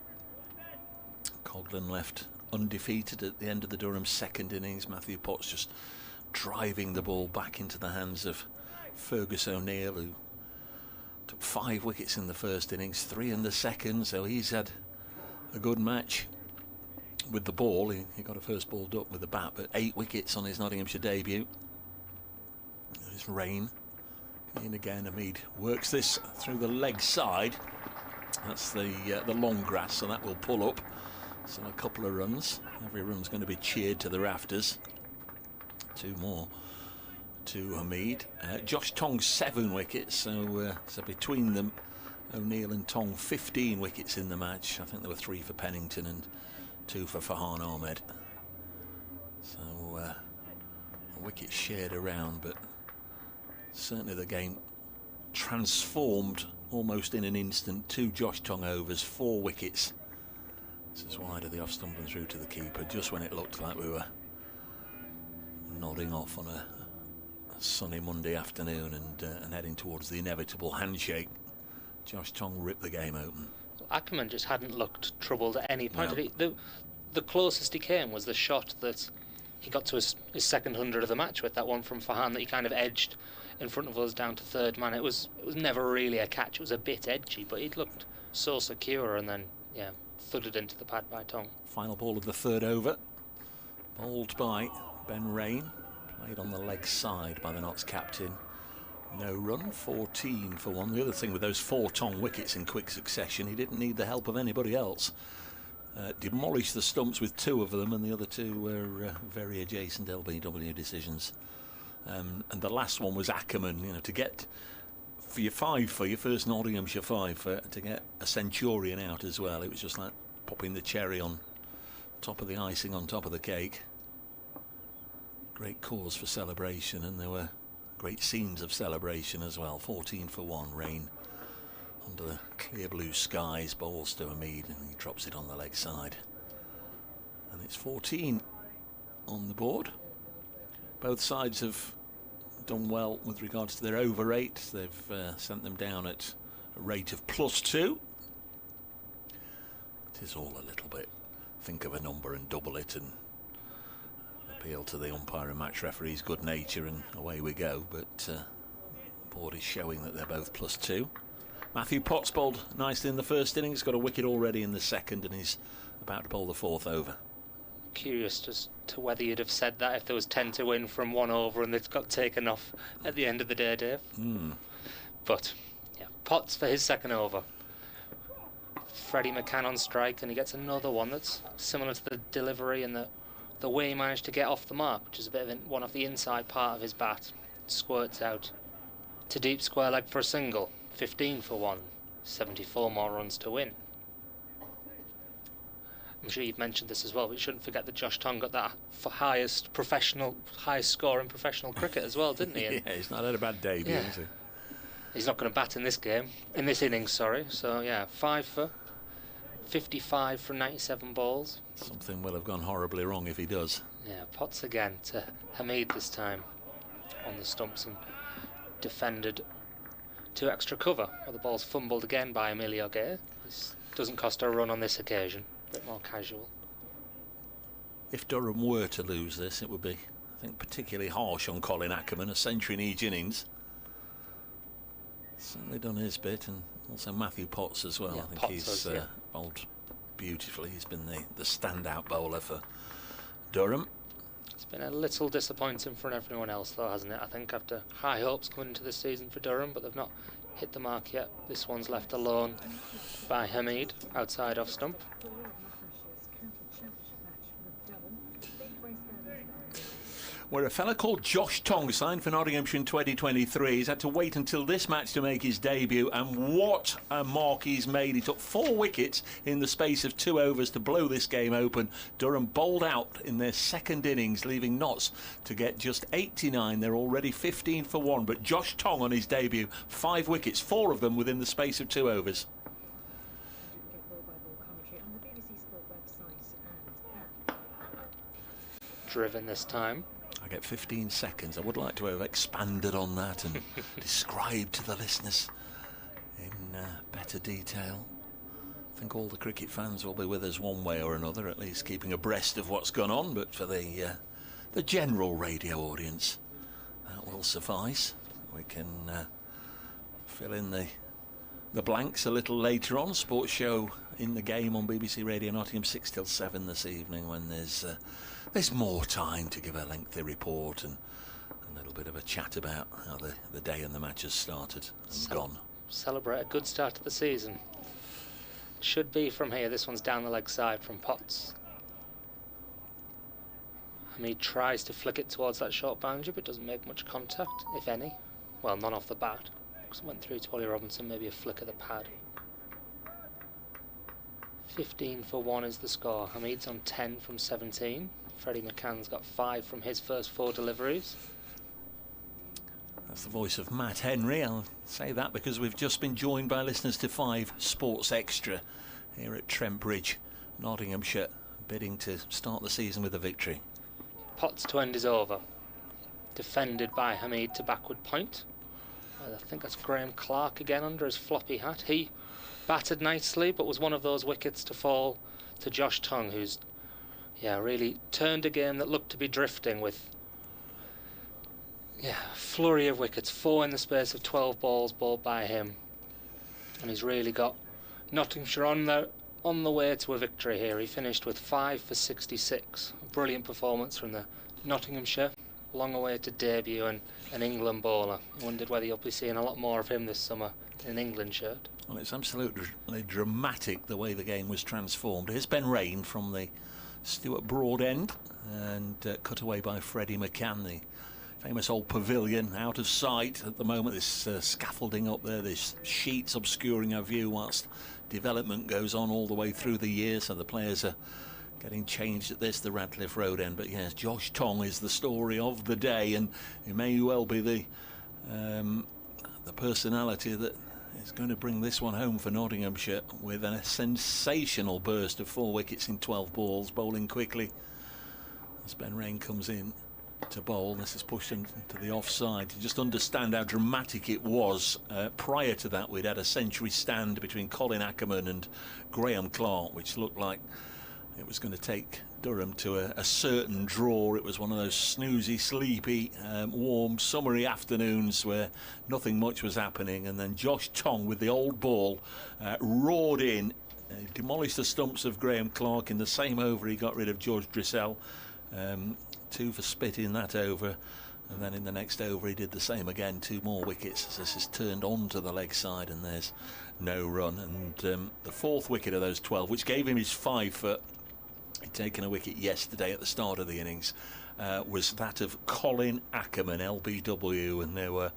Coghlan left undefeated at the end of the Durham second innings. Matthew Potts just driving the ball back into the hands of Fergus O'Neill, who took 5 wickets in the first innings, 3 in the second, so he's had a good match with the ball. He got a first ball duck with the bat, but 8 wickets on his Nottinghamshire debut. There's Rain in again. Hamid works this through the leg side. That's the long grass, so that will pull up. So a couple of runs. Every run's going to be cheered to the rafters. 2 more to Hamid. Josh Tong 7 wickets, so between them, O'Neill and Tong 15 wickets in the match. I think there were 3 for Pennington and 2 for Farhan Ahmed. So a wicket shared around, but certainly the game transformed almost in an instant. 2 Josh Tong overs, 4 wickets. This is wide of the off stump and through to the keeper, just when it looked like we were nodding off on a sunny Monday afternoon and heading towards the inevitable handshake. Josh Tong ripped the game open. Ackerman just hadn't looked troubled at any point. No. The closest he came was the shot that he got to his second 100 of the match with, that one from Farhan that he kind of edged in front of us down to third man. It was never really a catch. It was a bit edgy, but he'd looked so secure, and then thudded into the pad by Tong. Final ball of the third over, bowled by Ben Rain, played on the leg side by the Notts captain. No run, 14 for 1. The other thing with those 4 Tong wickets in quick succession, he didn't need the help of anybody else. Demolished the stumps with 2 of them, and the other 2 were very adjacent LBW decisions. And the last one was Ackerman, to get for your first Nottinghamshire 5, to get a Centurion out as well. It was just like popping the cherry on top of the icing on top of the cake. Great cause for celebration, and there were great scenes of celebration as well. 14 for 1, rain under the clear blue skies, bowls to Hamid, and he drops it on the leg side. And it's 14 on the board. Both sides have done well with regards to their over rate. They've sent them down at a rate of +2. It is all a little bit, think of a number and double it and appeal to the umpire and match referee's good nature, and away we go. But the board is showing that they're both +2. Matthew Potts bowled nicely in the first innings, got a wicket already in the second, and he's about to bowl the 4th over. Curious as to whether you'd have said that if there was 10 to win from 1 over and it got taken off at the end of the day, Dave. But yeah, Potts for his 2nd over. Freddie McCann on strike, and he gets another one that's similar to the delivery and the way he managed to get off the mark, which is a bit of one off the inside part of his bat. Squirts out to deep square leg for a single. 15 for 1. 74 more runs to win. I'm sure you've mentioned this as well, but you shouldn't forget that Josh Tongue got that for highest score in professional cricket as well, didn't he? And yeah, he's not had a bad debut, has he? He's not going to bat in this innings, sorry. So yeah, 5 for 55 from 97 balls. Something will have gone horribly wrong if he does. Yeah, Potts again to Hamid this time on the stumps and defended to extra cover. Well, the ball's fumbled again by Emilio Gay. This doesn't cost a run on this occasion. A bit more casual. If Durham were to lose this, it would be, I think, particularly harsh on Colin Ackerman, a century in each innings. Certainly done his bit, and also Matthew Potts as well. Yeah, I think Potts he's bowled beautifully. He's been the standout bowler for Durham. It's been a little disappointing for everyone else, though, hasn't it? I think after high hopes coming into this season for Durham, but they've not hit the mark yet. This one's left alone by Hamid outside off stump. Where a fella called Josh Tongue signed for Nottinghamshire in 2023. He's had to wait until this match to make his debut, and what a mark he's made. He took 4 wickets in the space of 2 overs to blow this game open. Durham bowled out in their 2nd innings, leaving Notts to get just 89. They're already 15 for 1, but Josh Tongue on his debut, 5 wickets, 4 of them within the space of 2 overs. Driven this time. I get 15 seconds. I would like to have expanded on that and described to the listeners in better detail. I think all the cricket fans will be with us one way or another, at least keeping abreast of what's gone on, but for the general radio audience, that will suffice. We can fill in the blanks a little later on. Sports show In the Game on BBC Radio Nottingham, 6 till 7 this evening, when there's more time to give a lengthy report and a little bit of a chat about how the day and the match has started and gone. Celebrate a good start to the season. Should be from here. This one's down the leg side from Potts. Hamid tries to flick it towards that short boundary, but doesn't make much contact, if any. Well, none off the bat, because it went through to Ollie Robinson, maybe a flick of the pad. 15 for 1 is the score. Hamid's on 10 from 17. Freddie McCann's got 5 from his first 4 deliveries. That's the voice of Matt Henry. I'll say that because we've just been joined by listeners to 5 Sports Extra here at Trent Bridge, Nottinghamshire, bidding to start the season with a victory. Potts to end his over. Defended by Hamid to backward point. I think that's Graham Clark again under his floppy hat. He batted nicely, but was one of those wickets to fall to Josh Tongue, who's really turned a game that looked to be drifting with flurry of wickets. 4 in the space of 12 balls bowled by him, and he's really got Nottinghamshire on the way to a victory here. He finished with 5 for 66. A brilliant performance from the Nottinghamshire long awaited debut and an England bowler. I wondered whether you'll be seeing a lot more of him this summer in an England shirt. Well, it's absolutely dramatic the way the game was transformed. Here's Ben Rain from the Stuart Broad end and cut away by Freddie McCann. The famous old pavilion out of sight at the moment. This scaffolding up there, this sheets obscuring our view whilst development goes on all the way through the year, so the players are getting changed at the Radcliffe Road end. But yes, Josh Tong is the story of the day, and it may well be the personality that is going to bring this one home for Nottinghamshire, with a sensational burst of 4 wickets in 12 balls, bowling quickly as Ben Rain comes in to bowl. This is pushed into the offside. To just understand how dramatic it was, prior to that we'd had a century stand between Colin Ackerman and Graham Clark, which looked like it was going to take Durham to a certain draw. It was one of those snoozy, sleepy, warm, summery afternoons where nothing much was happening, and then Josh Tong with the old ball roared in, demolished the stumps of Graham Clark. In the same over he got rid of George Drissell, 2 for Spit in that over, and then in the next over he did the same again, 2 more wickets as this is turned onto the leg side, and there's no run. And the 4th wicket of those 12, which gave him his 5 for he'd taken a wicket yesterday at the start of the innings, was that of Colin Ackerman, LBW, and there were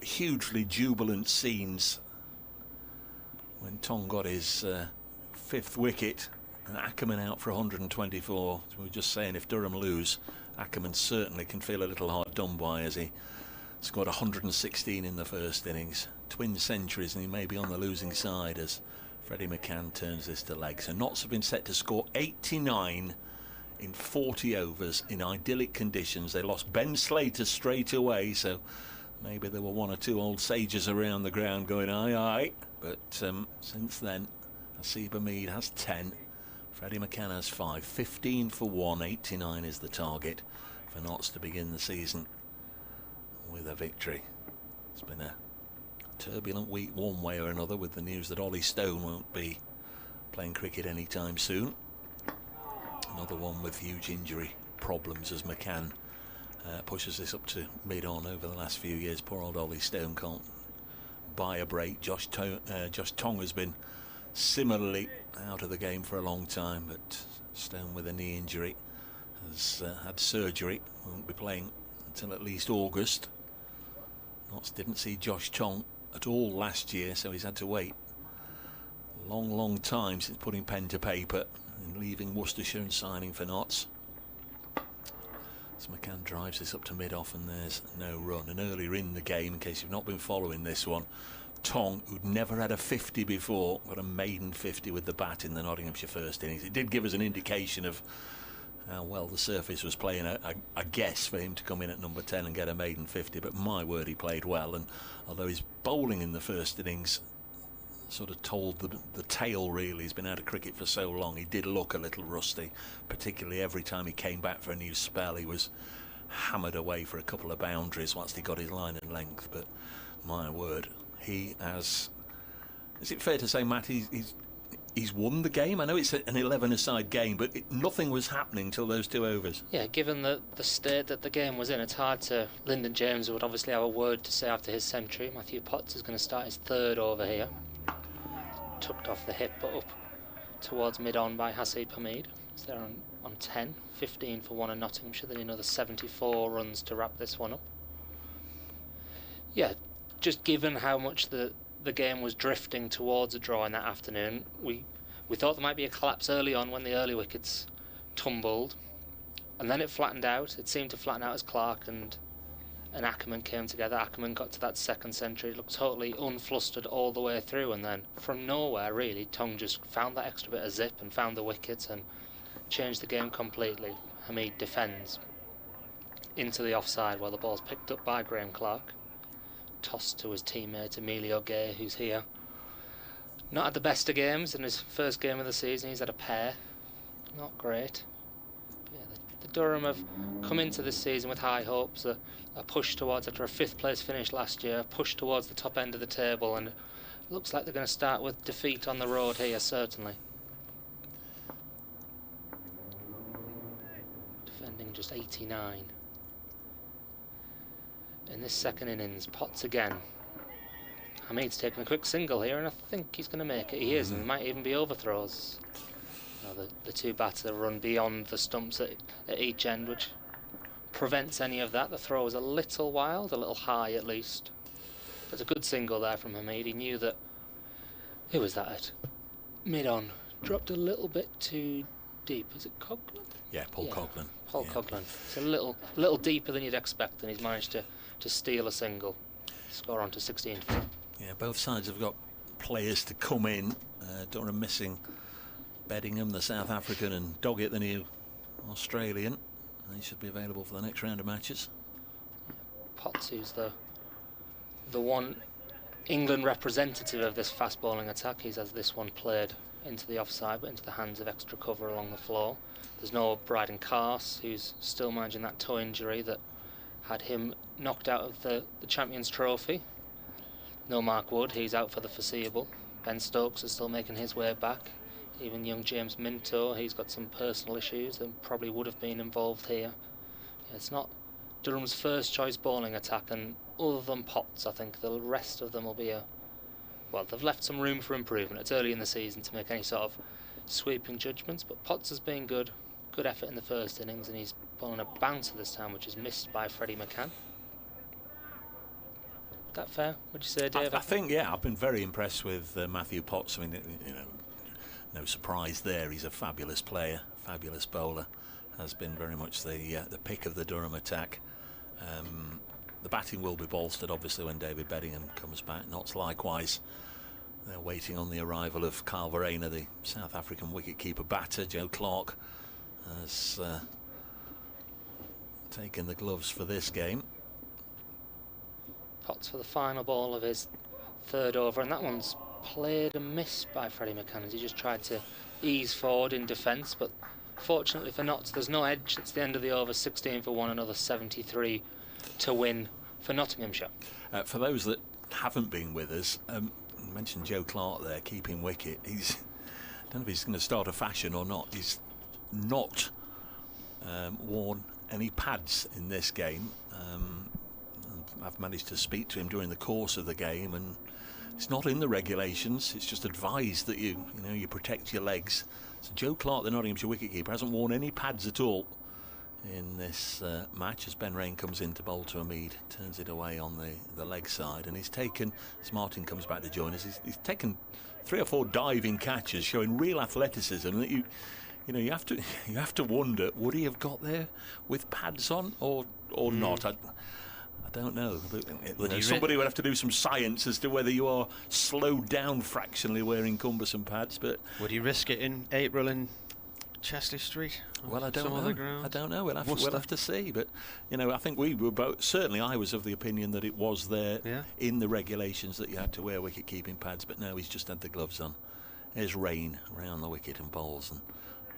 hugely jubilant scenes when Tong got his 5th wicket and Ackerman out for 124. So we were just saying, if Durham lose, Ackerman certainly can feel a little hard done by, as he scored 116 in the first innings, twin centuries, and he may be on the losing side as Freddie McCann turns this to leg. So Notts have been set to score 89 in 40 overs in idyllic conditions. They lost Ben Slater straight away, so maybe there were 1 or 2 old sages around the ground going aye aye, but since then Asiba Mead has 10, Freddie McCann has 5, 15 for 1, 89 is the target for Notts to begin the season with a victory. It's been a turbulent week one way or another, with the news that Ollie Stone won't be playing cricket anytime soon. Another one with huge injury problems as McCann pushes this up to mid-on over the last few years. Poor old Ollie Stone can't buy a break. Josh Tong has been similarly out of the game for a long time, but Stone with a knee injury has had surgery, won't be playing until at least August. Notts didn't see Josh Tong at all last year, so he's had to wait a long time since putting pen to paper and leaving Worcestershire and signing for Notts. So McCann drives this up to mid-off, and there's no run. And earlier in the game, in case you've not been following this one, Tong, who'd never had a 50 before, got a maiden 50 with the bat in the Nottinghamshire first innings. It did give us an indication of how well the surface was playing a guess for him to come in at number 10 and get a maiden 50, but my word, he played well. And although his bowling in the first innings sort of told the tale, really, he's been out of cricket for so long, he did look a little rusty, particularly every time he came back for a new spell. He was hammered away for a couple of boundaries once he got his line and length, but my word, he has... Is it fair to say, Matt, he's won the game? I know it's an 11-a-side game, but nothing was happening till those 2 overs. Yeah, given the state that the game was in, it's hard to... Lyndon James would obviously have a word to say after his century. Matthew Potts is going to start his 3rd over here. Tucked off the hip, but up towards mid-on by Hasib Hamid. So they're on 10, 15 for 1 in Nottinghamshire, then another 74 runs to wrap this one up. Yeah, just given how much the game was drifting towards a draw in that afternoon, we thought there might be a collapse early on when the early wickets tumbled, and then it flattened out. It seemed to flatten out as Clark and Ackerman came together. Ackerman got to that 2nd century, looked totally unflustered all the way through, and then from nowhere really Tong just found that extra bit of zip and found the wickets and changed the game completely. Hamid defends into the offside while the ball's picked up by Graham Clark, tossed to his teammate Emilio Gay, who's here. Not had the best of games in his first game of the season. He's had a pair, not great. Yeah, the Durham have come into this season with high hopes, a push towards, after a 5th place finish last year, a push towards the top end of the table, and it looks like they're going to start with defeat on the road here, certainly. Defending just 89. In this 2nd innings, Potts again. Hamid's taking a quick single here, and I think he's going to make it. He is, and there might even be overthrows. No, the 2 batters run beyond the stumps at each end, which prevents any of that. The throw was a little wild, a little high at least. There's a good single there from Hamid. He knew that... Who was that at? Mid-on. Dropped a little bit too deep. Is it Coughlin? Yeah, Paul Coughlin. Paul Coughlin. It's a little deeper than you'd expect, and he's managed to steal a single, score on to 16. Yeah, both sides have got players to come in. Durham missing Beddingham, the South African, and Doggett, the new Australian. They should be available for the next round of matches. Potts, who's the one England representative of this fast bowling attack. He's has this one played into the offside, but into the hands of extra cover along the floor. There's no Bryden Carse, who's still managing that toe injury that had him knocked out of the Champions Trophy. No Mark Wood, he's out for the foreseeable. Ben Stokes is still making his way back. Even young James Minto, he's got some personal issues and probably would have been involved here. It's not Durham's first choice bowling attack, and other than Potts, I think the rest of them will be they've left some room for improvement. It's early in the season to make any sort of sweeping judgments, but Potts has been good effort in the first innings, and he's bowling a bouncer this time, which is missed by Freddie McCann. That fair, would you say, Dave? I think, yeah, I've been very impressed with Matthew Potts. I mean, no surprise there. He's a fabulous player, fabulous bowler. Has been very much the pick of the Durham attack. The batting will be bolstered, obviously, when David Beddingham comes back. Notts likewise. They're waiting on the arrival of Carl Verena, the South African wicket-keeper batter. Joe Clark has taken the gloves for this game. Potts for the final ball of his third over, and that one's played and missed by Freddie McCann as he just tried to ease forward in defence, but fortunately for Notts there's no edge. It's the end of the over, 16 for 1, another 73 to win for Nottinghamshire. For those that haven't been with us, you mentioned Joe Clark there keeping wicket. I don't know if he's going to start a fashion or not. He's not worn any pads in this game. I've managed to speak to him during the course of the game, and it's not in the regulations. It's just advised that you protect your legs. So Joe Clark, the Nottinghamshire wicketkeeper, hasn't worn any pads at all in this match as Ben Rain comes in to bowl to Hamid, turns it away on the leg side, and he's taken, as Martin comes back to join us, he's taken 3 or 4 diving catches showing real athleticism that you have to wonder, would he have got there with pads on or not? I don't know. Somebody would have to do some science as to whether you are slowed down fractionally wearing cumbersome pads. But would he risk it in April in Chesley Street? Well, I don't know. I don't know. We'll have to see. But I think we were both. Certainly, I was of the opinion that it was there in the regulations that you had to wear wicket-keeping pads. But no, he's just had the gloves on. There's Rain around the wicket and bowls, and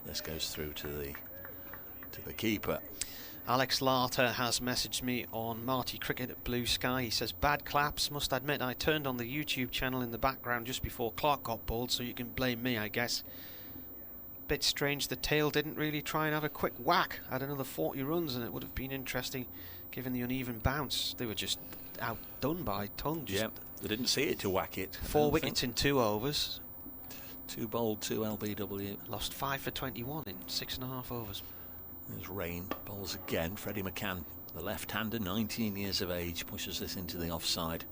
this goes through to the keeper. Alex Larter has messaged me on Marty Cricket at Blue Sky. He says, bad claps. Must admit, I turned on the YouTube channel in the background just before Clark got bowled, so you can blame me, I guess. Bit strange the tail didn't really try and have a quick whack at another 40 runs, and it would have been interesting given the uneven bounce. They were just outdone by Tongue. Yeah, they didn't see it to whack it. 4 wickets in 2 overs. 2 bowled, 2 LBW. Lost 5 for 21 in 6.5 overs. There's Rain, bowls again. Freddie McCann, the left-hander, 19 years of age, pushes this into the offside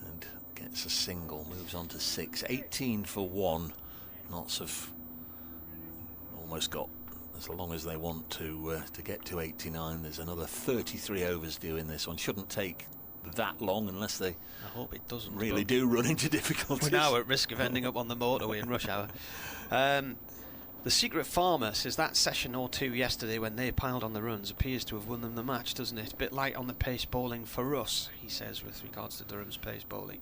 and gets a single, moves on to 6. 18 for 1. Notts have almost got as long as they want to get to 89. There's another 33 overs due in this one. Shouldn't take that long unless they I hope it doesn't really do run into difficulties. We're now at risk of ending up on the motorway in rush hour. The Secret Farmer says that session or two yesterday when they piled on the runs appears to have won them the match, doesn't it? A bit light on the pace bowling for us, he says, with regards to Durham's pace bowling.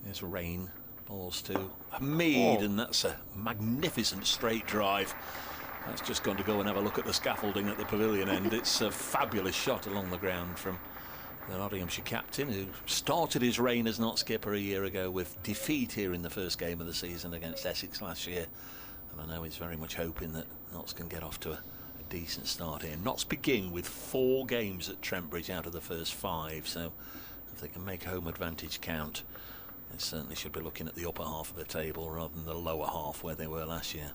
There's Rain, balls to Hamid, and that's a magnificent straight drive. That's just going to go and have a look at the scaffolding at the pavilion end. It's a fabulous shot along the ground from the Nottinghamshire captain, who started his reign as Notts skipper a year ago with defeat here in the first game of the season against Essex last year. And I know he's very much hoping that Notts can get off to a decent start here. Notts begin with 4 games at Trent Bridge out of the first 5, so if they can make home advantage count, they certainly should be looking at the upper half of the table rather than the lower half where they were last year.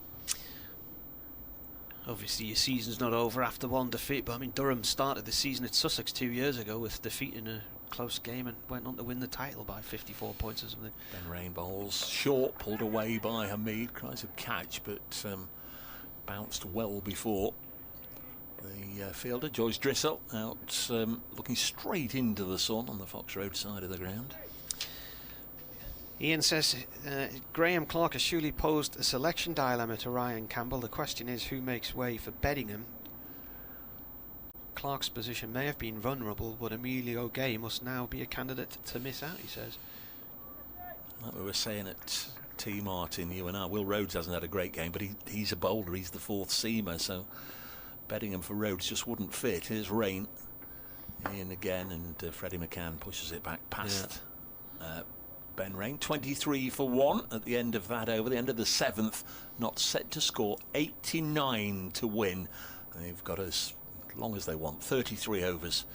Obviously your season's not over after 1 defeat, but I mean Durham started the season at Sussex 2 years ago with defeat in a close game and went on to win the title by 54 points or something. Ben Rain bowls short, pulled away by Hamid, tries to catch, but bounced well before. The fielder, Joyce Drissel, out looking straight into the sun on the Fox Road side of the ground. Ian says Graham Clark has surely posed a selection dilemma to Ryan Campbell. The question is who makes way for Beddingham. Clark's position may have been vulnerable, but Emilio Gay must now be a candidate to miss out, he says. Like we were saying at T Martin, you and I, Will Rhodes hasn't had a great game, but he's a bowler, he's the fourth seamer, so Beddingham for Rhodes just wouldn't fit. Here's Rain in again, and Freddie McCann pushes it back past Ben Rain. 23 for 1 at the end of that over, the end of the 7th. Not set to score, 89 to win. They've got as long as they want, 33 overs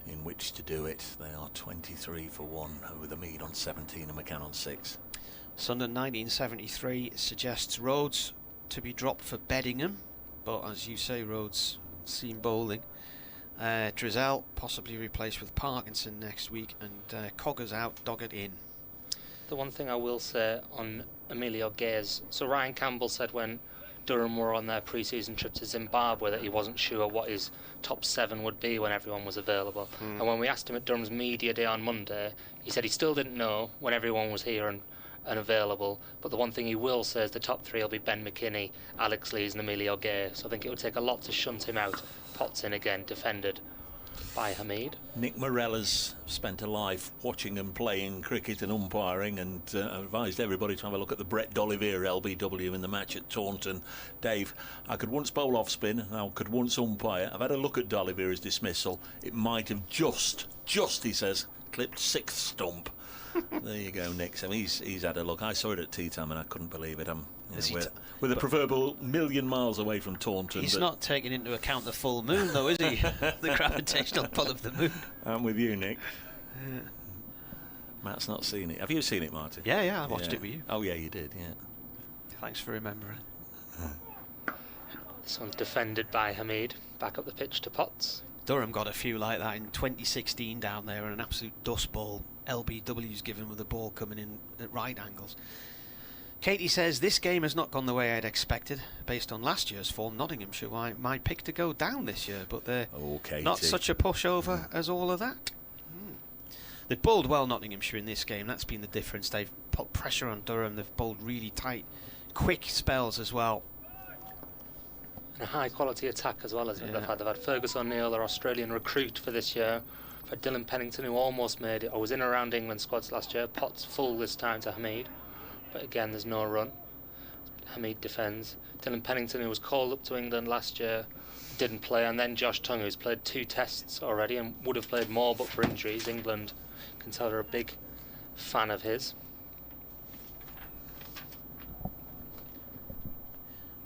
in which to do it. They are 23 for 1 with a Mead on 17 and McCann on 6. Sunderland 1973 suggests Rhodes to be dropped for Beddingham, but as you say, Rhodes seen bowling. Drizzell possibly replaced with Parkinson next week, and Cogger's out, Doggett in. The one thing I will say on Emilio Gay's, so Ryan Campbell said when Durham were on their pre-season trip to Zimbabwe that he wasn't sure what his top 7 would be when everyone was available. And when we asked him at Durham's media day on Monday, he said he still didn't know when everyone was here and available, but the one thing he will say is the top 3 will be Ben McKinney, Alex Lees and Emilio Gay, so I think it would take a lot to shunt him out. Potts in again, defended by Hamid. Nick Morella's spent a life watching and playing cricket and umpiring, and advised everybody to have a look at the Brett D'Oliveira LBW in the match at Taunton. Dave, I could once bowl off spin and I could once umpire. I've had a look at D'Oliveira's dismissal. It might have just, he says, clipped 6th stump. There you go, Nick. So he's had a look. I saw it at tea time and I couldn't believe it. We're the proverbial million miles away from Taunton. He's not taking into account the full moon, though, is he? The gravitational pull of the moon. I'm with you, Nick. Yeah. Matt's not seen it. Have you seen it, Martin? Yeah, I watched it with you. Oh, yeah, you did, yeah. Thanks for remembering. This one's defended by Hamid. Back up the pitch to Potts. Durham got a few like that in 2016 down there, and an absolute dust ball. LBW's given with the ball coming in at right angles. Katie says this game has not gone the way I'd expected based on last year's form. Nottinghamshire my pick to go down this year, but they're not such a pushover as all of that. They've bowled well, Nottinghamshire, in this game. That's been the difference. They've put pressure on Durham. They've bowled really tight, quick spells as well. And a high quality attack as well as they've had. They've had Fergus O'Neill, their Australian recruit for this year. For Dylan Pennington, who almost made it, or was in around England squads last year. Potts full this time to Hamid. But again, there's no run. Hamid defends. Dylan Pennington, who was called up to England last year, didn't play. And then Josh Tongue, who's played 2 tests already and would have played more but for injuries. England can tell they're a big fan of his.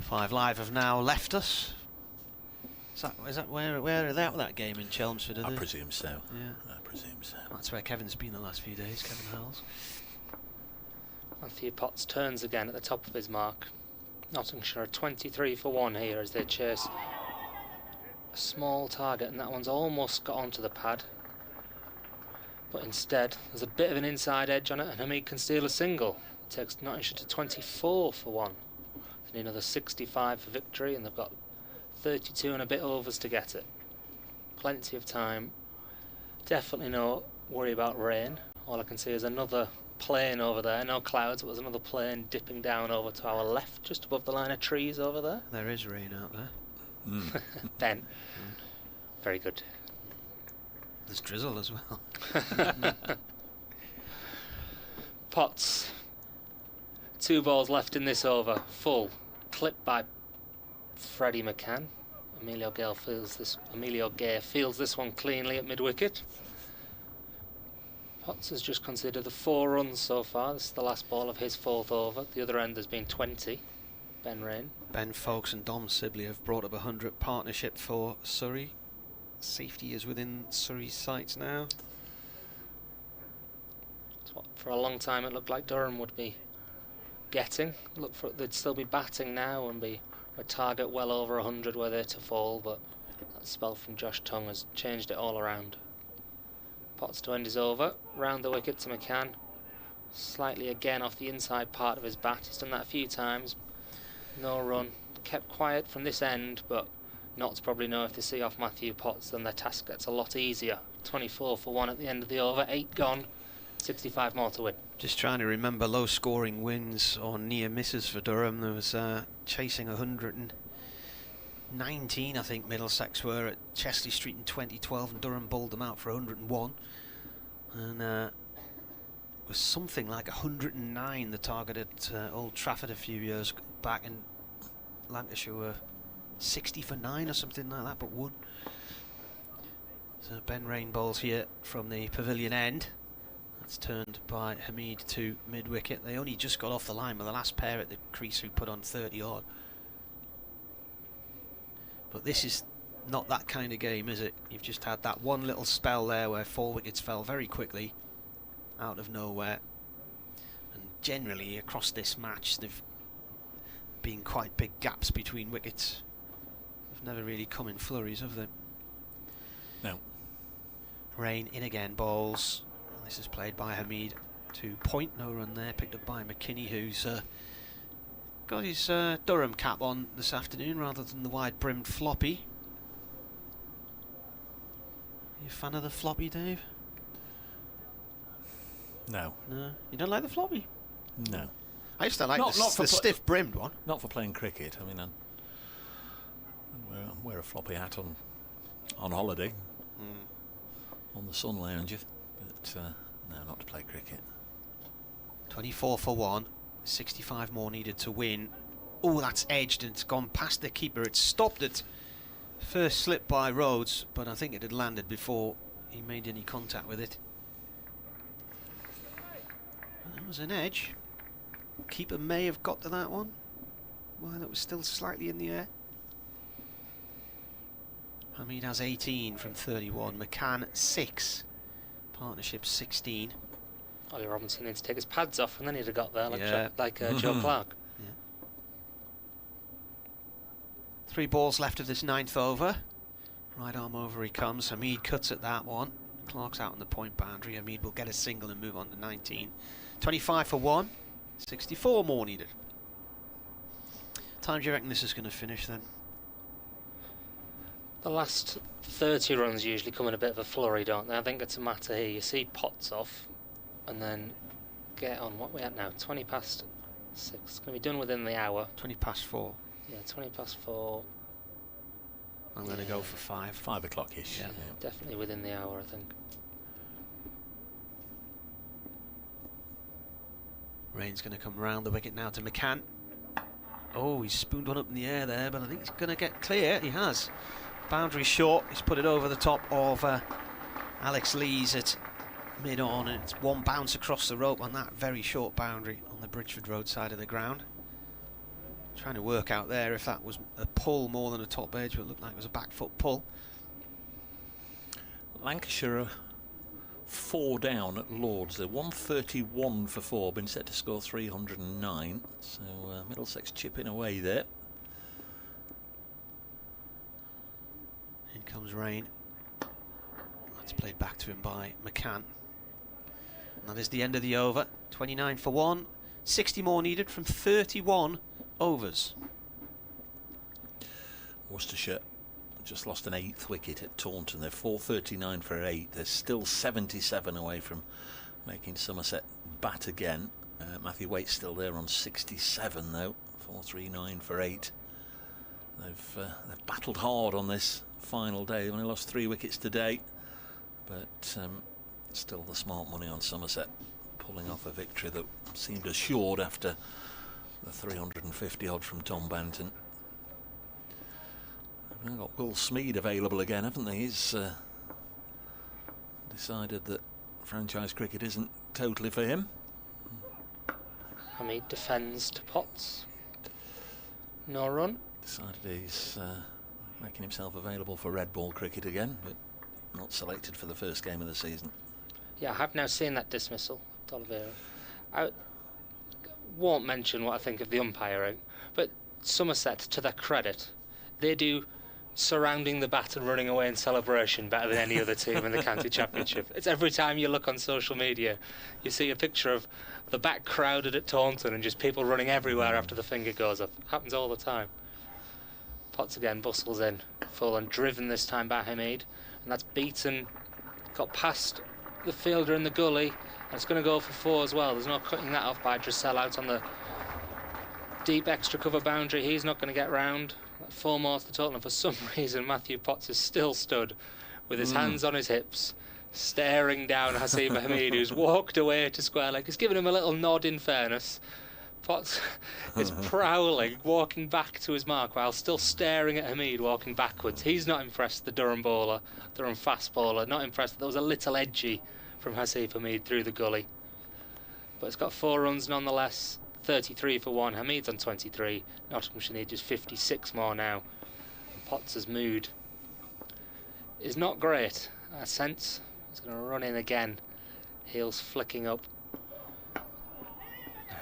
5 Live have now left us. Is that where are they at that game in Chelmsford? I presume so. Yeah. I presume so. That's where Kevin's been the last few days, Kevin Hurls. Matthew Potts turns again at the top of his mark. Nottinghamshire are 23 for 1 here as they chase a small target, and that one's almost got onto the pad. But instead, there's a bit of an inside edge on it, and Hamid can steal a single. It takes Nottinghamshire to 24 for 1. They need another 65 for victory, and they've got 32 and a bit overs to get it. Plenty of time. Definitely no worry about rain. All I can see is another plane over there. No clouds, but there's another plane dipping down over to our left, just above the line of trees over there. There is rain out there. Ben. Very good. There's drizzle as well. Potts. 2 balls left in this over. Full. Clipped by Freddie McCann. Emilio Gay fields this one cleanly at mid-wicket. Potts has just conceded the 4 runs so far. This is the last ball of his 4th over. The other end has been 20. Ben Rain. Ben Folkes and Dom Sibley have brought up 100 partnership for Surrey. Safety is within Surrey's sights now. It's what for a long time it looked like Durham would be getting. They'd still be batting now and be a target well over 100 were they to fall, but that spell from Josh Tongue has changed it all around. Potts to end his over, round the wicket to McCann, slightly again off the inside part of his bat. He's done that a few times. No run. kept quiet from this end, but Notts probably know if they see off Matthew Potts, then their task gets a lot easier. 24 for 1 at the end of the over, 8 gone, 65 more to win. Just trying to remember low-scoring wins or near misses for Durham. There was chasing 119, I think Middlesex were at Chesley Street in 2012, and Durham bowled them out for 101. And it was something like 109 the target at Old Trafford a few years back, and Lancashire were 60 for 9 or something like that, but won. So Ben Rain bowls here from the pavilion end. That's turned by Hamid to mid-wicket. They only just got off the line with the last pair at the crease who put on 30 odd. But this is not that kind of game, is it? You've just had that one little spell there where 4 wickets fell very quickly out of nowhere. And generally across this match there've been quite big gaps between wickets. They've never really come in flurries, have they? No. Rain in again, bowls. This is played by Hamid to point, no run there, picked up by McKinney, who's got his Durham cap on this afternoon rather than the wide-brimmed floppy. You a fan of the floppy, Dave? No. No? You don't like the floppy? No. I used to like Not for the stiff-brimmed one. Not for playing cricket. I mean, I wear a floppy hat on holiday, on the sun lounge, but no, not to play cricket. 24 for 1, 65 more needed to win. Oh, that's edged and it's gone past the keeper. It stopped at first slip by Rhodes, but I think it had landed before he made any contact with it. That was an edge. Keeper may have got to that one while it was still slightly in the air. Hamid has 18 from 31. McCann 6. Partnership 16. Ollie Robinson needs to take his pads off, and then he'd have got there like Yeah. Joe Clark. Yeah. 3 balls left of this 9th over. Right arm over he comes. Hamid cuts at that one. Clark's out on the point boundary. Hamid will get a single and move on to 19. 25 for 1. 64 more needed. Time do you reckon this is going to finish then? The last 30 runs usually come in a bit of a flurry, don't they? I think it's a matter here. You see Potts off and then get on. What we at now? 20 past 6. It's going to be done within the hour. 20 past 4. Yeah, 20 past 4. I'm going to go for 5. 5 o'clock-ish. Yeah. Definitely within the hour, I think. Rain's going to come round the wicket now to McCann. Oh, he's spooned one up in the air there, but I think he's going to get clear. He has. Boundary short. He's put it over the top of Alex Lees at mid-on, and it's one bounce across the rope on that very short boundary on the Bridgeford Road side of the ground. Trying to work out there if that was a pull more than a top edge, but it looked like it was a back foot pull. Lancashire are 4 down at Lords. They're 131 for 4, been set to score 309. So Middlesex chipping away there. In comes Rain. That's played back to him by McCann. And that is the end of the over. 29 for 1. 60 more needed from 31 overs. Worcestershire just lost an 8th wicket at Taunton. They're 439 for 8. They're still 77 away from making Somerset bat again. Matthew Waite's still there on 67 though. 439 for 8. They've battled hard on this final day. They've only lost 3 wickets today, but still the smart money on Somerset, pulling off a victory that seemed assured after the 350 odd from Tom Banton. They've now got Will Smead available again, haven't they? He's decided that franchise cricket isn't totally for him. Hamid defends to Potts. No run. Decided he's making himself available for red ball cricket again, but not selected for the first game of the season. Yeah, I have now seen that dismissal, D'Oliveira. I won't mention what I think of the umpiring, but Somerset, to their credit, they do surrounding the bat and running away in celebration better than any other team in the county championship. It's every time you look on social media, you see a picture of the bat crowded at Taunton and just people running everywhere after the finger goes up. Happens all the time. Potts again bustles in, full and driven this time by Hamid, and that's beaten, got past the fielder in the gully, and it's going to go for 4 as well. There's no cutting that off by Dressel out on the deep extra cover boundary. He's not going to get round. 4 more to the total, and for some reason Matthew Potts is still stood with his hands on his hips, staring down Hasib Hamid, who's walked away to square leg. He's given him a little nod in fairness. Potts is prowling, walking back to his mark while still staring at Hamid walking backwards. He's not impressed, the Durham bowler, Durham fast bowler, not impressed that there was a little edgy from Hasib Hamid through the gully. But it's got 4 runs nonetheless, 33 for 1. Hamid's on 23, Nottinghamshire need just 56 more now. And Potts' mood is not great, I sense. He's going to run in again, heels flicking up.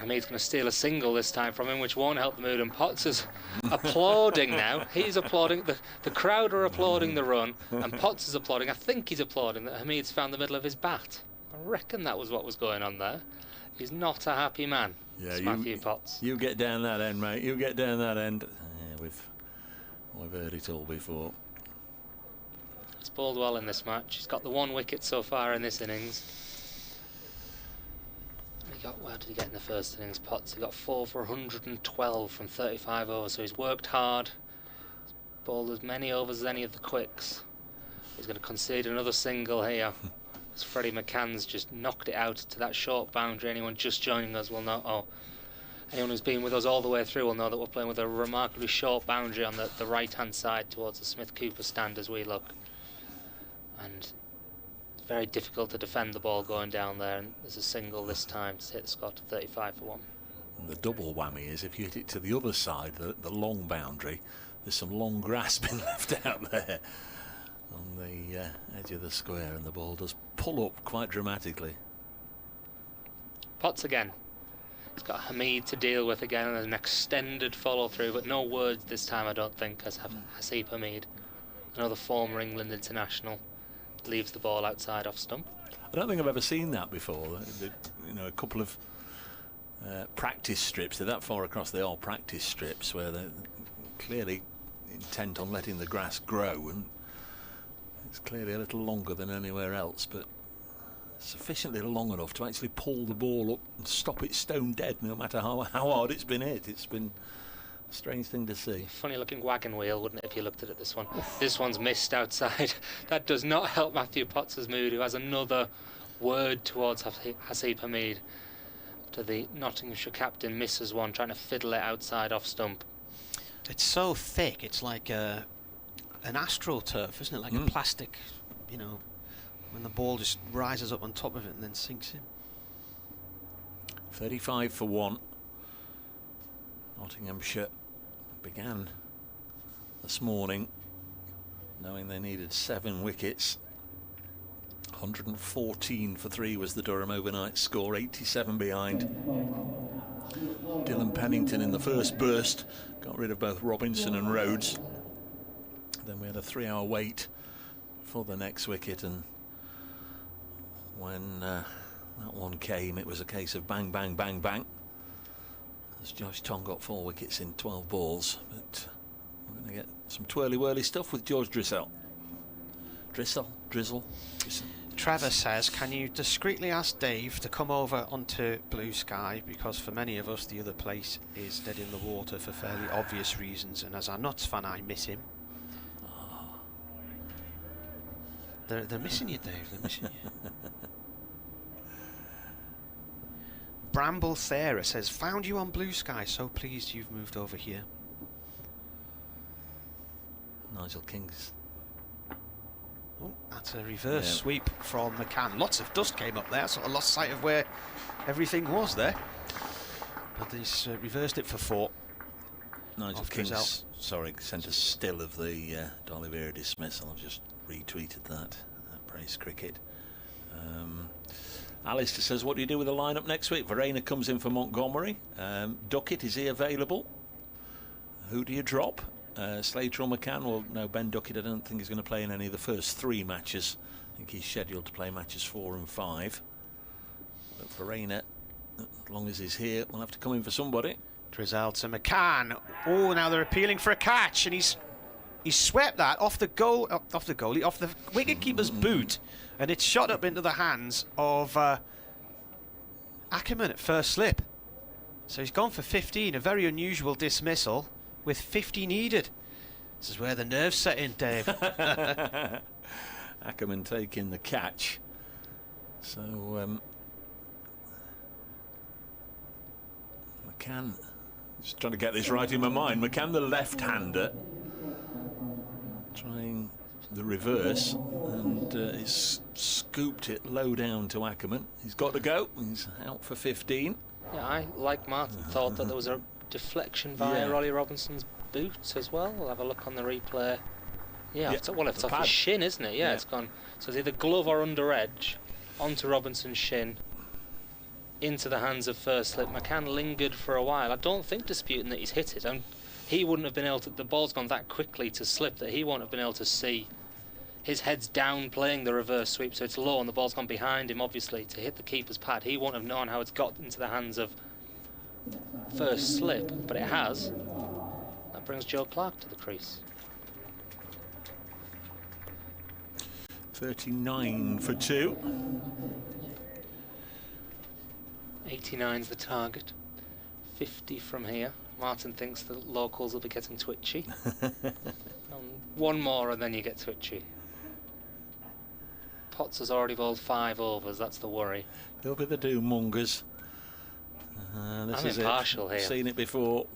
Hamid's going to steal a single this time from him, which won't help the mood, and Potts is applauding now. He's applauding, the crowd are applauding the run, and Potts is applauding. I think he's applauding that Hamid's found the middle of his bat. I reckon that was what was going on there. He's not a happy man, it's Matthew Potts. You get down that end, mate, you get down that end. Yeah, we've heard it all before. He's bowled well in this match. He's got the 1 wicket so far in this innings. Where did he get in the first innings, Potts? He got 4 for 112 from 35 overs, so he's worked hard. He's bowled as many overs as any of the quicks. He's going to concede another single here. As Freddie McCann's just knocked it out to that short boundary. Anyone just joining us will know, oh, anyone who's been with us all the way through will know that we're playing with a remarkably short boundary on the right-hand side towards the Smith-Cooper stand as we look. And very difficult to defend the ball going down there, and there's a single this time to hit the score to 35 for 1. And the double whammy is if you hit it to the other side, the long boundary, there's some long grass been left out there on the edge of the square, and the ball does pull up quite dramatically. Potts again. He's got Hamid to deal with again, and an extended follow through, but no words this time, I don't think, as Hasib Hamid, another former England international, leaves the ball outside off stump. I don't think I've ever seen that before. You know, a couple of practice strips. They're that far across. They are practice strips where they're clearly intent on letting the grass grow, and it's clearly a little longer than anywhere else, but sufficiently long enough to actually pull the ball up and stop it stone dead, no matter how hard it's been hit. It's been a strange thing to see. Funny looking wagon wheel, wouldn't it, if you looked at it, this one. This one's missed outside. That does not help Matthew Potts' mood, who has another word towards Hasib Hamid. To the Nottinghamshire captain misses one, trying to fiddle it outside off stump. It's so thick, it's like an astroturf, isn't it? Like a plastic, you know, when the ball just rises up on top of it and then sinks in. 35 for 1. Nottinghamshire began this morning knowing they needed 7 wickets. 114 for 3 was the Durham overnight score, 87 behind. Dylan Pennington in the first burst got rid of both Robinson and Rhodes. Then we had a 3-hour wait for the next wicket, and when that one came, it was a case of bang, bang, bang, bang, as Josh Tong got 4 wickets in 12 balls. But we're going to get some twirly-whirly stuff with George Drissel. Drizzle. Trevor says, can you discreetly ask Dave to come over onto Blue Sky, because for many of us the other place is dead in the water for fairly obvious reasons, and as a Notts fan I miss him. They're missing you, Dave, they're missing you. Bramble Thera says, found you on Blue Sky, so pleased you've moved over here. Nigel King's. Oh, that's a reverse sweep from McCann. Lots of dust came up there, sort of lost sight of where everything was there. But he's reversed it for 4. Nigel King's, sorry, sent a still of the D'Oliveira dismissal. I've just retweeted that. Praise cricket. Alistair says, what do you do with the lineup next week? Verena comes in for Montgomery. Duckett, is he available? Who do you drop? Slater or McCann? Well, no, Ben Duckett I don't think he's going to play in any of the first 3 matches. I think he's scheduled to play matches 4 and 5. But Verena, as long as he's here, we'll have to come in for somebody. Drizzell to McCann. Oh, now they're appealing for a catch, and he's He swept that off the wicket-keeper's boot, and it's shot up into the hands of Ackerman at first slip. So he's gone for 15, a very unusual dismissal with 50 needed. This is where the nerves set in, Dave. Ackerman taking the catch. So McCann, just trying to get this right in my mind. McCann, the left-hander, trying the reverse, and he's scooped it low down to Ackerman. He's got to go. He's out for 15. Yeah, I, like Martin, thought that there was a deflection via Ollie Robinson's boot as well. We'll have a look on the replay. Yeah, it's off his shin, isn't it? Yeah, it's gone. So it's either glove or under edge onto Robinson's shin, into the hands of first slip. McCann lingered for a while. I don't think disputing that he's hit it. He wouldn't have been able to. The ball's gone that quickly to slip that he won't have been able to see. His head's down playing the reverse sweep, so it's low and the ball's gone behind him, obviously, to hit the keeper's pad. He won't have known how it's got into the hands of first slip, but it has. That brings Joe Clark to the crease. 39 for 2. 89's the target. 50 from here. Martin thinks the locals will be getting twitchy. One more and then you get twitchy. Potts has already bowled 5 overs, that's the worry. They'll be the doom-mongers. This I'm is impartial it. here. Seen it before.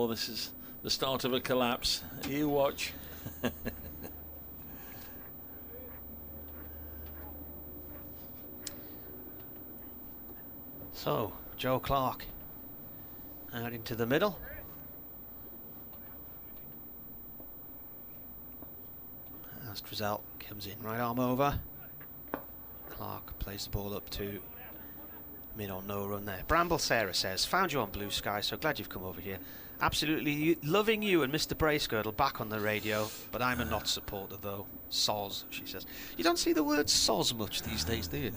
This is the start of a collapse. You watch. So, Joe Clark out into the middle. As Drizzell comes in, right arm over. Clark plays the ball up to mid on no run there. Bramble Sarah says, found you on Blue Sky, so glad you've come over here. Absolutely loving you and Mr. Bracegirdle back on the radio, but I'm a not supporter though. Soz, she says. You don't see the word soz much these days, do you?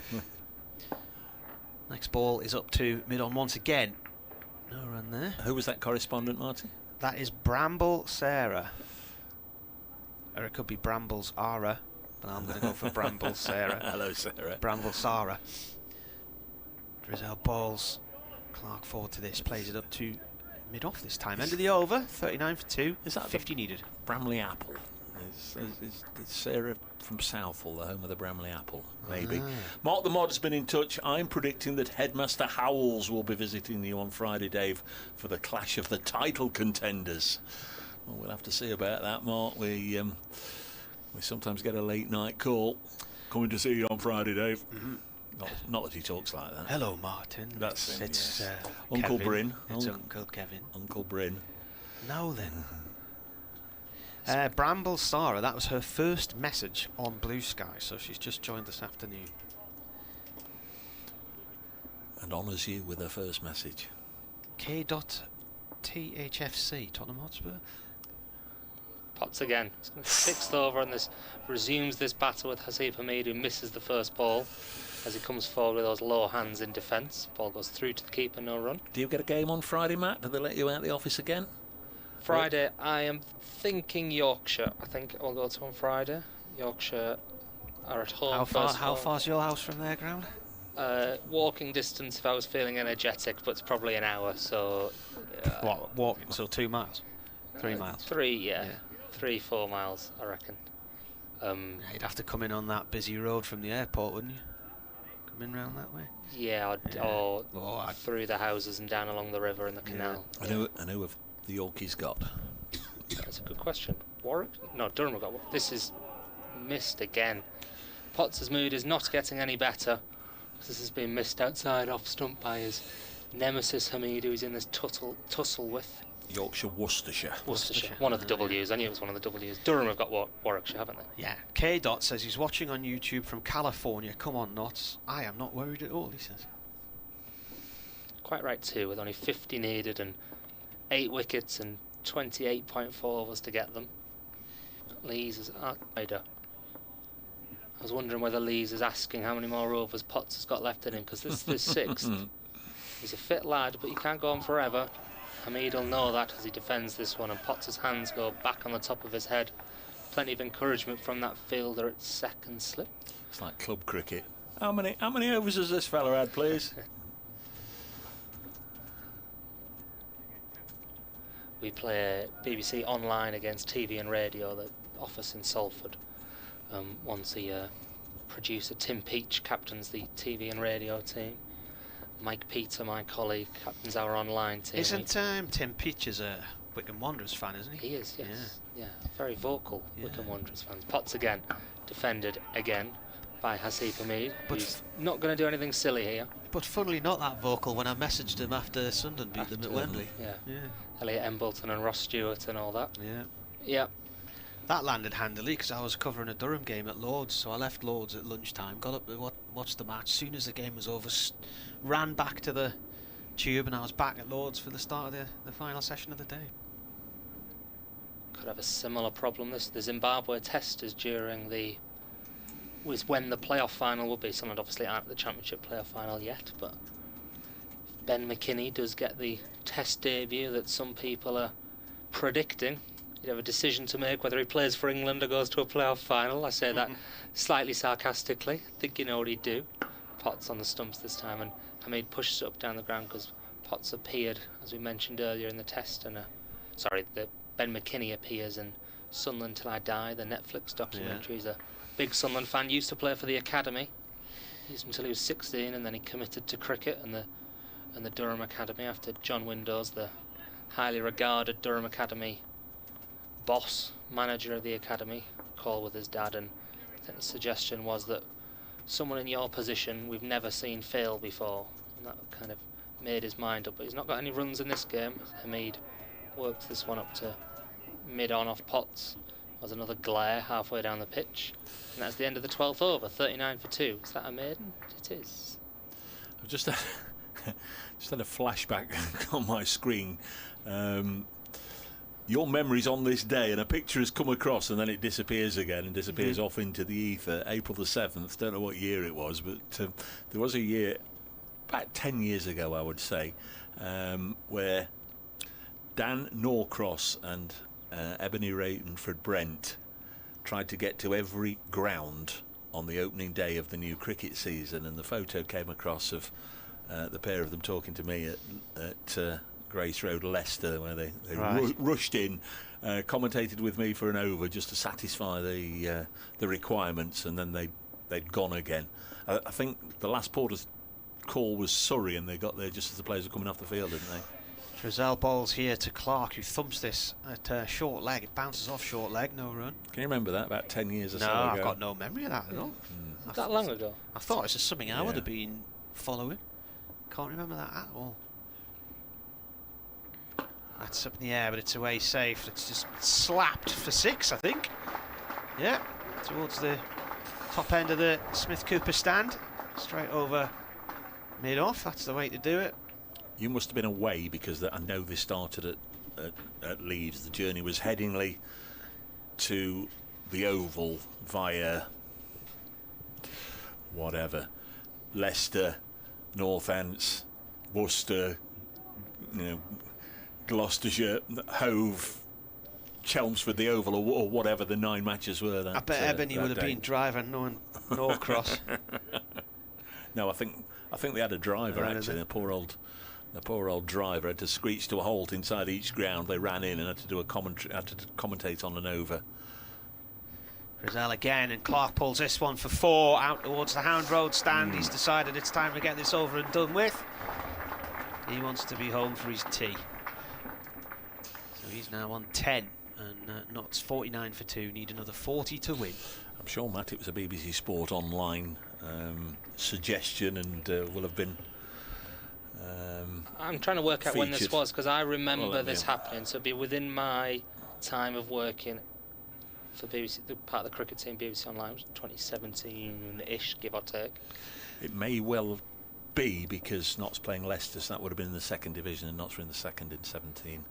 Next ball is up to mid on once again. No run there. Who was that correspondent, Martin? That is Bramble Sarah. Or it could be Brambles Ara, but I'm going to go for Bramble Sarah. Hello, Sarah. Bramble Sarah. Drizzell bowls. Clark forward to this. Plays it up to mid off this time. End of the over. 39 for 2. Is that 50 needed. Bramley Apple? Is Sarah from Southall, the home of the Bramley Apple? Maybe. Mark the Mod has been in touch. I'm predicting that Headmaster Howells will be visiting you on Friday, Dave, for the clash of the title contenders. Well, we'll have to see about that, Mark. We sometimes get a late night call. Coming to see you on Friday, Dave. Not that he talks like that. Hello, Martin. That's him, it's yes. Uncle Kevin. Bryn. It's Uncle Kevin. Uncle Bryn. Now then. Bramble Sarah, that was her first message on Blue Sky, so she's just joined this afternoon. And honours you with her first message. K.THFC, Tottenham Hotspur. Potts again. It's going to 6th over, and this resumes this battle with Hasib Hamid, who misses the first ball as he comes forward with those low hands in defence. Ball goes through to the keeper, no run. Do you get a game on Friday, Matt? Do they let you out the office again? Friday, I am thinking Yorkshire. I think I'll go to on Friday. Yorkshire are at home. How far's your house from their ground? Walking distance if I was feeling energetic, but it's probably an hour, so... What, walking? So 2 miles? 3 miles? 3, yeah. 3-4 miles, I reckon. You'd have to come in on that busy road from the airport, wouldn't you? Come in round that way? Yeah, or through the houses and down along the river and the canal. I know have the Yorkies got? That's a good question. Warwick? No, Durham have got one. This is missed again. Potts' mood is not getting any better. This has been missed outside off stump by his nemesis Hamid, who he's in this tussle with. Yorkshire, Worcestershire. One of the W's. I knew it was one of the W's. Durham have got Warwickshire, haven't they? Yeah. K. Dot says he's watching on YouTube from California. Come on, Notts. I am not worried at all, he says. Quite right too, with only 50 needed and 8 wickets and 28.4 overs to get them. Lees is outsider. I was wondering whether Lees is asking how many more overs Potts has got left in him, because this is 6th. He's a fit lad, but he can't go on forever. Hamid will know that as he defends this one, and Potts' hands go back on the top of his head. Plenty of encouragement from that fielder at second slip. It's like club cricket. How many overs has this fella had, please? We play BBC Online against TV and Radio, the office in Salford. Once a year. Producer Tim Peach captains the TV and Radio team. Mike Peter, my colleague, captains our online team. Isn't Tim Peach is a Wycombe Wanderers fan, isn't he? He is, yes. Yeah, very vocal Wycombe Wanderers fans. Potts again, defended again by Hasib Hamid. But he's not going to do anything silly here. But funnily not that vocal when I messaged him after Sunderland beat them at Wembley. Yeah. Elliot Embleton and Ross Stewart and all that. Yeah. That landed handily because I was covering a Durham game at Lord's, so I left Lord's at lunchtime, got up to watch the match. Soon as the game was over, ran back to the tube, and I was back at Lord's for the start of the final session of the day. Could have a similar problem. The Zimbabwe test is when the playoff final will be. Sunderland obviously aren't at the Championship playoff final yet, but Ben McKinney does get the test debut that some people are predicting. He'd have a decision to make whether he plays for England or goes to a playoff final. I say that slightly sarcastically. I think you know what he'd do. Potts on the stumps this time, and Hamid pushes it up down the ground because Potts appeared, as we mentioned earlier in the test, and Ben McKinney appears in Sunderland Till I Die, the Netflix documentary. He's a big Sunderland fan, used to play for the academy. Used until he was 16, and then he committed to cricket and the Durham Academy after John Windows, the highly regarded Durham Academy boss, manager of the academy, called with his dad, and I think the suggestion was that someone in your position we've never seen fail before, and that kind of made his mind up. But he's not got any runs in this game. Hamid works this one up to mid-on off Potts. There's another glare halfway down the pitch, and that's the end of the 12th over. 39 for 2. Is that a maiden? It is. I've just had a flashback on my screen. Your memories on this day, and a picture has come across and then it disappears again and disappears off into the ether. April the 7th, don't know what year it was, but there was a year about 10 years ago, I would say, where Dan Norcross and Ebony Ratenford Brent tried to get to every ground on the opening day of the new cricket season, and the photo came across of the pair of them talking to me at Grace Road, Leicester, where they rushed in, commentated with me for an over just to satisfy the requirements, and then they'd gone again. I think the last port of call was Surrey, and they got there just as the players were coming off the field, didn't they? Drizel balls here to Clark, who thumps this at short leg. It bounces off short leg, no run. Can you remember that about 10 years or so ago? No, I've got no memory of that at all. That long ago? I thought it was just something I would have been following. Can't remember that at all. That's up in the air, but it's away safe. It's just slapped for 6, I think. Yeah, towards the top end of the Smith-Cooper stand. Straight over mid-off. That's the way to do it. You must have been away, because I know this started at Leeds. The journey was Headingley to the Oval via whatever, Leicester, Northants, Worcester, Gloucestershire, Hove, Chelmsford, the Oval, or whatever the 9 matches were. I bet Ebony would have been driving, knowing Norcross. No, I think they had a driver actually. The poor old driver had to screech to a halt inside each ground. They ran in and had to do commentate on an over. Drizel again, and Clark pulls this one for 4 out towards the Hound Road stand. He's decided it's time to get this over and done with. He wants to be home for his tea. So he's now on 10, and Notts 49 for 2, need another 40 to win. I'm sure, Matt, it was a BBC Sport Online suggestion, and will have been I'm trying to work out when this was, because I remember this happening. happening, so it'd be within my time of working for BBC, the part of the cricket team, BBC Online, was 2017-ish, give or take. It may well be, because Notts playing Leicester, so that would have been in the 2nd division, and Notts were in the 2nd in 17.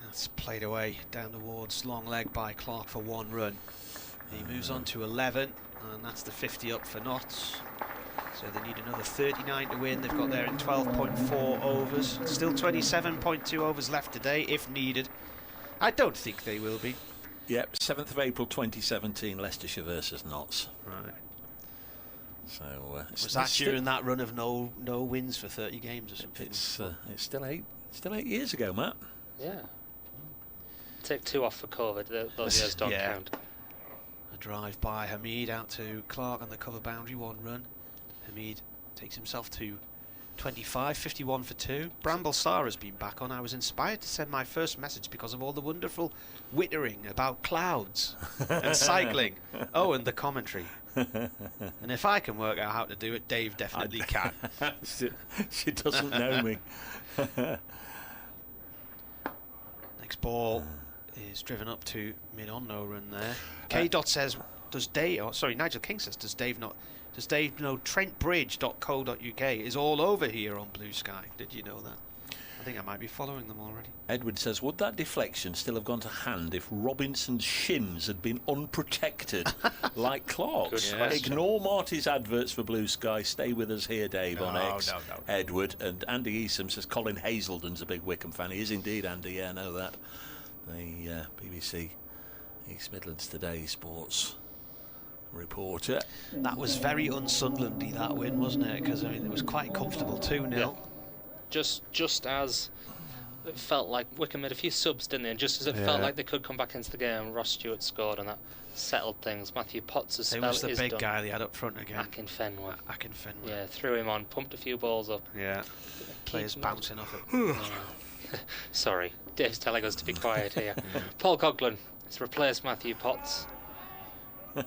That's played away down towards long leg by Clark for 1 run. He moves on to 11, and that's the 50 up for Notts. So they need another 39 to win. They've got there in 12.4 overs. Still 27.2 overs left today, if needed. I don't think they will be. Yep, 7th of April 2017, Leicestershire versus Notts. Right. So was that during that run of no wins for 30 games or something? It's still 8 years ago, Matt. Yeah. Take 2 off for COVID. Those years don't count. A drive by Hamid out to Clark on the cover boundary, 1 run. Hamid takes himself to 25, 51 for 2. Bramble Star has been back on. I was inspired to send my first message because of all the wonderful wittering about clouds and cycling. Oh, and the commentary. And if I can work out how to do it, Dave definitely can. She doesn't know me. Next ball is driven up to mid-on, no run there. K. Dot says, Nigel King says, does Dave know trentbridge.co.uk is all over here on Blue Sky? Did you know that? I think I might be following them already. Edward says, would that deflection still have gone to hand if Robinson's shins had been unprotected like Clark's? Ignore Marty's adverts for Blue Sky. Stay with us here, Dave, on X. No. Edward. And Andy Eastham says Colin Hazelden's a big Wickham fan. He is indeed, Andy. Yeah, I know that. The BBC East Midlands Today sports reporter. That was very un-Sunderlandy, that win, wasn't it? Because I mean, it was quite comfortable, 2-0. Yeah. Just as it felt like Wickham made a few subs, didn't they? And just as it felt like they could come back into the game, Ross Stewart scored, and that settled things. Matthew Potts' spell is done. It was the big guy they had up front again. Akinfenwa. Yeah, threw him on, pumped a few balls up. Yeah, players bouncing off it. Sorry, Dave's telling us to be quiet here. Paul Coughlin has replaced Matthew Potts. The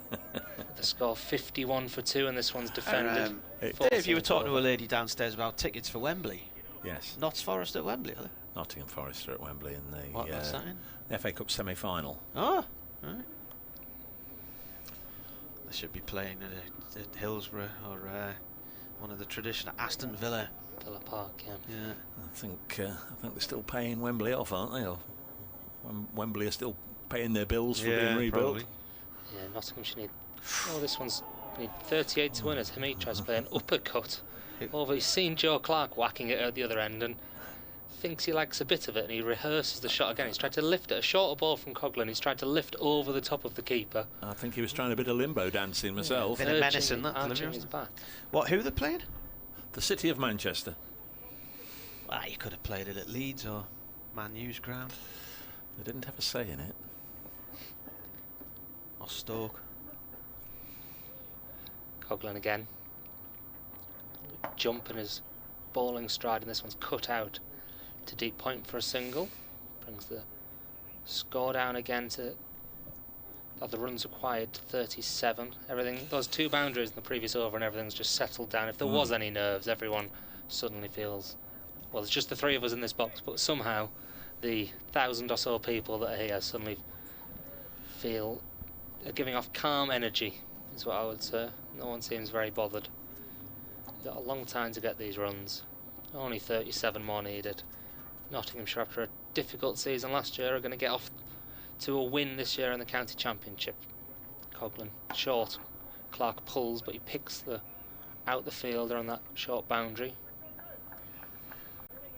score 51 for 2, and this one's defended. Dave, you were talking to a lady downstairs about tickets for Wembley. Yes. Notts Forest at Wembley, are they? Nottingham Forest are at Wembley in the what's that in? FA Cup semi-final. Oh, right. They should be playing at Hillsborough or one of the traditional Aston Villa Park. Yeah. I think they're still paying Wembley off, aren't they? Or Wembley are still paying their bills for being rebuilt. Probably. Yeah, Nottingham should need. Oh, this one's need 38 to win as Hamid tries to play an uppercut. Over, he's seen Joe Clark whacking it at the other end and thinks he likes a bit of it, and he rehearses the shot again. He's tried to lift it, a shorter ball from Coughlin. He's tried to lift over the top of the keeper. I think he was trying a bit of limbo dancing myself. Bit of menace in that delivery. His back. What? Who they playing? The City of Manchester. Well, you could have played it at Leeds or Man U's ground. They didn't have a say in it. Or Stoke. Coughlin again. Jump in his bowling stride, and this one's cut out to deep point for a single. Brings the score down again to the runs required to 37. Everything, those 2 boundaries in the previous over, and everything's just settled down. If there was any nerves, everyone suddenly feels, well, there's just the 3 of us in this box, but somehow the 1,000 or so people that are here suddenly feel giving off calm energy, is what I would say. No one seems very bothered. You've got a long time to get these runs. Only 37 more needed. Nottinghamshire, after a difficult season last year, are going to get off to a win this year in the county championship. Coughlin short. Clark pulls, but he picks out the fielder on that short boundary.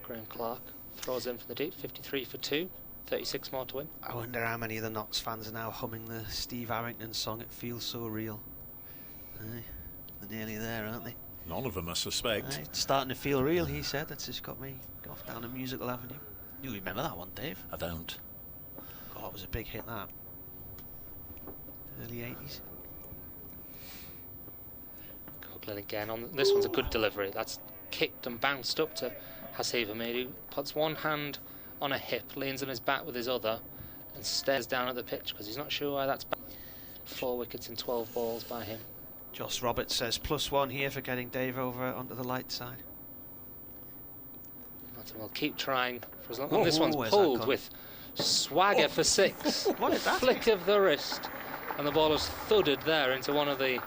Graham Clark throws in for the deep. 53 for 2. 36 more to win. I wonder how many of the Notts fans are now humming the Steve Harrington song, It Feels So Real. They're nearly there, aren't they? None of them, I suspect. It's starting to feel real, he said. That's just got me off down a musical avenue. You remember that one, Dave? I don't. God, it was a big hit, that. Early 80s. Coughlin again. This one's a good delivery. That's kicked and bounced up to Hasib Hamid, who puts one hand on a hip, leans on his back with his other, and stares down at the pitch because he's not sure why that's back. 4 wickets and 12 balls by him. Joss Roberts says +1 here for getting Dave over onto the light side. Martin will keep trying for as long. And this one's pulled with swagger for 6. What is that? Flick of the wrist, and the ball has thudded there into one of the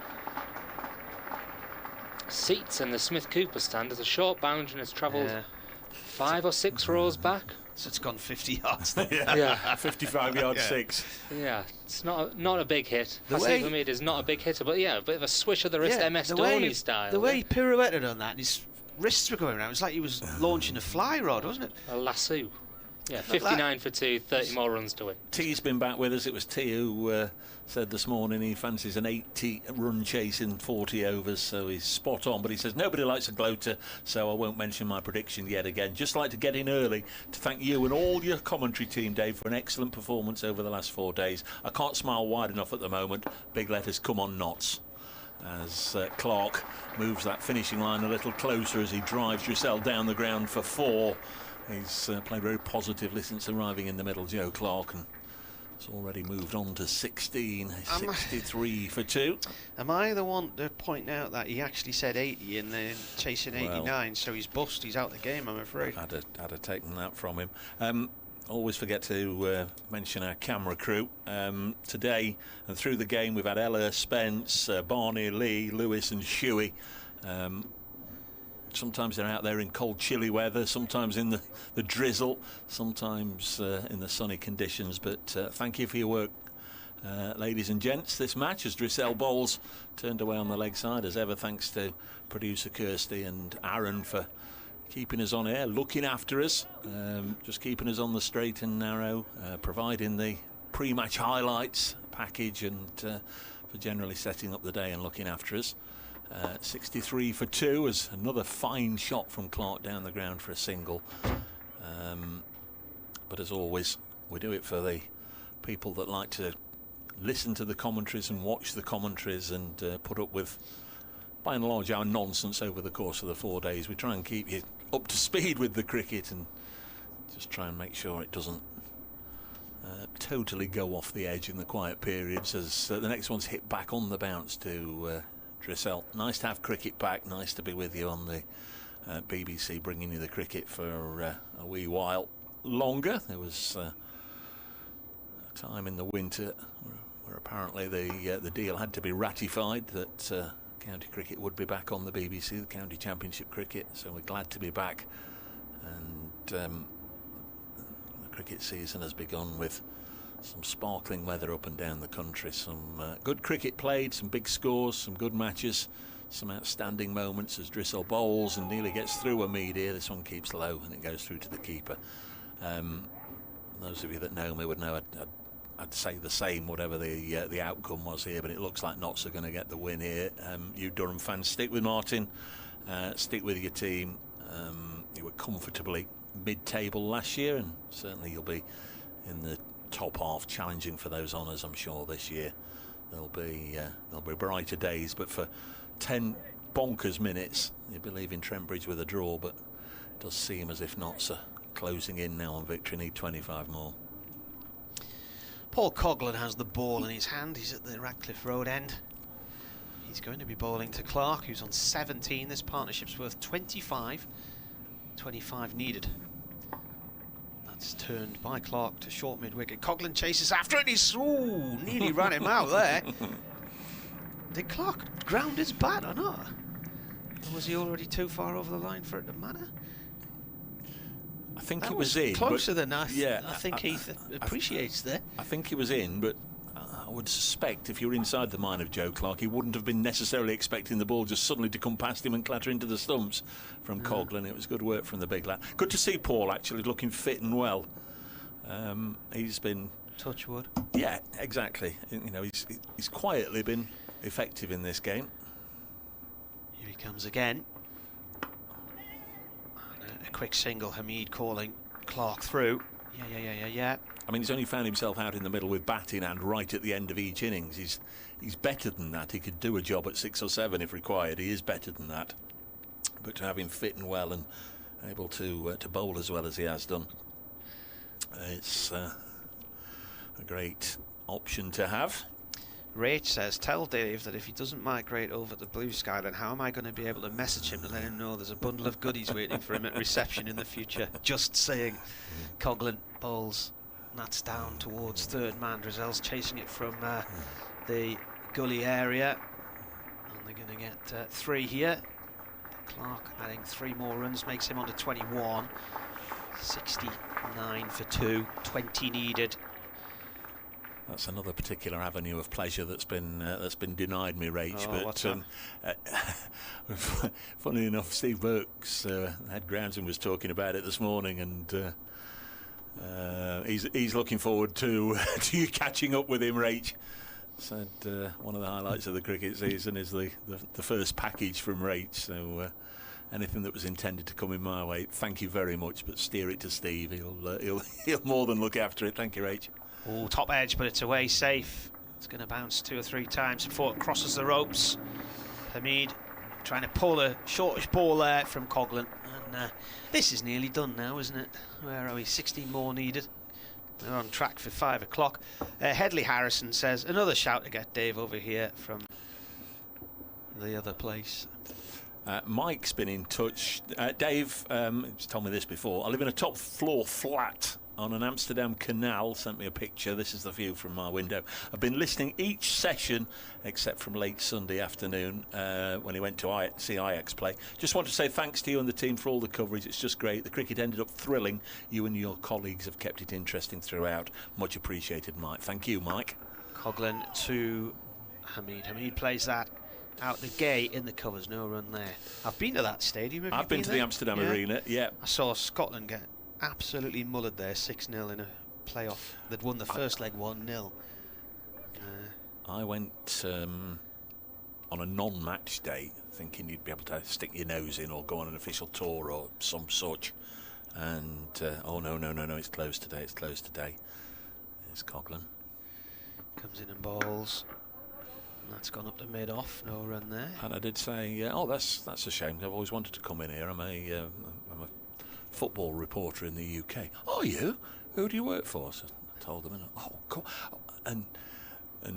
seats in the Smith Cooper stand. There's a short boundary and it's travelled 5 or 6 rows back. So it's gone 50 yards. Yeah. 55 yard Yeah. 6. Yeah, it's not a big hit. The I way- see for me it is not a big hitter, but yeah, a bit of a swish of the wrist, MS the Dhoni way, style. The way he pirouetted on that, and his wrists were going around. It was like he was launching a fly rod, wasn't it? A lasso. Yeah, Look, 59 for 2, 30 more runs to win. T's been back with us. It was T who said this morning he fancies an 80 run chase in 40 overs, so he's spot on. But he says nobody likes a gloater, so I won't mention my prediction yet again. Just like to get in early to thank you and all your commentary team, Dave, for an excellent performance over the last 4 days. I can't smile wide enough at the moment. Big letters come on knots. As Clark moves that finishing line a little closer as he drives Drissel down the ground for 4. He's played very positively since arriving in the middle, Joe Clark, and has already moved on to 16, 63 for 2. Am I the one to point out that he actually said 80 and then chasing 89, so he's bust, he's out the game, I'm afraid. I'd have taken that from him. Always forget to mention our camera crew. Today and through the game we've had Ella, Spence, Barney, Lee, Lewis and Shuey. Sometimes they're out there in cold, chilly weather, sometimes in the drizzle, sometimes in the sunny conditions. But thank you for your work, ladies and gents. This match as Drissel bowls turned away on the leg side, as ever, thanks to producer Kirsty and Aaron for keeping us on air, looking after us, just keeping us on the straight and narrow, providing the pre-match highlights package, and for generally setting up the day and looking after us. 63 for 2 as another fine shot from Clark down the ground for a single. But as always, we do it for the people that like to listen to the commentaries and watch the commentaries and put up with, by and large, our nonsense over the course of the 4 days. We try and keep you up to speed with the cricket and just try and make sure it doesn't totally go off the edge in the quiet periods, as the next one's hit back on the bounce to Drissel. Nice to have cricket back, nice to be with you on the BBC, bringing you the cricket for a wee while longer. There was a time in the winter where apparently the deal had to be ratified that county cricket would be back on the BBC, the county championship cricket, so we're glad to be back. And the cricket season has begun with some sparkling weather up and down the country, some good cricket played, some big scores, some good matches, some outstanding moments as Drissel bowls and nearly gets through a media. This one keeps low and it goes through to the keeper. Those of you that know me would know I'd say the same whatever the outcome was here, but it looks like Notts are going to get the win here. You Durham fans, stick with Martin, stick with your team. You were comfortably mid-table last year, and certainly you'll be in the top half challenging for those honours, I'm sure, this year. There'll be brighter days, but for 10 bonkers minutes you believe in Trent Bridge with a draw, but it does seem as if Notts are closing in now on victory, need 25 more. Paul Coghlan has the ball in his hand. He's at the Radcliffe Road end. He's going to be bowling to Clark, who's on 17. This partnership's worth 25. 25 needed. That's turned by Clark to short mid-wicket. Coghlan chases after it. He's nearly ran him out there. Did Clark ground his bat or not? Or was he already too far over the line for it to matter? I think That it was in. closer than I yeah, think Heath appreciates there. I think he was in, but I would suspect if you were inside the mind of Joe Clark, he wouldn't have been necessarily expecting the ball just suddenly to come past him and clatter into the stumps from Coghlan. It was good work from the big lad. Good to see Paul actually looking fit and well. He's been Touch wood. Yeah, exactly. You know, he's quietly been effective in this game. Here he comes again. A quick single, Hamid calling Clark through. Yeah. I mean, he's only found himself out in the middle with bat in hand right at the end of each innings. He's better than that. He could do a job at 6 or 7 if required. He is better than that. But to have him fit and well and able to bowl as well as he has done, it's a great option to have. Rach says, tell Dave that if he doesn't migrate over to Blue Sky, then how am I going to be able to message him to let him know there's a bundle of goodies waiting for him at reception in the future? Just saying. Coghlan bowls. That's down towards third man. Drissel's chasing it from the gully area. And they're going to get 3 here. Clark adding 3 more runs makes him on to 21. 69 for 2, 20 needed. That's another particular avenue of pleasure that's been denied me, Rach. Oh, but what's that? Funny enough, Steve Burke's head groundsman was talking about it this morning, and he's looking forward to you catching up with him, Rach. Said one of the highlights of the cricket season is the first package from Rach. So anything that was intended to come in my way, thank you very much, but steer it to Steve. He'll more than look after it. Thank you, Rach. Oh, top edge, but it's away safe. It's going to bounce 2 or 3 times before it crosses the ropes. Hamid trying to pull a shortish ball there from Coghlan. And this is nearly done now, isn't it? Where are we? 16 more needed. We're on track for 5 o'clock. Headley Harrison says, another shout to get Dave over here from the other place. Mike's been in touch. Dave, he's told me this before. I live in a top floor flat on an Amsterdam canal. Sent me a picture. This is the view from my window. I've been listening each session except from late Sunday afternoon when he went to see Ajax play. Just want to say thanks to you and the team for all the coverage. It's just great. The cricket ended up thrilling. You and your colleagues have kept it interesting throughout. Much appreciated, Mike. Thank you, Mike. Coghlan to Hamid. Hamid plays that out the gate in the covers. No run there. I've been to that stadium. Have you I've been to the Amsterdam Arena. Yeah. I saw Scotland get absolutely mullered there, 6-0 in a playoff. They'd won the first leg 1-0. I went on a non-match day thinking you'd be able to stick your nose in or go on an official tour or some such, and oh no, it's closed today. There's Coghlan. Comes in and bowls. That's gone up to mid-off. No run there. And I did say, oh, that's a shame. I've always wanted to come in here. I'm a football reporter in the UK. Oh, you? Who do you work for? So I told them, and oh, cool. And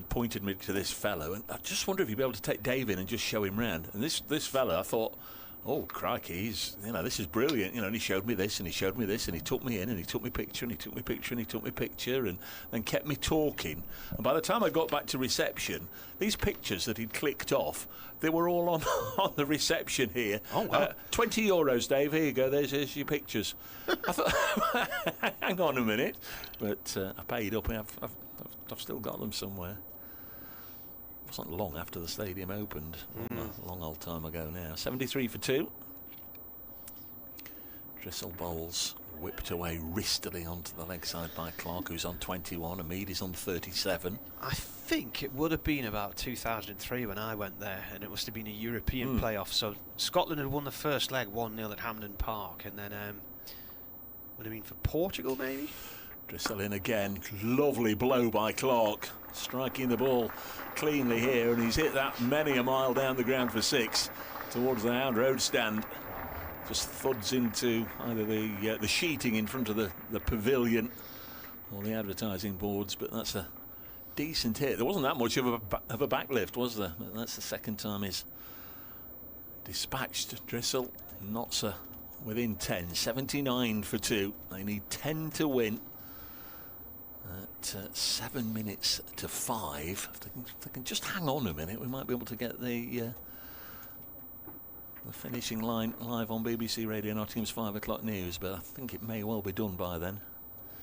pointed me to this fellow, and I just wonder if you'd be able to take Dave in and just show him round. And this fellow, I thought, oh crikey, this is brilliant, and he showed me this, and he showed me this, and he took me in, and he took me picture, and he took me picture, and he took me picture, and then kept me talking. And by the time I got back to reception, these pictures that he'd clicked off, they were all on the reception here. Oh wow! €20, Dave. Here you go. There's your pictures. I thought, hang on a minute, but I paid up. I've still got them somewhere. It wasn't long after the stadium opened. A long old time ago now. 73 for 2. Drissel bowls whipped away wristily onto the leg side by Clark, who's on 21. Hamid is on 37. I think it would have been about 2003 when I went there, and it must have been a European playoff. So Scotland had won the first leg 1-0 at Hampden Park, and then would have been for Portugal maybe. Drissel in again. Lovely blow by Clark, striking the ball cleanly here, and he's hit that many a mile down the ground for 6 towards the Hound Road stand. Just thuds into either the sheeting in front of the pavilion or the advertising boards, but that's a decent hit. There wasn't that much of a backlift, was there? But that's the second time he's dispatched Drissel. Notsa within 10. 79 for 2. They need 10 to win. At 7 minutes to 5, if they can just hang on a minute, we might be able to get the finishing line live on BBC Radio Nottingham's 5 o'clock news, but I think it may well be done by then.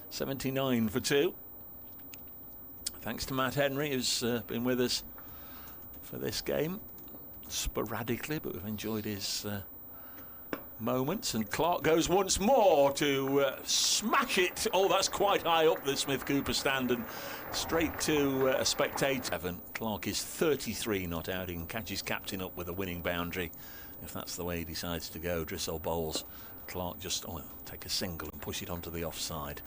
79 for 2. Thanks to Matt Henry, who's been with us for this game sporadically, but we've enjoyed his moments. And Clark goes once more to smash it. Oh, that's quite high up the Smith Cooper stand and straight to a spectator. Clark is 33 not out. He can catch his captain up with a winning boundary if that's the way he decides to go. Drissel bowls. Clark just take a single and push it onto the offside.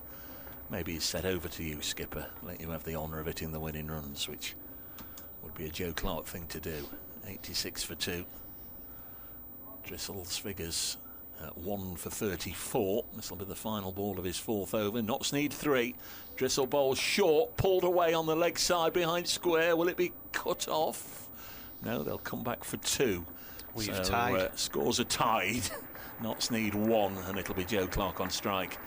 Maybe he's set over to you, skipper. Let you have the honour of hitting the winning runs, which would be a Joe Clark thing to do. 86 for 2. Drissel's figures 1 for 34. This will be the final ball of his 4th over. Notts need 3. Drissel bowls short, pulled away on the leg side behind square. Will it be cut off? No, they'll come back for 2. We've tied. Scores are tied. Notts need 1, and it'll be Joe Clark on strike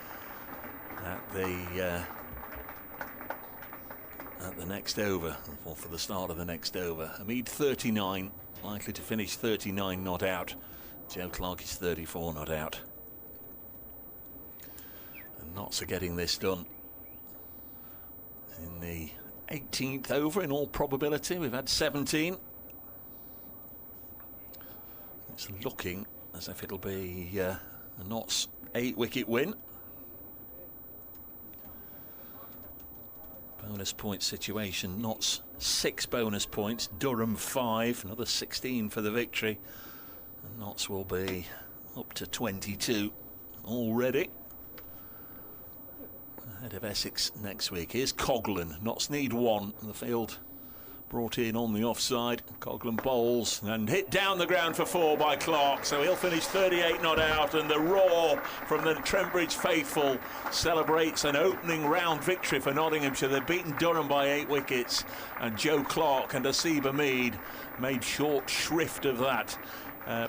at the next over, or for the start of the next over. Hamid 39, likely to finish 39 not out. Joe Clark is 34, not out. And Notts are getting this done in the 18th over in all probability. We've had 17. It's looking as if it'll be a Notts 8-wicket win. Bonus point situation, Notts 6 bonus points, Durham 5, another 16 for the victory. And Notts will be up to 22 already. Ahead of Essex next week. Here's Coghlan. Notts need 1. The field brought in on the offside. Coghlan bowls and hit down the ground for 4 by Clark. So he'll finish 38 not out. And the roar from the Trent Bridge faithful celebrates an opening round victory for Nottinghamshire. They've beaten Durham by 8 wickets. And Joe Clark and Asiba Mead made short shrift of that.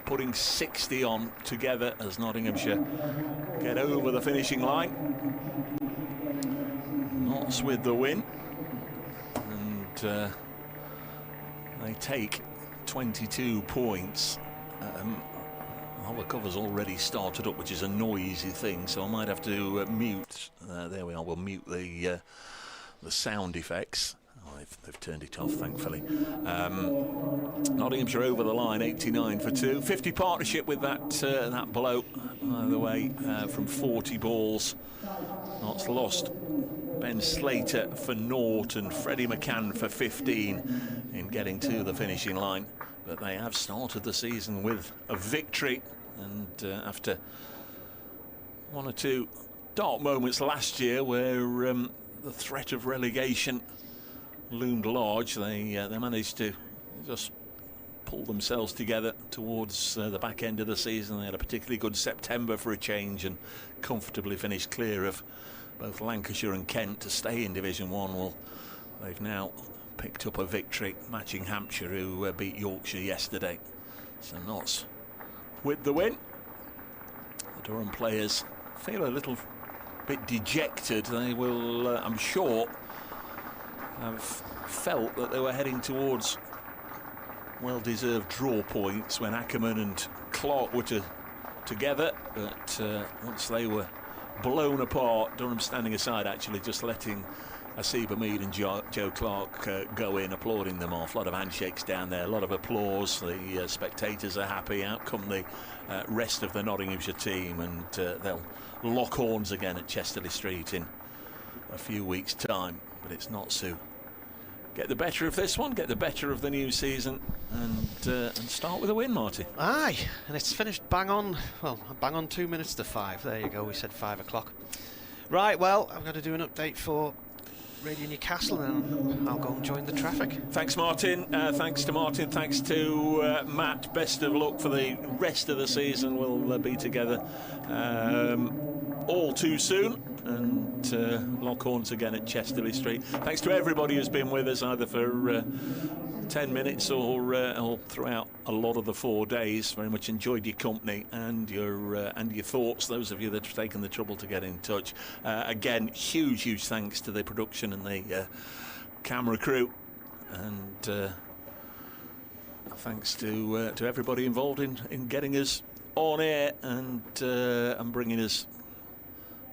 Putting 60 on together as Nottinghamshire get over the finishing line. Notts with the win, and they take 22 points. The cover's already started up, which is a noisy thing, so I might have to mute. There we are. We'll mute the sound effects. They've turned it off, thankfully. Nottinghamshire over the line, 89 for 2. 50 partnership with that bloke, by the way, from 40 balls. Notts lost Ben Slater for 0 and Freddie McCann for 15 in getting to the finishing line. But they have started the season with a victory, and after 1 or 2 dark moments last year where the threat of relegation loomed large, they managed to just pull themselves together towards the back end of the season. They had a particularly good September for a change and comfortably finished clear of both Lancashire and Kent to stay in Division 1. Well, they've now picked up a victory matching Hampshire, who beat Yorkshire yesterday. So Notts with the win. The Durham players feel a little bit dejected. They will, I'm sure, have felt that they were heading towards well-deserved draw points when Ackerman and Clark were together, but once they were blown apart, Durham standing aside, actually just letting Asiba Mead and Joe Clark go in, applauding them off. A lot of handshakes down there, a lot of applause. The spectators are happy. Out come the rest of the Nottinghamshire team, and they'll lock horns again at Chesterley Street in a few weeks' time. But it's not so. Get the better of this one, get the better of the new season, and start with a win, Marty. Aye, and it's finished bang on, well, bang on 2 minutes to 5. There you go, we said 5 o'clock. Right, well, I'm going to do an update for Radio Newcastle, and I'll go and join the traffic. Thanks, Martin. Thanks to Martin. Thanks to Matt. Best of luck for the rest of the season. We'll be together all too soon, and lock horns again at Chesterley Street. Thanks to everybody who's been with us, either for 10 minutes or throughout a lot of the 4 days. Very much enjoyed your company and your thoughts, those of you that have taken the trouble to get in touch. Again, huge thanks to the production and the camera crew, and thanks to everybody involved in getting us on air and bringing us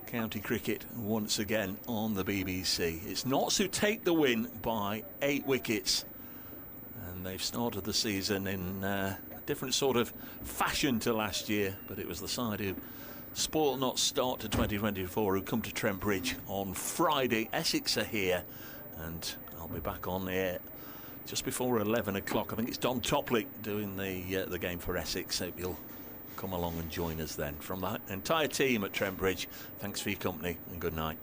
county cricket once again on the BBC. It's Notts who take the win by 8 wickets, and they've started the season in a different sort of fashion to last year, but it was the side who spoiled Notts' start to 2024 who come to Trent Bridge on Friday. Essex are here, and I'll be back on the air just before 11 o'clock. I think it's Don Topley doing the game for Essex, so you'll come along and join us then. From the entire team at Trent Bridge, thanks for your company and good night.